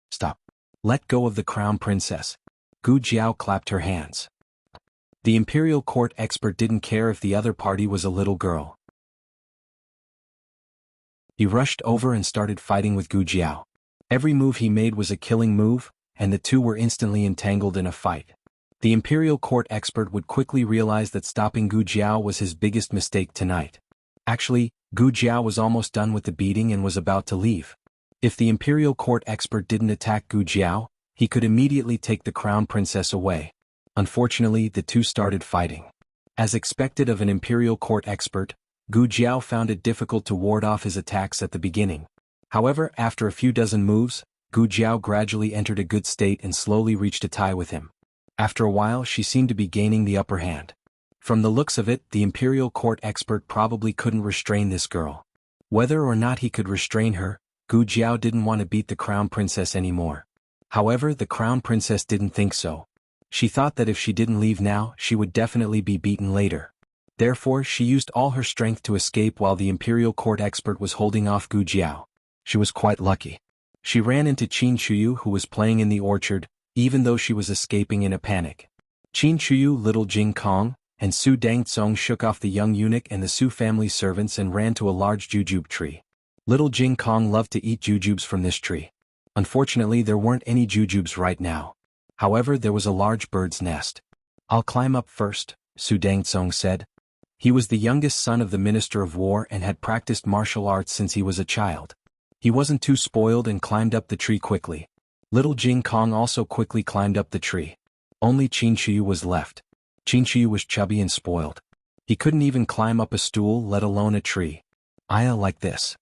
"Stop. Let go of the crown princess." Gu Jiao clapped her hands. The imperial court expert didn't care if the other party was a little girl. He rushed over and started fighting with Gu Jiao. Every move he made was a killing move, and the two were instantly entangled in a fight. The imperial court expert would quickly realize that stopping Gu Jiao was his biggest mistake tonight. Actually, Gu Jiao was almost done with the beating and was about to leave. If the imperial court expert didn't attack Gu Jiao, he could immediately take the crown princess away. Unfortunately, the two started fighting. As expected of an imperial court expert, Gu Jiao found it difficult to ward off his attacks at the beginning. However, after a few dozen moves, Gu Jiao gradually entered a good state and slowly reached a tie with him. After a while, she seemed to be gaining the upper hand. From the looks of it, the imperial court expert probably couldn't restrain this girl. Whether or not he could restrain her, Gu Jiao didn't want to beat the crown princess anymore. However, the crown princess didn't think so. She thought that if she didn't leave now, she would definitely be beaten later. Therefore, she used all her strength to escape while the imperial court expert was holding off Gu Jiao. She was quite lucky. She ran into Qin Chuyu, who was playing in the orchard, even though she was escaping in a panic. Qin Chuyu, little Jing Kong, and Su Dangcong shook off the young eunuch and the Su family servants and ran to a large jujube tree. Little Jing Kong loved to eat jujubes from this tree. Unfortunately, there weren't any jujubes right now. However, there was a large bird's nest. "I'll climb up first," Su Dangcong said. He was the youngest son of the Minister of War and had practiced martial arts since he was a child. He wasn't too spoiled and climbed up the tree quickly. Little Jing Kong also quickly climbed up the tree. Only Qin Chuyu was left. Qin Chuyu was chubby and spoiled. He couldn't even climb up a stool, let alone a tree. Like this.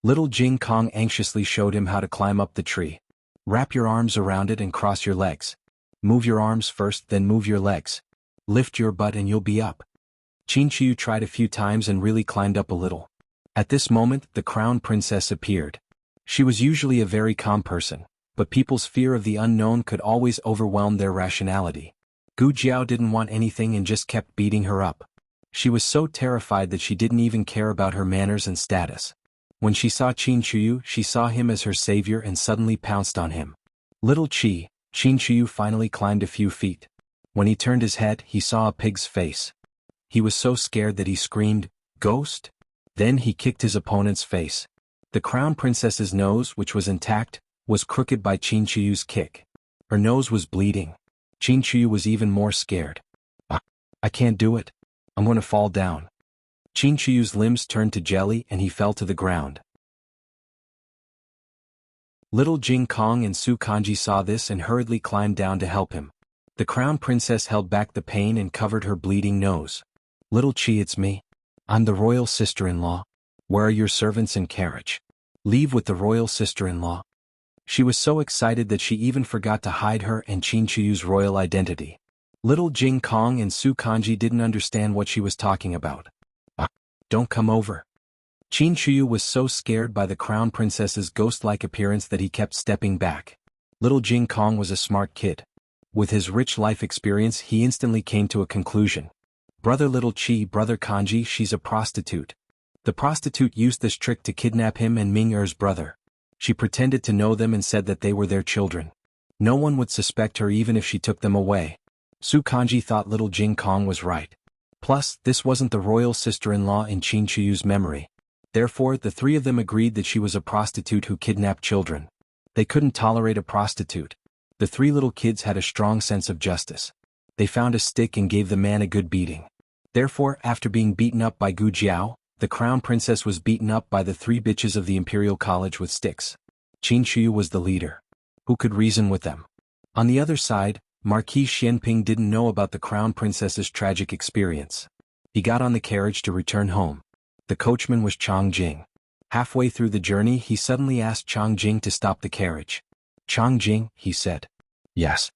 Little Jing Kong anxiously showed him how to climb up the tree. "Wrap your arms around it and cross your legs. Move your arms first, then move your legs. Lift your butt and you'll be up." Qin Chuyu tried a few times and really climbed up a little. At this moment, the crown princess appeared. She was usually a very calm person, but people's fear of the unknown could always overwhelm their rationality. Gu Jiao didn't want anything and just kept beating her up. She was so terrified that she didn't even care about her manners and status. When she saw Qin Chuyu, she saw him as her savior and suddenly pounced on him. Little Qin Chuyu finally climbed a few feet. When he turned his head, he saw a pig's face. He was so scared that he screamed, "Ghost!" Then he kicked his opponent's face. The crown princess's nose, which was intact, was crooked by Qin Chuyu's kick. Her nose was bleeding. Qin Chuyu was even more scared. I can't do it. I'm going to fall down." Qin Chuyu's limbs turned to jelly and he fell to the ground. Little Jing Kong and Su Kanji saw this and hurriedly climbed down to help him. The crown princess held back the pain and covered her bleeding nose. "Little Qi, it's me. I'm the royal sister-in-law. Where are your servants and carriage? Leave with the royal sister-in-law." She was so excited that she even forgot to hide her and Qin Chuyu's royal identity. Little Jing Kong and Su Kanji didn't understand what she was talking about. Don't come over." Qin Chuyu was so scared by the crown princess's ghost-like appearance that he kept stepping back. Little Jing Kong was a smart kid. With his rich life experience, he instantly came to a conclusion. "Brother Little Qi, brother Kanji, she's a prostitute." The prostitute used this trick to kidnap him and Ming Er's brother. She pretended to know them and said that they were their children. No one would suspect her even if she took them away. Su Kanji thought Little Jing Kong was right. Plus, this wasn't the royal sister-in-law in Qin Chuyu's memory. Therefore, the three of them agreed that she was a prostitute who kidnapped children. They couldn't tolerate a prostitute. The three little kids had a strong sense of justice. They found a stick and gave the man a good beating. Therefore, after being beaten up by Gu Jiao, the crown princess was beaten up by the three bitches of the Imperial College with sticks. Qin Chuyu was the leader. Who could reason with them? On the other side, Marquis Xianping didn't know about the crown princess's tragic experience. He got on the carriage to return home. The coachman was Chang Jing. Halfway through the journey, he suddenly asked Chang Jing to stop the carriage. "Chang Jing," he said. "Yes."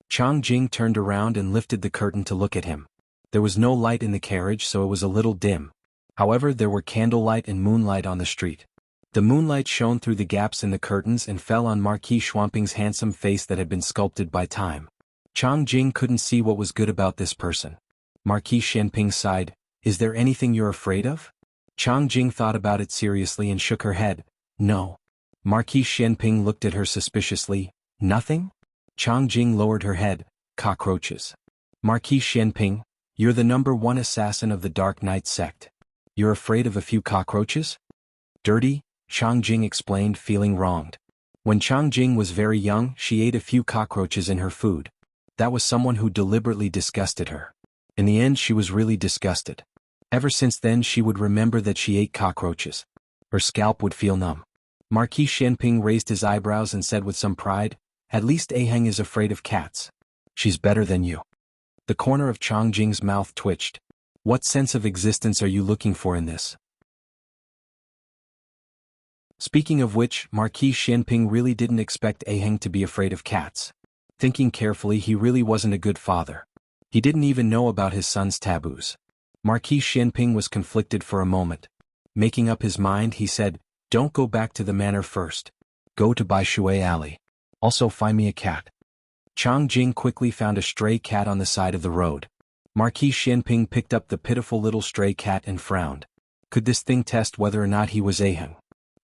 Chang Jing turned around and lifted the curtain to look at him. There was no light in the carriage, so it was a little dim. However, there were candlelight and moonlight on the street. The moonlight shone through the gaps in the curtains and fell on Marquis Xuanping's handsome face that had been sculpted by time. Chang Jing couldn't see what was good about this person. Marquis Shenping sighed. Is there anything you're afraid of? Chang Jing thought about it seriously and shook her head. No. Marquis Shenping looked at her suspiciously. Nothing? Chang Jing lowered her head. Cockroaches. Marquis Shenping, you're the #1 assassin of the Dark Knight sect. You're afraid of a few cockroaches? Dirty, Chang Jing explained, feeling wronged. When Chang Jing was very young, she ate a few cockroaches in her food. That was someone who deliberately disgusted her. In the end, she was really disgusted. Ever since then, she would remember that she ate cockroaches. Her scalp would feel numb. Marquis Shenping raised his eyebrows and said with some pride, at least Aheng is afraid of cats. She's better than you. The corner of Chang Jing's mouth twitched. What sense of existence are you looking for in this? Speaking of which, Marquis Shenping really didn't expect Aheng to be afraid of cats. Thinking carefully, he really wasn't a good father. He didn't even know about his son's taboos. Marquis Shenping was conflicted for a moment. Making up his mind, he said, don't go back to the manor first. Go to Baishui Alley. Also find me a cat. Chang Jing quickly found a stray cat on the side of the road. Marquis Shenping picked up the pitiful little stray cat and frowned. Could this thing test whether or not he was Aheng?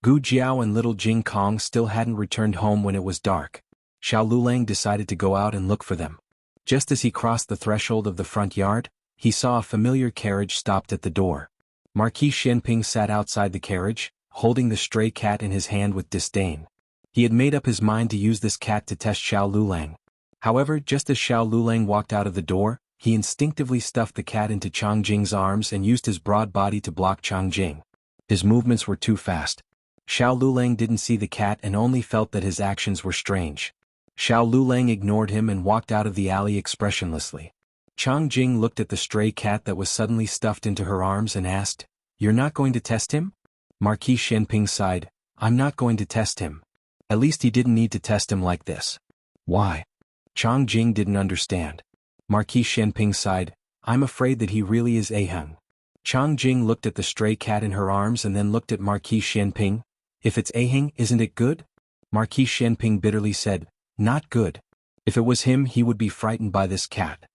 Gu Jiao and little Jing Kong still hadn't returned home when it was dark. Xiao Lulang decided to go out and look for them. Just as he crossed the threshold of the front yard, he saw a familiar carriage stopped at the door. Marquis Shenping sat outside the carriage, holding the stray cat in his hand with disdain. He had made up his mind to use this cat to test Xiao Lulang. However, just as Xiao Lulang walked out of the door, he instinctively stuffed the cat into Chang Jing's arms and used his broad body to block Chang Jing. His movements were too fast. Xiao Lulang didn't see the cat and only felt that his actions were strange. Xiao Lulang ignored him and walked out of the alley expressionlessly. Chang Jing looked at the stray cat that was suddenly stuffed into her arms and asked, "You're not going to test him?" Marquis Shenping sighed, "I'm not going to test him. At least he didn't need to test him like this." "Why?" Chang Jing didn't understand. Marquis Shenping sighed, "I'm afraid that he really is Aheng." Chang Jing looked at the stray cat in her arms and then looked at Marquis Shenping. "If it's Aheng, isn't it good?" Marquis Shenping bitterly said, "Not good. If it was him, he would be frightened by this cat."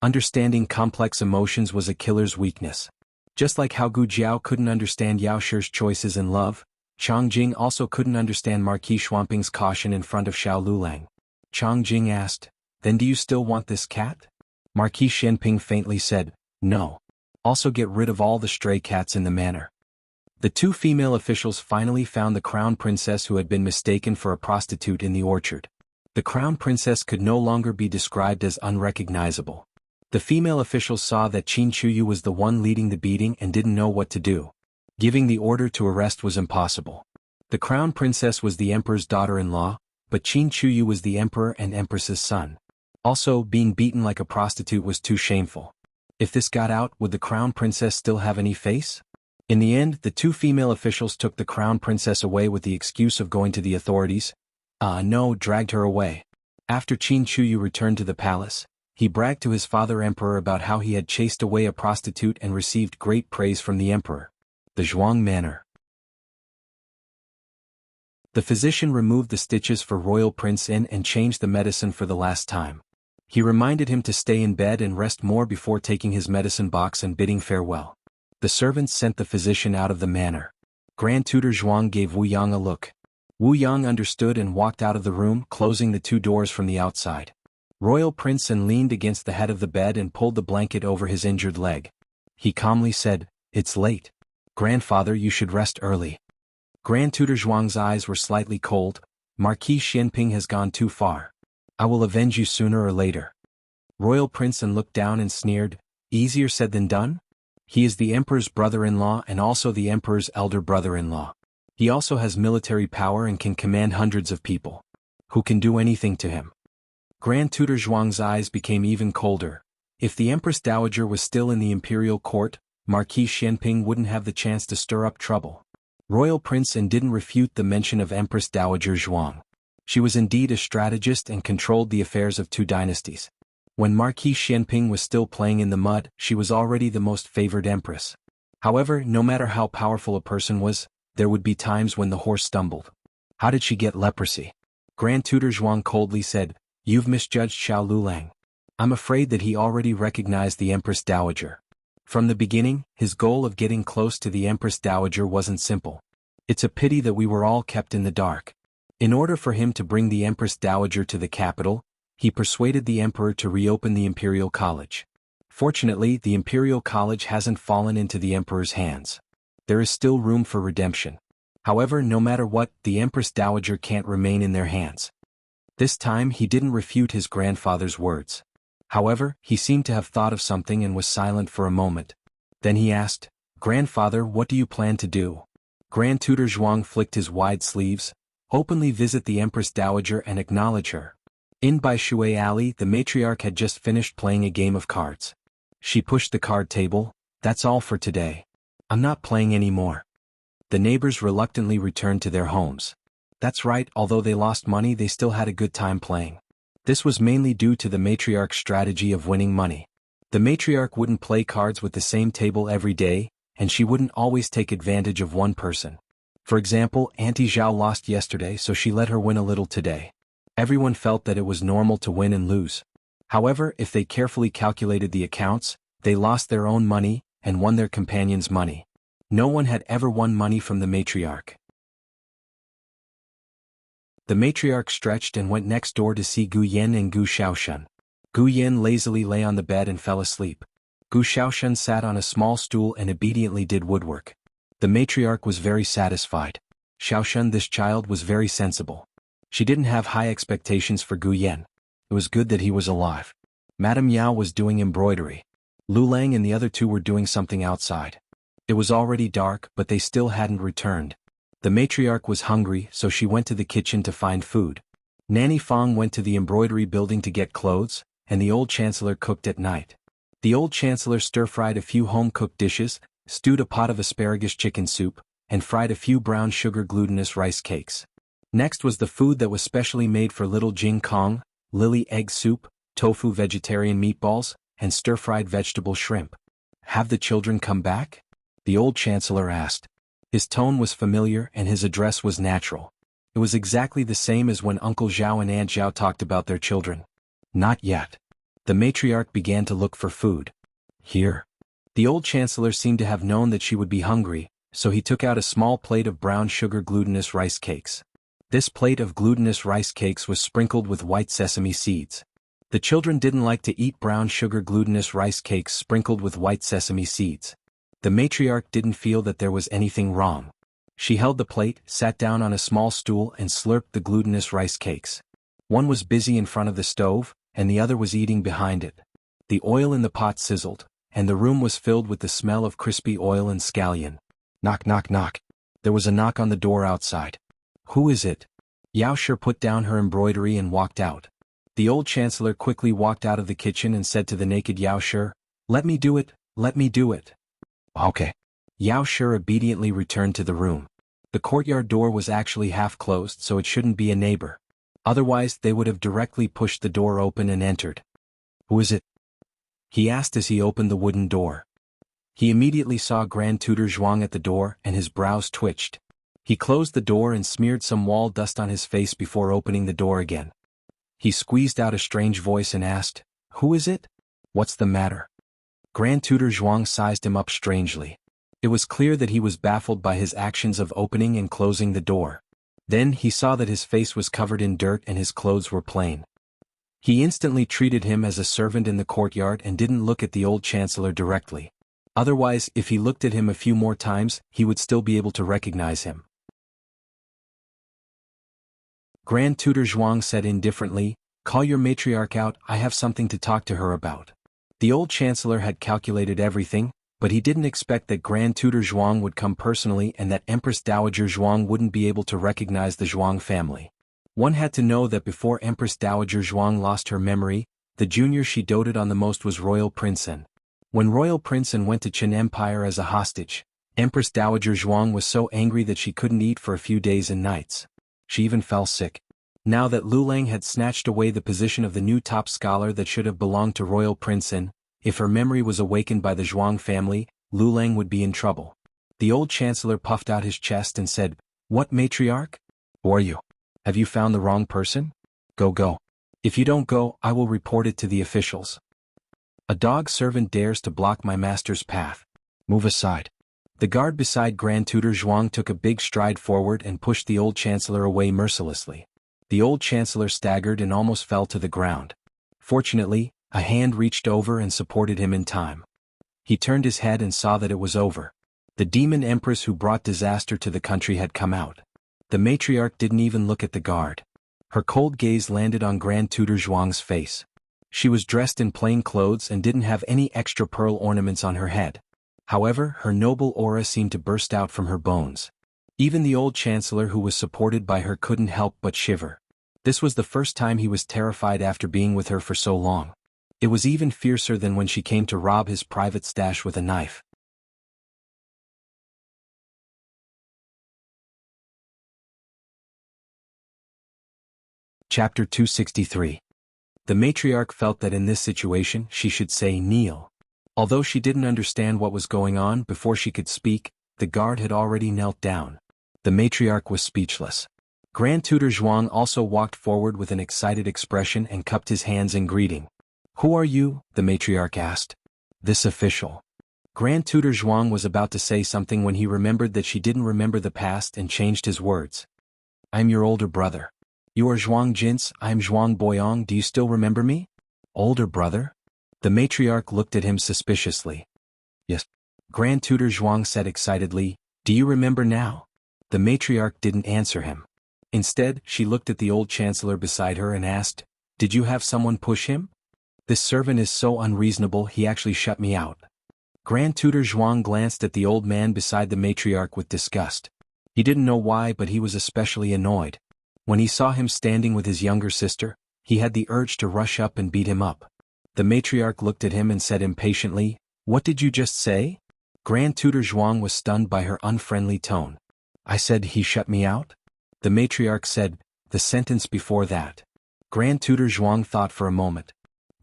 Understanding complex emotions was a killer's weakness. Just like how Gu Jiao couldn't understand Yao Shi's choices in love, Chang Jing also couldn't understand Marquis Shenping's caution in front of Xiao Lulang. Chang Jing asked, "Then do you still want this cat?" Marquis Shenping faintly said, "No. Also get rid of all the stray cats in the manor." The two female officials finally found the crown princess who had been mistaken for a prostitute in the orchard. The crown princess could no longer be described as unrecognizable. The female officials saw that Qin Chuyu was the one leading the beating and didn't know what to do. Giving the order to arrest was impossible. The crown princess was the emperor's daughter-in-law, but Qin Chuyu was the emperor and empress's son. Also, being beaten like a prostitute was too shameful. If this got out, would the crown princess still have any face? In the end, the two female officials took the crown princess away with the excuse of going to the authorities. Dragged her away. After Qin Chuyu returned to the palace, he bragged to his father emperor about how he had chased away a prostitute and received great praise from the emperor. The Zhuang Manor. The physician removed the stitches for Royal Prince In and changed the medicine for the last time. He reminded him to stay in bed and rest more before taking his medicine box and bidding farewell. The servants sent the physician out of the manor. Grand Tutor Zhuang gave Wu Yang a look. Wu Yang understood and walked out of the room, closing the two doors from the outside. Royal Prince An leaned against the head of the bed and pulled the blanket over his injured leg. He calmly said, "It's late. Grandfather, you should rest early." Grand Tutor Zhuang's eyes were slightly cold. "Marquis Shenping has gone too far. I will avenge you sooner or later." Royal Prince An looked down and sneered, "Easier said than done? He is the emperor's brother-in-law and also the emperor's elder brother-in-law. He also has military power and can command hundreds of people. Who can do anything to him?" Grand Tutor Zhuang's eyes became even colder. If the Empress Dowager was still in the imperial court, Marquis Shenping wouldn't have the chance to stir up trouble. Royal Prince An didn't refute the mention of Empress Dowager Zhuang. She was indeed a strategist and controlled the affairs of two dynasties. When Marquis Shenping was still playing in the mud, she was already the most favored empress. However, no matter how powerful a person was, there would be times when the horse stumbled. How did she get leprosy? Grand Tutor Zhuang coldly said, "You've misjudged Xiao Lulang. I'm afraid that he already recognized the Empress Dowager. From the beginning, his goal of getting close to the Empress Dowager wasn't simple. It's a pity that we were all kept in the dark. In order for him to bring the Empress Dowager to the capital, he persuaded the emperor to reopen the Imperial College. Fortunately, the Imperial College hasn't fallen into the emperor's hands. There is still room for redemption. However, no matter what, the Empress Dowager can't remain in their hands. This time he didn't refute his grandfather's words. However, he seemed to have thought of something and was silent for a moment. Then he asked, "Grandfather, what do you plan to do?" Grand Tutor Zhuang flicked his wide sleeves, openly visit the Empress Dowager and acknowledge her. In by Shui Alley, the matriarch had just finished playing a game of cards. She pushed the card table. "That's all for today. I'm not playing anymore." The neighbors reluctantly returned to their homes. That's right, although they lost money, they still had a good time playing. This was mainly due to the matriarch's strategy of winning money. The matriarch wouldn't play cards with the same table every day, and she wouldn't always take advantage of one person. For example, Auntie Zhao lost yesterday, so she let her win a little today. Everyone felt that it was normal to win and lose. However, if they carefully calculated the accounts, they lost their own money and won their companion's money. No one had ever won money from the matriarch. The matriarch stretched and went next door to see Gu Yan and Gu Xiaoshen. Gu Yan lazily lay on the bed and fell asleep. Gu Xiaoshen sat on a small stool and obediently did woodwork. The matriarch was very satisfied. Xiaoshen, this child, was very sensible. She didn't have high expectations for Gu Yan. It was good that he was alive. Madame Yao was doing embroidery. Lu Lang and the other two were doing something outside. It was already dark, but they still hadn't returned. The matriarch was hungry, so she went to the kitchen to find food. Nanny Fong went to the embroidery building to get clothes, and the old chancellor cooked at night. The old chancellor stir-fried a few home-cooked dishes, stewed a pot of asparagus chicken soup, and fried a few brown sugar glutinous rice cakes. Next was the food that was specially made for little Jing Kong: lily egg soup, tofu vegetarian meatballs, and stir-fried vegetable shrimp. "Have the children come back?" the old chancellor asked. His tone was familiar and his address was natural. It was exactly the same as when Uncle Zhao and Aunt Zhao talked about their children. "Not yet." The matriarch began to look for food. "Here." The old chancellor seemed to have known that she would be hungry, so he took out a small plate of brown sugar glutinous rice cakes. This plate of glutinous rice cakes was sprinkled with white sesame seeds. The children didn't like to eat brown sugar glutinous rice cakes sprinkled with white sesame seeds. The matriarch didn't feel that there was anything wrong. She held the plate, sat down on a small stool and slurped the glutinous rice cakes. One was busy in front of the stove, and the other was eating behind it. The oil in the pot sizzled, and the room was filled with the smell of crispy oil and scallion. Knock, knock, knock. There was a knock on the door outside. "Who is it?" Yao Shi put down her embroidery and walked out. The old chancellor quickly walked out of the kitchen and said to the naked Yao Shi, "Let me do it, let me do it." "Okay." Yao Shi obediently returned to the room. The courtyard door was actually half closed, so it shouldn't be a neighbor. Otherwise, they would have directly pushed the door open and entered. "Who is it?" he asked as he opened the wooden door. He immediately saw Grand Tutor Zhuang at the door and his brows twitched. He closed the door and smeared some wall dust on his face before opening the door again. He squeezed out a strange voice and asked, "Who is it? What's the matter?" Grand Tutor Zhuang sized him up strangely. It was clear that he was baffled by his actions of opening and closing the door. Then he saw that his face was covered in dirt and his clothes were plain. He instantly treated him as a servant in the courtyard and didn't look at the old chancellor directly. Otherwise, if he looked at him a few more times, he would still be able to recognize him. Grand Tutor Zhuang said indifferently, "Call your matriarch out, I have something to talk to her about." The old chancellor had calculated everything, but he didn't expect that Grand Tutor Zhuang would come personally and that Empress Dowager Zhuang wouldn't be able to recognize the Zhuang family. One had to know that before Empress Dowager Zhuang lost her memory, the junior she doted on the most was Royal Princein. When Royal Princein went to Qin Empire as a hostage, Empress Dowager Zhuang was so angry that she couldn't eat for a few days and nights. She even fell sick. Now that Lu Lang had snatched away the position of the new top scholar that should have belonged to Royal Princein, if her memory was awakened by the Zhuang family, Lu Lang would be in trouble. The old chancellor puffed out his chest and said, "What matriarch? Who are you? Have you found the wrong person? Go. If you don't go, I will report it to the officials. A dog servant dares to block my master's path. Move aside. The guard beside Grand Tutor Zhuang took a big stride forward and pushed the old chancellor away mercilessly. The old chancellor staggered and almost fell to the ground. Fortunately, a hand reached over and supported him in time. He turned his head and saw that it was over. The demon empress who brought disaster to the country had come out. The matriarch didn't even look at the guard. Her cold gaze landed on Grand Tutor Zhuang's face. She was dressed in plain clothes and didn't have any extra pearl ornaments on her head. However, her noble aura seemed to burst out from her bones. Even the old chancellor who was supported by her couldn't help but shiver. This was the first time he was terrified after being with her for so long. It was even fiercer than when she came to rob his private stash with a knife. Chapter 263. The matriarch felt that in this situation she should say kneel. Although she didn't understand what was going on before she could speak, the guard had already knelt down. The matriarch was speechless. Grand Tutor Zhuang also walked forward with an excited expression and cupped his hands in greeting. Who are you? The matriarch asked. This official. Grand Tutor Zhuang was about to say something when he remembered that she didn't remember the past and changed his words. I'm your older brother. You are Zhuang Jins, I'm Zhuang Boyong, do you still remember me? Older brother? The matriarch looked at him suspiciously. Yes. Grand Tutor Zhuang said excitedly, do you remember now? The matriarch didn't answer him. Instead, she looked at the old chancellor beside her and asked, did you have someone push him? This servant is so unreasonable he actually shut me out. Grand Tutor Zhuang glanced at the old man beside the matriarch with disgust. He didn't know why, but he was especially annoyed. When he saw him standing with his younger sister, he had the urge to rush up and beat him up. The matriarch looked at him and said impatiently, what did you just say? Grand Tutor Zhuang was stunned by her unfriendly tone. I said he shut me out? The matriarch said, the sentence before that. Grand Tutor Zhuang thought for a moment.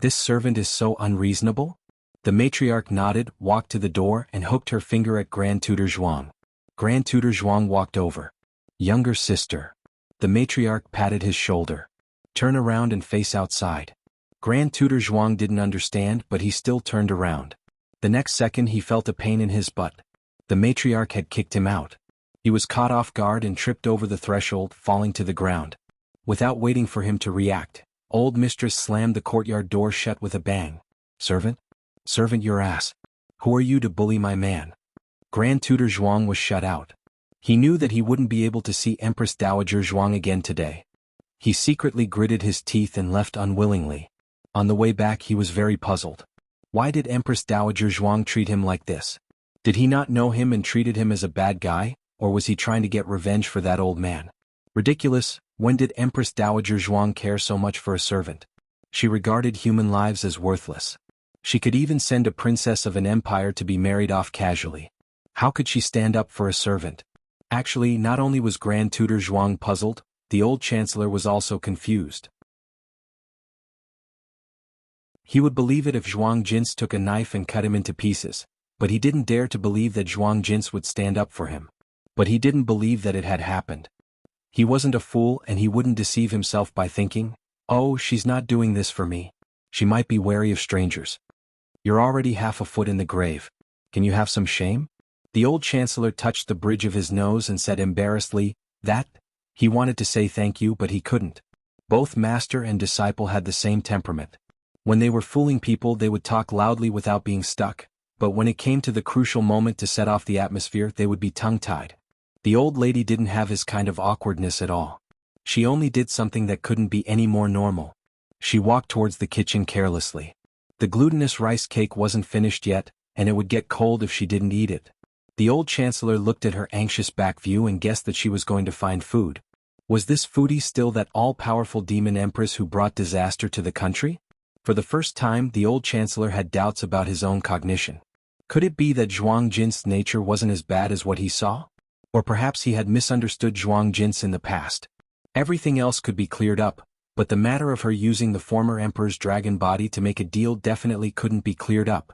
This servant is so unreasonable? The matriarch nodded, walked to the door and hooked her finger at Grand Tutor Zhuang. Grand Tutor Zhuang walked over. Younger sister. The matriarch patted his shoulder. Turn around and face outside. Grand Tutor Zhuang didn't understand, but he still turned around. The next second he felt a pain in his butt. The matriarch had kicked him out. He was caught off guard and tripped over the threshold, falling to the ground. Without waiting for him to react, old mistress slammed the courtyard door shut with a bang. Servant? Servant your ass. Who are you to bully my man? Grand Tutor Zhuang was shut out. He knew that he wouldn't be able to see Empress Dowager Zhuang again today. He secretly gritted his teeth and left unwillingly. On the way back he was very puzzled. Why did Empress Dowager Zhuang treat him like this? Did he not know him and treated him as a bad guy, or was he trying to get revenge for that old man? Ridiculous, when did Empress Dowager Zhuang care so much for a servant? She regarded human lives as worthless. She could even send a princess of an empire to be married off casually. How could she stand up for a servant? Actually, not only was Grand Tutor Zhuang puzzled, the old chancellor was also confused. He would believe it if Zhuang Jins took a knife and cut him into pieces, but he didn't dare to believe that Zhuang Jins would stand up for him. But he didn't believe that it had happened. He wasn't a fool and he wouldn't deceive himself by thinking, oh, she's not doing this for me. She might be wary of strangers. You're already half a foot in the grave. Can you have some shame? The old chancellor touched the bridge of his nose and said embarrassedly, that? He wanted to say thank you but he couldn't. Both master and disciple had the same temperament. When they were fooling people they would talk loudly without being stuck, but when it came to the crucial moment to set off the atmosphere they would be tongue-tied. The old lady didn't have his kind of awkwardness at all. She only did something that couldn't be any more normal. She walked towards the kitchen carelessly. The glutinous rice cake wasn't finished yet, and it would get cold if she didn't eat it. The old chancellor looked at her anxious back view and guessed that she was going to find food. Was this foodie still that all-powerful demon empress who brought disaster to the country? For the first time, the old chancellor had doubts about his own cognition. Could it be that Zhuang Jin's nature wasn't as bad as what he saw? Or perhaps he had misunderstood Zhuang Jins in the past. Everything else could be cleared up, but the matter of her using the former emperor's dragon body to make a deal definitely couldn't be cleared up.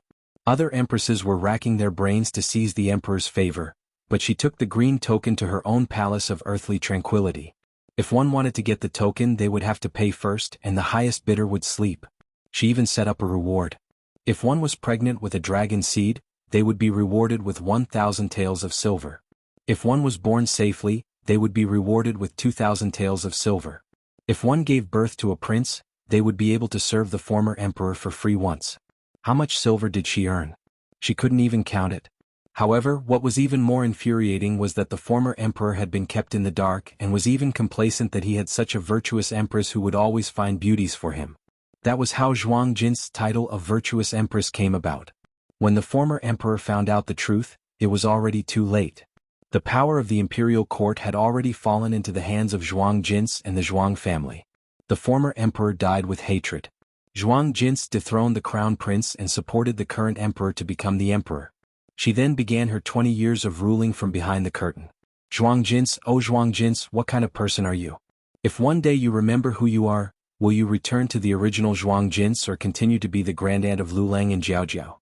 Other empresses were racking their brains to seize the emperor's favor, but she took the green token to her own palace of earthly tranquility. If one wanted to get the token, they would have to pay first, and the highest bidder would sleep. She even set up a reward. If one was pregnant with a dragon seed, they would be rewarded with 1,000 taels of silver. If one was born safely, they would be rewarded with 2,000 taels of silver. If one gave birth to a prince, they would be able to serve the former emperor for free once. How much silver did she earn? She couldn't even count it. However, what was even more infuriating was that the former emperor had been kept in the dark and was even complacent that he had such a virtuous empress who would always find beauties for him. That was how Zhuang Jin's title of virtuous empress came about. When the former emperor found out the truth, it was already too late. The power of the imperial court had already fallen into the hands of Zhuang Jins and the Zhuang family. The former emperor died with hatred. Zhuang Jins dethroned the crown prince and supported the current emperor to become the emperor. She then began her 20 years of ruling from behind the curtain. Zhuang Jins, oh Zhuang Jins, what kind of person are you? If one day you remember who you are, will you return to the original Zhuang Jins or continue to be the grandaunt of Lulang and Jiaojiao?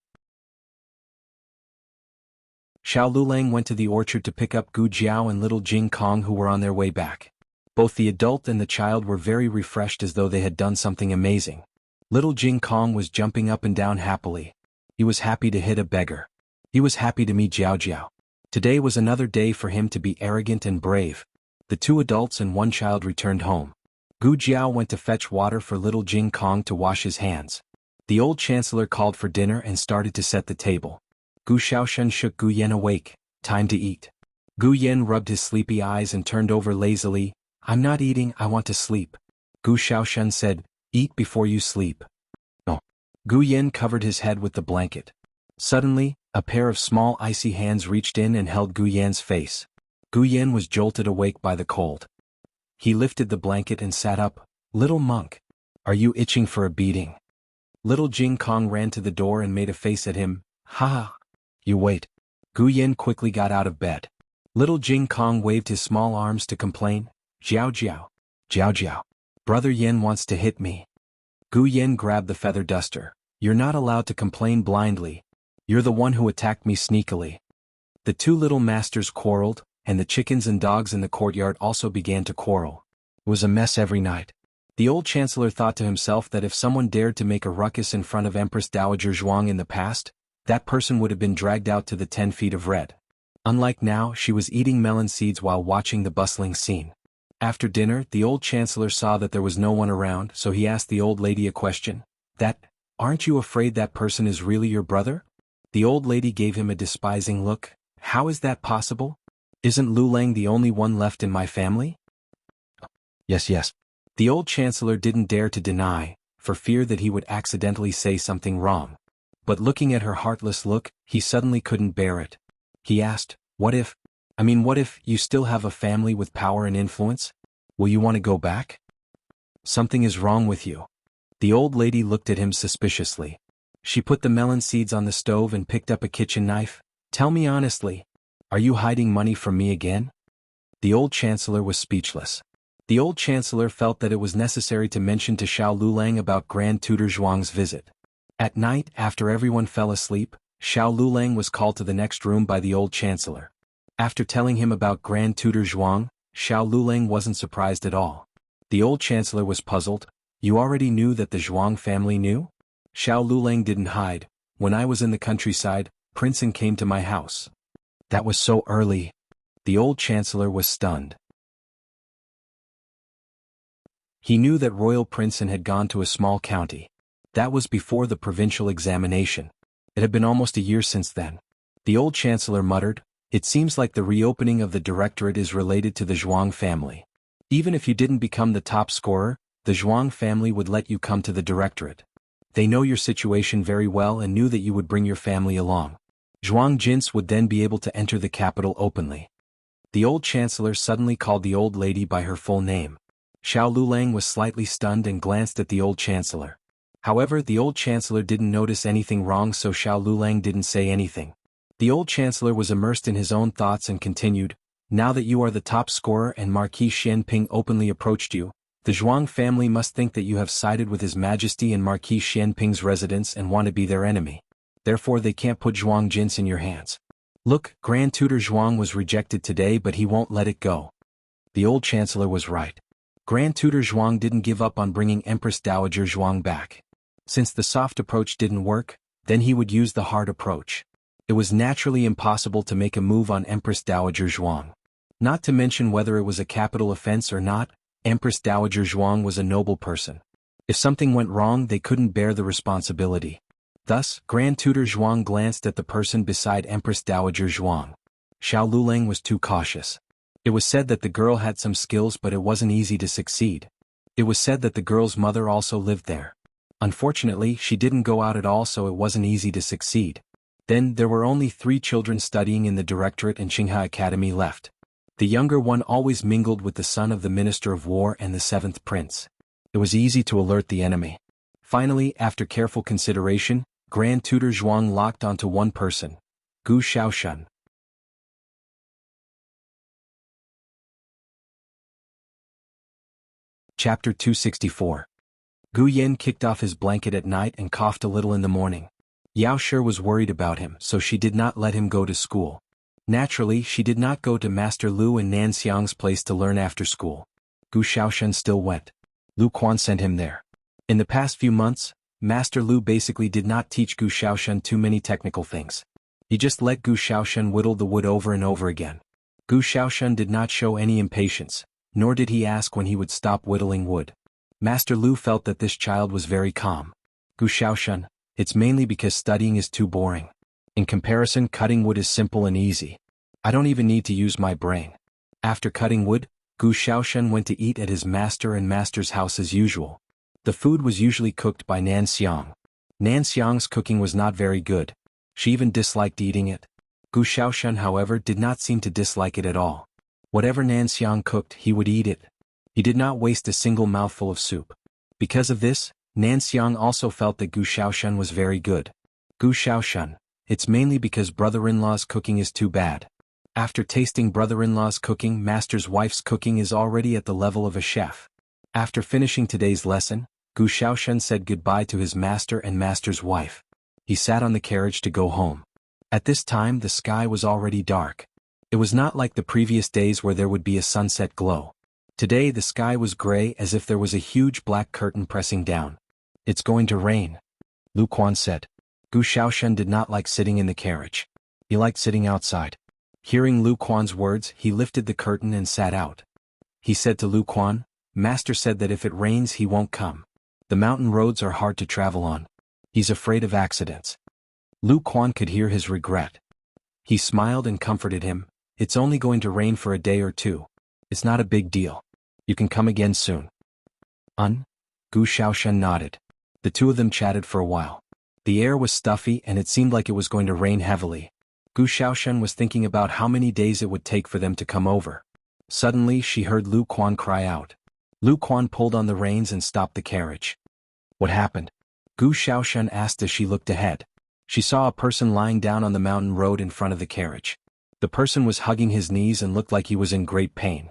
Xiao Lulang went to the orchard to pick up Gu Jiao and little Jing Kong who were on their way back. Both the adult and the child were very refreshed as though they had done something amazing. Little Jing Kong was jumping up and down happily. He was happy to hit a beggar. He was happy to meet Jiaojiao. Today was another day for him to be arrogant and brave. The two adults and one child returned home. Gu Jiao went to fetch water for little Jing Kong to wash his hands. The old chancellor called for dinner and started to set the table. Gu Xiaoshen shook Gu Yan awake. Time to eat. Gu Yan rubbed his sleepy eyes and turned over lazily. I'm not eating, I want to sleep. Gu Xiaoshen said, eat before you sleep. No. Gu Yan covered his head with the blanket. Suddenly, a pair of small icy hands reached in and held Gu Yan's face. Gu Yan was jolted awake by the cold. He lifted the blanket and sat up. Little monk. Are you itching for a beating? Little Jing Kong ran to the door and made a face at him. Ha ha. You wait. Gu Yan quickly got out of bed. Little Jing Kong waved his small arms to complain. Jiao Jiao. Jiao Jiao. Brother Yan wants to hit me. Gu Yan grabbed the feather duster. You're not allowed to complain blindly. You're the one who attacked me sneakily. The two little masters quarreled, and the chickens and dogs in the courtyard also began to quarrel. It was a mess every night. The old chancellor thought to himself that if someone dared to make a ruckus in front of Empress Dowager Zhuang in the past, that person would have been dragged out to the 10 feet of red. Unlike now, she was eating melon seeds while watching the bustling scene. After dinner, the old chancellor saw that there was no one around, so he asked the old lady a question. Aren't you afraid that person is really your brother? The old lady gave him a despising look. How is that possible? Isn't Lu Lang the only one left in my family? Yes. The old chancellor didn't dare to deny, for fear that he would accidentally say something wrong. But looking at her heartless look, he suddenly couldn't bear it. He asked, what if you still have a family with power and influence? Will you want to go back? Something is wrong with you. The old lady looked at him suspiciously. She put the melon seeds on the stove and picked up a kitchen knife. Tell me honestly, are you hiding money from me again? The old chancellor was speechless. The old chancellor felt that it was necessary to mention to Xiao Lulang about Grand Tutor Zhuang's visit. At night, after everyone fell asleep, Xiao Lulang was called to the next room by the old chancellor. After telling him about Grand Tutor Zhuang, Xiao Lulang wasn't surprised at all. The old chancellor was puzzled. You already knew that the Zhuang family knew? Xiao Lulang didn't hide. When I was in the countryside, Princeton came to my house. That was so early. The old chancellor was stunned. He knew that Royal Princeton had gone to a small county. That was before the provincial examination. It had been almost a year since then. The old chancellor muttered, it seems like the reopening of the directorate is related to the Zhuang family. Even if you didn't become the top scorer, the Zhuang family would let you come to the directorate. They know your situation very well and knew that you would bring your family along. Zhuang Jins would then be able to enter the capital openly. The old chancellor suddenly called the old lady by her full name. Xiao Lulang was slightly stunned and glanced at the old chancellor. However, the old chancellor didn't notice anything wrong, so Xiao Lulang didn't say anything. The old chancellor was immersed in his own thoughts and continued, now that you are the top scorer and Marquis Xianping openly approached you, the Zhuang family must think that you have sided with His Majesty and Marquis Xianping's residents and want to be their enemy. Therefore they can't put Zhuang Jins in your hands. Look, Grand Tutor Zhuang was rejected today, but he won't let it go. The old chancellor was right. Grand Tutor Zhuang didn't give up on bringing Empress Dowager Zhuang back. Since the soft approach didn't work, then he would use the hard approach. It was naturally impossible to make a move on Empress Dowager Zhuang. Not to mention whether it was a capital offense or not, Empress Dowager Zhuang was a noble person. If something went wrong, they couldn't bear the responsibility. Thus, Grand Tutor Zhuang glanced at the person beside Empress Dowager Zhuang. Xiao Luleng was too cautious. It was said that the girl had some skills, but it wasn't easy to succeed. It was said that the girl's mother also lived there. Unfortunately, she didn't go out at all, so it wasn't easy to succeed. Then, there were only 3 children studying in the Directorate and Qinghe Academy left. The younger one always mingled with the son of the Minister of War and the 7th Prince. It was easy to alert the enemy. Finally, after careful consideration, Grand Tutor Zhuang locked onto one person, Gu Xiaoshan. Chapter 264. Gu Yin kicked off his blanket at night and coughed a little in the morning. Yao Shi was worried about him, so she did not let him go to school. Naturally, she did not go to Master Lu and Nan Xiang's place to learn after school. Gu Xiaoshan still went. Lu Quan sent him there. In the past few months, Master Lu basically did not teach Gu Xiaoshan too many technical things. He just let Gu Xiaoshan whittle the wood over and over again. Gu Xiaoshan did not show any impatience, nor did he ask when he would stop whittling wood. Master Lu felt that this child was very calm. Gu Xiaoshan, it's mainly because studying is too boring. In comparison, cutting wood is simple and easy. I don't even need to use my brain. After cutting wood, Gu Xiaoshan went to eat at his master and master's house as usual. The food was usually cooked by Nan Xiang. Nan Xiang's cooking was not very good. She even disliked eating it. Gu Xiaoshan, however, did not seem to dislike it at all. Whatever Nan Xiang cooked, he would eat it. He did not waste a single mouthful of soup. Because of this, Nan Xiang also felt that Gu Xiaoshan was very good. Gu Xiaoshan, it's mainly because brother-in-law's cooking is too bad. After tasting brother-in-law's cooking, master's wife's cooking is already at the level of a chef. After finishing today's lesson, Gu Xiaoshan said goodbye to his master and master's wife. He sat on the carriage to go home. At this time, the sky was already dark. It was not like the previous days where there would be a sunset glow. Today the sky was gray, as if there was a huge black curtain pressing down. It's going to rain, Lu Quan said. Gu Xiaoshan did not like sitting in the carriage. He liked sitting outside. Hearing Lu Quan's words, he lifted the curtain and sat out. He said to Lu Quan, Master said that if it rains he won't come. The mountain roads are hard to travel on. He's afraid of accidents. Lu Quan could hear his regret. He smiled and comforted him. It's only going to rain for a day or two. It's not a big deal. You can come again soon. Gu Xiaoshan nodded. The two of them chatted for a while. The air was stuffy and it seemed like it was going to rain heavily. Gu Xiaoshan was thinking about how many days it would take for them to come over. Suddenly she heard Lu Quan cry out. Lu Quan pulled on the reins and stopped the carriage. What happened? Gu Xiaoshan asked as she looked ahead. She saw a person lying down on the mountain road in front of the carriage. The person was hugging his knees and looked like he was in great pain.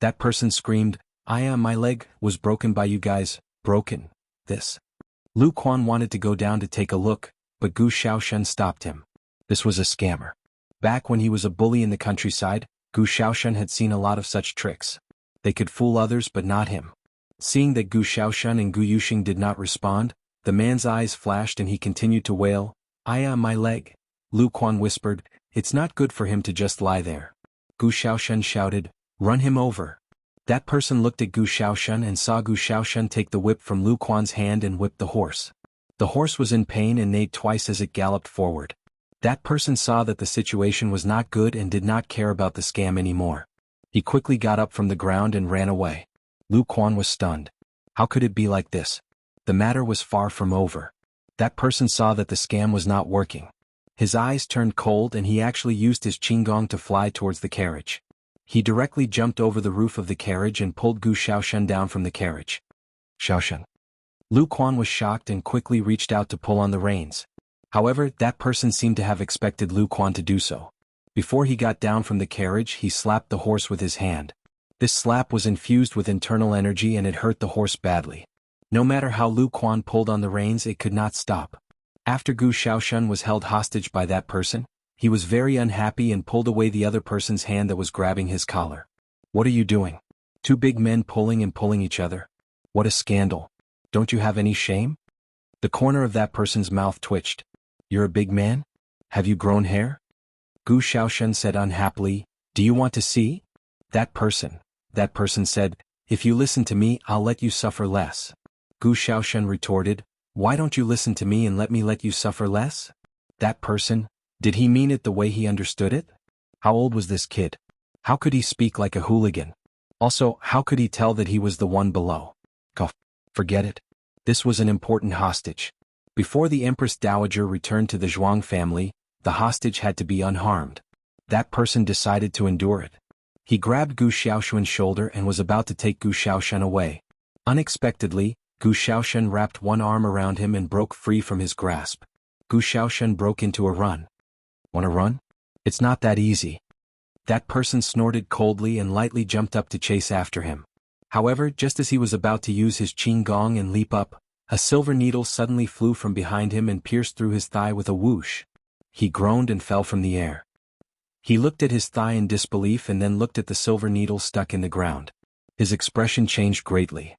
That person screamed, my leg was broken by you guys, broken. This. Lu Quan wanted to go down to take a look, but Gu Xiaoshan stopped him. This was a scammer. Back when he was a bully in the countryside, Gu Xiaoshan had seen a lot of such tricks. They could fool others but not him. Seeing that Gu Xiaoshan and Gu Yuxing did not respond, the man's eyes flashed and he continued to wail, my leg. Lu Quan whispered, it's not good for him to just lie there. Gu Xiaoshan shouted, run him over. That person looked at Gu Xiaoshan and saw Gu Xiaoshan take the whip from Lu Quan's hand and whip the horse. The horse was in pain and neighed twice as it galloped forward. That person saw that the situation was not good and did not care about the scam anymore. He quickly got up from the ground and ran away. Lu Quan was stunned. How could it be like this? The matter was far from over. That person saw that the scam was not working. His eyes turned cold and he actually used his qinggong to fly towards the carriage. He directly jumped over the roof of the carriage and pulled Gu Xiaoshan down from the carriage. Xiaoshan. Lu Quan was shocked and quickly reached out to pull on the reins. However, that person seemed to have expected Lu Quan to do so. Before he got down from the carriage, he slapped the horse with his hand. This slap was infused with internal energy and it hurt the horse badly. No matter how Lu Quan pulled on the reins, it could not stop. After Gu Xiaoshan was held hostage by that person, he was very unhappy and pulled away the other person's hand that was grabbing his collar. What are you doing? Two big men pulling and pulling each other. What a scandal. Don't you have any shame? The corner of that person's mouth twitched. You're a big man? Have you grown hair? Gu Xiaoshen said unhappily, do you want to see? That person said, if you listen to me, I'll let you suffer less. Gu Xiaoshen retorted, why don't you listen to me and let you suffer less? That person, did he mean it the way he understood it? How old was this kid? How could he speak like a hooligan? Also, how could he tell that he was the one below? Go, forget it. This was an important hostage. Before the Empress Dowager returned to the Zhuang family, the hostage had to be unharmed. That person decided to endure it. He grabbed Gu Xiaoshen's shoulder and was about to take Gu Xiaoshen away. Unexpectedly, Gu Xiaoshen wrapped one arm around him and broke free from his grasp. Gu Xiaoshen broke into a run. Wanna run? It's not that easy. That person snorted coldly and lightly jumped up to chase after him. However, just as he was about to use his qing gong and leap up, a silver needle suddenly flew from behind him and pierced through his thigh with a whoosh. He groaned and fell from the air. He looked at his thigh in disbelief and then looked at the silver needle stuck in the ground. His expression changed greatly.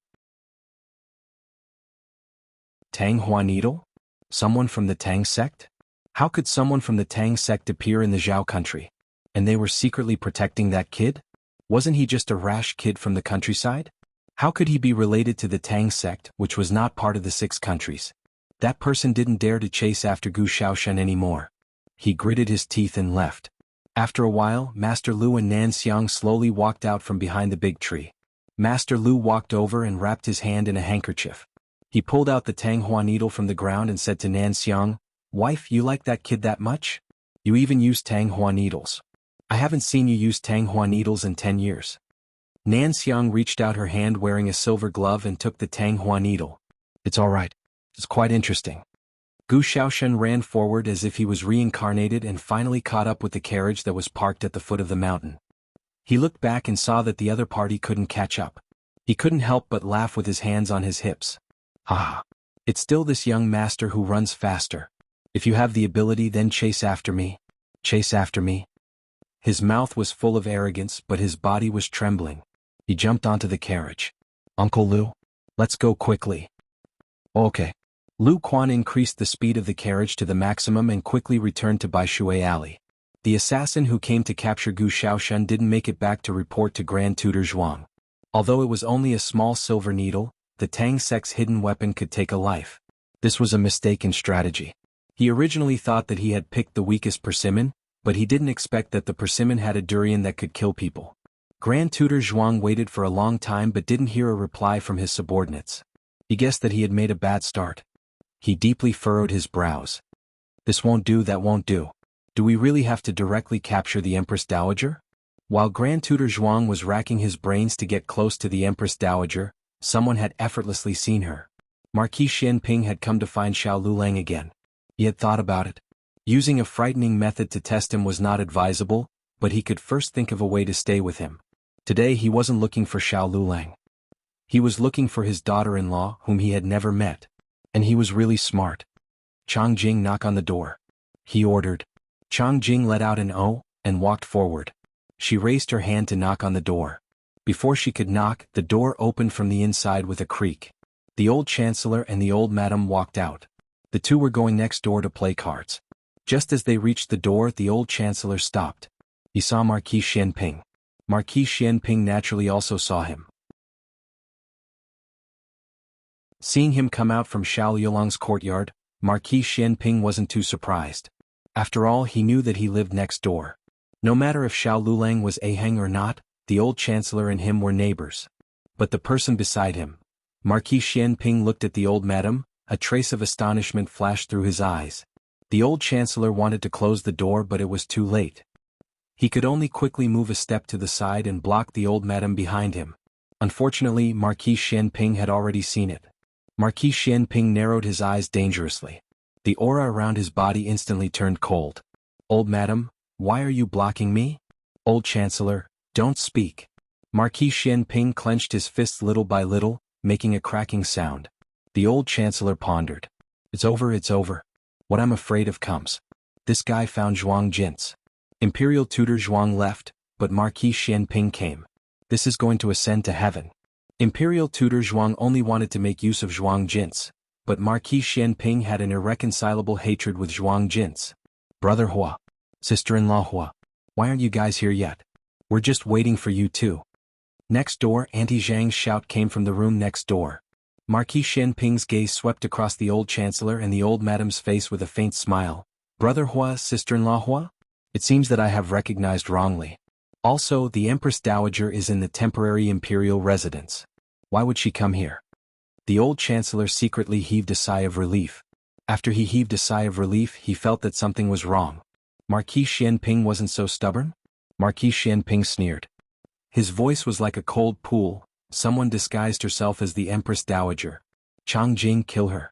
Tang Hua needle? Someone from the Tang sect? How could someone from the Tang sect appear in the Zhao country? And they were secretly protecting that kid? Wasn't he just a rash kid from the countryside? How could he be related to the Tang sect, which was not part of the 6 countries? That person didn't dare to chase after Gu Xiaoshen anymore. He gritted his teeth and left. After a while, Master Lu and Nan Xiang slowly walked out from behind the big tree. Master Lu walked over and wrapped his hand in a handkerchief. He pulled out the Tang Hua needle from the ground and said to Nan Xiang, "Wife, you like that kid that much? You even use Tang Hua needles. I haven't seen you use Tang Hua needles in 10 years. Nan Xiang reached out her hand wearing a silver glove and took the Tang Hua needle. It's all right. It's quite interesting. Gu Xiaoshen ran forward as if he was reincarnated and finally caught up with the carriage that was parked at the foot of the mountain. He looked back and saw that the other party couldn't catch up. He couldn't help but laugh with his hands on his hips. Ah, it's still this young master who runs faster. If you have the ability, then chase after me. Chase after me. His mouth was full of arrogance, but his body was trembling. He jumped onto the carriage. Uncle Lu, let's go quickly. Okay. Lu Quan increased the speed of the carriage to the maximum and quickly returned to Baishui Alley. The assassin who came to capture Gu Xiaoshen didn't make it back to report to Grand Tutor Zhuang. Although it was only a small silver needle, the Tang sect's hidden weapon could take a life. This was a mistaken strategy. He originally thought that he had picked the weakest persimmon, but he didn't expect that the persimmon had a durian that could kill people. Grand Tutor Zhuang waited for a long time but didn't hear a reply from his subordinates. He guessed that he had made a bad start. He deeply furrowed his brows. This won't do, that won't do. Do we really have to directly capture the Empress Dowager? While Grand Tutor Zhuang was racking his brains to get close to the Empress Dowager, someone had effortlessly seen her. Marquis Xianping had come to find Xiao Lulang again. He had thought about it. Using a frightening method to test him was not advisable, but he could first think of a way to stay with him. Today he wasn't looking for Xiao Lulang. He was looking for his daughter-in-law, whom he had never met. And he was really smart. Chang Jing, knock on the door. He ordered. Chang Jing let out an "oh" and walked forward. She raised her hand to knock on the door. Before she could knock, the door opened from the inside with a creak. The old chancellor and the old madam walked out. The two were going next door to play cards. Just as they reached the door, the old chancellor stopped. He saw Marquis Xianping. Marquis Xianping naturally also saw him. Seeing him come out from Xiao Yulong's courtyard, Marquis Xianping wasn't too surprised. After all, he knew that he lived next door. No matter if Xiao Lulang was Aheng or not, the old chancellor and him were neighbors. But the person beside him. Marquis Xianping looked at the old madam, a trace of astonishment flashed through his eyes. The old chancellor wanted to close the door, but it was too late. He could only quickly move a step to the side and block the old madam behind him. Unfortunately, Marquis Xianping had already seen it. Marquis Xianping narrowed his eyes dangerously. The aura around his body instantly turned cold. Old madam, why are you blocking me? Old chancellor, don't speak. Marquis Xianping clenched his fists little by little, making a cracking sound. The old chancellor pondered. It's over, it's over. What I'm afraid of comes. This guy found Zhuang Jin's. Imperial tutor Zhuang left, but Marquis Xianping came. This is going to ascend to heaven. Imperial tutor Zhuang only wanted to make use of Zhuang Jin's, but Marquis Xianping had an irreconcilable hatred with Zhuang Jin's. Brother Hua. Sister-in-law Hua. Why aren't you guys here yet? We're just waiting for you too. Next door, Auntie Zhang's shout came from the room next door. Marquis Xianping's gaze swept across the old chancellor and the old madam's face with a faint smile. Brother Hua, sister-in-law Hua? It seems that I have recognized wrongly. Also, the Empress Dowager is in the temporary imperial residence. Why would she come here? The old chancellor secretly heaved a sigh of relief. After he heaved a sigh of relief, he felt that something was wrong. Marquis Xianping wasn't so stubborn? Marquis Xianping sneered. His voice was like a cold pool. Someone disguised herself as the Empress Dowager. Changjing, kill her.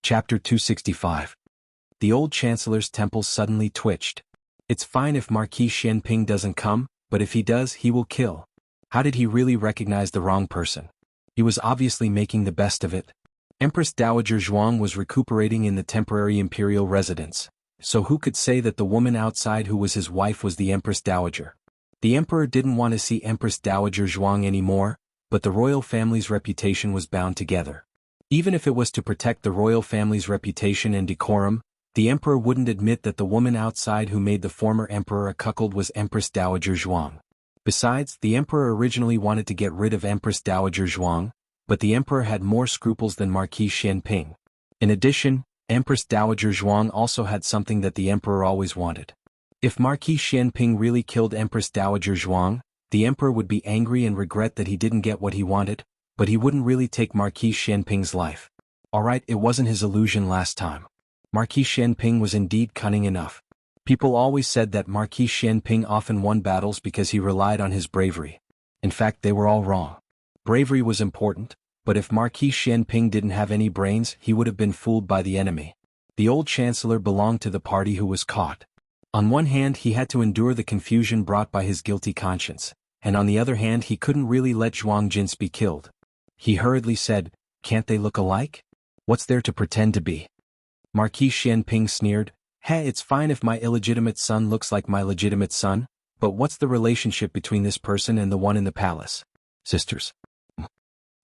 Chapter 265. The old chancellor's temples suddenly twitched. It's fine if Marquis Xianping doesn't come, but if he does, he will kill. How did he really recognize the wrong person? He was obviously making the best of it. Empress Dowager Zhuang was recuperating in the temporary imperial residence, so who could say that the woman outside who was his wife was the Empress Dowager? The emperor didn't want to see Empress Dowager Zhuang anymore, but the royal family's reputation was bound together. Even if it was to protect the royal family's reputation and decorum, the emperor wouldn't admit that the woman outside who made the former emperor a cuckold was Empress Dowager Zhuang. Besides, the emperor originally wanted to get rid of Empress Dowager Zhuang, but the emperor had more scruples than Marquis Xianping. In addition, Empress Dowager Zhuang also had something that the emperor always wanted. If Marquis Xianping really killed Empress Dowager Zhuang, the emperor would be angry and regret that he didn't get what he wanted, but he wouldn't really take Marquis Xianping's life. Alright, it wasn't his illusion last time. Marquis Xianping was indeed cunning enough. People always said that Marquis Xianping often won battles because he relied on his bravery. In fact, they were all wrong. Bravery was important, but if Marquis Xianping didn't have any brains, he would have been fooled by the enemy. The old chancellor belonged to the party who was caught. On one hand, he had to endure the confusion brought by his guilty conscience, and on the other hand, he couldn't really let Zhuang Jin be killed. He hurriedly said, "Can't they look alike? What's there to pretend to be?" Marquis Xianping sneered, "Hey, it's fine if my illegitimate son looks like my legitimate son, but what's the relationship between this person and the one in the palace? Sisters?"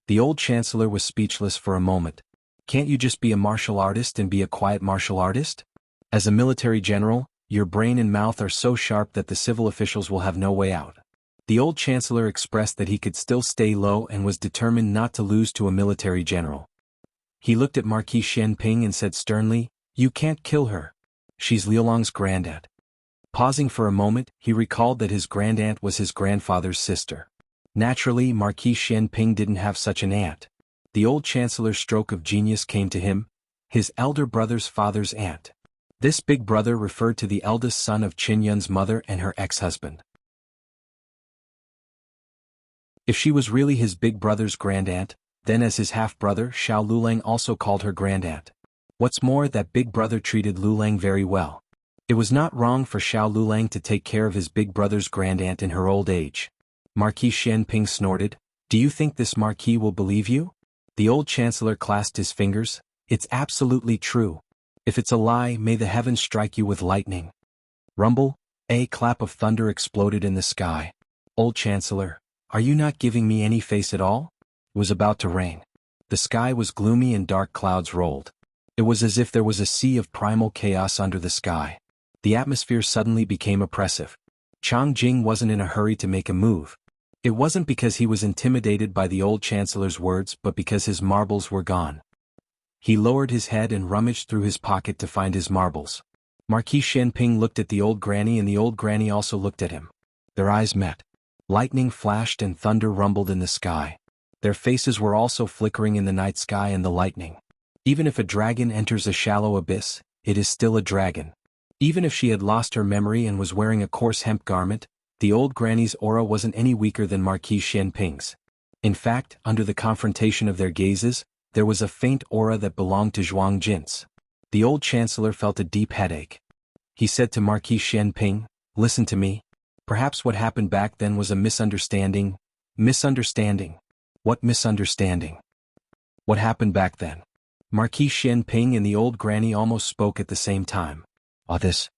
The old chancellor was speechless for a moment. Can't you just be a martial artist and be a quiet martial artist? As a military general, your brain and mouth are so sharp that the civil officials will have no way out. The old chancellor expressed that he could still stay low and was determined not to lose to a military general. He looked at Marquis Xianping and said sternly, "You can't kill her. She's Liulong's grandaunt." Pausing for a moment, he recalled that his grandaunt was his grandfather's sister. Naturally, Marquis Xianping didn't have such an aunt. The old chancellor's stroke of genius came to him, his elder brother's father's aunt. This big brother referred to the eldest son of Qin Yun's mother and her ex-husband. If she was really his big brother's grandaunt, then as his half-brother, Xiao Lulang also called her grandaunt. What's more, that big brother treated Lulang very well. It was not wrong for Xiao Lulang to take care of his big brother's grandaunt in her old age. Marquis Xianping snorted, "Do you think this marquis will believe you?" The old chancellor clasped his fingers, "It's absolutely true. If it's a lie, may the heavens strike you with lightning." Rumble, a clap of thunder exploded in the sky. "Old chancellor, are you not giving me any face at all?" It was about to rain. The sky was gloomy and dark clouds rolled. It was as if there was a sea of primal chaos under the sky. The atmosphere suddenly became oppressive. Chang Jing wasn't in a hurry to make a move. It wasn't because he was intimidated by the old chancellor's words but because his marbles were gone. He lowered his head and rummaged through his pocket to find his marbles. Marquis Xianping looked at the old granny and the old granny also looked at him. Their eyes met. Lightning flashed and thunder rumbled in the sky. Their faces were also flickering in the night sky and the lightning. Even if a dragon enters a shallow abyss, it is still a dragon. Even if she had lost her memory and was wearing a coarse hemp garment, the old granny's aura wasn't any weaker than Marquis Xianping's. In fact, under the confrontation of their gazes, there was a faint aura that belonged to Zhuang Jin's. The old chancellor felt a deep headache. He said to Marquis Xianping, "Listen to me. Perhaps what happened back then was a misunderstanding." Misunderstanding? What misunderstanding? What happened back then? Marquis Xianping and the old granny almost spoke at the same time. This.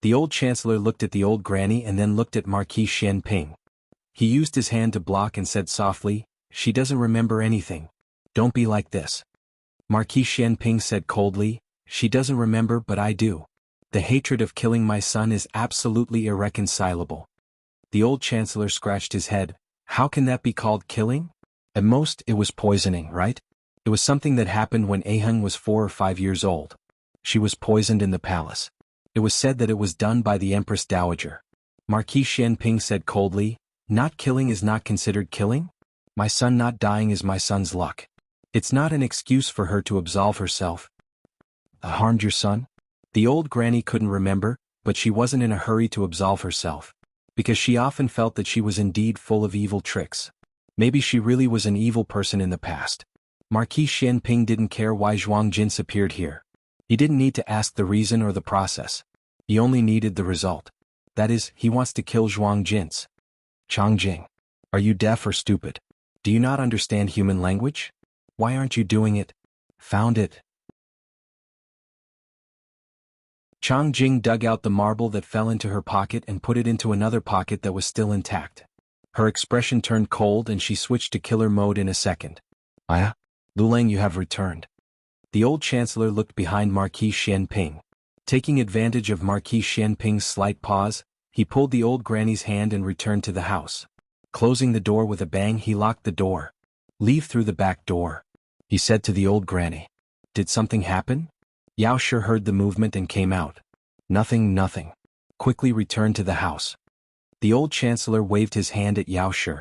The old chancellor looked at the old granny and then looked at Marquis Xianping. He used his hand to block and said softly, "She doesn't remember anything. Don't be like this." Marquis Xianping said coldly, "She doesn't remember but I do. The hatred of killing my son is absolutely irreconcilable." The old chancellor scratched his head. How can that be called killing? At most, it was poisoning, right? It was something that happened when Aheng was 4 or 5 years old. She was poisoned in the palace. It was said that it was done by the Empress Dowager. Marquis Xianping said coldly, "Not killing is not considered killing? My son not dying is my son's luck. It's not an excuse for her to absolve herself." Harmed your son? The old granny couldn't remember, but she wasn't in a hurry to absolve herself, because she often felt that she was indeed full of evil tricks. Maybe she really was an evil person in the past. Marquis Xianping didn't care why Zhuang Jin appeared here. He didn't need to ask the reason or the process. He only needed the result. That is, he wants to kill Zhuang Jin. Changjing. Are you deaf or stupid? Do you not understand human language? Why aren't you doing it? Found it. Chang Jing dug out the marble that fell into her pocket and put it into another pocket that was still intact. Her expression turned cold and she switched to killer mode in a second. Lulang, you have returned. The old chancellor looked behind Marquis Xianping. Taking advantage of Marquis Xianping's slight pause, he pulled the old granny's hand and returned to the house. Closing the door with a bang, he locked the door. "Leave through the back door," he said to the old granny. "Did something happen?" Yao Shi heard the movement and came out. Nothing. Quickly returned to the house. The old chancellor waved his hand at Yao Shi.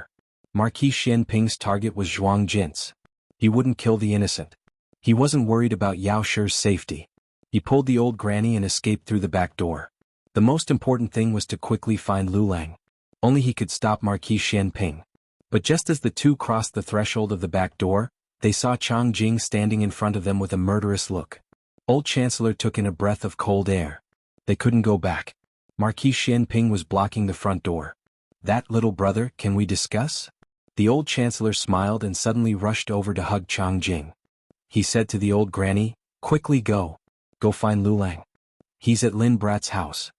Marquis Xianping's target was Zhuang Jin. He wouldn't kill the innocent. He wasn't worried about Yao Shi's safety. He pulled the old granny and escaped through the back door. The most important thing was to quickly find Lulang. Only he could stop Marquis Xianping. But just as the two crossed the threshold of the back door, they saw Chang Jing standing in front of them with a murderous look. Old Chancellor took in a breath of cold air. They couldn't go back. Marquis Xianping was blocking the front door. "That little brother, can we discuss?" The old Chancellor smiled and suddenly rushed over to hug Chang Jing. He said to the old granny, "Quickly go. Go find Lulang. He's at Lin Brat's house."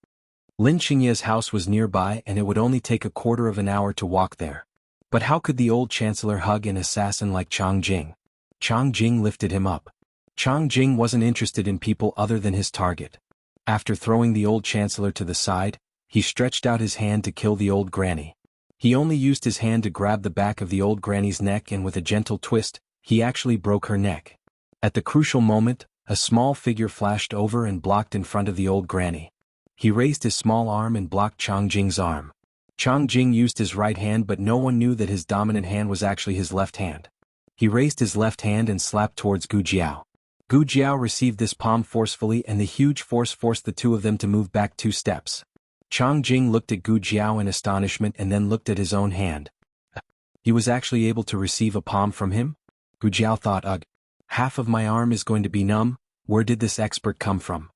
Lin Qingye's house was nearby and it would only take a quarter of an hour to walk there. But how could the old Chancellor hug an assassin like Chang Jing? Chang Jing lifted him up. Chang Jing wasn't interested in people other than his target. After throwing the old Chancellor to the side, he stretched out his hand to kill the old granny. He only used his hand to grab the back of the old granny's neck and with a gentle twist, he actually broke her neck. At the crucial moment, a small figure flashed over and blocked in front of the old granny. He raised his small arm and blocked Chang Jing's arm. Chang Jing used his right hand but no one knew that his dominant hand was actually his left hand. He raised his left hand and slapped towards Gu Jiao. Gu Jiao received this palm forcefully and the huge force forced the two of them to move back 2 steps. Chang Jing looked at Gu Jiao in astonishment and then looked at his own hand. He was actually able to receive a palm from him? Gu Jiao thought, "Ugh. Half of my arm is going to be numb. Where did this expert come from?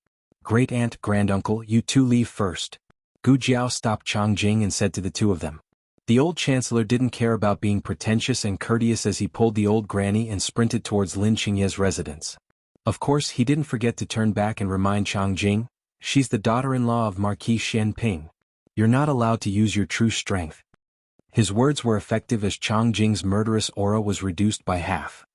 Great aunt, granduncle, you two leave first." Gu Jiao stopped Chang Jing and said to the two of them. The old Chancellor didn't care about being pretentious and courteous as he pulled the old granny and sprinted towards Lin Qingye's residence. Of course, he didn't forget to turn back and remind Chang Jing, "She's the daughter-in-law of Marquis Xianping. You're not allowed to use your true strength." His words were effective as Chang Jing's murderous aura was reduced by half.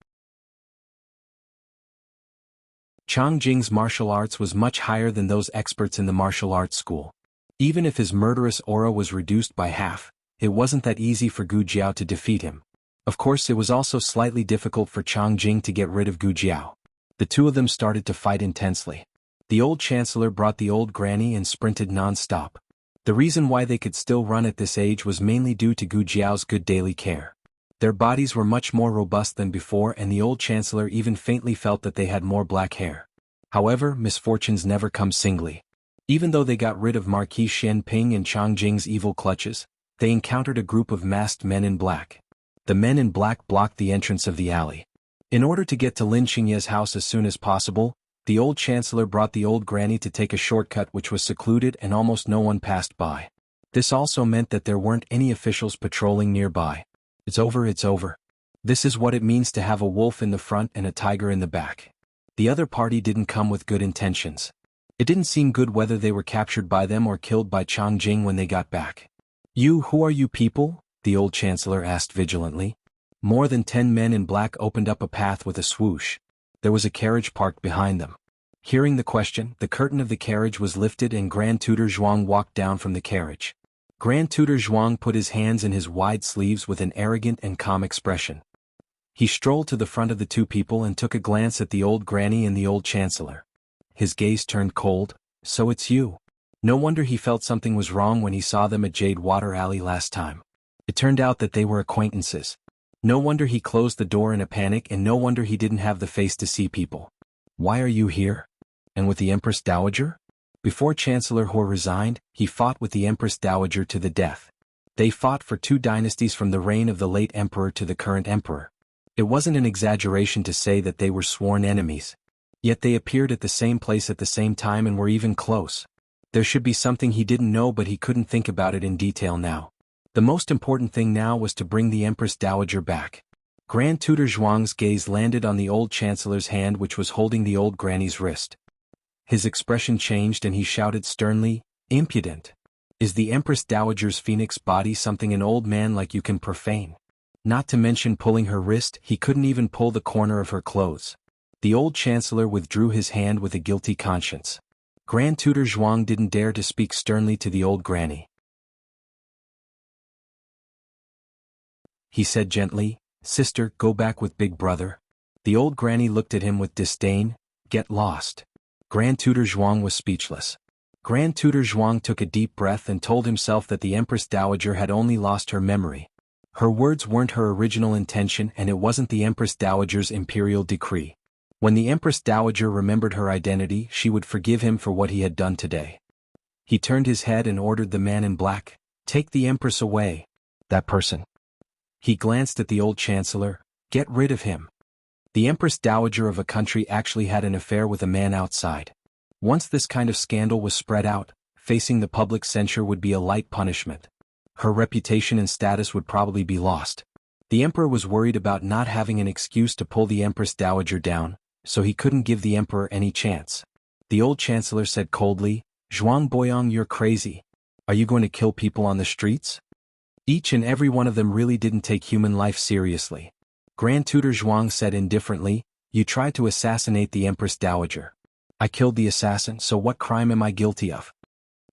Chang Jing's martial arts was much higher than those experts in the martial arts school. Even if his murderous aura was reduced by half, it wasn't that easy for Gu Jiao to defeat him. Of course, it was also slightly difficult for Chang Jing to get rid of Gu Jiao. The two of them started to fight intensely. The old Chancellor brought the old granny and sprinted non-stop. The reason why they could still run at this age was mainly due to Gu Jiao's good daily care. Their bodies were much more robust than before and the old Chancellor even faintly felt that they had more black hair. However, misfortunes never come singly. Even though they got rid of Marquis Xianping and Chang Jing's evil clutches, they encountered a group of masked men in black. The men in black blocked the entrance of the alley. In order to get to Lin Qingye's house as soon as possible, the old Chancellor brought the old granny to take a shortcut which was secluded and almost no one passed by. This also meant that there weren't any officials patrolling nearby. It's over. This is what it means to have a wolf in the front and a tiger in the back. The other party didn't come with good intentions. It didn't seem good whether they were captured by them or killed by Changjing when they got back. Who are you people?" the old chancellor asked vigilantly. More than 10 men in black opened up a path with a swoosh. There was a carriage parked behind them. Hearing the question, the curtain of the carriage was lifted and Grand Tutor Zhuang walked down from the carriage. Grand Tutor Zhuang put his hands in his wide sleeves with an arrogant and calm expression. He strolled to the front of the two people and took a glance at the old granny and the old chancellor. His gaze turned cold. "So it's you." No wonder he felt something was wrong when he saw them at Jade Water Alley last time. It turned out that they were acquaintances. No wonder he closed the door in a panic, and no wonder he didn't have the face to see people. "Why are you here? And with the Empress Dowager?" Before Chancellor He resigned, he fought with the Empress Dowager to the death. They fought for 2 dynasties from the reign of the late emperor to the current emperor. It wasn't an exaggeration to say that they were sworn enemies. Yet they appeared at the same place at the same time and were even close. There should be something he didn't know, but he couldn't think about it in detail now. The most important thing now was to bring the Empress Dowager back. Grand Tutor Zhuang's gaze landed on the old chancellor's hand, which was holding the old granny's wrist. His expression changed and he shouted sternly, "Impudent! Is the Empress Dowager's phoenix body something an old man like you can profane? Not to mention pulling her wrist, he couldn't even pull the corner of her clothes." The old chancellor withdrew his hand with a guilty conscience. Grand Tutor Zhuang didn't dare to speak sternly to the old granny. He said gently, "Sister, go back with big brother." The old granny looked at him with disdain. "Get lost." Grand Tutor Zhuang was speechless. Grand Tutor Zhuang took a deep breath and told himself that the Empress Dowager had only lost her memory. Her words weren't her original intention, and it wasn't the Empress Dowager's imperial decree. When the Empress Dowager remembered her identity, she would forgive him for what he had done today. He turned his head and ordered the man in black, "Take the Empress away." "That person." He glanced at the old chancellor. "Get rid of him." The Empress Dowager of a country actually had an affair with a man outside. Once this kind of scandal was spread out, facing the public censure would be a light punishment. Her reputation and status would probably be lost. The emperor was worried about not having an excuse to pull the Empress Dowager down, so he couldn't give the emperor any chance. The old chancellor said coldly, "Zhuang Boyang, you're crazy. Are you going to kill people on the streets?" Each and every one of them really didn't take human life seriously. Grand Tutor Zhuang said indifferently, "You tried to assassinate the Empress Dowager. I killed the assassin, so what crime am I guilty of?"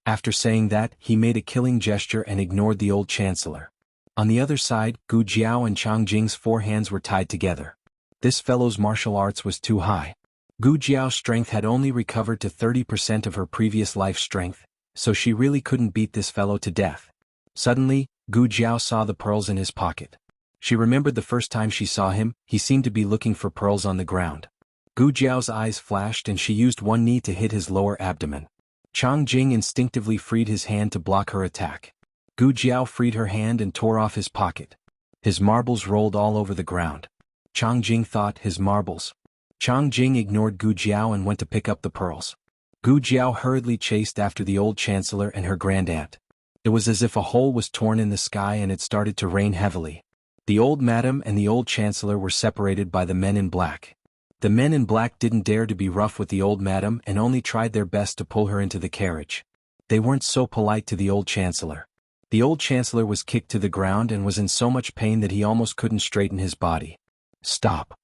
After saying that, he made a killing gesture and ignored the old chancellor. On the other side, Gu Jiao and Chang Jing's 4 hands were tied together. This fellow's martial arts was too high. Gu Jiao's strength had only recovered to 30% of her previous life strength, so she really couldn't beat this fellow to death. Suddenly, Gu Jiao saw the pearls in his pocket. She remembered the first time she saw him, he seemed to be looking for pearls on the ground. Gu Jiao's eyes flashed and she used one knee to hit his lower abdomen. Chang Jing instinctively freed his hand to block her attack. Gu Jiao freed her hand and tore off his pocket. His marbles rolled all over the ground. Chang Jing thought, his marbles. Chang Jing ignored Gu Jiao and went to pick up the pearls. Gu Jiao hurriedly chased after the old chancellor and her grand-aunt. It was as if a hole was torn in the sky and it started to rain heavily. The old madam and the old chancellor were separated by the men in black. The men in black didn't dare to be rough with the old madam and only tried their best to pull her into the carriage. They weren't so polite to the old chancellor. The old chancellor was kicked to the ground and was in so much pain that he almost couldn't straighten his body. "Stop,"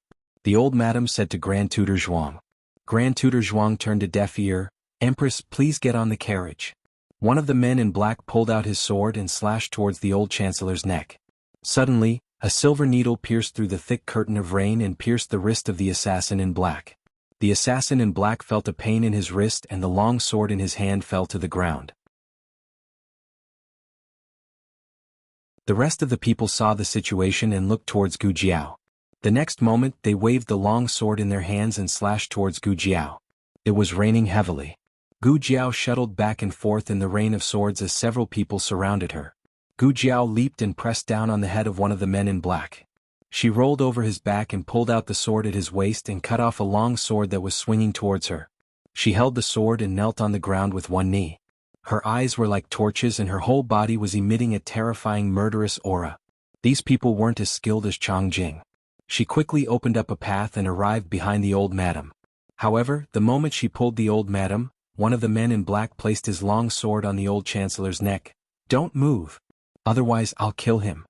the old madam said to Grand Tutor Zhuang. Grand Tutor Zhuang turned a deaf ear. "Empress, please get on the carriage." One of the men in black pulled out his sword and slashed towards the old chancellor's neck. Suddenly, a silver needle pierced through the thick curtain of rain and pierced the wrist of the assassin in black. The assassin in black felt a pain in his wrist and the long sword in his hand fell to the ground. The rest of the people saw the situation and looked towards Gu Jiao. The next moment, they waved the long sword in their hands and slashed towards Gu Jiao. It was raining heavily. Gu Jiao shuttled back and forth in the rain of swords as several people surrounded her. Gu Jiao leaped and pressed down on the head of one of the men in black. She rolled over his back and pulled out the sword at his waist and cut off a long sword that was swinging towards her. She held the sword and knelt on the ground with one knee. Her eyes were like torches and her whole body was emitting a terrifying murderous aura. These people weren't as skilled as Chang Jing. She quickly opened up a path and arrived behind the old madam. However, the moment she pulled the old madam, one of the men in black placed his long sword on the old chancellor's neck. "Don't move. Otherwise I'll kill him."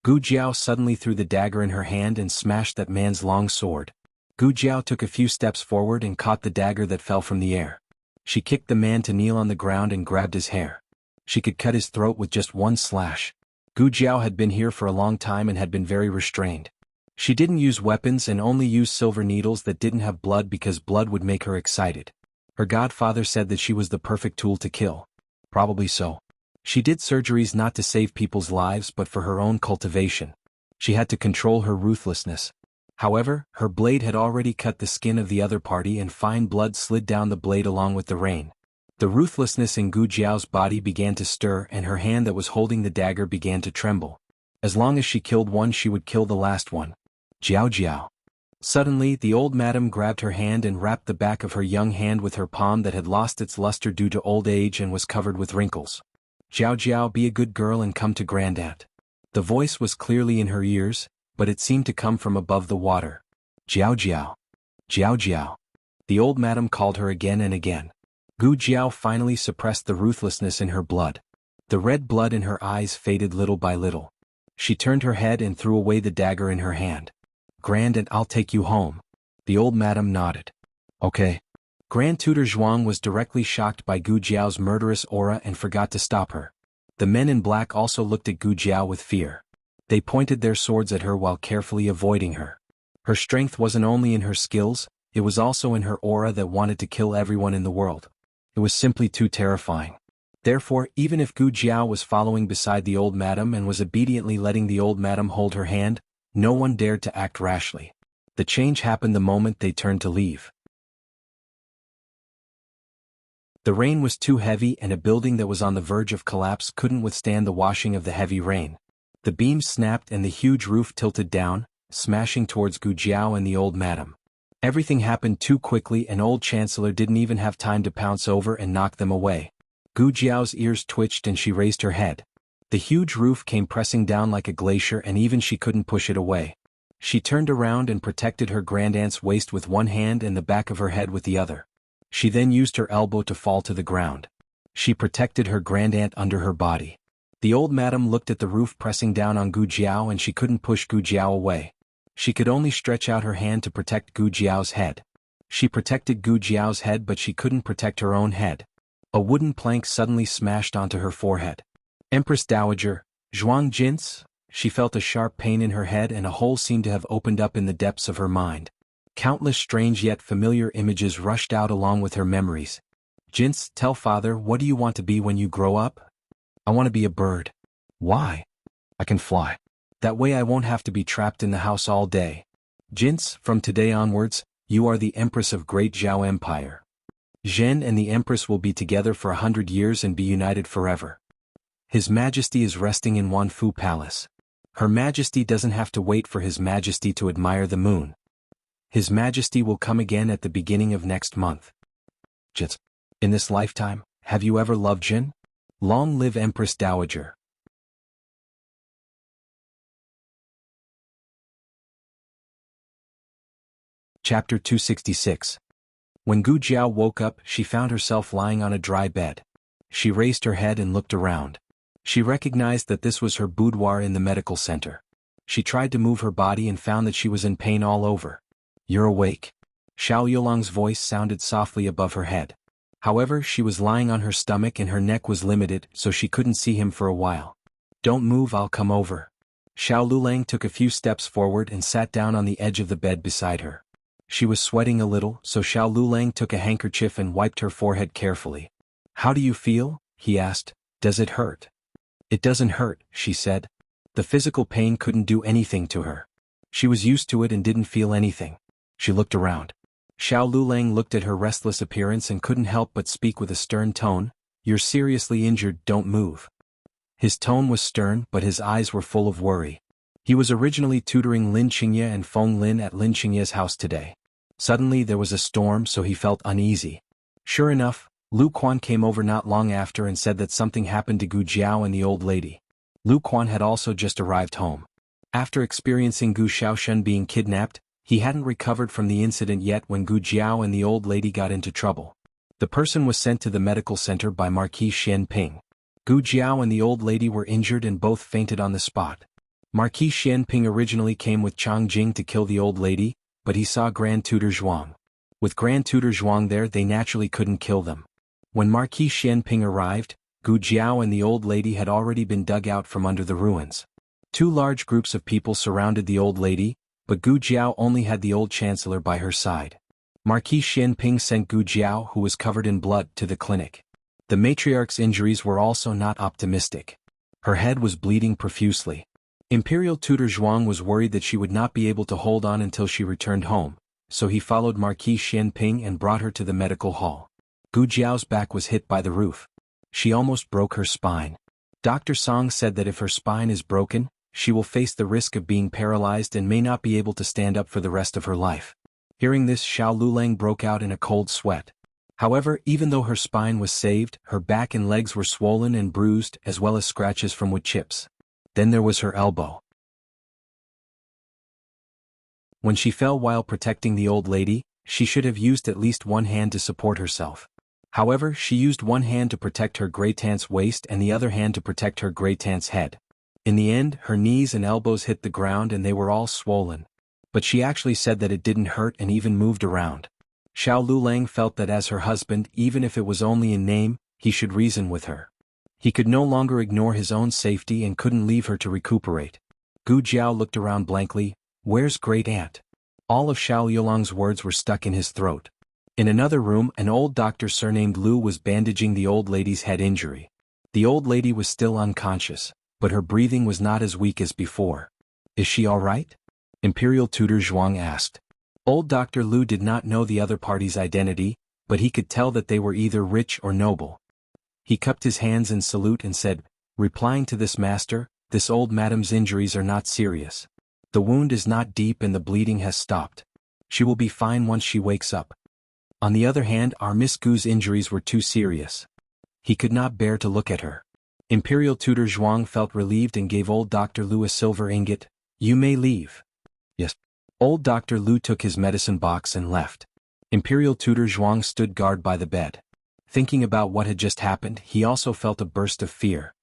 Gu Jiao suddenly threw the dagger in her hand and smashed that man's long sword. Gu Jiao took a few steps forward and caught the dagger that fell from the air. She kicked the man to kneel on the ground and grabbed his hair. She could cut his throat with just one slash. Gu Jiao had been here for a long time and had been very restrained. She didn't use weapons and only used silver needles that didn't have blood because blood would make her excited. Her godfather said that she was the perfect tool to kill. Probably so. She did surgeries not to save people's lives but for her own cultivation. She had to control her ruthlessness. However, her blade had already cut the skin of the other party and fine blood slid down the blade along with the rain. The ruthlessness in Gu Jiao's body began to stir and her hand that was holding the dagger began to tremble. As long as she killed one she would kill the last one. Jiao Jiao. Suddenly the old madam grabbed her hand and wrapped the back of her young hand with her palm that had lost its luster due to old age and was covered with wrinkles. "Jiao Jiao, be a good girl and come to Grandaunt." The voice was clearly in her ears, but it seemed to come from above the water. "Jiao Jiao. Jiao Jiao." The old madam called her again and again. Gu Jiao finally suppressed the ruthlessness in her blood. The red blood in her eyes faded little by little. She turned her head and threw away the dagger in her hand. "Grandaunt, I'll take you home." The old madam nodded. "Okay." Grand Tutor Zhuang was directly shocked by Gu Jiao's murderous aura and forgot to stop her. The men in black also looked at Gu Jiao with fear. They pointed their swords at her while carefully avoiding her. Her strength wasn't only in her skills, it was also in her aura that wanted to kill everyone in the world. It was simply too terrifying. Therefore, even if Gu Jiao was following beside the old madam and was obediently letting the old madam hold her hand, no one dared to act rashly. The change happened the moment they turned to leave. The rain was too heavy and a building that was on the verge of collapse couldn't withstand the washing of the heavy rain. The beams snapped and the huge roof tilted down, smashing towards Gu Jiao and the old madam. Everything happened too quickly and old chancellor didn't even have time to pounce over and knock them away. Gu Jiao's ears twitched and she raised her head. The huge roof came pressing down like a glacier and even she couldn't push it away. She turned around and protected her grandaunt's waist with one hand and the back of her head with the other. She then used her elbow to fall to the ground. She protected her grandaunt under her body. The old madam looked at the roof pressing down on Gu Jiao and she couldn't push Gu Jiao away. She could only stretch out her hand to protect Gu Jiao's head. She protected Gu Jiao's head but she couldn't protect her own head. A wooden plank suddenly smashed onto her forehead. "Empress Dowager, Zhuang Jin's?" She felt a sharp pain in her head and a hole seemed to have opened up in the depths of her mind. Countless strange yet familiar images rushed out along with her memories. "Jin's, tell father, what do you want to be when you grow up?" "I want to be a bird." "Why?" "I can fly. That way I won't have to be trapped in the house all day." "Jin's, from today onwards, you are the Empress of Great Zhao Empire. Zhen and the Empress will be together for 100 years and be united forever. His Majesty is resting in Wanfu Palace. Her Majesty doesn't have to wait for His Majesty to admire the moon. His Majesty will come again at the beginning of next month." "Jits, in this lifetime, have you ever loved Jin? Long live Empress Dowager." Chapter 266. When Gu Jiao woke up, she found herself lying on a dry bed. She raised her head and looked around. She recognized that this was her boudoir in the medical center. She tried to move her body and found that she was in pain all over. "You're awake." Xiao Yulong's voice sounded softly above her head. However, she was lying on her stomach and her neck was limited, so she couldn't see him for a while. "Don't move, I'll come over." Xiao Lulang took a few steps forward and sat down on the edge of the bed beside her. She was sweating a little, so Xiao Lulang took a handkerchief and wiped her forehead carefully. "How do you feel?" he asked. "Does it hurt?" "It doesn't hurt," she said. The physical pain couldn't do anything to her. She was used to it and didn't feel anything. She looked around. Xiao Lulang looked at her restless appearance and couldn't help but speak with a stern tone. "You're seriously injured, don't move." His tone was stern but his eyes were full of worry. He was originally tutoring Lin Qingye and Feng Lin at Lin Qingye's house today. Suddenly there was a storm so he felt uneasy. Sure enough, Lu Quan came over not long after and said that something happened to Gu Jiao and the old lady. Lu Quan had also just arrived home. After experiencing Gu Xiaoshen being kidnapped, he hadn't recovered from the incident yet when Gu Jiao and the old lady got into trouble. The person was sent to the medical center by Marquis Xianping. Gu Jiao and the old lady were injured and both fainted on the spot. Marquis Xianping originally came with Chang Jing to kill the old lady, but he saw Grand Tutor Zhuang. With Grand Tutor Zhuang there, they naturally couldn't kill them. When Marquis Xianping arrived, Gu Jiao and the old lady had already been dug out from under the ruins. Two large groups of people surrounded the old lady, but Gu Jiao only had the old chancellor by her side. Marquis Xianping sent Gu Jiao, who was covered in blood, to the clinic. The matriarch's injuries were also not optimistic. Her head was bleeding profusely. Imperial Tutor Zhuang was worried that she would not be able to hold on until she returned home, so he followed Marquis Xianping and brought her to the medical hall. Gu Jiao's back was hit by the roof. She almost broke her spine. Dr. Song said that if her spine is broken, she will face the risk of being paralyzed and may not be able to stand up for the rest of her life. Hearing this, Xiao Lulang broke out in a cold sweat. However, even though her spine was saved, her back and legs were swollen and bruised, as well as scratches from wood chips. Then there was her elbow. When she fell while protecting the old lady, she should have used at least one hand to support herself. However, she used one hand to protect her grey tant's waist and the other hand to protect her grey tant's head. In the end, her knees and elbows hit the ground and they were all swollen. But she actually said that it didn't hurt and even moved around. Xiao Lulang felt that as her husband, even if it was only in name, he should reason with her. He could no longer ignore his own safety and couldn't leave her to recuperate. Gu Jiao looked around blankly. Where's great aunt? All of Xiao Lulang's words were stuck in his throat. In another room, an old doctor surnamed Lu was bandaging the old lady's head injury. The old lady was still unconscious, but her breathing was not as weak as before. Is she all right? Imperial Tutor Zhuang asked. Old Dr. Lu did not know the other party's identity, but he could tell that they were either rich or noble. He cupped his hands in salute and said, replying to this master, this old madam's injuries are not serious. The wound is not deep and the bleeding has stopped. She will be fine once she wakes up. On the other hand, our Miss Gu's injuries were too serious. He could not bear to look at her. Imperial Tutor Zhuang felt relieved and gave old Dr. Lu a silver ingot. You may leave. Yes. Old Dr. Lu took his medicine box and left. Imperial Tutor Zhuang stood guard by the bed. Thinking about what had just happened, he also felt a burst of fear.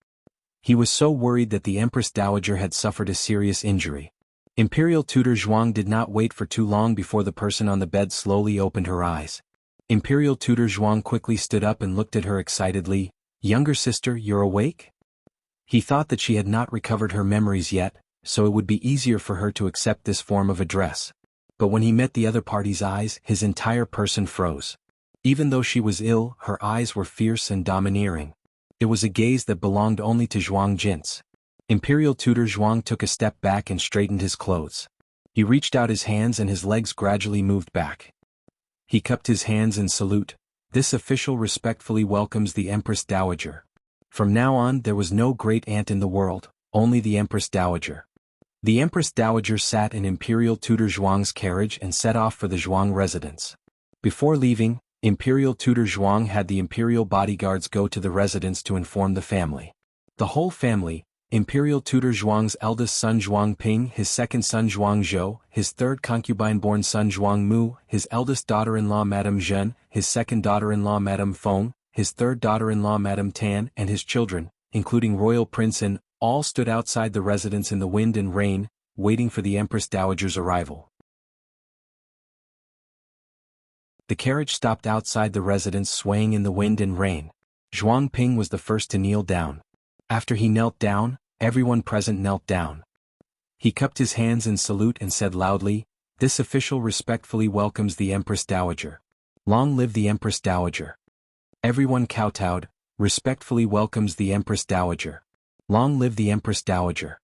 He was so worried that the Empress Dowager had suffered a serious injury. Imperial Tutor Zhuang did not wait for too long before the person on the bed slowly opened her eyes. Imperial Tutor Zhuang quickly stood up and looked at her excitedly. Younger sister, you're awake? He thought that she had not recovered her memories yet, so it would be easier for her to accept this form of address. But when he met the other party's eyes, his entire person froze. Even though she was ill, her eyes were fierce and domineering. It was a gaze that belonged only to Zhuang Jin's. Imperial Tutor Zhuang took a step back and straightened his clothes. He reached out his hands and his legs gradually moved back. He cupped his hands in salute. This official respectfully welcomes the Empress Dowager. From now on, there was no great aunt in the world, only the Empress Dowager. The Empress Dowager sat in Imperial Tutor Zhuang's carriage and set off for the Zhuang residence. Before leaving, Imperial Tutor Zhuang had the imperial bodyguards go to the residence to inform the family. The whole family, Imperial Tutor Zhuang's eldest son Zhuang Ping, his second son Zhuang Zhou, his third concubine-born son Zhuang Mu, his eldest daughter-in-law Madame Zhen, his second daughter-in-law Madame Feng, his third daughter-in-law Madame Tan, and his children, including Royal Prince and all stood outside the residence in the wind and rain, waiting for the Empress Dowager's arrival. The carriage stopped outside the residence swaying in the wind and rain. Zhuang Ping was the first to kneel down. After he knelt down, everyone present knelt down. He cupped his hands in salute and said loudly, "This official respectfully welcomes the Empress Dowager. Long live the Empress Dowager." Everyone kowtowed, respectfully welcomes the Empress Dowager. Long live the Empress Dowager.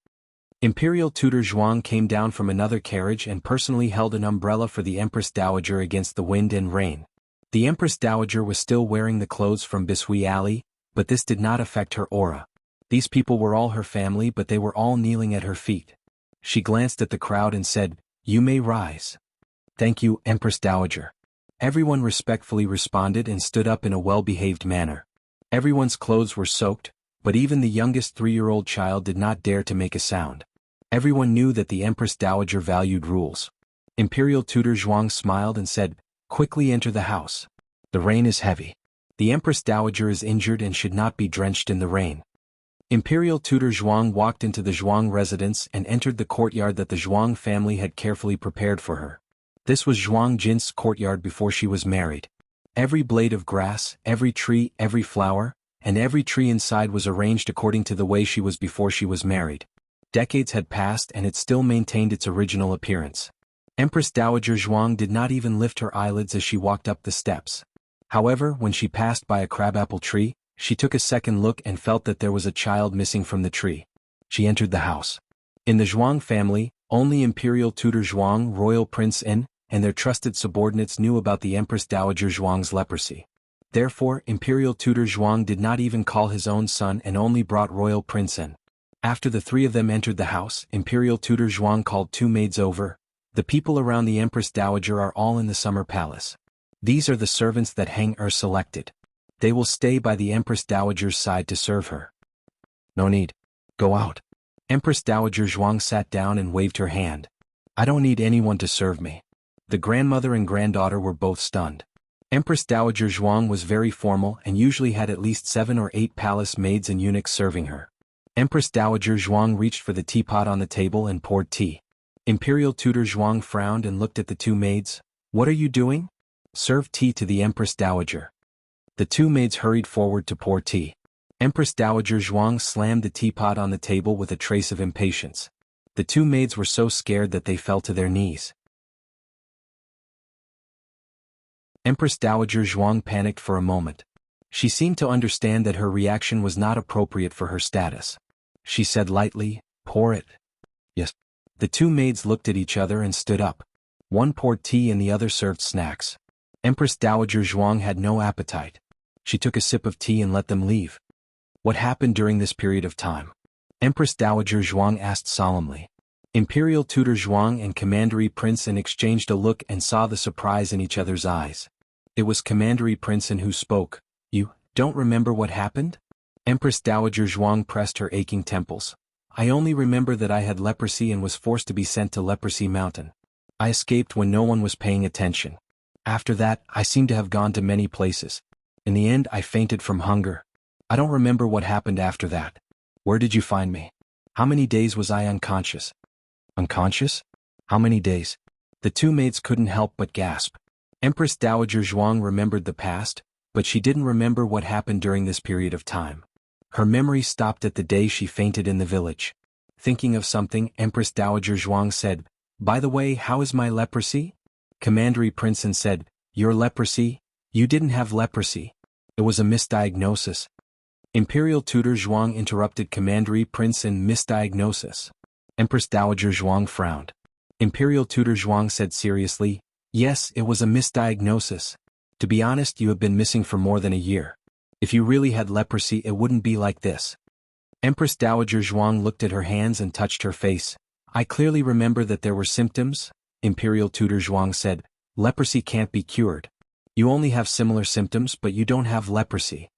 Imperial Tutor Zhuang came down from another carriage and personally held an umbrella for the Empress Dowager against the wind and rain. The Empress Dowager was still wearing the clothes from Bisui Alley, but this did not affect her aura. These people were all her family, but they were all kneeling at her feet. She glanced at the crowd and said, "You may rise." "Thank you, Empress Dowager." Everyone respectfully responded and stood up in a well-behaved manner. Everyone's clothes were soaked, but even the youngest 3-year-old child did not dare to make a sound. Everyone knew that the Empress Dowager valued rules. Imperial Tutor Zhuang smiled and said, "Quickly enter the house." The rain is heavy. The Empress Dowager is injured and should not be drenched in the rain. Imperial tutor Zhuang walked into the Zhuang residence and entered the courtyard that the Zhuang family had carefully prepared for her. This was Zhuang Jin's courtyard before she was married. Every blade of grass, every tree, every flower, and every tree inside was arranged according to the way she was before she was married. Decades had passed and it still maintained its original appearance. Empress Dowager Zhuang did not even lift her eyelids as she walked up the steps. However, when she passed by a crabapple tree, she took a second look and felt that there was a child missing from the tree. She entered the house. In the Zhuang family, only Imperial tutor Zhuang, Royal Prince In, and their trusted subordinates knew about the Empress Dowager Zhuang's leprosy. Therefore, Imperial tutor Zhuang did not even call his own son and only brought Royal Prince In. After the three of them entered the house, Imperial tutor Zhuang called two maids over. The people around the Empress Dowager are all in the summer palace. These are the servants that Heng selected. They will stay by the Empress Dowager's side to serve her. No need. Go out. Empress Dowager Zhuang sat down and waved her hand. I don't need anyone to serve me. The grandmother and granddaughter were both stunned. Empress Dowager Zhuang was very formal and usually had at least 7 or 8 palace maids and eunuchs serving her. Empress Dowager Zhuang reached for the teapot on the table and poured tea. Imperial tutor Zhuang frowned and looked at the two maids. What are you doing? Serve tea to the Empress Dowager. The two maids hurried forward to pour tea. Empress Dowager Zhuang slammed the teapot on the table with a trace of impatience. The two maids were so scared that they fell to their knees. Empress Dowager Zhuang panicked for a moment. She seemed to understand that her reaction was not appropriate for her status. She said lightly, pour it. Yes. The two maids looked at each other and stood up. One poured tea and the other served snacks. Empress Dowager Zhuang had no appetite. She took a sip of tea and let them leave. What happened during this period of time? Empress Dowager Zhuang asked solemnly. Imperial tutor Zhuang and Commandery Prince In exchanged a look and saw the surprise in each other's eyes. It was Commandery Prince In who spoke. You don't remember what happened? Empress Dowager Zhuang pressed her aching temples. I only remember that I had leprosy and was forced to be sent to Leprosy Mountain. I escaped when no one was paying attention. After that, I seem to have gone to many places. In the end, I fainted from hunger. I don't remember what happened after that. Where did you find me? How many days was I unconscious? Unconscious? How many days? The two maids couldn't help but gasp. Empress Dowager Zhuang remembered the past, but she didn't remember what happened during this period of time. Her memory stopped at the day she fainted in the village. Thinking of something, Empress Dowager Zhuang said, By the way, how is my leprosy? Commandery Prince In said, Your leprosy? You didn't have leprosy. It was a misdiagnosis. Imperial tutor Zhuang interrupted Commandery Prince In misdiagnosis. Empress Dowager Zhuang frowned. Imperial tutor Zhuang said seriously, Yes, it was a misdiagnosis. To be honest, you have been missing for more than a year. If you really had leprosy, it wouldn't be like this. Empress Dowager Zhuang looked at her hands and touched her face. I clearly remember that there were symptoms. Imperial tutor Zhuang said, Leprosy can't be cured. You only have similar symptoms, but you don't have leprosy.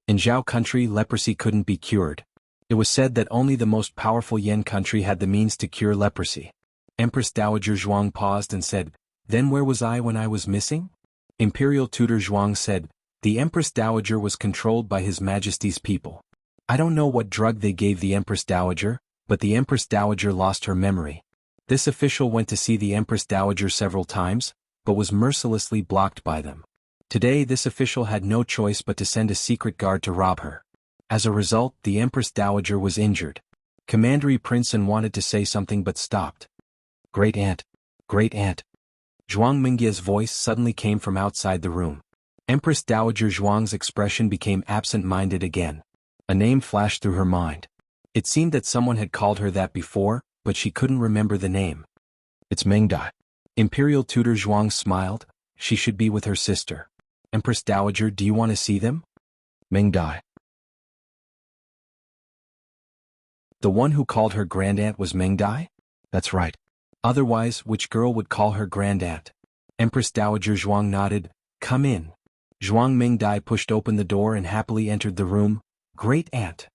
In Zhao country, leprosy couldn't be cured. It was said that only the most powerful Yan country had the means to cure leprosy. Empress Dowager Zhuang paused and said, Then where was I when I was missing? Imperial tutor Zhuang said, The Empress Dowager was controlled by His Majesty's people. I don't know what drug they gave the Empress Dowager, but the Empress Dowager lost her memory. This official went to see the Empress Dowager several times, but was mercilessly blocked by them. Today this official had no choice but to send a secret guard to rob her. As a result, the Empress Dowager was injured. Commandery Prince In wanted to say something but stopped. Great Aunt. Great Aunt. Zhuang Mingya's voice suddenly came from outside the room. Empress Dowager Zhuang's expression became absent-minded again. A name flashed through her mind. It seemed that someone had called her that before, but she couldn't remember the name. It's Mingdai. Imperial tutor Zhuang smiled. She should be with her sister. Empress Dowager, do you want to see them? Mingdai. The one who called her grandaunt was Mingdai? That's right. Otherwise, which girl would call her grandaunt? Empress Dowager Zhuang nodded. Come in. Zhuang Mingdai pushed open the door and happily entered the room. Great Aunt.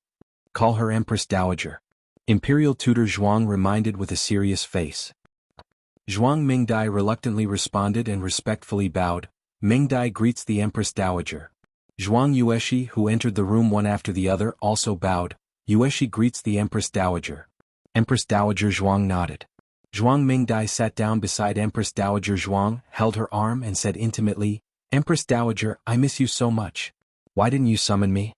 Call her Empress Dowager. Imperial tutor Zhuang reminded with a serious face. Zhuang Mingdai reluctantly responded and respectfully bowed. Mingdai greets the Empress Dowager. Zhuang Yueshi, who entered the room one after the other, also bowed. Yueshi greets the Empress Dowager. Empress Dowager Zhuang nodded. Zhuang Mingdai sat down beside Empress Dowager Zhuang, held her arm and said intimately, Empress Dowager, I miss you so much. Why didn't you summon me?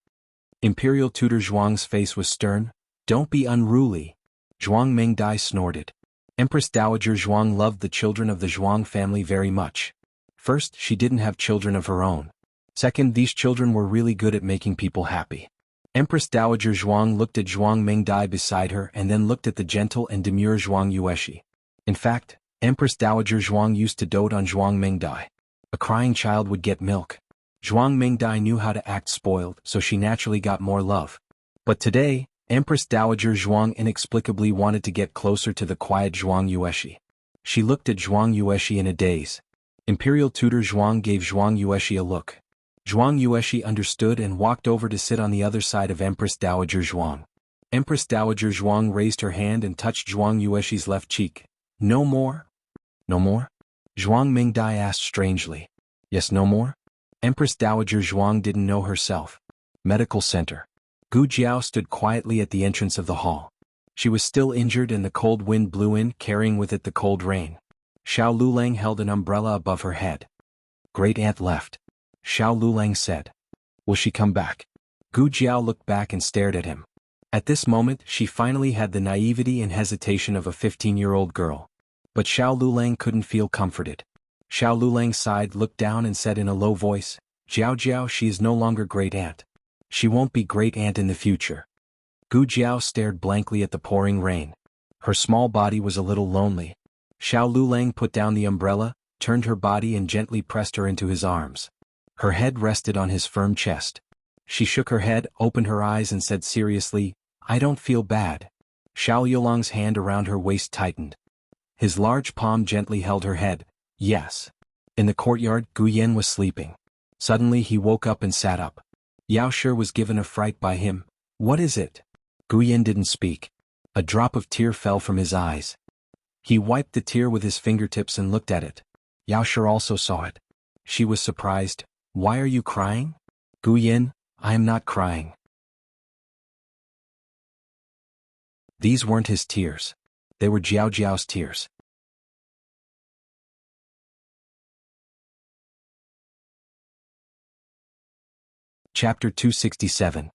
Imperial tutor Zhuang's face was stern. Don't be unruly. Zhuang Mingdai snorted. Empress Dowager Zhuang loved the children of the Zhuang family very much. First, she didn't have children of her own. Second, these children were really good at making people happy. Empress Dowager Zhuang looked at Zhuang Mingdai beside her and then looked at the gentle and demure Zhuang Yueshi. In fact, Empress Dowager Zhuang used to dote on Zhuang Mingdai. A crying child would get milk. Zhuang Mingdai knew how to act spoiled, so she naturally got more love. But today, Empress Dowager Zhuang inexplicably wanted to get closer to the quiet Zhuang Yueshi. She looked at Zhuang Yueshi in a daze. Imperial tutor Zhuang gave Zhuang Yueshi a look. Zhuang Yueshi understood and walked over to sit on the other side of Empress Dowager Zhuang. Empress Dowager Zhuang raised her hand and touched Zhuang Yueshi's left cheek. No more? No more? Zhuang Mingdai asked strangely. Yes, no more? Empress Dowager Zhuang didn't know herself. Medical Center. Gu Jiao stood quietly at the entrance of the hall. She was still injured and the cold wind blew in, carrying with it the cold rain. Xiao Lulang held an umbrella above her head. Great Aunt left. Xiao Lulang said. Will she come back? Gu Jiao looked back and stared at him. At this moment, she finally had the naivety and hesitation of a 15-year-old girl. But Xiao Lulang couldn't feel comforted. Xiao Lulang sighed, looked down and said in a low voice, Jiao Jiao, she is no longer Great Aunt. She won't be Great Aunt in the future. Gu Jiao stared blankly at the pouring rain. Her small body was a little lonely. Xiao Lulang put down the umbrella, turned her body and gently pressed her into his arms. Her head rested on his firm chest. She shook her head, opened her eyes and said seriously, I don't feel bad. Xiao Yulong's hand around her waist tightened. His large palm gently held her head. Yes. In the courtyard, Gu Yen was sleeping. Suddenly he woke up and sat up. Yao Shi was given a fright by him. What is it? Gu Yen didn't speak. A drop of tear fell from his eyes. He wiped the tear with his fingertips and looked at it. Yao Shi also saw it. She was surprised. Why are you crying? Gu Yen, I am not crying. These weren't his tears. They were Jiao Jiao's tears. Chapter 267.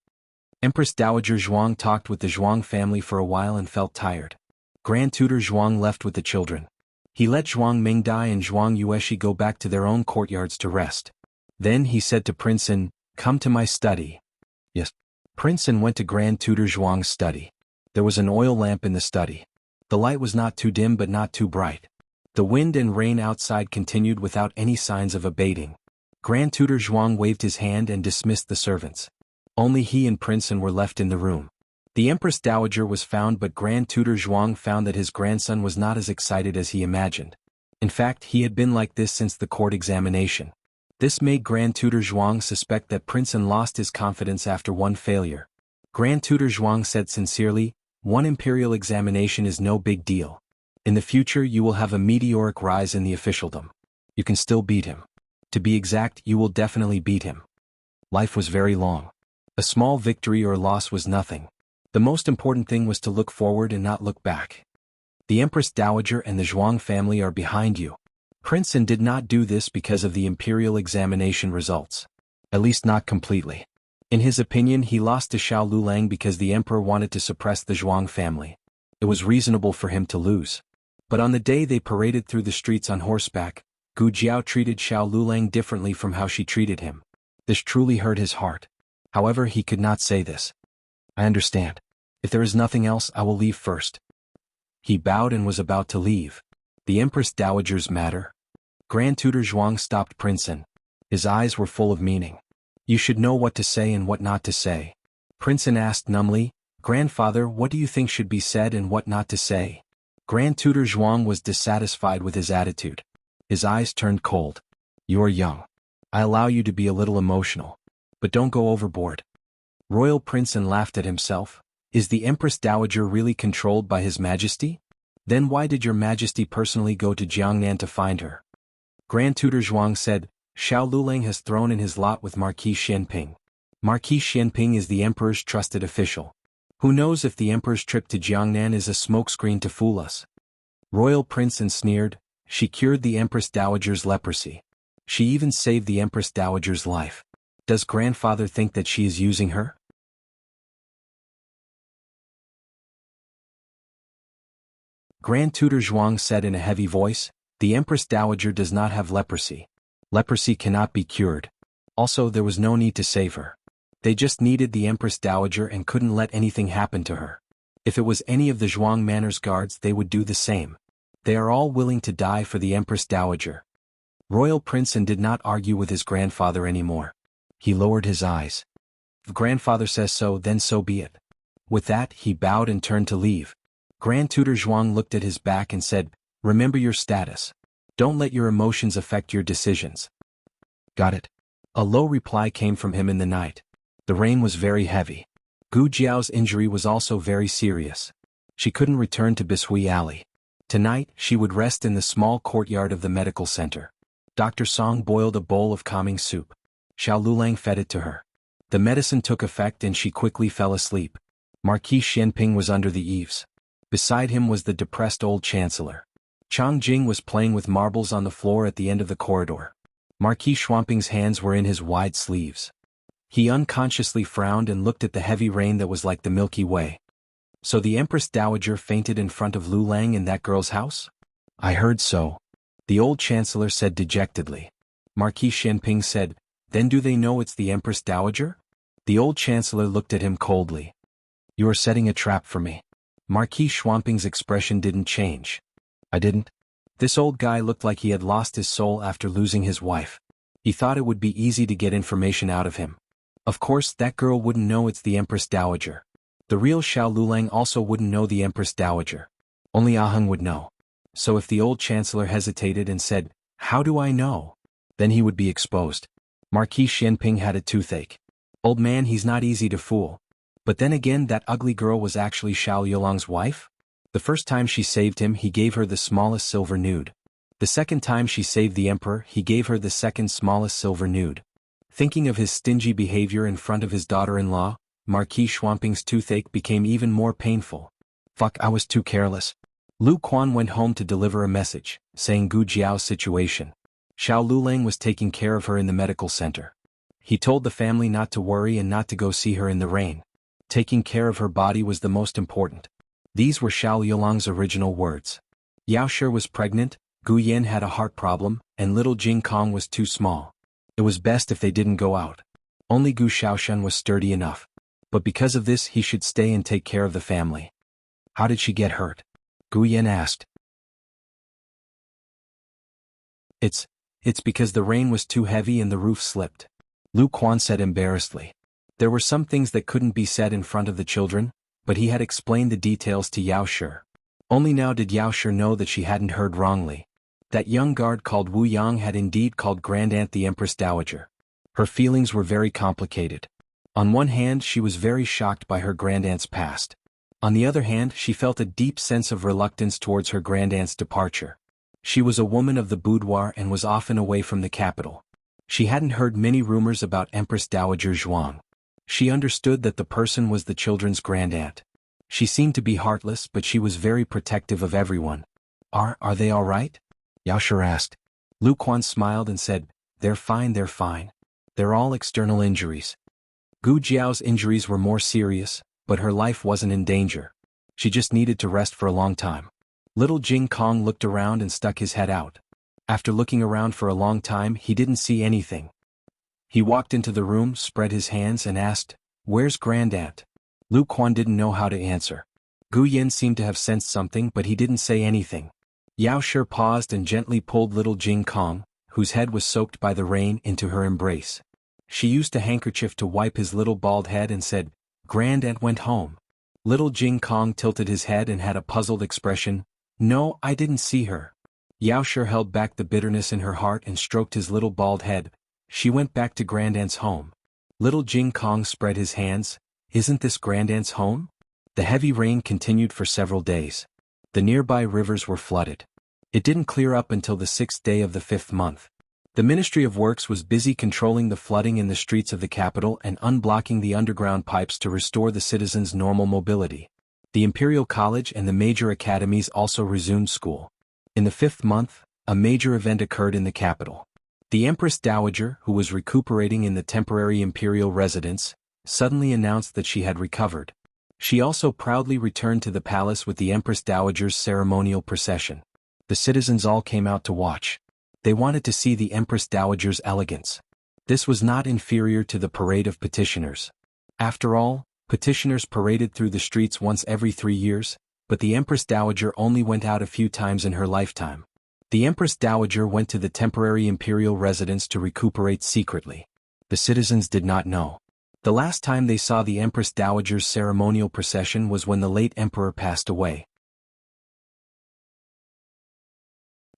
Empress Dowager Zhuang talked with the Zhuang family for a while and felt tired. Grand Tutor Zhuang left with the children. He let Zhuang Mingdai and Zhuang Yueshi go back to their own courtyards to rest. Then he said to Prince An, come to my study. Yes. Prince An went to Grand Tutor Zhuang's study. There was an oil lamp in the study. The light was not too dim but not too bright. The wind and rain outside continued without any signs of abating. Grand Tutor Zhuang waved his hand and dismissed the servants. Only he and Prince An were left in the room. The Empress Dowager was found, but Grand Tutor Zhuang found that his grandson was not as excited as he imagined. In fact, he had been like this since the court examination. This made Grand Tutor Zhuang suspect that Prince An lost his confidence after one failure. Grand Tutor Zhuang said sincerely, one imperial examination is no big deal. In the future you will have a meteoric rise in the officialdom. You can still beat him. To be exact, you will definitely beat him. Life was very long. A small victory or loss was nothing. The most important thing was to look forward and not look back. The Empress Dowager and the Zhuang family are behind you. Prince An did not do this because of the imperial examination results. At least not completely. In his opinion, he lost to Xiao Lulang because the emperor wanted to suppress the Zhuang family. It was reasonable for him to lose. But on the day they paraded through the streets on horseback, Gu Jiao treated Xiao Lulang differently from how she treated him. This truly hurt his heart. However, he could not say this. I understand. If there is nothing else, I will leave first. He bowed and was about to leave. The Empress Dowager's matter? Grand Tutor Zhuang stopped Prince An. His eyes were full of meaning. You should know what to say and what not to say. Prince An asked numbly, Grandfather, what do you think should be said and what not to say? Grand Tutor Zhuang was dissatisfied with his attitude. His eyes turned cold. You are young. I allow you to be a little emotional. But don't go overboard. Royal Prince An laughed at himself. Is the Empress Dowager really controlled by His Majesty? Then why did Your Majesty personally go to Jiangnan to find her? Grand Tutor Zhuang said, Xiao Lulang has thrown in his lot with Marquis Xianping. Marquis Xianping is the emperor's trusted official. Who knows if the emperor's trip to Jiangnan is a smokescreen to fool us? Royal Prince sneered, she cured the Empress Dowager's leprosy. She even saved the Empress Dowager's life. Does grandfather think that she is using her? Grand Tutor Zhuang said in a heavy voice, the Empress Dowager does not have leprosy. Leprosy cannot be cured. Also, there was no need to save her. They just needed the Empress Dowager and couldn't let anything happen to her. If it was any of the Zhuang Manor's guards, they would do the same. They are all willing to die for the Empress Dowager. Royal Prince did not argue with his grandfather anymore. He lowered his eyes. If grandfather says so, then so be it. With that, he bowed and turned to leave. Grand Tutor Zhuang looked at his back and said, remember your status. Don't let your emotions affect your decisions. Got it. A low reply came from him in the night. The rain was very heavy. Gu Jiao's injury was also very serious. She couldn't return to Bishui Alley. Tonight, she would rest in the small courtyard of the medical center. Dr. Song boiled a bowl of calming soup. Xiao Lulang fed it to her. The medicine took effect and she quickly fell asleep. Marquis Xianping was under the eaves. Beside him was the depressed old chancellor. Chang Jing was playing with marbles on the floor at the end of the corridor. Marquis Xuanping's hands were in his wide sleeves. He unconsciously frowned and looked at the heavy rain that was like the Milky Way. So the Empress Dowager fainted in front of Lu Lang in that girl's house? I heard so. The old chancellor said dejectedly. Marquis Xianping said, then do they know it's the Empress Dowager? The old chancellor looked at him coldly. You are setting a trap for me. Marquis Xuanping's expression didn't change. I didn't. This old guy looked like he had lost his soul after losing his wife. He thought it would be easy to get information out of him. Of course, that girl wouldn't know it's the Empress Dowager. The real Xiao Lulang also wouldn't know the Empress Dowager. Only Aheng would know. So if the old chancellor hesitated and said, how do I know? Then he would be exposed. Marquis Xianping had a toothache. Old man, he's not easy to fool. But then again, that ugly girl was actually Xiao Yulang's wife? The first time she saved him, he gave her the smallest silver nude. The second time she saved the emperor, he gave her the second smallest silver nude. Thinking of his stingy behavior in front of his daughter-in-law, Marquis Xuanping's toothache became even more painful. Fuck, I was too careless. Lu Quan went home to deliver a message, saying Gu Jiao's situation. Xiao Lulang was taking care of her in the medical center. He told the family not to worry and not to go see her in the rain. Taking care of her body was the most important. These were Xiao Yulang's original words. Yao Shi was pregnant, Gu Yan had a heart problem, and little Jing Kong was too small. It was best if they didn't go out. Only Gu Shaoshan was sturdy enough. But because of this, he should stay and take care of the family. How did she get hurt? Gu Yan asked. It's because the rain was too heavy and the roof slipped. Lu Quan said embarrassedly. There were some things that couldn't be said in front of the children, but he had explained the details to Yao Shi. Only now did Yao Shi know that she hadn't heard wrongly. That young guard called Wu Yang had indeed called Grandaunt the Empress Dowager. Her feelings were very complicated. On one hand, she was very shocked by her grandaunt's past. On the other hand, she felt a deep sense of reluctance towards her grandaunt's departure. She was a woman of the boudoir and was often away from the capital. She hadn't heard many rumors about Empress Dowager Zhuang. She understood that the person was the children's grandaunt. She seemed to be heartless, but she was very protective of everyone. Are they all right? Yao Shi asked. Lu Quan smiled and said, they're fine, they're fine. They're all external injuries. Gu Jiao's injuries were more serious, but her life wasn't in danger. She just needed to rest for a long time. Little Jing Kong looked around and stuck his head out. After looking around for a long time, he didn't see anything. He walked into the room, spread his hands and asked, where's Grandaunt? Lu Quan didn't know how to answer. Gu Yan seemed to have sensed something, but he didn't say anything. Yao Shi paused and gently pulled little Jing Kong, whose head was soaked by the rain, into her embrace. She used a handkerchief to wipe his little bald head and said, Grandaunt went home. Little Jing Kong tilted his head and had a puzzled expression. No, I didn't see her. Yao Shi held back the bitterness in her heart and stroked his little bald head. She went back to Grandaunt's home. Little Jing Kong spread his hands. Isn't this Grandaunt's home? The heavy rain continued for several days. The nearby rivers were flooded. It didn't clear up until the 6th day of the 5th month. The Ministry of Works was busy controlling the flooding in the streets of the capital and unblocking the underground pipes to restore the citizens' normal mobility. The Imperial College and the major academies also resumed school. In the 5th month, a major event occurred in the capital. The Empress Dowager, who was recuperating in the temporary imperial residence, suddenly announced that she had recovered. She also proudly returned to the palace with the Empress Dowager's ceremonial procession. The citizens all came out to watch. They wanted to see the Empress Dowager's elegance. This was not inferior to the parade of petitioners. After all, petitioners paraded through the streets once every 3 years, but the Empress Dowager only went out a few times in her lifetime. The Empress Dowager went to the temporary imperial residence to recuperate secretly. The citizens did not know. The last time they saw the Empress Dowager's ceremonial procession was when the late emperor passed away.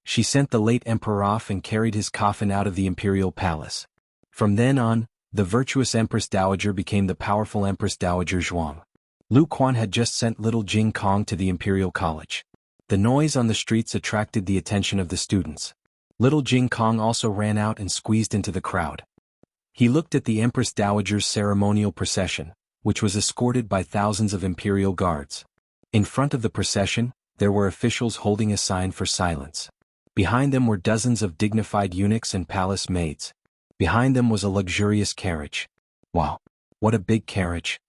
She sent the late emperor off and carried his coffin out of the imperial palace. From then on, the virtuous Empress Dowager became the powerful Empress Dowager Zhuang. Lu Quan had just sent little Jing Kong to the Imperial College. The noise on the streets attracted the attention of the students. Little Jing Kong also ran out and squeezed into the crowd. He looked at the Empress Dowager's ceremonial procession, which was escorted by thousands of imperial guards. In front of the procession, there were officials holding a sign for silence. Behind them were dozens of dignified eunuchs and palace maids. Behind them was a luxurious carriage. Wow, what a big carriage!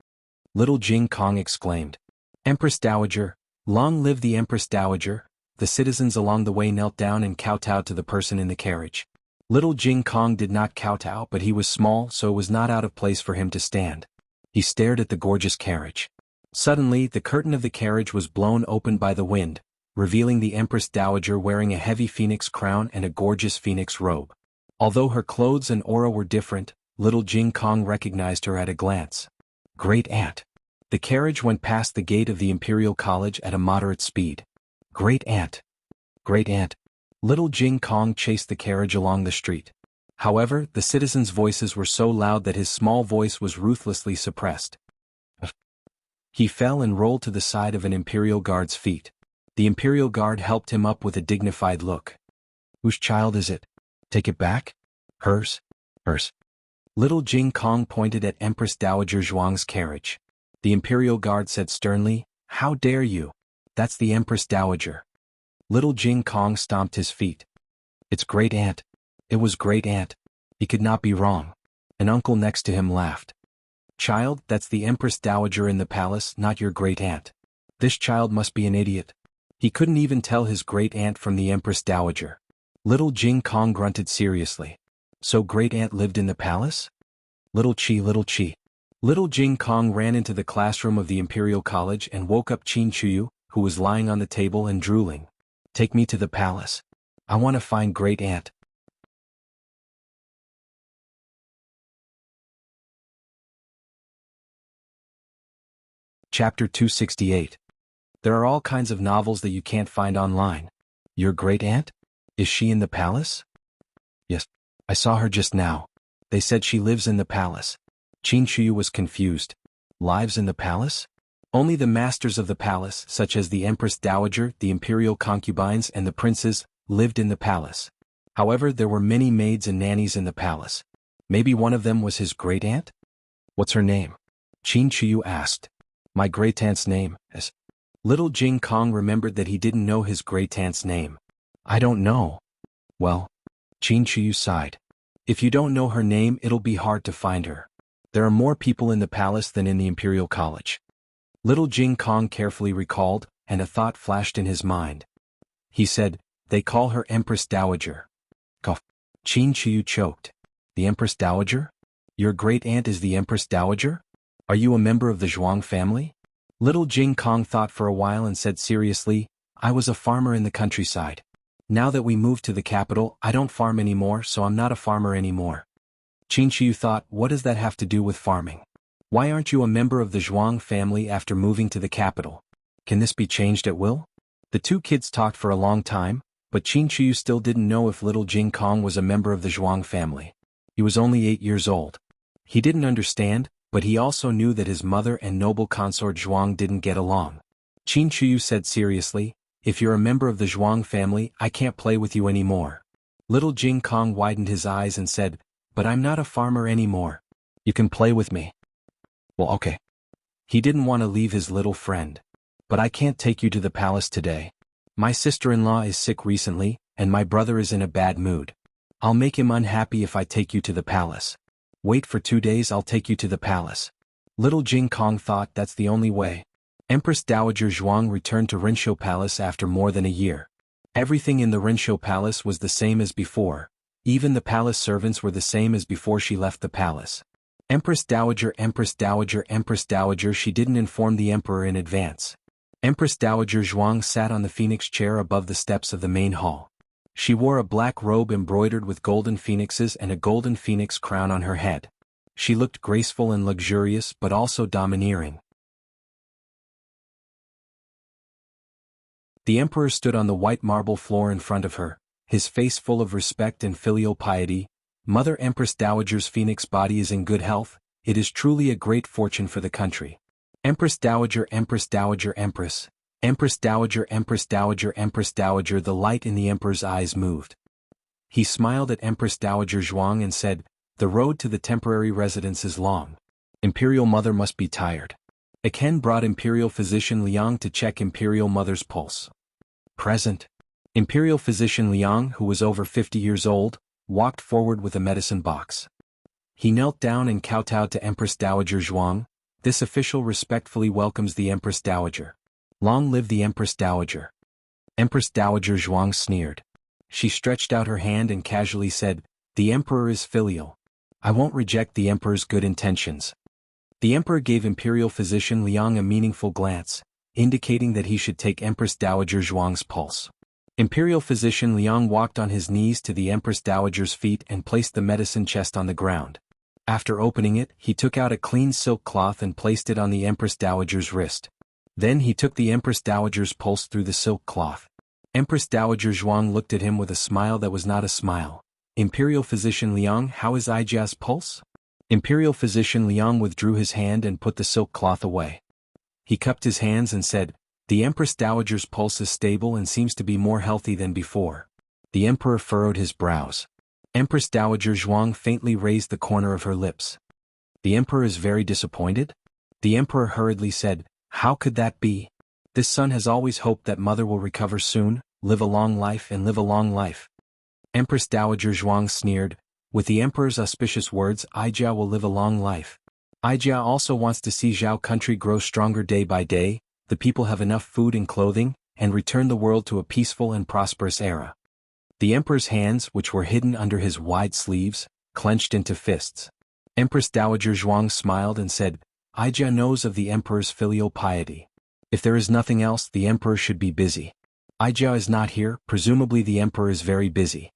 Little Jing Kong exclaimed. Empress Dowager, long live the Empress Dowager! The citizens along the way knelt down and kowtowed to the person in the carriage. Little Jing Kong did not kowtow, but he was small, so it was not out of place for him to stand. He stared at the gorgeous carriage. Suddenly, the curtain of the carriage was blown open by the wind, revealing the Empress Dowager wearing a heavy phoenix crown and a gorgeous phoenix robe. Although her clothes and aura were different, little Jing Kong recognized her at a glance. Great Aunt. The carriage went past the gate of the Imperial College at a moderate speed. Great Aunt. Great Aunt. Little Jing Kong chased the carriage along the street. However, the citizens' voices were so loud that his small voice was ruthlessly suppressed. He fell and rolled to the side of an Imperial Guard's feet. The Imperial Guard helped him up with a dignified look. Whose child is it? Take it back? Hers? Hers. Little Jing Kong pointed at Empress Dowager Zhuang's carriage. The Imperial Guard said sternly, How dare you? That's the Empress Dowager. Little Jing Kong stomped his feet. It's Great Aunt. It was Great Aunt. He could not be wrong. An uncle next to him laughed. Child, that's the Empress Dowager in the palace, not your Great Aunt. This child must be an idiot. He couldn't even tell his Great Aunt from the Empress Dowager. Little Jing Kong grunted seriously. So Great Aunt lived in the palace? Little Chi, Little Chi. Little Jing Kong ran into the classroom of the Imperial College and woke up Qin Chuyu, who was lying on the table and drooling. Take me to the palace. I want to find Great Aunt. Chapter 268. There are all kinds of novels that you can't find online. Your Great Aunt? Is she in the palace? Yes, I saw her just now. They said she lives in the palace. Qin Chuyu was confused. Lives in the palace? Only the masters of the palace, such as the Empress Dowager, the imperial concubines, and the princes, lived in the palace. However, there were many maids and nannies in the palace. Maybe one of them was his great aunt? What's her name? Qin Chuyu asked. My great aunt's name is... Little Jing Kong remembered that he didn't know his great aunt's name. I don't know. Well, Qin Chuyu sighed. If you don't know her name, it'll be hard to find her. There are more people in the palace than in the Imperial College. Little Jing Kong carefully recalled, and a thought flashed in his mind. He said, they call her Empress Dowager. Cough. Qin Chuyu choked. The Empress Dowager? Your great aunt is the Empress Dowager? Are you a member of the Zhuang family? Little Jing Kong thought for a while and said seriously, I was a farmer in the countryside. Now that we moved to the capital, I don't farm anymore, so I'm not a farmer anymore. Qin Chuyu thought, what does that have to do with farming? Why aren't you a member of the Zhuang family after moving to the capital? Can this be changed at will? The two kids talked for a long time, but Qin Chuyu still didn't know if little Jing Kong was a member of the Zhuang family. He was only 8 years old. He didn't understand, but he also knew that his mother and noble consort Zhuang didn't get along. Qin Chuyu said seriously, if you're a member of the Zhuang family, I can't play with you anymore. Little Jing Kong widened his eyes and said, "But I'm not a farmer anymore. You can play with me." "Well, okay." He didn't want to leave his little friend. "But I can't take you to the palace today. My sister-in-law is sick recently, and my brother is in a bad mood. I'll make him unhappy if I take you to the palace. Wait for 2 days, I'll take you to the palace." Little Jing Kong thought that's the only way. Empress Dowager Zhuang returned to Rinshou Palace after more than a year. Everything in the Rinshou Palace was the same as before. Even the palace servants were the same as before she left the palace. Empress Dowager, Empress Dowager, Empress Dowager. She didn't inform the emperor in advance. Empress Dowager Zhuang sat on the phoenix chair above the steps of the main hall. She wore a black robe embroidered with golden phoenixes and a golden phoenix crown on her head. She looked graceful and luxurious but also domineering. The emperor stood on the white marble floor in front of her, his face full of respect and filial piety. "Mother Empress Dowager's phoenix body is in good health. It is truly a great fortune for the country." Empress Dowager, Empress Dowager, Empress. Empress Dowager, Empress Dowager, Empress Dowager. The light in the emperor's eyes moved. He smiled at Empress Dowager Zhuang and said, "The road to the temporary residence is long. Imperial Mother must be tired." Aken brought Imperial Physician Liang to check Imperial Mother's pulse. Present. Imperial Physician Liang, who was over 50 years old, walked forward with a medicine box. He knelt down and kowtowed to Empress Dowager Zhuang. This official respectfully welcomes the Empress Dowager. Long live the Empress Dowager. Empress Dowager Zhuang sneered. She stretched out her hand and casually said, "The emperor is filial. I won't reject the emperor's good intentions." The emperor gave Imperial Physician Liang a meaningful glance, indicating that he should take Empress Dowager Zhuang's pulse. Imperial Physician Liang walked on his knees to the Empress Dowager's feet and placed the medicine chest on the ground. After opening it, he took out a clean silk cloth and placed it on the Empress Dowager's wrist. Then he took the Empress Dowager's pulse through the silk cloth. Empress Dowager Zhuang looked at him with a smile that was not a smile. "Imperial Physician Liang, how is Ijia's pulse?" Imperial Physician Liang withdrew his hand and put the silk cloth away. He cupped his hands and said, "The Empress Dowager's pulse is stable and seems to be more healthy than before." The emperor furrowed his brows. Empress Dowager Zhuang faintly raised the corner of her lips. "The emperor is very disappointed?" The emperor hurriedly said, "How could that be? This son has always hoped that mother will recover soon, live a long life and live a long life." Empress Dowager Zhuang sneered, "With the emperor's auspicious words, Ijia will live a long life. Ijia also wants to see Zhao country grow stronger day by day, the people have enough food and clothing, and return the world to a peaceful and prosperous era." The emperor's hands, which were hidden under his wide sleeves, clenched into fists. Empress Dowager Zhuang smiled and said, "Ijia knows of the emperor's filial piety. If there is nothing else, the emperor should be busy. Ijia is not here, presumably the emperor is very busy."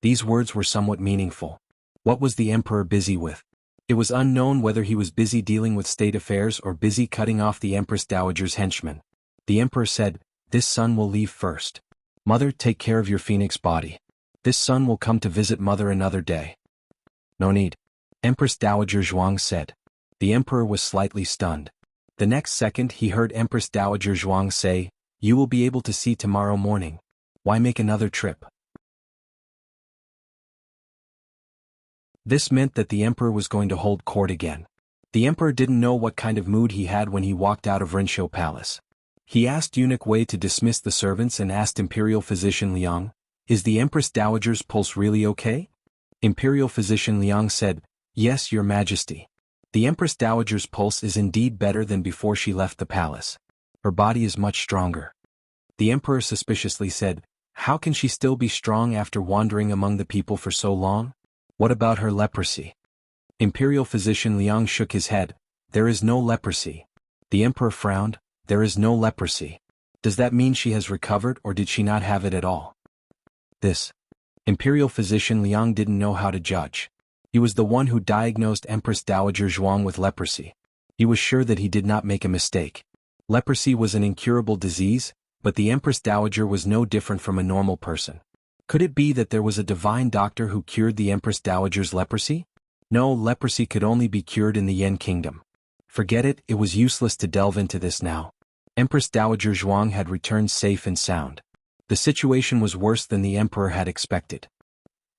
These words were somewhat meaningful. What was the emperor busy with? It was unknown whether he was busy dealing with state affairs or busy cutting off the Empress Dowager's henchmen. The emperor said, "This son will leave first. Mother, take care of your phoenix body. This son will come to visit mother another day." "No need," Empress Dowager Zhuang said. The emperor was slightly stunned. The next second he heard Empress Dowager Zhuang say, "You will be able to see tomorrow morning. Why make another trip?" This meant that the emperor was going to hold court again. The emperor didn't know what kind of mood he had when he walked out of Rinshou Palace. He asked Eunuch Wei to dismiss the servants and asked Imperial Physician Liang, "Is the Empress Dowager's pulse really okay?" Imperial Physician Liang said, "Yes, Your Majesty. The Empress Dowager's pulse is indeed better than before she left the palace. Her body is much stronger." The emperor suspiciously said, "How can she still be strong after wandering among the people for so long? What about her leprosy?" Imperial Physician Liang shook his head, "There is no leprosy." The emperor frowned, "There is no leprosy. Does that mean she has recovered or did she not have it at all?" Imperial Physician Liang didn't know how to judge. He was the one who diagnosed Empress Dowager Zhuang with leprosy. He was sure that he did not make a mistake. Leprosy was an incurable disease, but the Empress Dowager was no different from a normal person. Could it be that there was a divine doctor who cured the Empress Dowager's leprosy? No, leprosy could only be cured in the Yen Kingdom. Forget it, it was useless to delve into this now. Empress Dowager Zhuang had returned safe and sound. The situation was worse than the emperor had expected.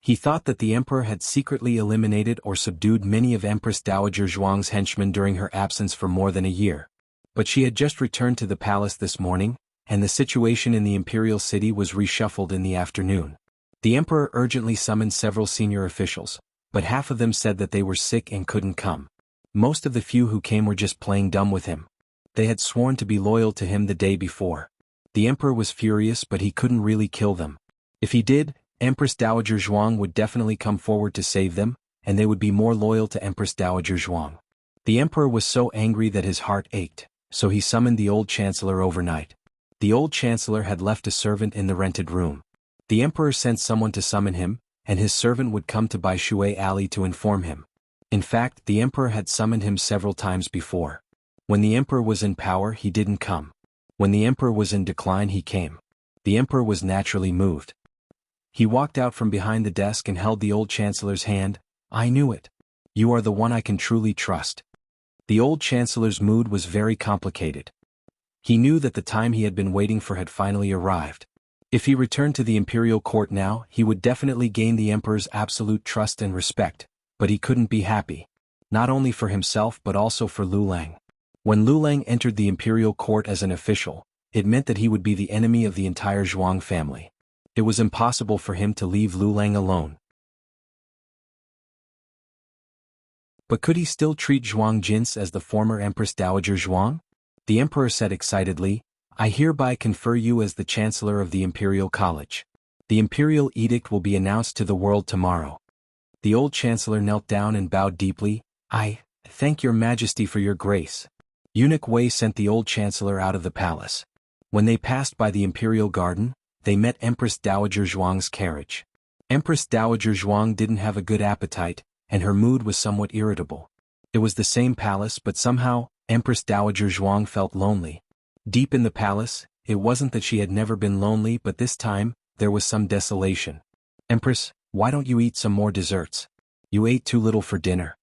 He thought that the emperor had secretly eliminated or subdued many of Empress Dowager Zhuang's henchmen during her absence for more than a year. But she had just returned to the palace this morning, and the situation in the imperial city was reshuffled in the afternoon. The emperor urgently summoned several senior officials, but half of them said that they were sick and couldn't come. Most of the few who came were just playing dumb with him. They had sworn to be loyal to him the day before. The emperor was furious, but he couldn't really kill them. If he did, Empress Dowager Zhuang would definitely come forward to save them, and they would be more loyal to Empress Dowager Zhuang. The emperor was so angry that his heart ached, so he summoned the old chancellor overnight. The old chancellor had left a servant in the rented room. The emperor sent someone to summon him, and his servant would come to Bai Shui Alley to inform him. In fact, the emperor had summoned him several times before. When the emperor was in power, he didn't come. When the emperor was in decline, he came. The emperor was naturally moved. He walked out from behind the desk and held the old chancellor's hand. "I knew it. You are the one I can truly trust." The old chancellor's mood was very complicated. He knew that the time he had been waiting for had finally arrived. If he returned to the imperial court now, he would definitely gain the emperor's absolute trust and respect, but he couldn't be happy. Not only for himself but also for Lu Lang. When Lu Lang entered the imperial court as an official, it meant that he would be the enemy of the entire Zhuang family. It was impossible for him to leave Lu Lang alone. But could he still treat Zhuang Jins as the former Empress Dowager Zhuang? The emperor said excitedly, "I hereby confer you as the chancellor of the Imperial College. The imperial edict will be announced to the world tomorrow." The old chancellor knelt down and bowed deeply. "I thank your majesty for your grace." Eunuch Wei sent the old chancellor out of the palace. When they passed by the imperial garden, they met Empress Dowager Zhuang's carriage. Empress Dowager Zhuang didn't have a good appetite, and her mood was somewhat irritable. It was the same palace, but somehow, Empress Dowager Zhuang felt lonely. Deep in the palace, it wasn't that she had never been lonely, but this time, there was some desolation. "Empress, why don't you eat some more desserts? You ate too little for dinner."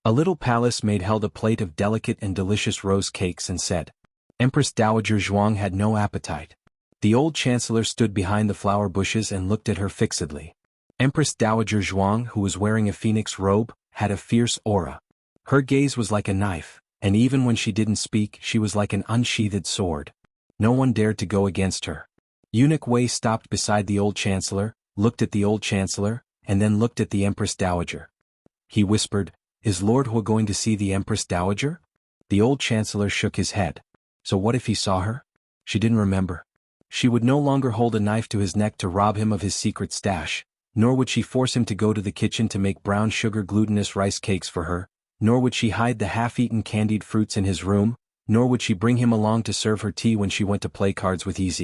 A little palace maid held a plate of delicate and delicious rose cakes and said. Empress Dowager Zhuang had no appetite. The old chancellor stood behind the flower bushes and looked at her fixedly. Empress Dowager Zhuang, who was wearing a phoenix robe, had a fierce aura. Her gaze was like a knife, and even when she didn't speak, she was like an unsheathed sword. No one dared to go against her. Eunuch Wei stopped beside the old chancellor, looked at the old chancellor, and then looked at the Empress Dowager. He whispered, "Is Lord Hua going to see the Empress Dowager?" The old chancellor shook his head. So what if he saw her? She didn't remember. She would no longer hold a knife to his neck to rob him of his secret stash, nor would she force him to go to the kitchen to make brown sugar glutinous rice cakes for her, nor would she hide the half-eaten candied fruits in his room, nor would she bring him along to serve her tea when she went to play cards with Ez.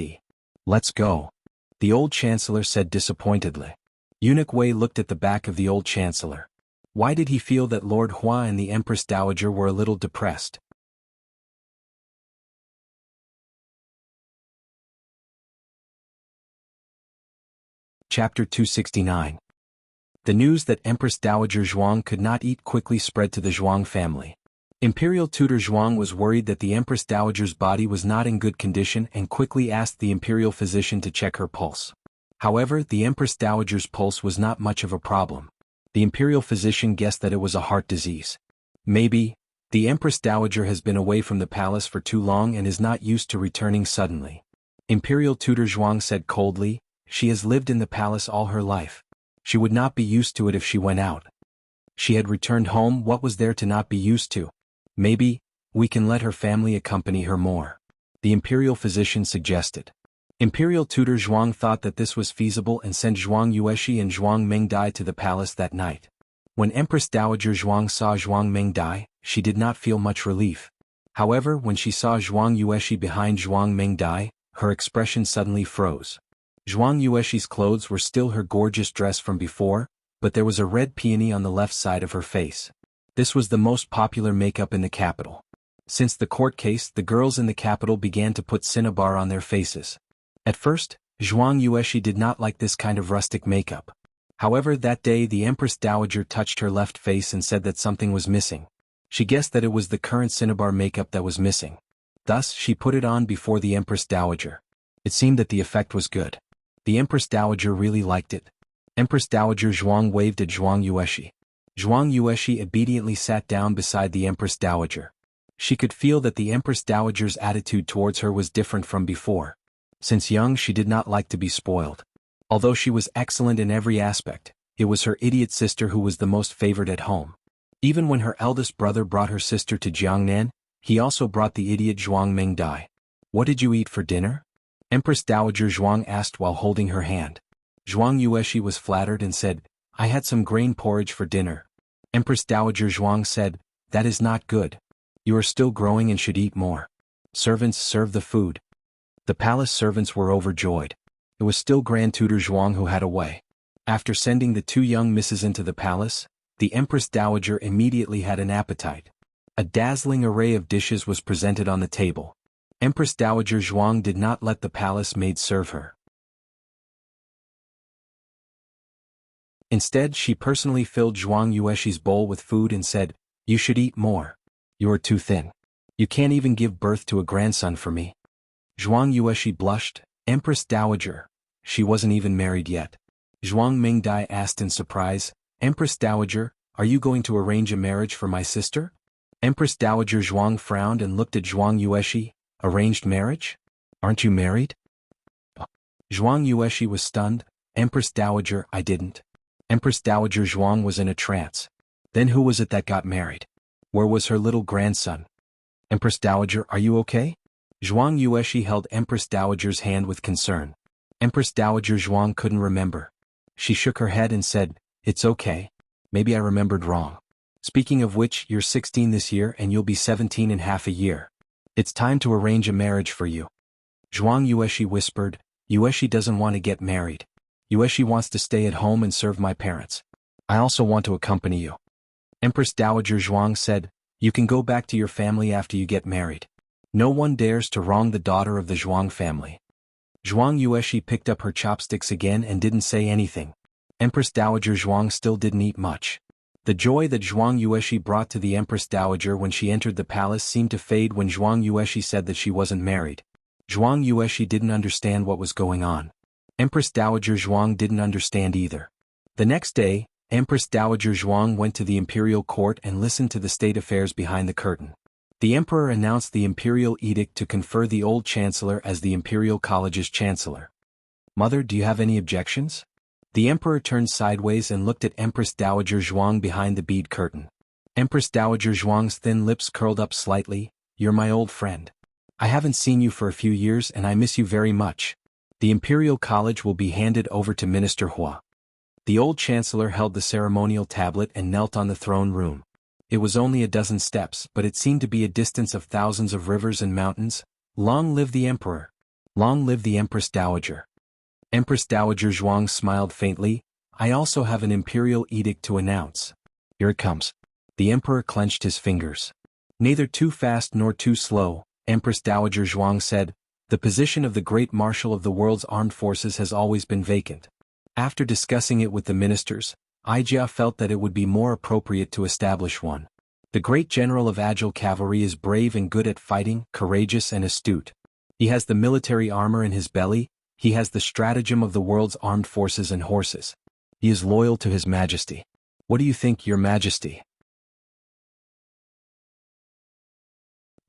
"Let's go," the old chancellor said disappointedly. Eunuch Wei looked at the back of the old chancellor. Why did he feel that Lord Hua and the Empress Dowager were a little depressed? Chapter 269. The news that Empress Dowager Zhuang could not eat quickly spread to the Zhuang family. Imperial tutor Zhuang was worried that the Empress Dowager's body was not in good condition and quickly asked the imperial physician to check her pulse. However, the Empress Dowager's pulse was not much of a problem. The imperial physician guessed that it was a heart disease. Maybe, the Empress Dowager has been away from the palace for too long and is not used to returning suddenly. Imperial tutor Zhuang said coldly, "She has lived in the palace all her life. She would not be used to it if she went out. She had returned home, what was there to not be used to? Maybe, we can let her family accompany her more," the imperial physician suggested. Imperial tutor Zhuang thought that this was feasible and sent Zhuang Yueshi and Zhuang Mengdai to the palace that night. When Empress Dowager Zhuang saw Zhuang Mengdai, she did not feel much relief. However, when she saw Zhuang Yueshi behind Zhuang Mengdai, her expression suddenly froze. Zhuang Yueshi's clothes were still her gorgeous dress from before, but there was a red peony on the left side of her face. This was the most popular makeup in the capital. Since the court case, the girls in the capital began to put cinnabar on their faces. At first, Zhuang Yueshi did not like this kind of rustic makeup. However, that day the Empress Dowager touched her left face and said that something was missing. She guessed that it was the current cinnabar makeup that was missing. Thus, she put it on before the Empress Dowager. It seemed that the effect was good. The Empress Dowager really liked it. Empress Dowager Zhuang waved at Zhuang Yueshi. Zhuang Yueshi obediently sat down beside the Empress Dowager. She could feel that the Empress Dowager's attitude towards her was different from before. Since young she did not like to be spoiled. Although she was excellent in every aspect, it was her idiot sister who was the most favored at home. Even when her eldest brother brought her sister to Jiangnan, he also brought the idiot Zhuang Mingdai. "What did you eat for dinner?" Empress Dowager Zhuang asked while holding her hand. Zhuang Yueshi was flattered and said, "I had some grain porridge for dinner." Empress Dowager Zhuang said, "That is not good. You are still growing and should eat more. Servants, serve the food." The palace servants were overjoyed. It was still Grand Tutor Zhuang who had a way. After sending the two young misses into the palace, the Empress Dowager immediately had an appetite. A dazzling array of dishes was presented on the table. Empress Dowager Zhuang did not let the palace maid serve her. Instead, she personally filled Zhuang Yueshi's bowl with food and said, "You should eat more. You are too thin. You can't even give birth to a grandson for me." Zhuang Yueshi blushed. "Empress Dowager." She wasn't even married yet. Zhuang Mingdai asked in surprise, "Empress Dowager, are you going to arrange a marriage for my sister?" Empress Dowager Zhuang frowned and looked at Zhuang Yueshi. "Arranged marriage? Aren't you married?" Zhuang Yueshi was stunned. "Empress Dowager, I didn't." Empress Dowager Zhuang was in a trance. Then who was it that got married? Where was her little grandson? "Empress Dowager, are you okay?" Zhuang Yueshi held Empress Dowager's hand with concern. Empress Dowager Zhuang couldn't remember. She shook her head and said, "It's okay. Maybe I remembered wrong. Speaking of which, you're 16 this year and you'll be 17 in half a year. It's time to arrange a marriage for you." Zhuang Yueshi whispered, "Yueshi doesn't want to get married. Yueshi wants to stay at home and serve my parents. I also want to accompany you." Empress Dowager Zhuang said, "You can go back to your family after you get married. No one dares to wrong the daughter of the Zhuang family." Zhuang Yueshi picked up her chopsticks again and didn't say anything. Empress Dowager Zhuang still didn't eat much. The joy that Zhuang Yueshi brought to the Empress Dowager when she entered the palace seemed to fade when Zhuang Yueshi said that she wasn't married. Zhuang Yueshi didn't understand what was going on. Empress Dowager Zhuang didn't understand either. The next day, Empress Dowager Zhuang went to the imperial court and listened to the state affairs behind the curtain. The emperor announced the imperial edict to confer the old chancellor as the imperial college's chancellor. "Mother, do you have any objections?" The emperor turned sideways and looked at Empress Dowager Zhuang behind the bead curtain. Empress Dowager Zhuang's thin lips curled up slightly. "You're my old friend. I haven't seen you for a few years and I miss you very much. The imperial college will be handed over to Minister Hua." The old chancellor held the ceremonial tablet and knelt on the throne room. It was only a dozen steps, but it seemed to be a distance of thousands of rivers and mountains. "Long live the emperor! Long live the Empress Dowager!" Empress Dowager Zhuang smiled faintly. "I also have an imperial edict to announce. Here it comes." The emperor clenched his fingers. "Neither too fast nor too slow," Empress Dowager Zhuang said. "The position of the great marshal of the world's armed forces has always been vacant. After discussing it with the ministers, Ijia felt that it would be more appropriate to establish one. The great general of agile cavalry is brave and good at fighting, courageous and astute. He has the military armor in his belly, he has the stratagem of the world's armed forces and horses. He is loyal to his majesty. What do you think, your majesty?"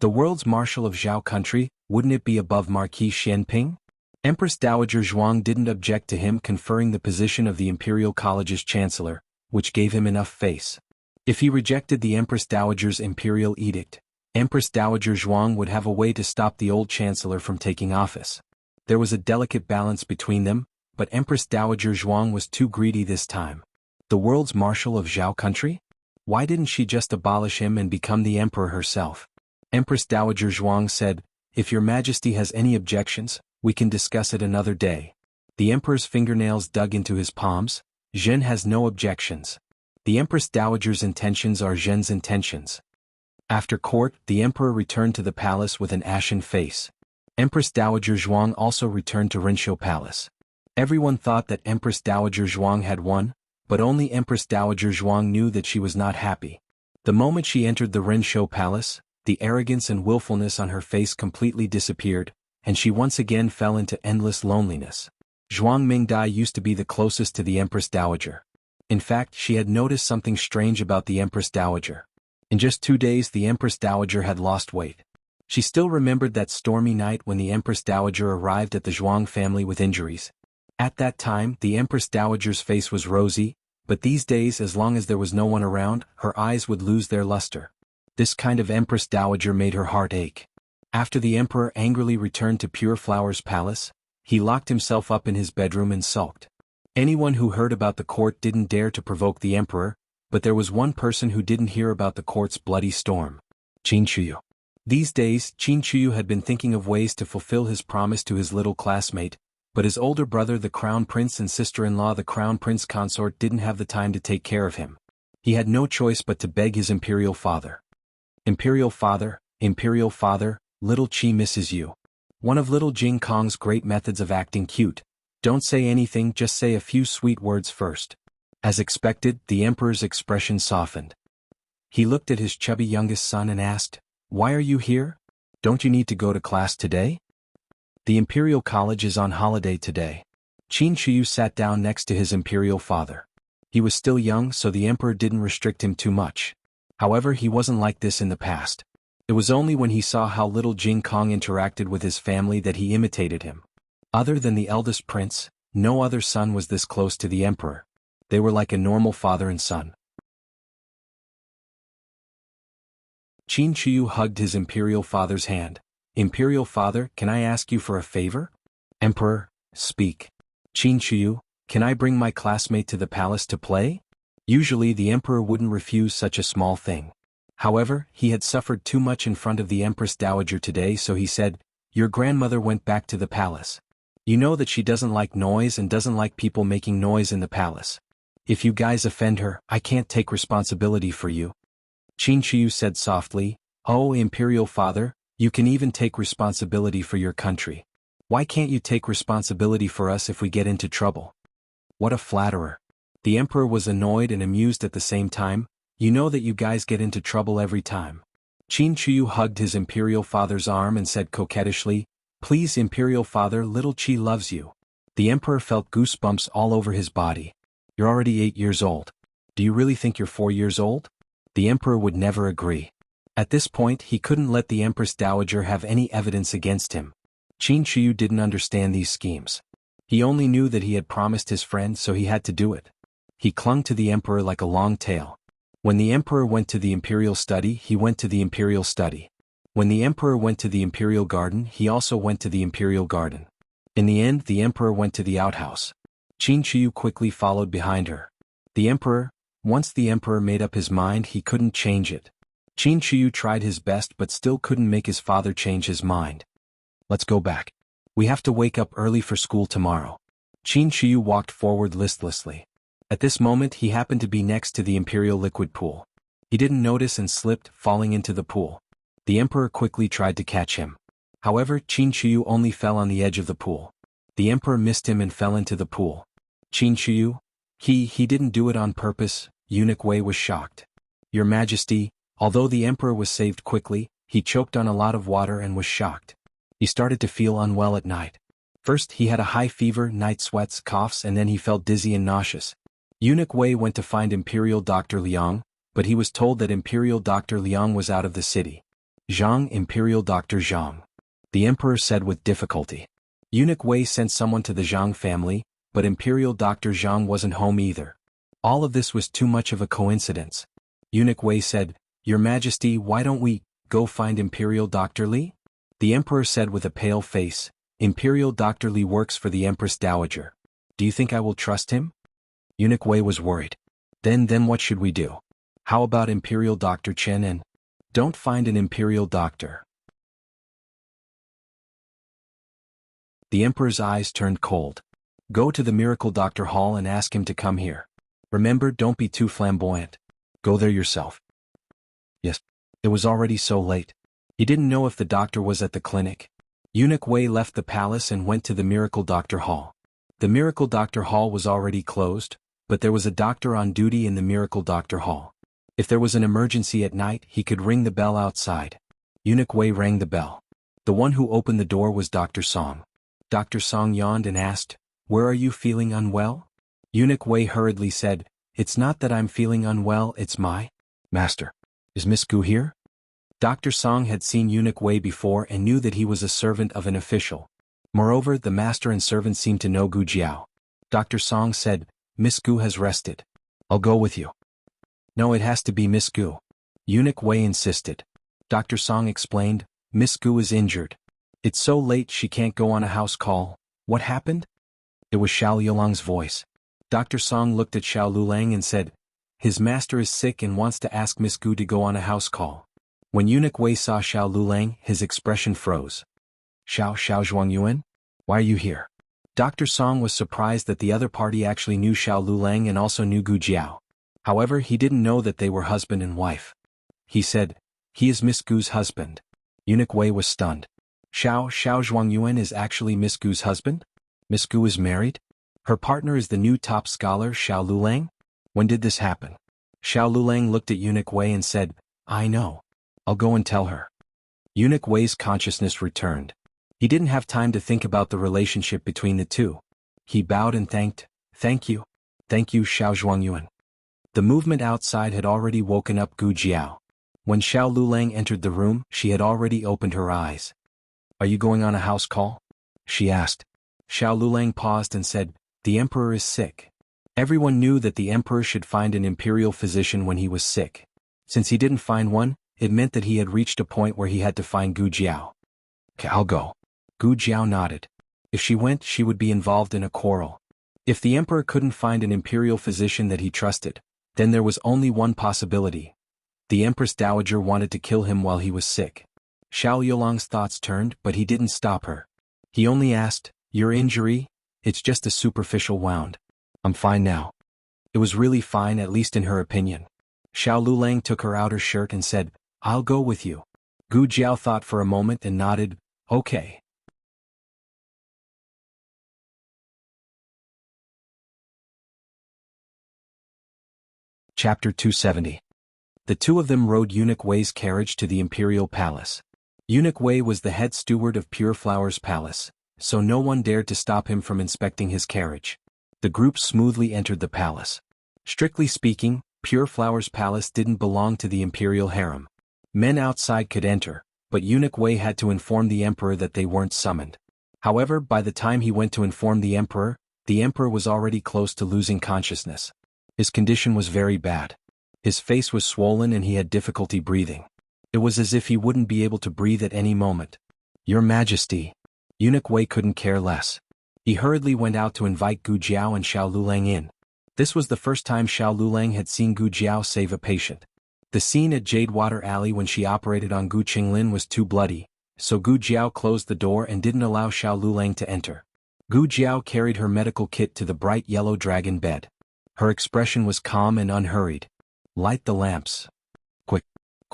The world's marshal of Zhao country, wouldn't it be above Marquis Xianping? Empress Dowager Zhuang didn't object to him conferring the position of the Imperial College's chancellor, which gave him enough face. If he rejected the Empress Dowager's imperial edict, Empress Dowager Zhuang would have a way to stop the old chancellor from taking office. There was a delicate balance between them, but Empress Dowager Zhuang was too greedy this time. The world's marshal of Zhao country? Why didn't she just abolish him and become the emperor herself? Empress Dowager Zhuang said, "If your majesty has any objections, we can discuss it another day." The emperor's fingernails dug into his palms. "Zhen has no objections. The Empress Dowager's intentions are Zhen's intentions." After court, the emperor returned to the palace with an ashen face. Empress Dowager Zhuang also returned to Rinshou Palace. Everyone thought that Empress Dowager Zhuang had won, but only Empress Dowager Zhuang knew that she was not happy. The moment she entered the Rinshou Palace, the arrogance and willfulness on her face completely disappeared, and she once again fell into endless loneliness. Zhuang Mingdai used to be the closest to the Empress Dowager. In fact, she had noticed something strange about the Empress Dowager. In just 2 days the Empress Dowager had lost weight. She still remembered that stormy night when the Empress Dowager arrived at the Zhuang family with injuries. At that time, the Empress Dowager's face was rosy, but these days as long as there was no one around, her eyes would lose their luster. This kind of Empress Dowager made her heart ache. After the emperor angrily returned to Pure Flower's palace, he locked himself up in his bedroom and sulked. Anyone who heard about the court didn't dare to provoke the emperor, but there was one person who didn't hear about the court's bloody storm. Qin Chuyu. These days, Qin Chuyu had been thinking of ways to fulfill his promise to his little classmate, but his older brother the crown prince and sister-in-law the crown prince consort didn't have the time to take care of him. He had no choice but to beg his imperial father. Imperial father, little Qi misses you. One of little Jing Kong's great methods of acting cute. Don't say anything, just say a few sweet words first. As expected, the emperor's expression softened. He looked at his chubby youngest son and asked, "Why are you here? Don't you need to go to class today?" "The Imperial College is on holiday today." Qin Chuyu sat down next to his imperial father. He was still young, so the emperor didn't restrict him too much. However, he wasn't like this in the past. It was only when he saw how little Jing Kong interacted with his family that he imitated him. Other than the eldest prince, no other son was this close to the emperor. They were like a normal father and son. Qin Chuyu hugged his imperial father's hand. "Imperial father, can I ask you for a favor?" "Emperor, speak." "Qin Chuyu, can I bring my classmate to the palace to play?" Usually the emperor wouldn't refuse such a small thing. However, he had suffered too much in front of the Empress Dowager today, so he said, "Your grandmother went back to the palace. You know that she doesn't like noise and doesn't like people making noise in the palace. If you guys offend her, I can't take responsibility for you." Qin Chuyu said softly, "Oh, imperial father, you can even take responsibility for your country. Why can't you take responsibility for us if we get into trouble?" What a flatterer. The emperor was annoyed and amused at the same time. "You know that you guys get into trouble every time." Qin Chuyu hugged his imperial father's arm and said coquettishly, "Please imperial father, little Qi loves you." The emperor felt goosebumps all over his body. "You're already 8 years old. Do you really think you're 4 years old?" The emperor would never agree. At this point he couldn't let the Empress Dowager have any evidence against him. Qin Chuyu didn't understand these schemes. He only knew that he had promised his friend, so he had to do it. He clung to the emperor like a long tail. When the emperor went to the imperial study, he went to the imperial study. When the emperor went to the imperial garden, he also went to the imperial garden. In the end, the emperor went to the outhouse. Qin Chuyu quickly followed behind her. Once the emperor made up his mind, he couldn't change it. Qin Chuyu tried his best but still couldn't make his father change his mind. "Let's go back. We have to wake up early for school tomorrow." Qin Chuyu walked forward listlessly. At this moment he happened to be next to the imperial liquid pool. He didn't notice and slipped, falling into the pool. The emperor quickly tried to catch him. However, Qin Chuyu only fell on the edge of the pool. The emperor missed him and fell into the pool. "Qin Chuyu? He didn't do it on purpose." Eunuch Wei was shocked. "Your Majesty." Although the emperor was saved quickly, he choked on a lot of water and was shocked. He started to feel unwell at night. First he had a high fever, night sweats, coughs, and then he felt dizzy and nauseous. Eunuch Wei went to find Imperial Dr. Liang, but he was told that Imperial Dr. Liang was out of the city. "Zhang, Imperial Dr. Zhang," the emperor said with difficulty. Eunuch Wei sent someone to the Zhang family, but Imperial Dr. Zhang wasn't home either. All of this was too much of a coincidence. Eunuch Wei said, "Your Majesty, why don't we go find Imperial Dr. Li?" The emperor said with a pale face, "Imperial Dr. Li works for the Empress Dowager. Do you think I will trust him?" Eunuch Wei was worried. Then what should we do? How about Imperial Dr. Chen and don't find an Imperial Doctor?" The emperor's eyes turned cold. "Go to the Miracle Doctor Hall and ask him to come here. Remember, don't be too flamboyant. Go there yourself." Yes. It was already so late. He didn't know if the doctor was at the clinic. Eunuch Wei left the palace and went to the Miracle Doctor Hall. The Miracle Doctor Hall was already closed, but there was a doctor on duty in the Miracle Doctor Hall. If there was an emergency at night, he could ring the bell outside. Eunuch Wei rang the bell. The one who opened the door was Dr. Song. Dr. Song yawned and asked, Where are you feeling unwell? Eunuch Wei hurriedly said, It's not that I'm feeling unwell, it's my master. Is Miss Gu here? Dr. Song had seen Eunuch Wei before and knew that he was a servant of an official. Moreover, the master and servant seemed to know Gu Jiao. Dr. Song said, Miss Gu has rested. I'll go with you. No, it has to be Miss Gu. Eunuch Wei insisted. Dr. Song explained, Miss Gu is injured. It's so late she can't go on a house call. What happened? It was Xiao Yulang's voice. Dr. Song looked at Xiao Lulang and said, His master is sick and wants to ask Miss Gu to go on a house call. When Eunuch Wei saw Xiao Lulang, his expression froze. Xiao Zhuangyuan? Why are you here? Dr. Song was surprised that the other party actually knew Xiao Lulang and also knew Gu Jiao. However, he didn't know that they were husband and wife. He said, He is Miss Gu's husband. Eunuch Wei was stunned. Xiao Zhuangyuan is actually Miss Gu's husband? Miss Gu is married? Her partner is the new top scholar Xiao Lulang? When did this happen? Xiao Lulang looked at Eunuch Wei and said, I know. I'll go and tell her. Eunuch Wei's consciousness returned. He didn't have time to think about the relationship between the two. He bowed and thanked, Thank you. Thank you, Xiao Zhuangyuan. The movement outside had already woken up Gu Jiao. When Xiao Lulang entered the room, she had already opened her eyes. Are you going on a house call? She asked. Xiao Lulang paused and said, The emperor is sick. Everyone knew that the emperor should find an imperial physician when he was sick. Since he didn't find one, it meant that he had reached a point where he had to find Gu Jiao. Okay, I'll go. Gu Jiao nodded. If she went, she would be involved in a quarrel. If the emperor couldn't find an imperial physician that he trusted, then there was only one possibility. The Empress Dowager wanted to kill him while he was sick. Xiao Yulang's thoughts turned, but he didn't stop her. He only asked, Your injury? It's just a superficial wound. I'm fine now. It was really fine, at least in her opinion. Xiao Lulang took her outer shirt and said, I'll go with you. Gu Jiao thought for a moment and nodded, Okay. Chapter 270. The two of them rode Eunuch Wei's carriage to the imperial palace. Eunuch Wei was the head steward of Pure Flower's palace, so no one dared to stop him from inspecting his carriage. The group smoothly entered the palace. Strictly speaking, Pure Flower's palace didn't belong to the imperial harem. Men outside could enter, but Eunuch Wei had to inform the emperor that they weren't summoned. However, by the time he went to inform the emperor was already close to losing consciousness. His condition was very bad. His face was swollen and he had difficulty breathing. It was as if he wouldn't be able to breathe at any moment. Your Majesty. Eunuch Wei couldn't care less. He hurriedly went out to invite Gu Jiao and Xiao Lulang in. This was the first time Xiao Lulang had seen Gu Jiao save a patient. The scene at Jadewater Alley when she operated on Gu Qinglin was too bloody, so Gu Jiao closed the door and didn't allow Xiao Lulang to enter. Gu Jiao carried her medical kit to the bright yellow dragon bed. Her expression was calm and unhurried. Light the lamps.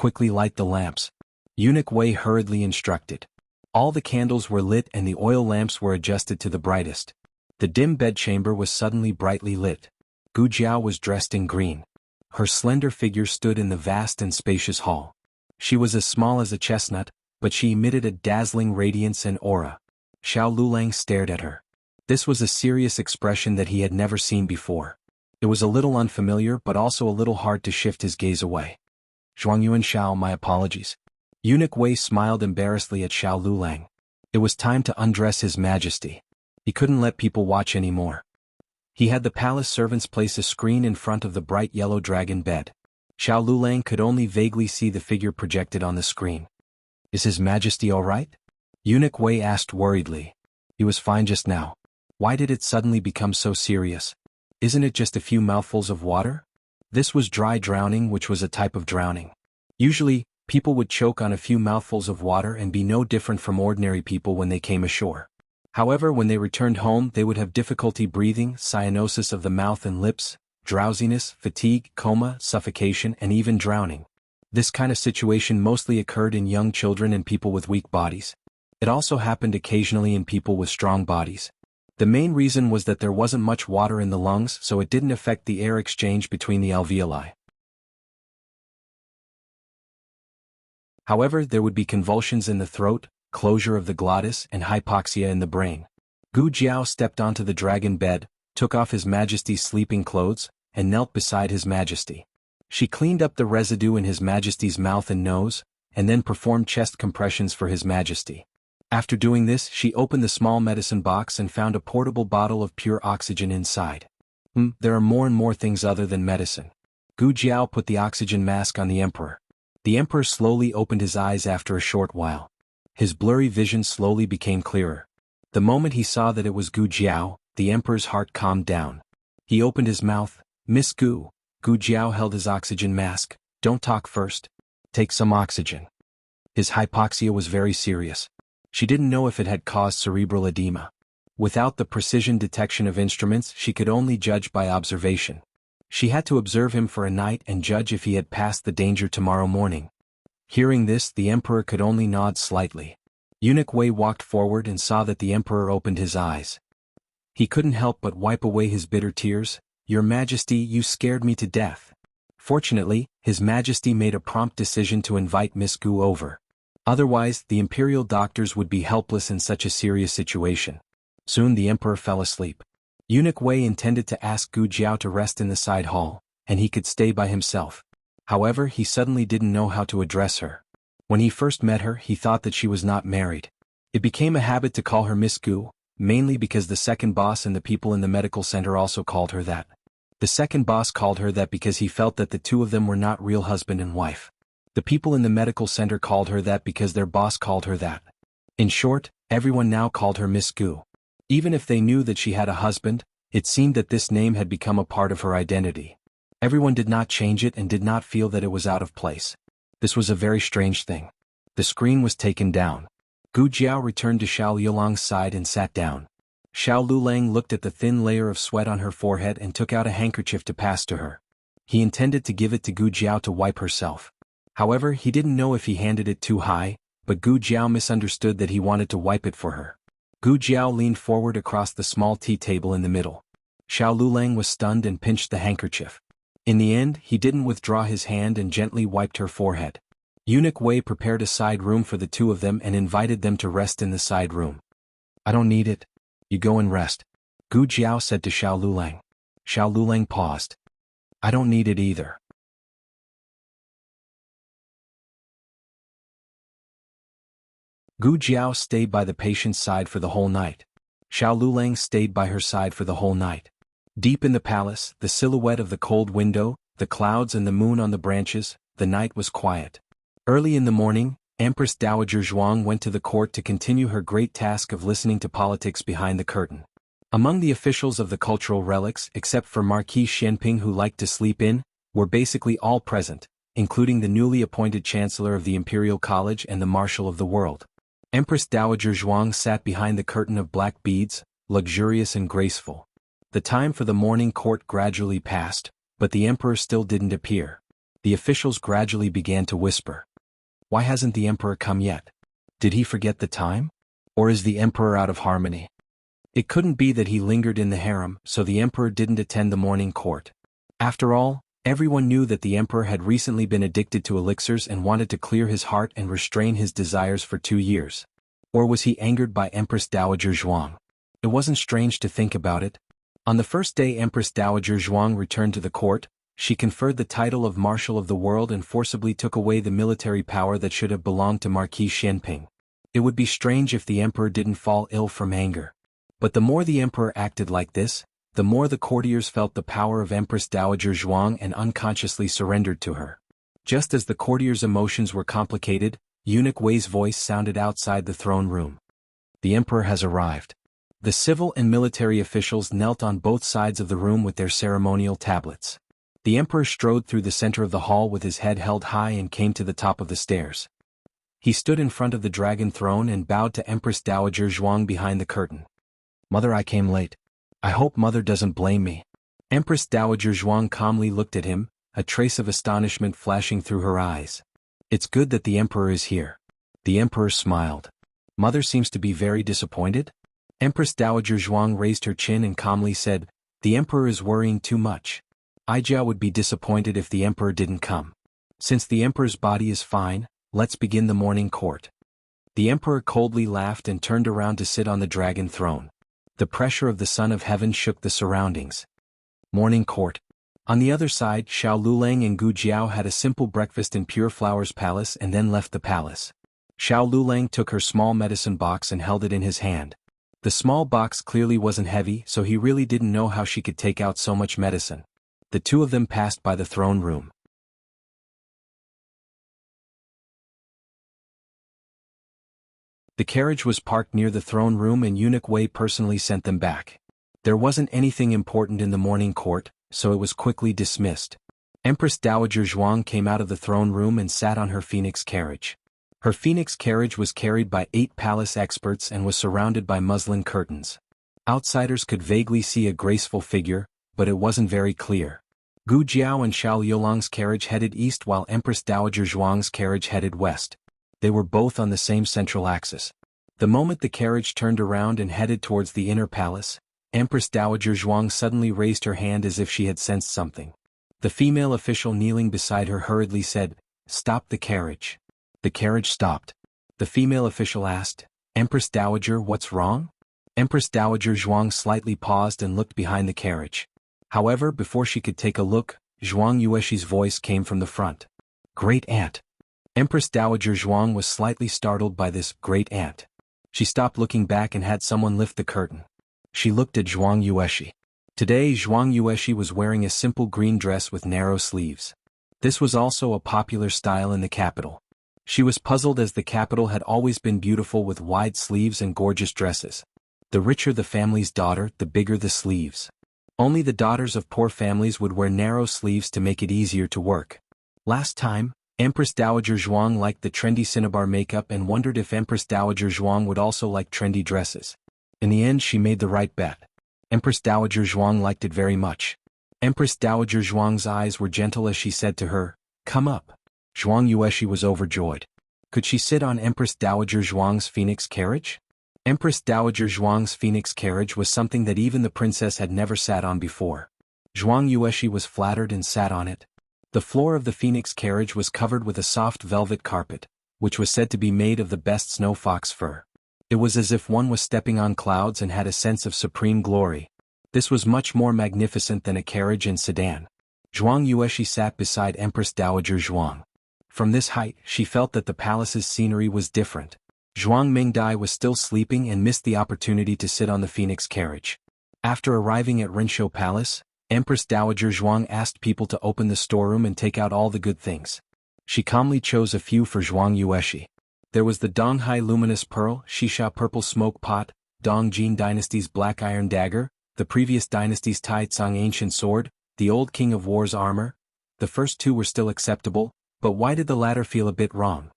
Quickly light the lamps. Eunuch Wei hurriedly instructed. All the candles were lit and the oil lamps were adjusted to the brightest. The dim bedchamber was suddenly brightly lit. Gu Jiao was dressed in green. Her slender figure stood in the vast and spacious hall. She was as small as a chestnut, but she emitted a dazzling radiance and aura. Xiao Lulang stared at her. This was a serious expression that he had never seen before. It was a little unfamiliar but also a little hard to shift his gaze away. Zhuangyuan Xiao, my apologies. Eunuch Wei smiled embarrassedly at Xiao Lulang. It was time to undress His Majesty. He couldn't let people watch anymore. He had the palace servants place a screen in front of the bright yellow dragon bed. Xiao Lulang could only vaguely see the figure projected on the screen. Is His Majesty all right? Eunuch Wei asked worriedly. He was fine just now. Why did it suddenly become so serious? Isn't it just a few mouthfuls of water? This was dry drowning, which was a type of drowning. Usually, people would choke on a few mouthfuls of water and be no different from ordinary people when they came ashore. However, when they returned home, they would have difficulty breathing, cyanosis of the mouth and lips, drowsiness, fatigue, coma, suffocation, and even drowning. This kind of situation mostly occurred in young children and people with weak bodies. It also happened occasionally in people with strong bodies. The main reason was that there wasn't much water in the lungs, so it didn't affect the air exchange between the alveoli. However, there would be convulsions in the throat, closure of the glottis, and hypoxia in the brain. Gu Jiao stepped onto the dragon bed, took off His Majesty's sleeping clothes, and knelt beside His Majesty. She cleaned up the residue in His Majesty's mouth and nose, and then performed chest compressions for His Majesty. After doing this, she opened the small medicine box and found a portable bottle of pure oxygen inside. There are more and more things other than medicine. Gu Jiao put the oxygen mask on the Emperor. The Emperor slowly opened his eyes after a short while. His blurry vision slowly became clearer. The moment he saw that it was Gu Jiao, the Emperor's heart calmed down. He opened his mouth. "Miss Gu." Gu Jiao held his oxygen mask. "Don't talk first. Take some oxygen." His hypoxia was very serious. She didn't know if it had caused cerebral edema. Without the precision detection of instruments, she could only judge by observation. She had to observe him for a night and judge if he had passed the danger tomorrow morning. Hearing this, the Emperor could only nod slightly. Eunuch Wei walked forward and saw that the Emperor opened his eyes. He couldn't help but wipe away his bitter tears. "Your Majesty, you scared me to death." Fortunately, His Majesty made a prompt decision to invite Miss Gu over. Otherwise, the imperial doctors would be helpless in such a serious situation. Soon the Emperor fell asleep. Eunuch Wei intended to ask Gu Jiao to rest in the side hall, and he could stay by himself. However, he suddenly didn't know how to address her. When he first met her, he thought that she was not married. It became a habit to call her Miss Gu, mainly because the second boss and the people in the medical center also called her that. The second boss called her that because he felt that the two of them were not real husband and wife. The people in the medical center called her that because their boss called her that. In short, everyone now called her Miss Gu. Even if they knew that she had a husband, it seemed that this name had become a part of her identity. Everyone did not change it and did not feel that it was out of place. This was a very strange thing. The screen was taken down. Gu Jiao returned to Xiao Liulang's side and sat down. Xiao Lulang looked at the thin layer of sweat on her forehead and took out a handkerchief to pass to her. He intended to give it to Gu Jiao to wipe herself. However, he didn't know if he handed it too high, but Gu Jiao misunderstood that he wanted to wipe it for her. Gu Jiao leaned forward across the small tea table in the middle. Xiao Lulang was stunned and pinched the handkerchief. In the end, he didn't withdraw his hand and gently wiped her forehead. Eunuch Wei prepared a side room for the two of them and invited them to rest in the side room. "I don't need it. You go and rest," Gu Jiao said to Xiao Lulang. Xiao Lulang paused. "I don't need it either." Gu Jiao stayed by the patient's side for the whole night. Xiao Lulang stayed by her side for the whole night. Deep in the palace, the silhouette of the cold window, the clouds and the moon on the branches, the night was quiet. Early in the morning, Empress Dowager Zhuang went to the court to continue her great task of listening to politics behind the curtain. Among the officials of the cultural relics, except for Marquis Xianping who liked to sleep in, were basically all present, including the newly appointed Chancellor of the Imperial College and the Marshal of the World. Empress Dowager Zhuang sat behind the curtain of black beads, luxurious and graceful. The time for the morning court gradually passed, but the emperor still didn't appear. The officials gradually began to whisper. "Why hasn't the emperor come yet? Did he forget the time? Or is the emperor out of harmony?" It couldn't be that he lingered in the harem, so the emperor didn't attend the morning court. After all, everyone knew that the emperor had recently been addicted to elixirs and wanted to clear his heart and restrain his desires for 2 years. Or was he angered by Empress Dowager Zhuang? It wasn't strange to think about it. On the first day Empress Dowager Zhuang returned to the court, she conferred the title of Marshal of the World and forcibly took away the military power that should have belonged to Marquis Xianping. It would be strange if the emperor didn't fall ill from anger. But the more the emperor acted like this, the more the courtiers felt the power of Empress Dowager Zhuang and unconsciously surrendered to her. Just as the courtiers' emotions were complicated, Eunuch Wei's voice sounded outside the throne room. "The emperor has arrived." The civil and military officials knelt on both sides of the room with their ceremonial tablets. The emperor strode through the center of the hall with his head held high and came to the top of the stairs. He stood in front of the dragon throne and bowed to Empress Dowager Zhuang behind the curtain. "Mother, I came late. I hope Mother doesn't blame me." Empress Dowager Zhuang calmly looked at him, a trace of astonishment flashing through her eyes. "It's good that the emperor is here." The emperor smiled. "Mother seems to be very disappointed?" Empress Dowager Zhuang raised her chin and calmly said, "The emperor is worrying too much. Aijia would be disappointed if the emperor didn't come. Since the emperor's body is fine, let's begin the morning court." The emperor coldly laughed and turned around to sit on the dragon throne. The pressure of the Son of Heaven shook the surroundings. Morning court. On the other side, Xiao Lulang and Gu Jiao had a simple breakfast in Pure Flowers Palace and then left the palace. Xiao Lulang took her small medicine box and held it in his hand. The small box clearly wasn't heavy, so he really didn't know how she could take out so much medicine. The two of them passed by the throne room. The carriage was parked near the throne room and Eunuch Wei personally sent them back. There wasn't anything important in the morning court, so it was quickly dismissed. Empress Dowager Zhuang came out of the throne room and sat on her phoenix carriage. Her phoenix carriage was carried by 8 palace experts and was surrounded by muslin curtains. Outsiders could vaguely see a graceful figure, but it wasn't very clear. Gu Jiao and Xiao Liulang's carriage headed east while Empress Dowager Zhuang's carriage headed west. They were both on the same central axis. The moment the carriage turned around and headed towards the inner palace, Empress Dowager Zhuang suddenly raised her hand as if she had sensed something. The female official kneeling beside her hurriedly said, "Stop the carriage." The carriage stopped. The female official asked, "Empress Dowager, what's wrong?" Empress Dowager Zhuang slightly paused and looked behind the carriage. However, before she could take a look, Zhuang Yuexi's voice came from the front. "Great aunt." Empress Dowager Zhuang was slightly startled by this great aunt. She stopped looking back and had someone lift the curtain. She looked at Zhuang Yuexi. Today Zhuang Yuexi was wearing a simple green dress with narrow sleeves. This was also a popular style in the capital. She was puzzled as the capital had always been beautiful with wide sleeves and gorgeous dresses. The richer the family's daughter, the bigger the sleeves. Only the daughters of poor families would wear narrow sleeves to make it easier to work. Last time, Empress Dowager Zhuang liked the trendy cinnabar makeup and wondered if Empress Dowager Zhuang would also like trendy dresses. In the end she made the right bet. Empress Dowager Zhuang liked it very much. Empress Dowager Zhuang's eyes were gentle as she said to her, "Come up." Zhuang Yuexi was overjoyed. Could she sit on Empress Dowager Zhuang's phoenix carriage? Empress Dowager Zhuang's phoenix carriage was something that even the princess had never sat on before. Zhuang Yuexi was flattered and sat on it. The floor of the phoenix carriage was covered with a soft velvet carpet, which was said to be made of the best snow fox fur. It was as if one was stepping on clouds and had a sense of supreme glory. This was much more magnificent than a carriage and sedan. Zhuang Yuexi sat beside Empress Dowager Zhuang. From this height, she felt that the palace's scenery was different. Zhuang Mingdai was still sleeping and missed the opportunity to sit on the phoenix carriage. After arriving at Rinshou Palace, Empress Dowager Zhuang asked people to open the storeroom and take out all the good things. She calmly chose a few for Zhuang Yuexi. There was the Donghai Luminous Pearl, Shisha Purple Smoke Pot, Dongjin Dynasty's Black Iron Dagger, the previous dynasty's Tai Tsang Ancient Sword, the Old King of War's armor. The first two were still acceptable, but why did the latter feel a bit wrong?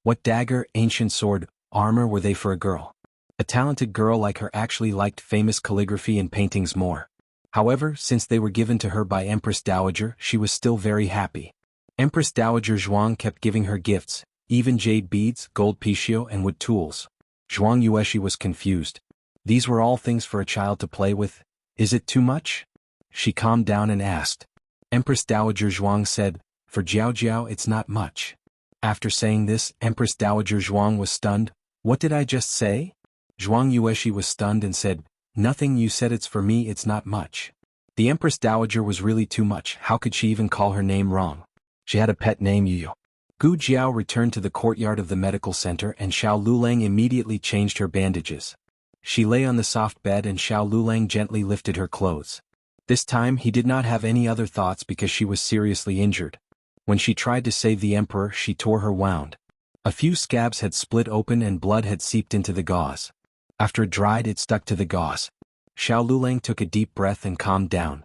What dagger, ancient sword, armor were they for a girl? A talented girl like her actually liked famous calligraphy and paintings more. However, since they were given to her by Empress Dowager, she was still very happy. Empress Dowager Zhuang kept giving her gifts, even jade beads, gold pichio and wood tools. Zhuang Yuexi was confused. These were all things for a child to play with. Is it too much? She calmed down and asked. Empress Dowager Zhuang said, "For Jiao Jiao it's not much." After saying this, Empress Dowager Zhuang was stunned. What did I just say? Zhuang Yuexi was stunned and said, "Nothing, you said it's for me, it's not much." The Empress Dowager was really too much. How could she even call her name wrong? She had a pet name Yu. Gu Jiao returned to the courtyard of the medical center and Xiao Lulang immediately changed her bandages. She lay on the soft bed and Xiao Lulang gently lifted her clothes. This time he did not have any other thoughts because she was seriously injured. When she tried to save the emperor, she tore her wound. A few scabs had split open and blood had seeped into the gauze. After it dried, it stuck to the gauze. Xiao Lulang took a deep breath and calmed down.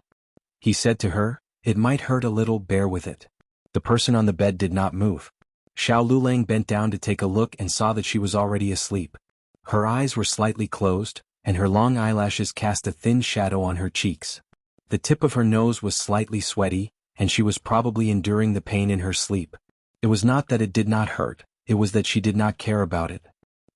He said to her, "It might hurt a little, bear with it." The person on the bed did not move. Xiao Lulang bent down to take a look and saw that she was already asleep. Her eyes were slightly closed, and her long eyelashes cast a thin shadow on her cheeks. The tip of her nose was slightly sweaty, and she was probably enduring the pain in her sleep. It was not that it did not hurt, it was that she did not care about it.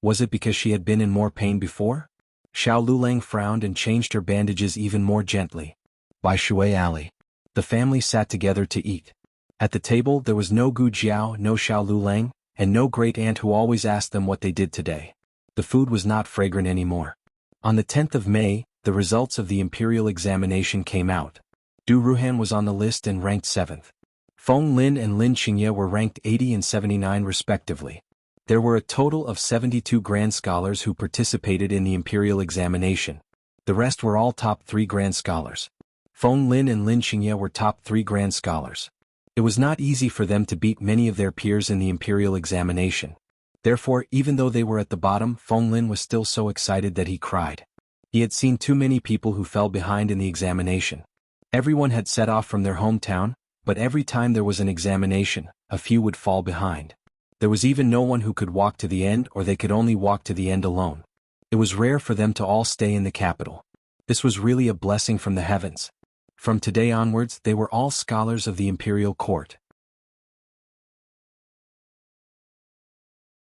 Was it because she had been in more pain before? Xiao Lulang frowned and changed her bandages even more gently. By Shui Alley. The family sat together to eat. At the table there was no Gu Jiao, no Xiao Lulang, and no great aunt who always asked them what they did today. The food was not fragrant anymore. On the 10th of May, the results of the imperial examination came out. Du Ruhan was on the list and ranked 7th. Feng Lin and Lin Qingye were ranked 80 and 79 respectively. There were a total of 72 grand scholars who participated in the imperial examination. The rest were all top 3 grand scholars. Feng Lin and Lin Qingye were top 3 grand scholars. It was not easy for them to beat many of their peers in the imperial examination. Therefore, even though they were at the bottom, Feng Lin was still so excited that he cried. He had seen too many people who fell behind in the examination. Everyone had set off from their hometown, but every time there was an examination, a few would fall behind. There was even no one who could walk to the end, or they could only walk to the end alone. It was rare for them to all stay in the capital. This was really a blessing from the heavens. From today onwards, they were all scholars of the imperial court.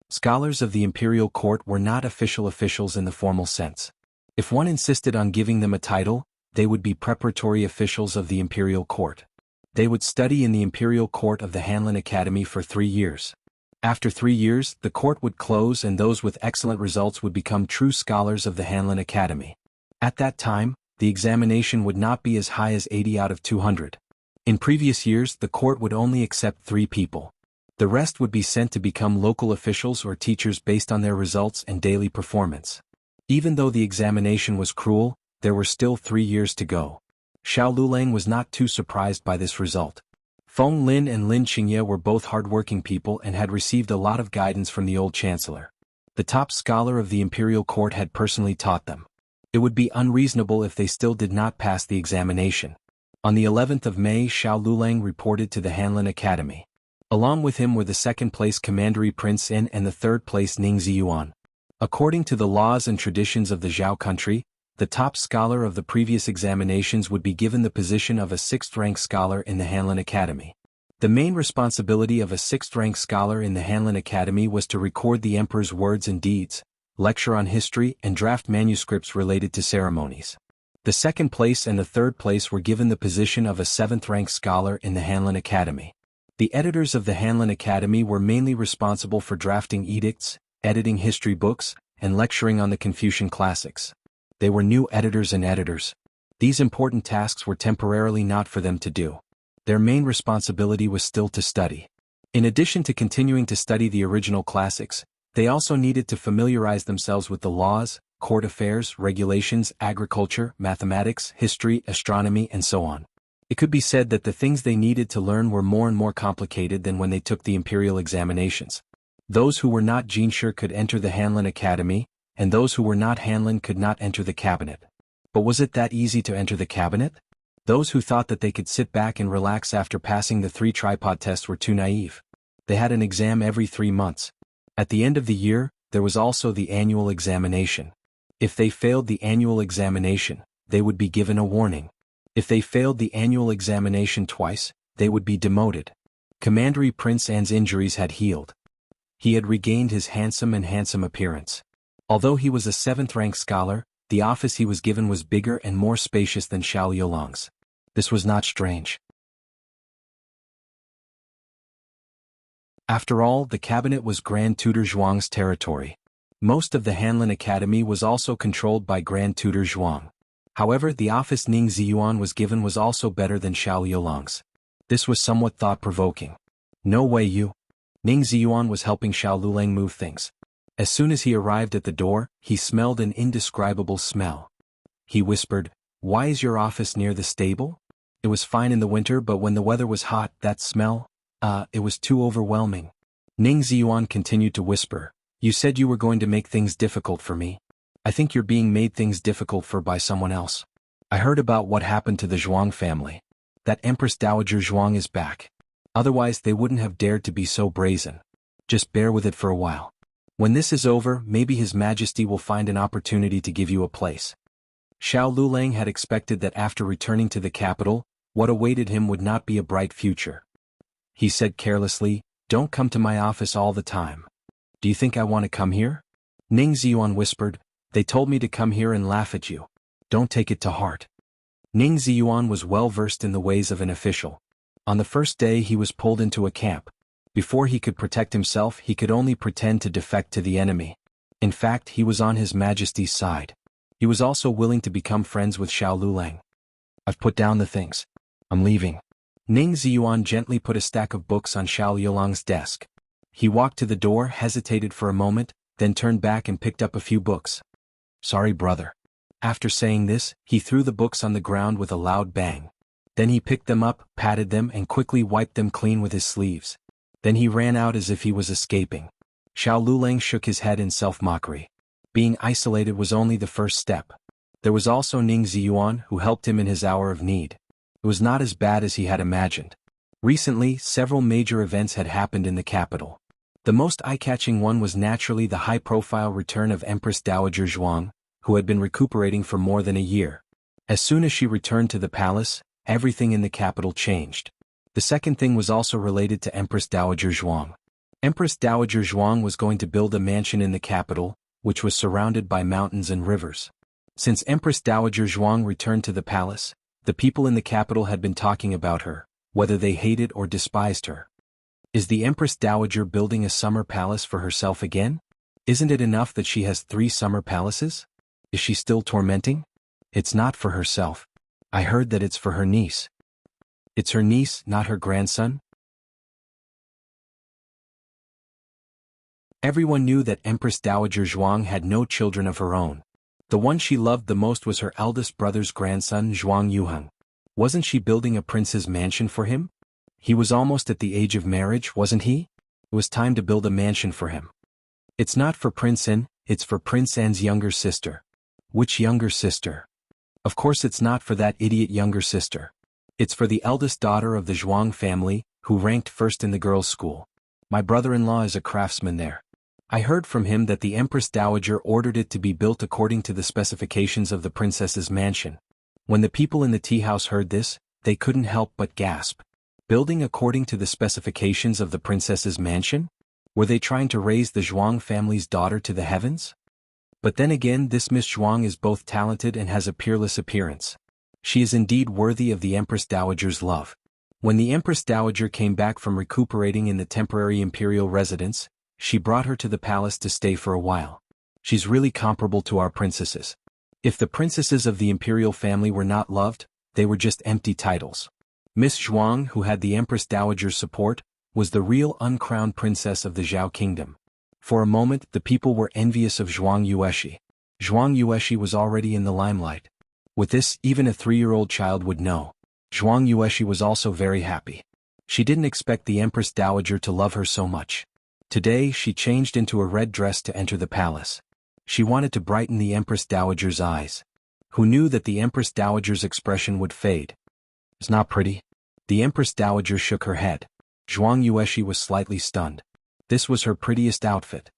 Scholars of the imperial court were not official officials in the formal sense. If one insisted on giving them a title, they would be preparatory officials of the imperial court. They would study in the imperial court of the Hanlin Academy for 3 years. After 3 years, the court would close and those with excellent results would become true scholars of the Hanlin Academy. At that time, the examination would not be as high as 80 out of 200. In previous years, the court would only accept 3 people. The rest would be sent to become local officials or teachers based on their results and daily performance. Even though the examination was cruel, there were still 3 years to go. Xiao Lulang was not too surprised by this result. Feng Lin and Lin Qingye were both hardworking people and had received a lot of guidance from the old chancellor. The top scholar of the imperial court had personally taught them. It would be unreasonable if they still did not pass the examination. On the 11th of May, Xiao Lulang reported to the Hanlin Academy. Along with him were the second-place Commandery Prince In and the third-place Ning Ziyuan. According to the laws and traditions of the Zhao country, the top scholar of the previous examinations would be given the position of a 6th-rank scholar in the Hanlin Academy. The main responsibility of a 6th-rank scholar in the Hanlin Academy was to record the emperor's words and deeds, lecture on history, and draft manuscripts related to ceremonies. The second place and the third place were given the position of a 7th-rank scholar in the Hanlin Academy. The editors of the Hanlin Academy were mainly responsible for drafting edicts, editing history books, and lecturing on the Confucian classics. They were new editors and editors. These important tasks were temporarily not for them to do. Their main responsibility was still to study. In addition to continuing to study the original classics, they also needed to familiarize themselves with the laws, court affairs, regulations, agriculture, mathematics, history, astronomy, and so on. It could be said that the things they needed to learn were more and more complicated than when they took the imperial examinations. Those who were not Jinshi could enter the Hanlin Academy, and those who were not Hanlin could not enter the cabinet. But was it that easy to enter the cabinet? Those who thought that they could sit back and relax after passing the 3 tripod tests were too naive. They had an exam every 3 months. At the end of the year, there was also the annual examination. If they failed the annual examination, they would be given a warning. If they failed the annual examination twice, they would be demoted. Commandery Prince An's injuries had healed. He had regained his handsome appearance. Although he was a 7th-rank scholar, the office he was given was bigger and more spacious than Xiao Yolang's. This was not strange. After all, the cabinet was Grand Tutor Zhuang's territory. Most of the Hanlin Academy was also controlled by Grand Tutor Zhuang. However, the office Ning Ziyuan was given was also better than Xiao Yolang's. This was somewhat thought-provoking. No way you. Ning Ziyuan was helping Xiao Lulang move things. As soon as he arrived at the door, he smelled an indescribable smell. He whispered, "Why is your office near the stable?" It was fine in the winter, but when the weather was hot, that smell, it was too overwhelming. Ning Ziyuan continued to whisper, "You said you were going to make things difficult for me. I think you're being made things difficult for by someone else. I heard about what happened to the Zhuang family. That Empress Dowager Zhuang is back. Otherwise they wouldn't have dared to be so brazen. Just bear with it for a while. When this is over, maybe His Majesty will find an opportunity to give you a place." Xiao Lulang had expected that after returning to the capital, what awaited him would not be a bright future. He said carelessly, "Don't come to my office all the time. Do you think I want to come here?" Ning Ziyuan whispered, "They told me to come here and laugh at you. Don't take it to heart." Ning Ziyuan was well versed in the ways of an official. On the first day he was pulled into a camp. Before he could protect himself, he could only pretend to defect to the enemy. In fact, he was on His Majesty's side. He was also willing to become friends with Xiao Lulang. I've put down the things. I'm leaving. Ning Ziyuan gently put a stack of books on Xiao Lulang's desk. He walked to the door, hesitated for a moment, then turned back and picked up a few books. Sorry, brother. After saying this, he threw the books on the ground with a loud bang. Then he picked them up, patted them and quickly wiped them clean with his sleeves. Then he ran out as if he was escaping. Xiao Lulang shook his head in self-mockery. Being isolated was only the first step. There was also Ning Ziyuan, who helped him in his hour of need. It was not as bad as he had imagined. Recently, several major events had happened in the capital. The most eye-catching one was naturally the high-profile return of Empress Dowager Zhuang, who had been recuperating for more than a year. As soon as she returned to the palace, everything in the capital changed. The second thing was also related to Empress Dowager Zhuang. Empress Dowager Zhuang was going to build a mansion in the capital, which was surrounded by mountains and rivers. Since Empress Dowager Zhuang returned to the palace, the people in the capital had been talking about her, whether they hated or despised her. Is the Empress Dowager building a summer palace for herself again? Isn't it enough that she has 3 summer palaces? Is she still tormenting? It's not for herself. I heard that it's for her niece. It's her niece, not her grandson? Everyone knew that Empress Dowager Zhuang had no children of her own. The one she loved the most was her eldest brother's grandson, Zhuang Yuheng. Wasn't she building a prince's mansion for him? He was almost at the age of marriage, wasn't he? It was time to build a mansion for him. It's not for Prince N, it's for Prince N's younger sister. Which younger sister? Of course it's not for that idiot younger sister. It's for the eldest daughter of the Zhuang family, who ranked first in the girls' school. My brother-in-law is a craftsman there. I heard from him that the Empress Dowager ordered it to be built according to the specifications of the princess's mansion. When the people in the tea house heard this, they couldn't help but gasp. Building according to the specifications of the princess's mansion? Were they trying to raise the Zhuang family's daughter to the heavens? But then again, this Miss Zhuang is both talented and has a peerless appearance. She is indeed worthy of the Empress Dowager's love. When the Empress Dowager came back from recuperating in the temporary imperial residence, she brought her to the palace to stay for a while. She's really comparable to our princesses. If the princesses of the imperial family were not loved, they were just empty titles. Miss Zhuang, who had the Empress Dowager's support, was the real uncrowned princess of the Zhao kingdom. For a moment, the people were envious of Zhuang Yueshi. Zhuang Yueshi was already in the limelight. With this, even a 3-year-old child would know. Zhuang Yueshi was also very happy. She didn't expect the Empress Dowager to love her so much. Today, she changed into a red dress to enter the palace. She wanted to brighten the Empress Dowager's eyes. Who knew that the Empress Dowager's expression would fade? It's not pretty. The Empress Dowager shook her head. Zhuang Yueshi was slightly stunned. This was her prettiest outfit.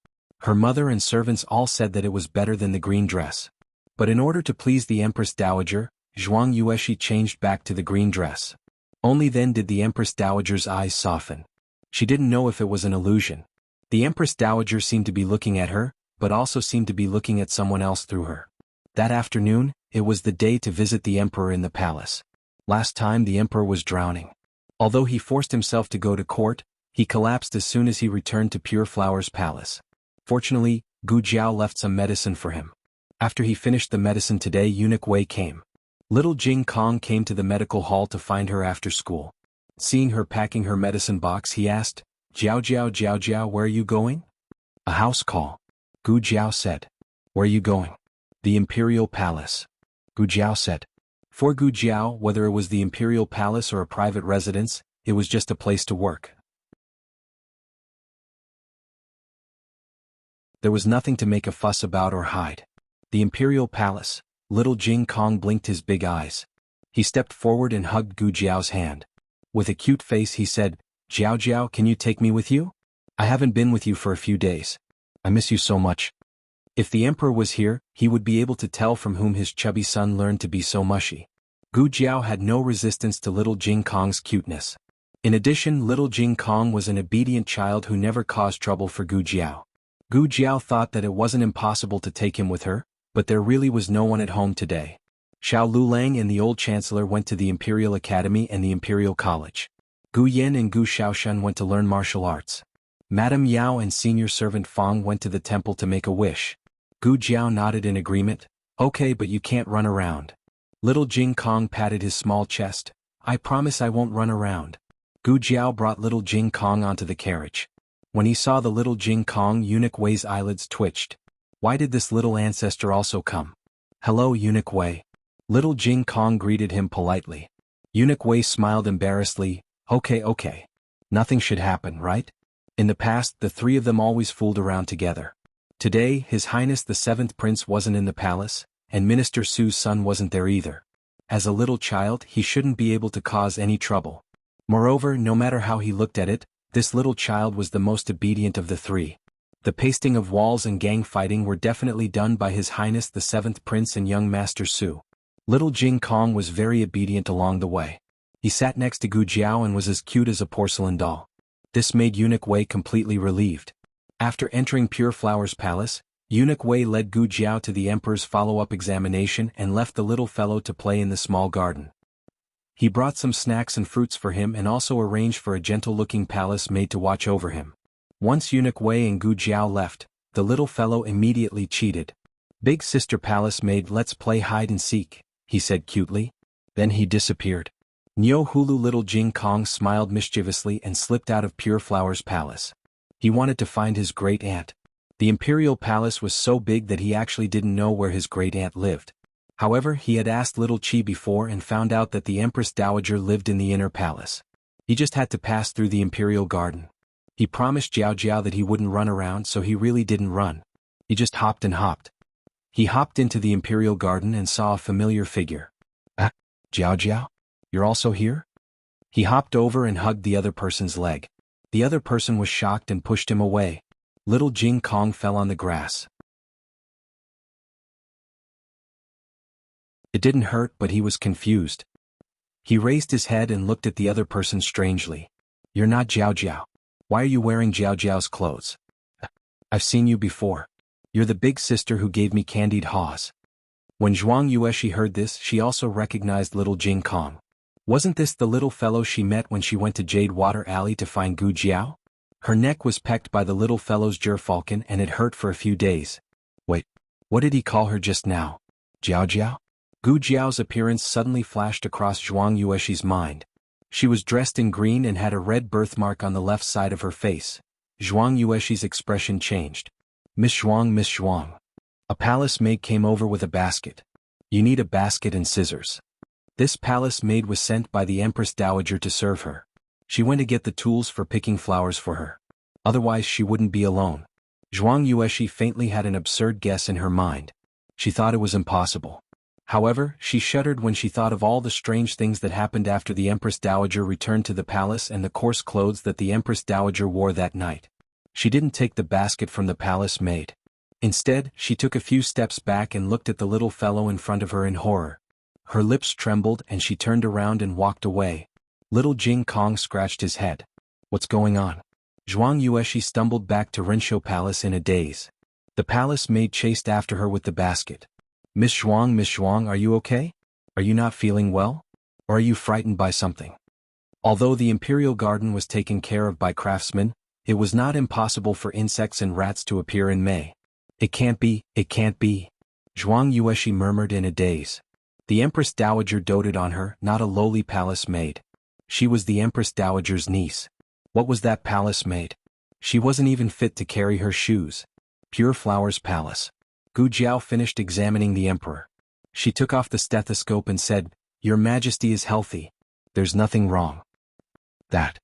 Her mother and servants all said that it was better than the green dress. But in order to please the Empress Dowager, Zhuang Yueshi changed back to the green dress. Only then did the Empress Dowager's eyes soften. She didn't know if it was an illusion. The Empress Dowager seemed to be looking at her, but also seemed to be looking at someone else through her. That afternoon, it was the day to visit the emperor in the palace. Last time the emperor was drowning. Although he forced himself to go to court, he collapsed as soon as he returned to Pure Flower's palace. Fortunately, Gu Jiao left some medicine for him. After he finished the medicine today, eunuch Wei came. Little Jing Kong came to the medical hall to find her after school. Seeing her packing her medicine box, he asked, Jiao Jiao Jiao Jiao, where are you going? A house call. Gu Jiao said. Where are you going? The Imperial Palace. Gu Jiao said. For Gu Jiao, whether it was the Imperial Palace or a private residence, it was just a place to work. There was nothing to make a fuss about or hide. The Imperial Palace. Little Jing Kong blinked his big eyes. He stepped forward and hugged Gu Jiao's hand. With a cute face he said, Jiao Jiao, can you take me with you? I haven't been with you for a few days. I miss you so much. If the emperor was here, he would be able to tell from whom his chubby son learned to be so mushy. Gu Jiao had no resistance to little Jing Kong's cuteness. In addition, little Jing Kong was an obedient child who never caused trouble for Gu Jiao. Gu Jiao thought that it wasn't impossible to take him with her, but there really was no one at home today. Xiao Lulang and the old chancellor went to the Imperial Academy and the Imperial College. Gu Yan and Gu Xiaoshan went to learn martial arts. Madame Yao and senior servant Fong went to the temple to make a wish. Gu Jiao nodded in agreement. Okay, but you can't run around. Little Jing Kong patted his small chest. I promise I won't run around. Gu Jiao brought little Jing Kong onto the carriage. When he saw the little Jing Kong, Eunuch Wei's eyelids twitched. Why did this little ancestor also come? Hello, Eunuch Wei. Little Jing Kong greeted him politely. Eunuch Wei smiled embarrassedly. Okay. Nothing should happen, right? In the past, the three of them always fooled around together. Today, His Highness the Seventh Prince wasn't in the palace, and Minister Su's son wasn't there either. As a little child, he shouldn't be able to cause any trouble. Moreover, no matter how he looked at it, this little child was the most obedient of the three. The pasting of walls and gang fighting were definitely done by His Highness the Seventh Prince and young Master Su. Little Jing Kong was very obedient along the way. He sat next to Gu Jiao and was as cute as a porcelain doll. This made Eunuch Wei completely relieved. After entering Pure Flower's palace, Eunuch Wei led Gu Jiao to the emperor's follow-up examination and left the little fellow to play in the small garden. He brought some snacks and fruits for him and also arranged for a gentle-looking palace maid to watch over him. Once Eunuch Wei and Gu Jiao left, the little fellow immediately cheated. Big sister palace maid, let's play hide and seek, he said cutely. Then he disappeared. Nyo Hulu little Jing Kong smiled mischievously and slipped out of Pure Flower's palace. He wanted to find his great-aunt. The imperial palace was so big that he actually didn't know where his great-aunt lived. However, he had asked little Chi before and found out that the Empress Dowager lived in the inner palace. He just had to pass through the imperial garden. He promised Jiao Jiao that he wouldn't run around, so he really didn't run. He just hopped and hopped. He hopped into the imperial garden and saw a familiar figure. Ah, Jiao Jiao? You're also here? He hopped over and hugged the other person's leg. The other person was shocked and pushed him away. Little Jing Kong fell on the grass. It didn't hurt, but he was confused. He raised his head and looked at the other person strangely. You're not Jiao Jiao. Why are you wearing Jiao Jiao's clothes? I've seen you before. You're the big sister who gave me candied haws. When Zhuang Yueshi heard this, she also recognized little Jing Kong. Wasn't this the little fellow she met when she went to Jade Water Alley to find Gu Jiao? Her neck was pecked by the little fellow's gerfalcon and it hurt for a few days. Wait, what did he call her just now? Jiao Jiao? Gu Jiao's appearance suddenly flashed across Zhuang Yueshi's mind. She was dressed in green and had a red birthmark on the left side of her face. Zhuang Yueshi's expression changed. Miss Zhuang. A palace maid came over with a basket. You need a basket and scissors. This palace maid was sent by the Empress Dowager to serve her. She went to get the tools for picking flowers for her. Otherwise she wouldn't be alone. Zhuang Yueshi faintly had an absurd guess in her mind. She thought it was impossible. However, she shuddered when she thought of all the strange things that happened after the Empress Dowager returned to the palace and the coarse clothes that the Empress Dowager wore that night. She didn't take the basket from the palace maid. Instead, she took a few steps back and looked at the little fellow in front of her in horror. Her lips trembled and she turned around and walked away. Little Jing Kong scratched his head. What's going on? Zhuang Yueshi stumbled back to Rinshou Palace in a daze. The palace maid chased after her with the basket. Miss Zhuang, are you okay? Are you not feeling well? Or are you frightened by something? Although the imperial garden was taken care of by craftsmen, it was not impossible for insects and rats to appear in May. It can't be. Zhuang Yueshi murmured in a daze. The Empress Dowager doted on her, not a lowly palace maid. She was the Empress Dowager's niece. What was that palace maid? She wasn't even fit to carry her shoes. Pure Flower's palace. Gu Jiao finished examining the emperor. She took off the stethoscope and said, Your Majesty is healthy. There's nothing wrong. That.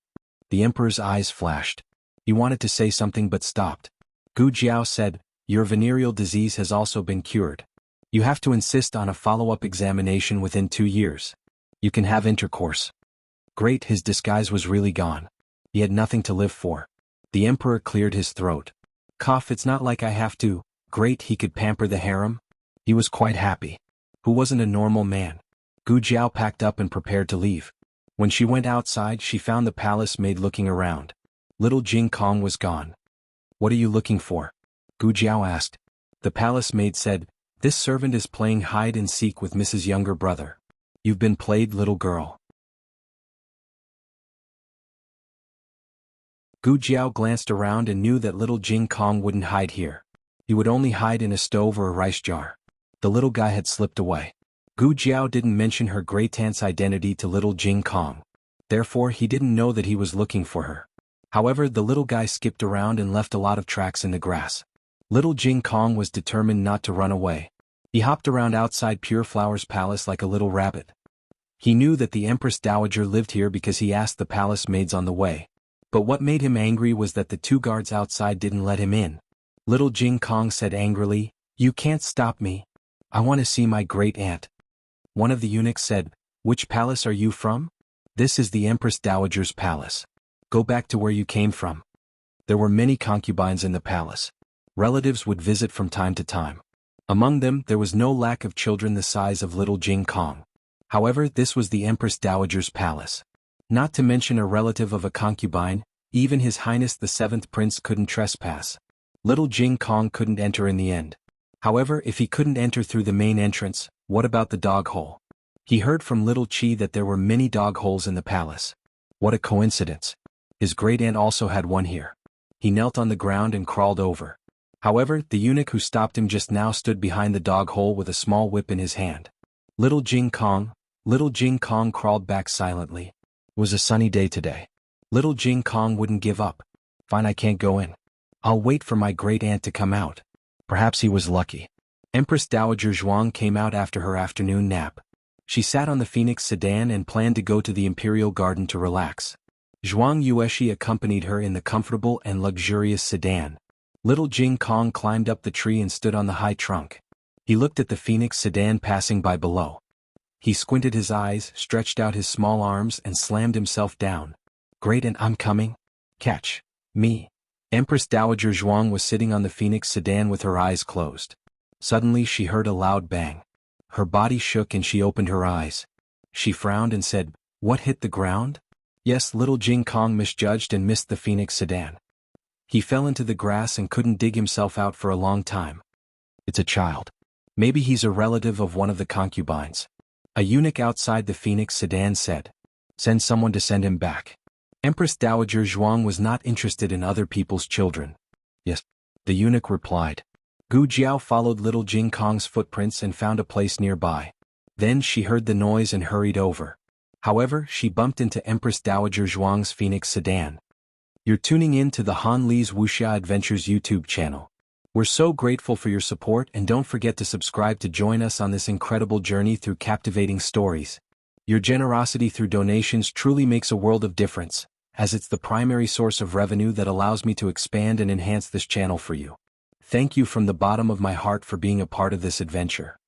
The emperor's eyes flashed. He wanted to say something but stopped. Gu Jiao said, Your venereal disease has also been cured. You have to insist on a follow-up examination within 2 years. You can have intercourse. Great, his disguise was really gone. He had nothing to live for. The emperor cleared his throat. Cough, it's not like I have to. Great, he could pamper the harem. He was quite happy. Who wasn't a normal man? Gu Jiao packed up and prepared to leave. When she went outside, she found the palace maid looking around. Little Jing Kong was gone. What are you looking for? Gu Jiao asked. The palace maid said, This servant is playing hide and seek with Mrs. Younger brother. You've been played, little girl. Gu Jiao glanced around and knew that little Jing Kong wouldn't hide here. He would only hide in a stove or a rice jar. The little guy had slipped away. Gu Jiao didn't mention her great-aunt's identity to little Jing Kong. Therefore he didn't know that he was looking for her. However, the little guy skipped around and left a lot of tracks in the grass. Little Jing Kong was determined not to run away. He hopped around outside Pure Flower's palace like a little rabbit. He knew that the Empress Dowager lived here because he asked the palace maids on the way. But what made him angry was that the 2 guards outside didn't let him in. Little Jing Kong said angrily, "You can't stop me. I want to see my great-aunt." One of the eunuchs said, "Which palace are you from?" "This is the Empress Dowager's palace. Go back to where you came from." There were many concubines in the palace. Relatives would visit from time to time. Among them, there was no lack of children the size of little Jing Kong. However, this was the Empress Dowager's palace. Not to mention a relative of a concubine, even His Highness the 7th Prince couldn't trespass. Little Jing Kong couldn't enter in the end. However, if he couldn't enter through the main entrance, what about the dog hole? He heard from Little Chi that there were many dog holes in the palace. What a coincidence. His great-aunt also had one here. He knelt on the ground and crawled over. However, the eunuch who stopped him just now stood behind the dog hole with a small whip in his hand. Little Jing Kong crawled back silently. It was a sunny day today. Little Jing Kong wouldn't give up. "Fine, I can't go in. I'll wait for my great-aunt to come out." Perhaps he was lucky. Empress Dowager Zhuang came out after her afternoon nap. She sat on the Phoenix sedan and planned to go to the Imperial Garden to relax. Zhuang Yueshi accompanied her in the comfortable and luxurious sedan. Little Jing Kong climbed up the tree and stood on the high trunk. He looked at the Phoenix sedan passing by below. He squinted his eyes, stretched out his small arms and slammed himself down. "Great, and I'm coming? Catch me." Empress Dowager Zhuang was sitting on the Phoenix sedan with her eyes closed. Suddenly she heard a loud bang. Her body shook and she opened her eyes. She frowned and said, "What hit the ground?" Yes, little Jing Kong misjudged and missed the Phoenix sedan. He fell into the grass and couldn't dig himself out for a long time. It's a child. Maybe he's a relative of one of the concubines. A eunuch outside the Phoenix sedan said, "Send someone to send him back." Empress Dowager Zhuang was not interested in other people's children. "Yes," the eunuch replied. Gu Jiao followed little Jing Kong's footprints and found a place nearby. Then she heard the noise and hurried over. However, she bumped into Empress Dowager Zhuang's Phoenix sedan. You're tuning in to the Han Li's Wuxia Adventures YouTube channel. We're so grateful for your support, and don't forget to subscribe to join us on this incredible journey through captivating stories. Your generosity through donations truly makes a world of difference, as it's the primary source of revenue that allows me to expand and enhance this channel for you. Thank you from the bottom of my heart for being a part of this adventure.